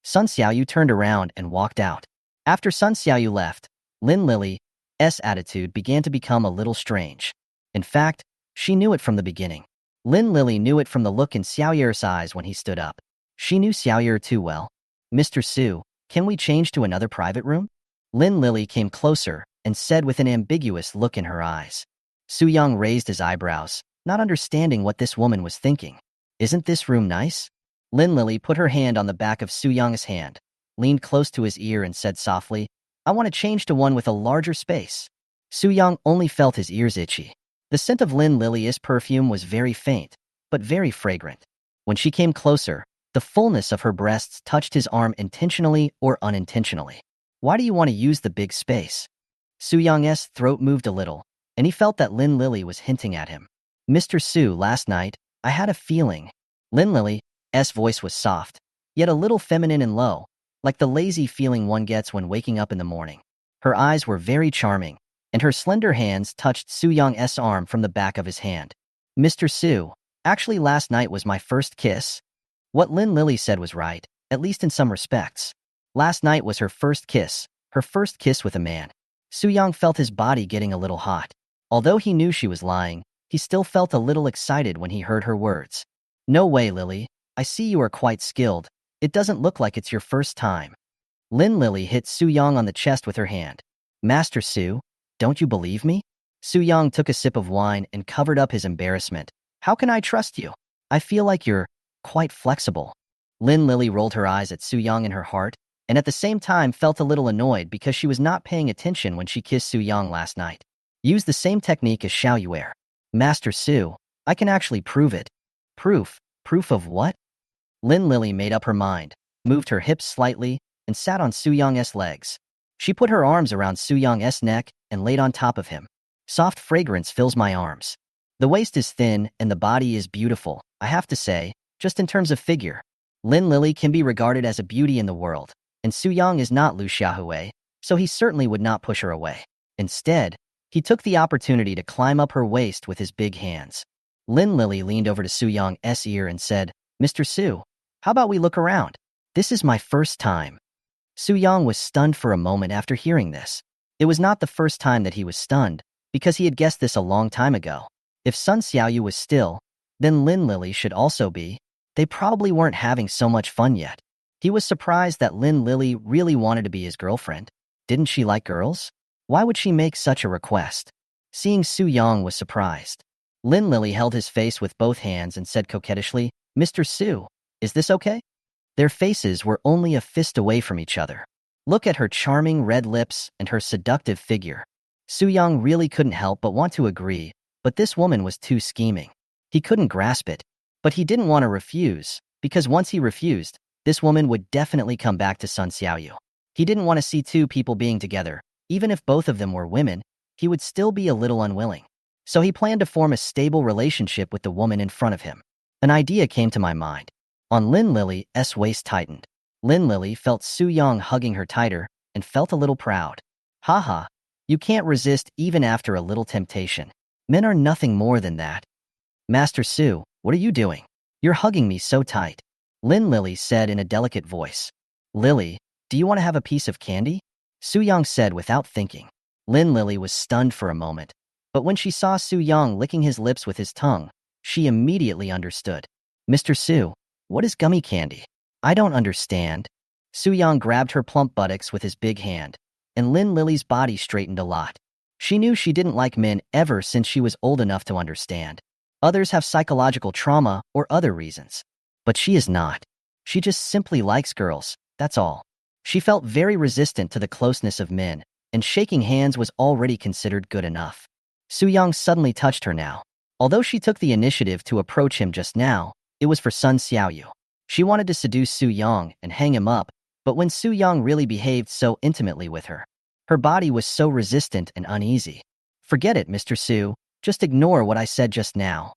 Sun Xiaoyu turned around and walked out. After Sun Xiaoyu left, Lin Lily's attitude began to become a little strange. In fact, she knew it from the beginning. Lin Lily knew it from the look in Xiaoyer's eyes when he stood up. She knew Xiaoyer too well. Mr. Su, can we change to another private room? Lin Lily came closer and said with an ambiguous look in her eyes. Su Yong raised his eyebrows, not understanding what this woman was thinking. Isn't this room nice? Lin Lily put her hand on the back of Su Yong's hand, leaned close to his ear and said softly, I want to change to one with a larger space. Su Yong only felt his ears itchy. The scent of Lin Lily's perfume was very faint, but very fragrant. When she came closer, the fullness of her breasts touched his arm intentionally or unintentionally. Why do you want to use the big space? Su Yong's throat moved a little, and he felt that Lin Lily was hinting at him. Mr. Su, last night, I had a feeling. Lin Lily's voice was soft, yet a little feminine and low, like the lazy feeling one gets when waking up in the morning. Her eyes were very charming, and her slender hands touched Su Yong's arm from the back of his hand. Mr. Su, actually last night was my first kiss. What Lin Lily said was right, at least in some respects. Last night was her first kiss with a man. Su Yong felt his body getting a little hot. Although he knew she was lying, he still felt a little excited when he heard her words. No way, Lily. I see you are quite skilled. It doesn't look like it's your first time. Lin Lily hit Su Yong on the chest with her hand. Master Su, don't you believe me? Su Yong took a sip of wine and covered up his embarrassment. How can I trust you? I feel like you're quite flexible. Lin Lily rolled her eyes at Su Yong in her heart. and at the same time felt a little annoyed because she was not paying attention when she kissed Su Yong last night. Use the same technique as Xiao Yuer. Master Su, I can actually prove it. Proof? Proof of what? Lin Lily made up her mind, moved her hips slightly, and sat on Su Yong's legs. She put her arms around Su Yong's neck and laid on top of him. Soft fragrance fills my arms. The waist is thin and the body is beautiful, I have to say, just in terms of figure. Lin Lily can be regarded as a beauty in the world, and Su Yong is not Lu Xiaohui, so he certainly would not push her away. Instead, he took the opportunity to climb up her waist with his big hands. Lin Lily leaned over to Su Yong's ear and said, Mr. Su, how about we look around? This is my first time. Su Yong was stunned for a moment after hearing this. It was not the first time that he was stunned, because he had guessed this a long time ago. If Sun Xiaoyu was still, then Lin Lily should also be. They probably weren't having so much fun yet. He was surprised that Lin Lily really wanted to be his girlfriend. Didn't she like girls? Why would she make such a request? Seeing Su Yong was surprised. Lin Lily held his face with both hands and said coquettishly, Mr. Su, is this okay? Their faces were only a fist away from each other. Look at her charming red lips and her seductive figure. Su Yong really couldn't help but want to agree, but this woman was too scheming. He couldn't grasp it, but he didn't want to refuse, because once he refused, this woman would definitely come back to Sun Xiaoyu. He didn't want to see two people being together. Even if both of them were women, he would still be a little unwilling. So he planned to form a stable relationship with the woman in front of him. An idea came to my mind. On Lin Lily's waist tightened. Lin Lily felt Su Yong hugging her tighter and felt a little proud. Haha, you can't resist even after a little temptation. Men are nothing more than that. Master Su, what are you doing? You're hugging me so tight. Lin Lily said in a delicate voice. Lily, do you want to have a piece of candy? Su Yong said without thinking. Lin Lily was stunned for a moment, but when she saw Su Yong licking his lips with his tongue, she immediately understood. Mr. Su, what is gummy candy? I don't understand. Su Yong grabbed her plump buttocks with his big hand, and Lin Lily's body straightened a lot. She knew she didn't like men ever since she was old enough to understand. Others have psychological trauma or other reasons. But she is not. She just simply likes girls, that's all. She felt very resistant to the closeness of men, and shaking hands was already considered good enough. Su Yong suddenly touched her now. Although she took the initiative to approach him just now, it was for Sun Xiaoyu. She wanted to seduce Su Yong and hang him up, but when Su Yong really behaved so intimately with her, her body was so resistant and uneasy. Forget it, Mr. Su, just ignore what I said just now.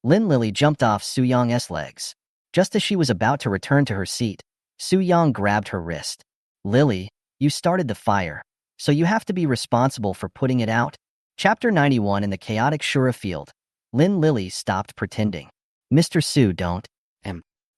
Lin Lily jumped off Su Yong's legs. Just as she was about to return to her seat, Su Yong grabbed her wrist. Lily, you started the fire, so you have to be responsible for putting it out. Chapter 91 in the chaotic Shura field. Lin Lily stopped pretending. Mr. Su, don't.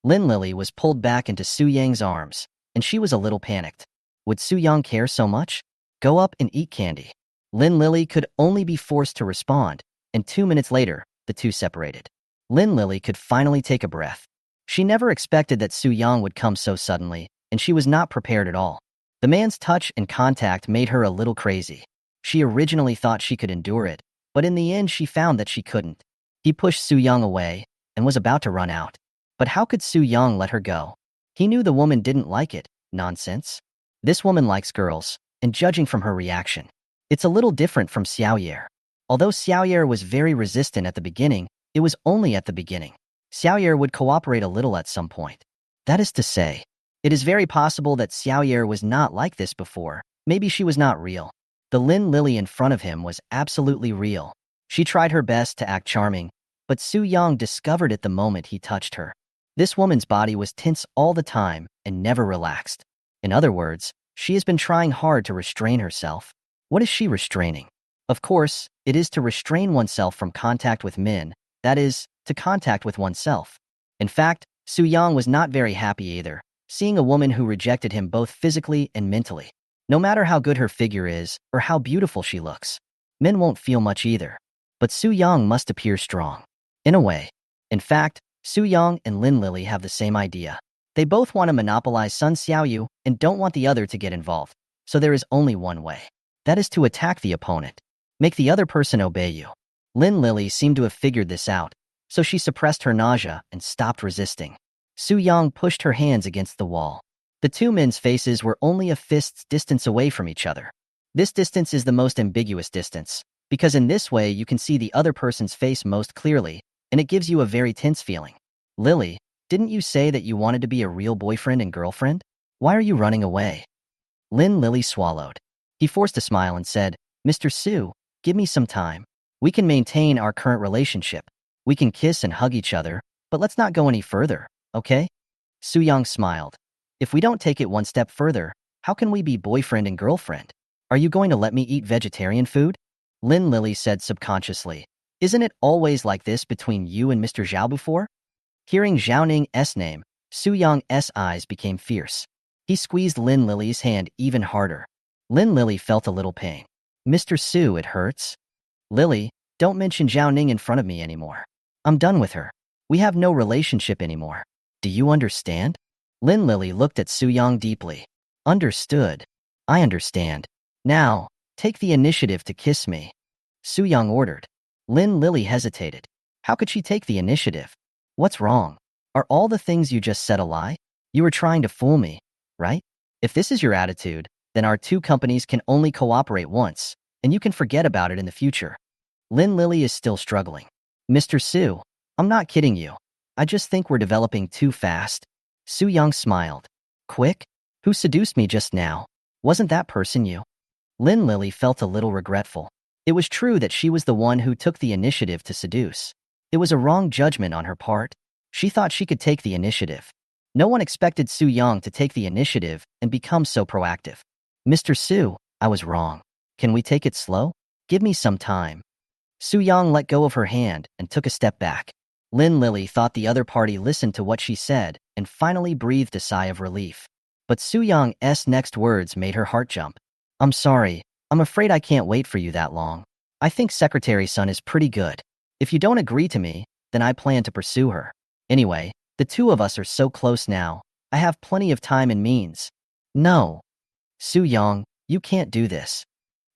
Lin Lily was pulled back into Su Yang's arms, and she was a little panicked. Would Su Yang care so much? Go up and eat candy. Lin Lily could only be forced to respond, and 2 minutes later, the two separated. Lin Lily could finally take a breath. She never expected that Su Yang would come so suddenly, and she was not prepared at all. The man's touch and contact made her a little crazy. She originally thought she could endure it, but in the end she found that she couldn't. He pushed Su Yang away and was about to run out. But how could Su Yang let her go? He knew the woman didn't like it. Nonsense. This woman likes girls, and judging from her reaction, it's a little different from Xiaoyer. Although Xiaoyer was very resistant at the beginning, it was only at the beginning. Xiaoyer would cooperate a little at some point. That is to say, it is very possible that Xiaoyer was not like this before. Maybe she was not real. The Lin Lily in front of him was absolutely real. She tried her best to act charming, but Su Yang discovered it the moment he touched her. This woman's body was tense all the time and never relaxed. In other words, she has been trying hard to restrain herself. What is she restraining? Of course, it is to restrain oneself from contact with men, that is, to contact with oneself. In fact, Su Yang was not very happy either, seeing a woman who rejected him both physically and mentally. No matter how good her figure is or how beautiful she looks, men won't feel much either. But Su Yang must appear strong. In a way. In fact, Su Yang and Lin Lily have the same idea. They both want to monopolize Sun Xiaoyu and don't want the other to get involved. So there is only one way. That is to attack the opponent. Make the other person obey you. Lin Lily seemed to have figured this out, so she suppressed her nausea and stopped resisting. Su Yang pushed her hands against the wall. The two men's faces were only a fist's distance away from each other. This distance is the most ambiguous distance, because in this way you can see the other person's face most clearly, and it gives you a very tense feeling. Lily, didn't you say that you wanted to be a real boyfriend and girlfriend? Why are you running away? Lily swallowed. He forced a smile and said, Mr. Su, give me some time. We can maintain our current relationship. We can kiss and hug each other, but let's not go any further, okay? Su Yong smiled. If we don't take it one step further, how can we be boyfriend and girlfriend? Are you going to let me eat vegetarian food? Lily said subconsciously. Isn't it always like this between you and Mr. Zhao before? Hearing Zhao Ning's name, Su Yong's eyes became fierce. He squeezed Lily's hand even harder. Lily felt a little pain. Mr. Su, it hurts. Lily, don't mention Zhao Ning in front of me anymore. I'm done with her. We have no relationship anymore. Do you understand? Lily looked at Su Yong deeply. Understood. I understand. Now, take the initiative to kiss me. Su Yong ordered. Lily hesitated. How could she take the initiative? What's wrong? Are all the things you just said a lie? You were trying to fool me, right? If this is your attitude, then our two companies can only cooperate once, and you can forget about it in the future. Lily is still struggling. Mr. Su, I'm not kidding you. I just think we're developing too fast. Su Yong smiled. Quick? Who seduced me just now? Wasn't that person you? Lily felt a little regretful. It was true that she was the one who took the initiative to seduce. It was a wrong judgment on her part. She thought she could take the initiative. No one expected Su Yong to take the initiative and become so proactive. Mr. Su, I was wrong. Can we take it slow? Give me some time. Su Yong let go of her hand and took a step back. Lily thought the other party listened to what she said and finally breathed a sigh of relief. But Su Yong's next words made her heart jump. I'm sorry. I'm afraid I can't wait for you that long. I think Secretary's son is pretty good. If you don't agree to me, then I plan to pursue her. Anyway, the two of us are so close now. I have plenty of time and means. No. Su Yong, you can't do this.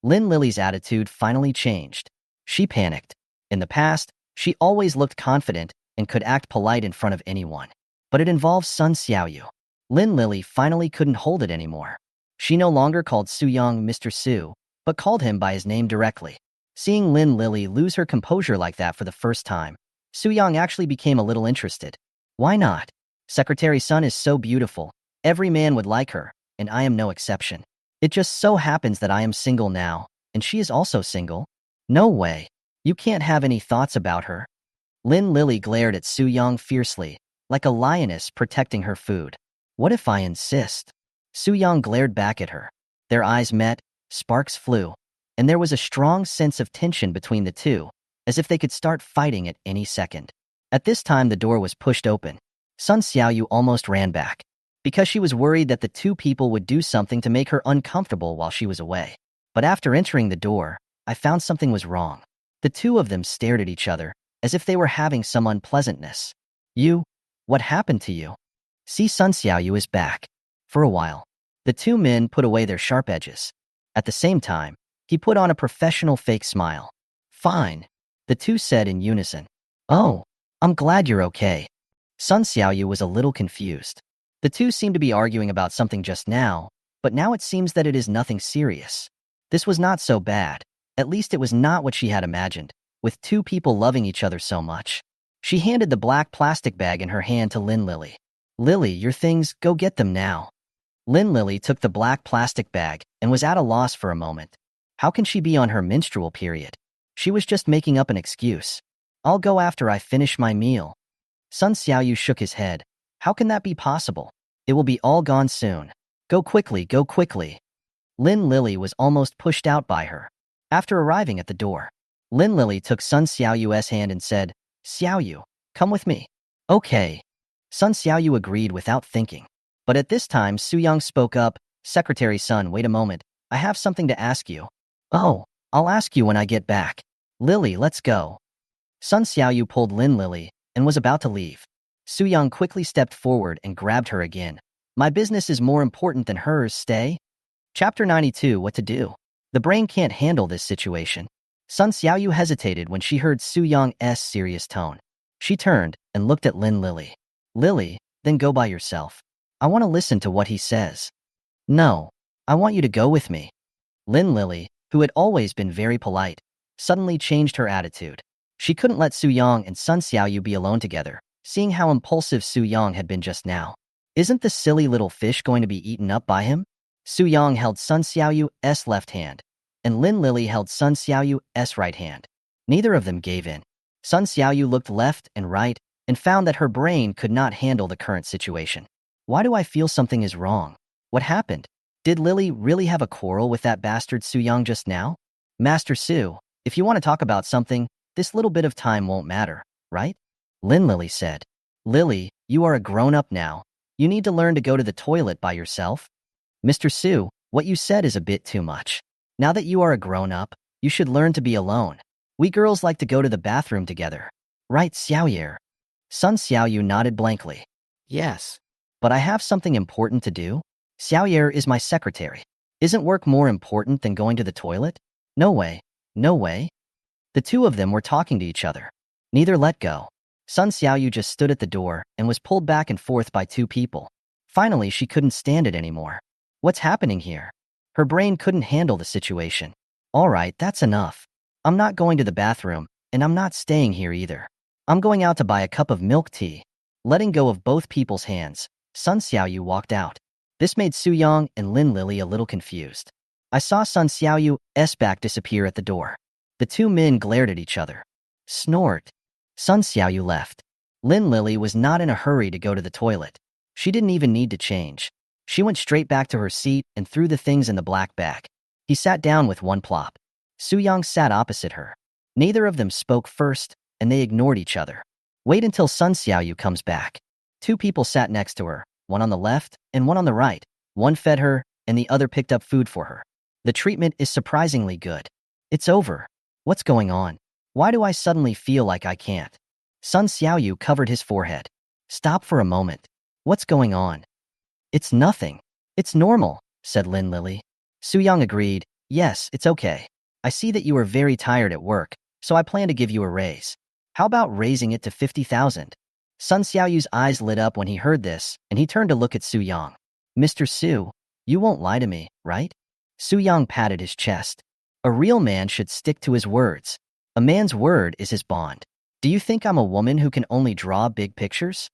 Lily's attitude finally changed. She panicked. In the past, she always looked confident and could act polite in front of anyone. But it involves Sun Xiaoyu. Lily finally couldn't hold it anymore. She no longer called Su Yong Mr. Su, but called him by his name directly. Seeing Lily lose her composure like that for the first time, Su Yong actually became a little interested. Why not? Secretary's son is so beautiful. Every man would like her, and I am no exception. It just so happens that I am single now, and she is also single. No way. You can't have any thoughts about her. Lily glared at Su Yong fiercely, like a lioness protecting her food. What if I insist? Su Yong glared back at her. Their eyes met, sparks flew, and there was a strong sense of tension between the two, as if they could start fighting at any second. At this time the door was pushed open. Sun Xiaoyu almost ran back, because she was worried that the two people would do something to make her uncomfortable while she was away. But after entering the door, I found something was wrong. The two of them stared at each other, as if they were having some unpleasantness. You? What happened to you? See, Sun Xiaoyu is back. For a while, the two men put away their sharp edges. At the same time, he put on a professional fake smile. Fine, the two said in unison. Oh, I'm glad you're okay. Sun Xiaoyu was a little confused. The two seemed to be arguing about something just now, but now it seems that it is nothing serious. This was not so bad. At least it was not what she had imagined, with two people loving each other so much. She handed the black plastic bag in her hand to Lily. Lily, your things, go get them now. Lily took the black plastic bag and was at a loss for a moment. How can she be on her menstrual period? She was just making up an excuse. I'll go after I finish my meal. Sun Xiaoyu shook his head. How can that be possible? It will be all gone soon. Go quickly, go quickly. Lily was almost pushed out by her. After arriving at the door, Lily took Sun Xiaoyu's hand and said, Xiaoyu, come with me. Okay. Sun Xiaoyu agreed without thinking. But at this time, Su Yong spoke up. Secretary's son, wait a moment. I have something to ask you. Oh, I'll ask you when I get back. Lily, let's go. Sun Xiaoyu pulled Lily and was about to leave. Su Yong quickly stepped forward and grabbed her again. My business is more important than hers, stay. Chapter 92, What to Do. The brain can't handle this situation. Sun Xiaoyu hesitated when she heard Su Yong's serious tone. She turned and looked at Lily. Lily, then go by yourself. I want to listen to what he says. No, I want you to go with me. Lin Lily, who had always been very polite, suddenly changed her attitude. She couldn't let Su Yong and Sun Xiaoyu be alone together, seeing how impulsive Su Yong had been just now. Isn't the silly little fish going to be eaten up by him? Su Yong held Sun Xiaoyu's left hand, and Lin Lily held Sun Xiaoyu's right hand. Neither of them gave in. Sun Xiaoyu looked left and right and found that her brain could not handle the current situation. Why do I feel something is wrong? What happened? Did Lily really have a quarrel with that bastard Su Yong just now? Master Su, if you want to talk about something, this little bit of time won't matter, right? Lin Lily said. Lily, you are a grown-up now. You need to learn to go to the toilet by yourself. Mr. Su, what you said is a bit too much. Now that you are a grown-up, you should learn to be alone. We girls like to go to the bathroom together. Right, Xiaoyer? Sun Xiaoyu nodded blankly. Yes. But I have something important to do. Xiaoyer is my secretary. Isn't work more important than going to the toilet? No way. No way. The two of them were talking to each other. Neither let go. Sun Xiaoyu just stood at the door and was pulled back and forth by two people. Finally, she couldn't stand it anymore. What's happening here? Her brain couldn't handle the situation. All right, that's enough. I'm not going to the bathroom, and I'm not staying here either. I'm going out to buy a cup of milk tea. Letting go of both people's hands, Sun Xiaoyu walked out. This made Su Yong and Lin Lily a little confused. I saw Sun Xiaoyu's back disappear at the door. The two men glared at each other. Snort. Sun Xiaoyu left. Lin Lily was not in a hurry to go to the toilet. She didn't even need to change. She went straight back to her seat and threw the things in the black bag. He sat down with one plop. Su Yong sat opposite her. Neither of them spoke first, and they ignored each other. Wait until Sun Xiaoyu comes back. Two people sat next to her, one on the left and one on the right. One fed her, and the other picked up food for her. The treatment is surprisingly good. It's over. What's going on? Why do I suddenly feel like I can't? Sun Xiaoyu covered his forehead. Stop for a moment. What's going on? It's nothing. It's normal, said Lin Lily. Su Yong agreed. Yes, it's okay. I see that you are very tired at work, so I plan to give you a raise. How about raising it to 50,000? Sun Xiaoyu's eyes lit up when he heard this, and he turned to look at Su Yong. Mr. Su, you won't lie to me, right? Su Yong patted his chest. A real man should stick to his words. A man's word is his bond. Do you think I'm a woman who can only draw big pictures?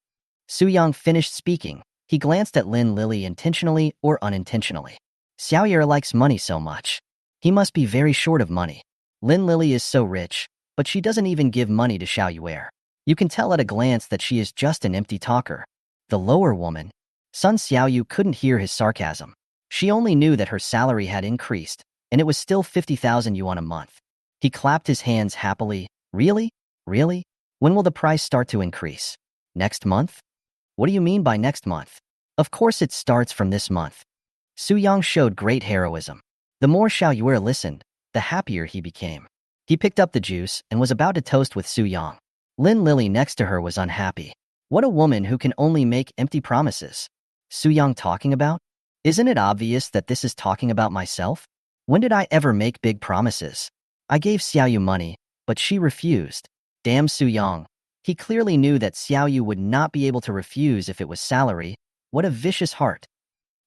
Su Yong finished speaking. He glanced at Lin Lily intentionally or unintentionally. Xiaoyer likes money so much. He must be very short of money. Lin Lily is so rich, but she doesn't even give money to Xiaoyer. You can tell at a glance that she is just an empty talker. The lower woman. Sun Xiaoyu couldn't hear his sarcasm. She only knew that her salary had increased, and it was still 50,000 yuan a month. He clapped his hands happily. Really? Really? When will the price start to increase? Next month? What do you mean by next month? Of course it starts from this month. Su Yong showed great heroism. The more Xiaoyer listened, the happier he became. He picked up the juice and was about to toast with Su Yong. Lin Lily next to her was unhappy. What a woman who can only make empty promises. Su Yong talking about? Isn't it obvious that this is talking about myself? When did I ever make big promises? I gave Xiaoyu money, but she refused. Damn Su Yong. He clearly knew that Xiaoyu would not be able to refuse if it was salary. What a vicious heart.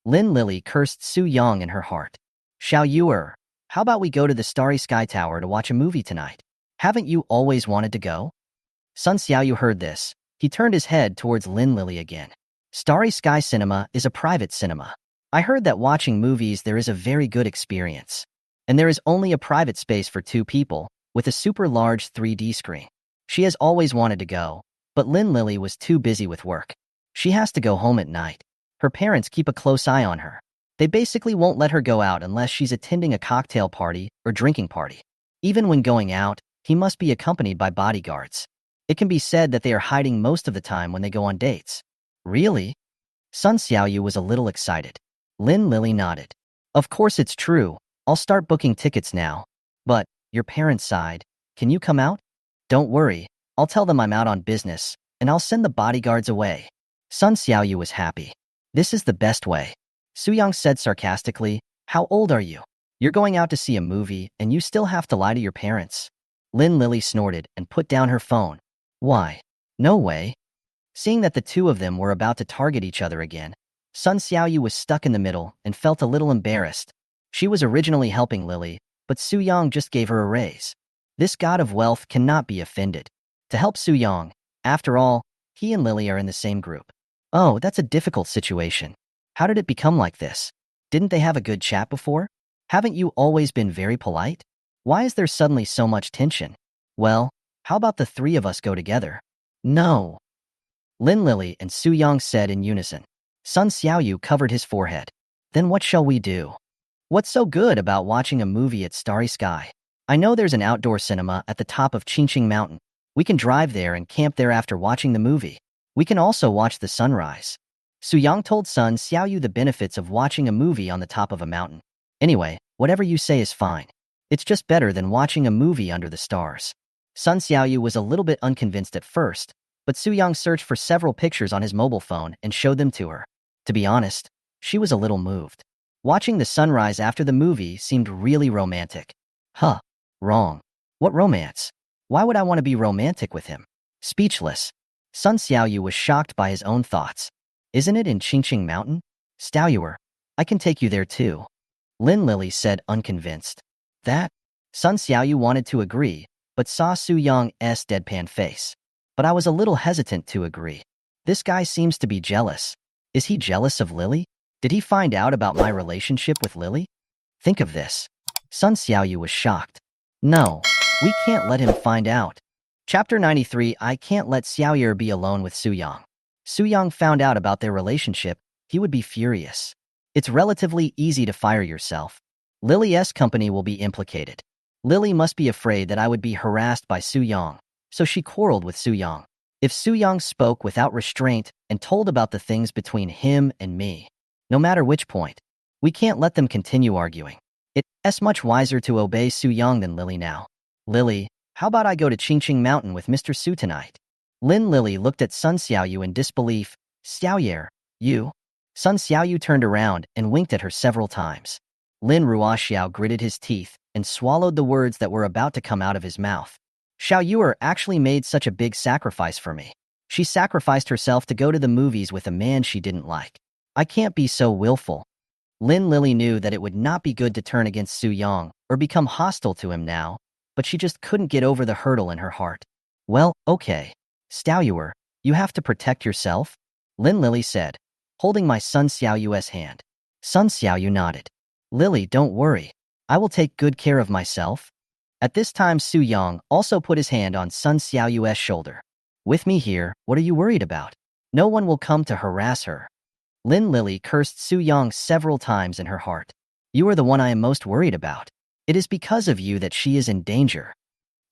Lin Lily cursed Su Yong in her heart. Xiaoyer, how about we go to the Starry Sky Tower to watch a movie tonight? Haven't you always wanted to go? Sun Xiaoyu heard this. He turned his head towards Lin Lily again. Starry Sky Cinema is a private cinema. I heard that watching movies there is a very good experience. And there is only a private space for two people, with a super large 3D screen. She has always wanted to go, but Lin Lily was too busy with work. She has to go home at night. Her parents keep a close eye on her. They basically won't let her go out unless she's attending a cocktail party or drinking party. Even when going out, he must be accompanied by bodyguards. It can be said that they are hiding most of the time when they go on dates. Really? Sun Xiaoyu was a little excited. Lin Lily nodded. Of course it's true. I'll start booking tickets now. But, your parents' side, can you come out? Don't worry, I'll tell them I'm out on business, and I'll send the bodyguards away. Sun Xiaoyu was happy. This is the best way. Su Yong said sarcastically, how old are you? You're going out to see a movie, and you still have to lie to your parents. Lin Lily snorted and put down her phone. Why? No way. Seeing that the two of them were about to target each other again, Sun Xiaoyu was stuck in the middle and felt a little embarrassed. She was originally helping Lily, but Su Yong just gave her a raise. This god of wealth cannot be offended. To help Su Yong, after all, he and Lily are in the same group. Oh, that's a difficult situation. How did it become like this? Didn't they have a good chat before? Haven't you always been very polite? Why is there suddenly so much tension? Well, how about the three of us go together? No. Lin Lily and Su Yong said in unison. Sun Xiaoyu covered his forehead. Then what shall we do? What's so good about watching a movie at Starry Sky? I know there's an outdoor cinema at the top of Qingqing Mountain. We can drive there and camp there after watching the movie. We can also watch the sunrise. Su Yong told Sun Xiaoyu the benefits of watching a movie on the top of a mountain. Anyway, whatever you say is fine. It's just better than watching a movie under the stars. Sun Xiaoyu was a little bit unconvinced at first, but Su Yong searched for several pictures on his mobile phone and showed them to her. To be honest, she was a little moved. Watching the sunrise after the movie seemed really romantic. Huh, wrong. What romance? Why would I want to be romantic with him? Speechless. Sun Xiaoyu was shocked by his own thoughts. Isn't it in Qingqing Mountain? Xiaoyuer, I can take you there too. Lin Lily said unconvinced. That? Sun Xiaoyu wanted to agree, but saw Su Yong's deadpan face. But I was a little hesitant to agree. This guy seems to be jealous. Is he jealous of Lily? Did he find out about my relationship with Lily? Think of this. Sun Xiaoyu was shocked. No, we can't let him find out. Chapter 93. I can't let Xiaoyuer be alone with Su Yong. Su Yong found out about their relationship, he would be furious. It's relatively easy to fire yourself. Lily's company will be implicated. Lily must be afraid that I would be harassed by Su Yong, so she quarreled with Su Yong. If Su Yong spoke without restraint and told about the things between him and me, no matter which point, we can't let them continue arguing. It's much wiser to obey Su Yong than Lily now. Lily, how about I go to Qingqing Mountain with Mr. Su tonight? Lin Lily looked at Sun Xiaoyu in disbelief. Xiaoyer, you? Sun Xiaoyu turned around and winked at her several times. Lin Ruoxiao gritted his teeth and swallowed the words that were about to come out of his mouth. Xiaoyuer actually made such a big sacrifice for me. She sacrificed herself to go to the movies with a man she didn't like. I can't be so willful. Lin Lily knew that it would not be good to turn against Su Yong or become hostile to him now, but she just couldn't get over the hurdle in her heart. Well, okay. Xiaoyuer, you have to protect yourself, Lin Lily said, holding my Sun Xiaoyu's hand. Sun Xiaoyu nodded. Lily, don't worry. I will take good care of myself. At this time, Su Yong also put his hand on Sun Xiaoyu's shoulder. With me here, what are you worried about? No one will come to harass her. Lin Lily cursed Su Yong several times in her heart. You are the one I am most worried about. It is because of you that she is in danger.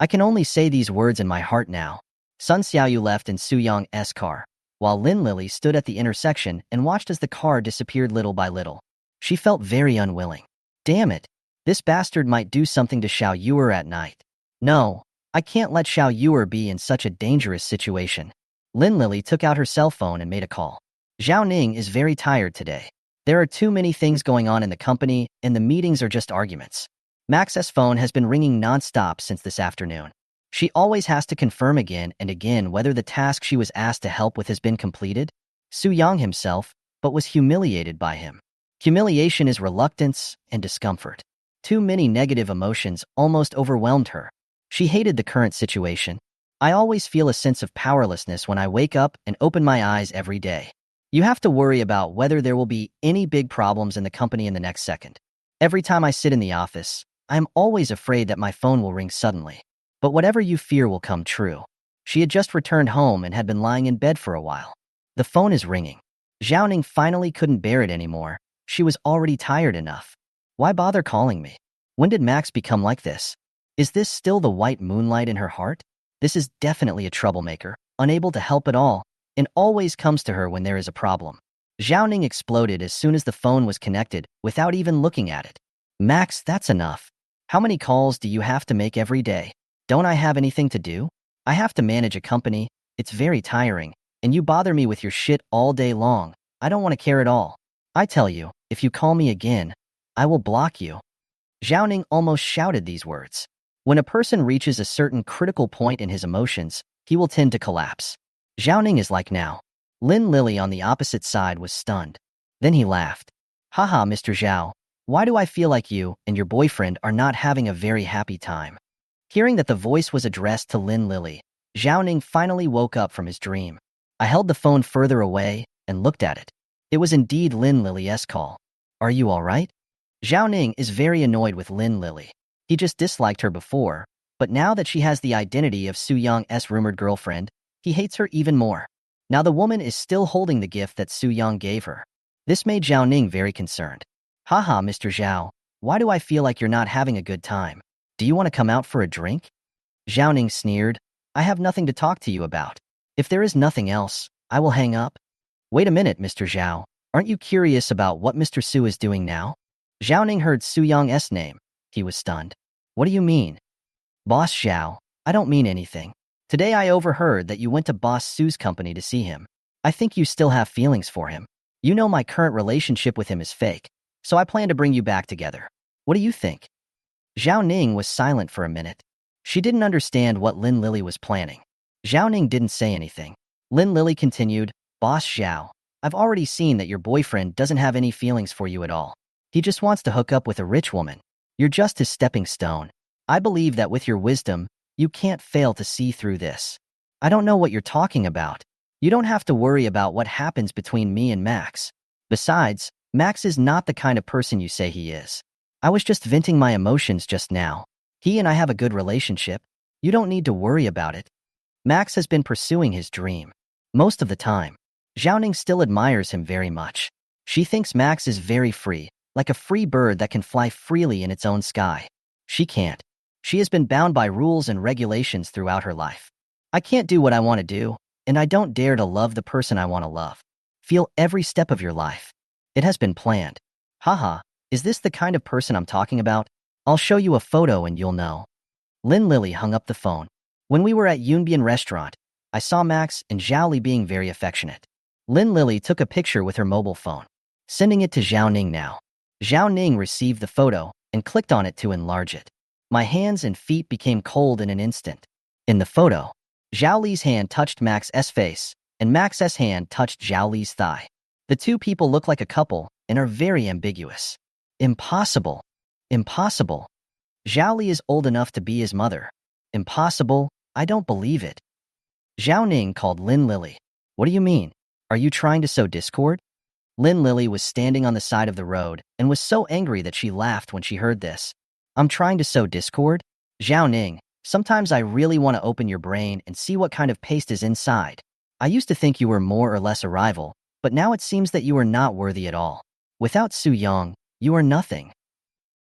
I can only say these words in my heart now. Sun Xiaoyu left in Su Yong's car, while Lin Lily stood at the intersection and watched as the car disappeared little by little. She felt very unwilling. Damn it. This bastard might do something to Xiaoyuer at night. No, I can't let Xiaoyuer be in such a dangerous situation. Lin Lily took out her cell phone and made a call. Zhao Ning is very tired today. There are too many things going on in the company, and the meetings are just arguments. Max's phone has been ringing non-stop since this afternoon. She always has to confirm again and again whether the task she was asked to help with has been completed. Su Yong himself, but was humiliated by him. Humiliation is reluctance and discomfort. Too many negative emotions almost overwhelmed her. She hated the current situation. I always feel a sense of powerlessness when I wake up and open my eyes every day. You have to worry about whether there will be any big problems in the company in the next second. Every time I sit in the office, I am always afraid that my phone will ring suddenly. But whatever you fear will come true. She had just returned home and had been lying in bed for a while. The phone is ringing. Zhao Ning finally couldn't bear it anymore. She was already tired enough. Why bother calling me? When did Max become like this? Is this still the white moonlight in her heart? This is definitely a troublemaker, unable to help at all, and always comes to her when there is a problem. Zhao Ning exploded as soon as the phone was connected, without even looking at it. Max, that's enough. How many calls do you have to make every day? Don't I have anything to do? I have to manage a company. It's very tiring, and you bother me with your shit all day long. I don't want to care at all. I tell you, if you call me again, I will block you. Zhao Ning almost shouted these words. When a person reaches a certain critical point in his emotions, he will tend to collapse. Zhao Ning is like now. Lin Lily on the opposite side was stunned. Then he laughed. Haha, Mr. Zhao, why do I feel like you and your boyfriend are not having a very happy time? Hearing that the voice was addressed to Lin Lily, Zhao Ning finally woke up from his dream. I held the phone further away and looked at it. It was indeed Lin Lily's call. Are you all right? Zhao Ning is very annoyed with Lin Lily. He just disliked her before, but now that she has the identity of Su Yong's rumored girlfriend, he hates her even more. Now the woman is still holding the gift that Su Yong gave her. This made Zhao Ning very concerned. Haha, Mr. Zhao, why do I feel like you're not having a good time? Do you want to come out for a drink? Zhao Ning sneered. I have nothing to talk to you about. If there is nothing else, I will hang up. Wait a minute, Mr. Zhao. Aren't you curious about what Mr. Su is doing now? Zhao Ning heard Su Yong's name. He was stunned. What do you mean? Boss Zhao, I don't mean anything. Today I overheard that you went to Boss Su's company to see him. I think you still have feelings for him. You know my current relationship with him is fake, so I plan to bring you back together. What do you think? Zhao Ning was silent for a minute. She didn't understand what Lin Lily was planning. Zhao Ning didn't say anything. Lin Lily continued, Boss Zhao, I've already seen that your boyfriend doesn't have any feelings for you at all. He just wants to hook up with a rich woman. You're just his stepping stone. I believe that with your wisdom, you can't fail to see through this. I don't know what you're talking about. You don't have to worry about what happens between me and Max. Besides, Max is not the kind of person you say he is. I was just venting my emotions just now. He and I have a good relationship. You don't need to worry about it. Max has been pursuing his dream. Most of the time, Zhao Ning still admires him very much. She thinks Max is very free, like a free bird that can fly freely in its own sky. She can't. She has been bound by rules and regulations throughout her life. I can't do what I want to do, and I don't dare to love the person I want to love. Feel every step of your life. It has been planned. Haha, is this the kind of person I'm talking about? I'll show you a photo and you'll know. Lin Lily hung up the phone. When we were at Yunbian restaurant, I saw Max and Zhao Li being very affectionate. Lin Lily took a picture with her mobile phone, sending it to Zhao Ning now. Zhao Ning received the photo and clicked on it to enlarge it. My hands and feet became cold in an instant. In the photo, Zhao Li's hand touched Max's face, and Max's hand touched Zhao Li's thigh. The two people look like a couple and are very ambiguous. Impossible. Impossible. Zhao Li is old enough to be his mother. Impossible. I don't believe it. Zhao Ning called Lin Lily. What do you mean? Are you trying to sow discord? Lin Lily was standing on the side of the road and was so angry that she laughed when she heard this. I'm trying to sow discord? Zhao Ning, sometimes I really want to open your brain and see what kind of paste is inside. I used to think you were more or less a rival, but now it seems that you are not worthy at all. Without Su Yong, you are nothing.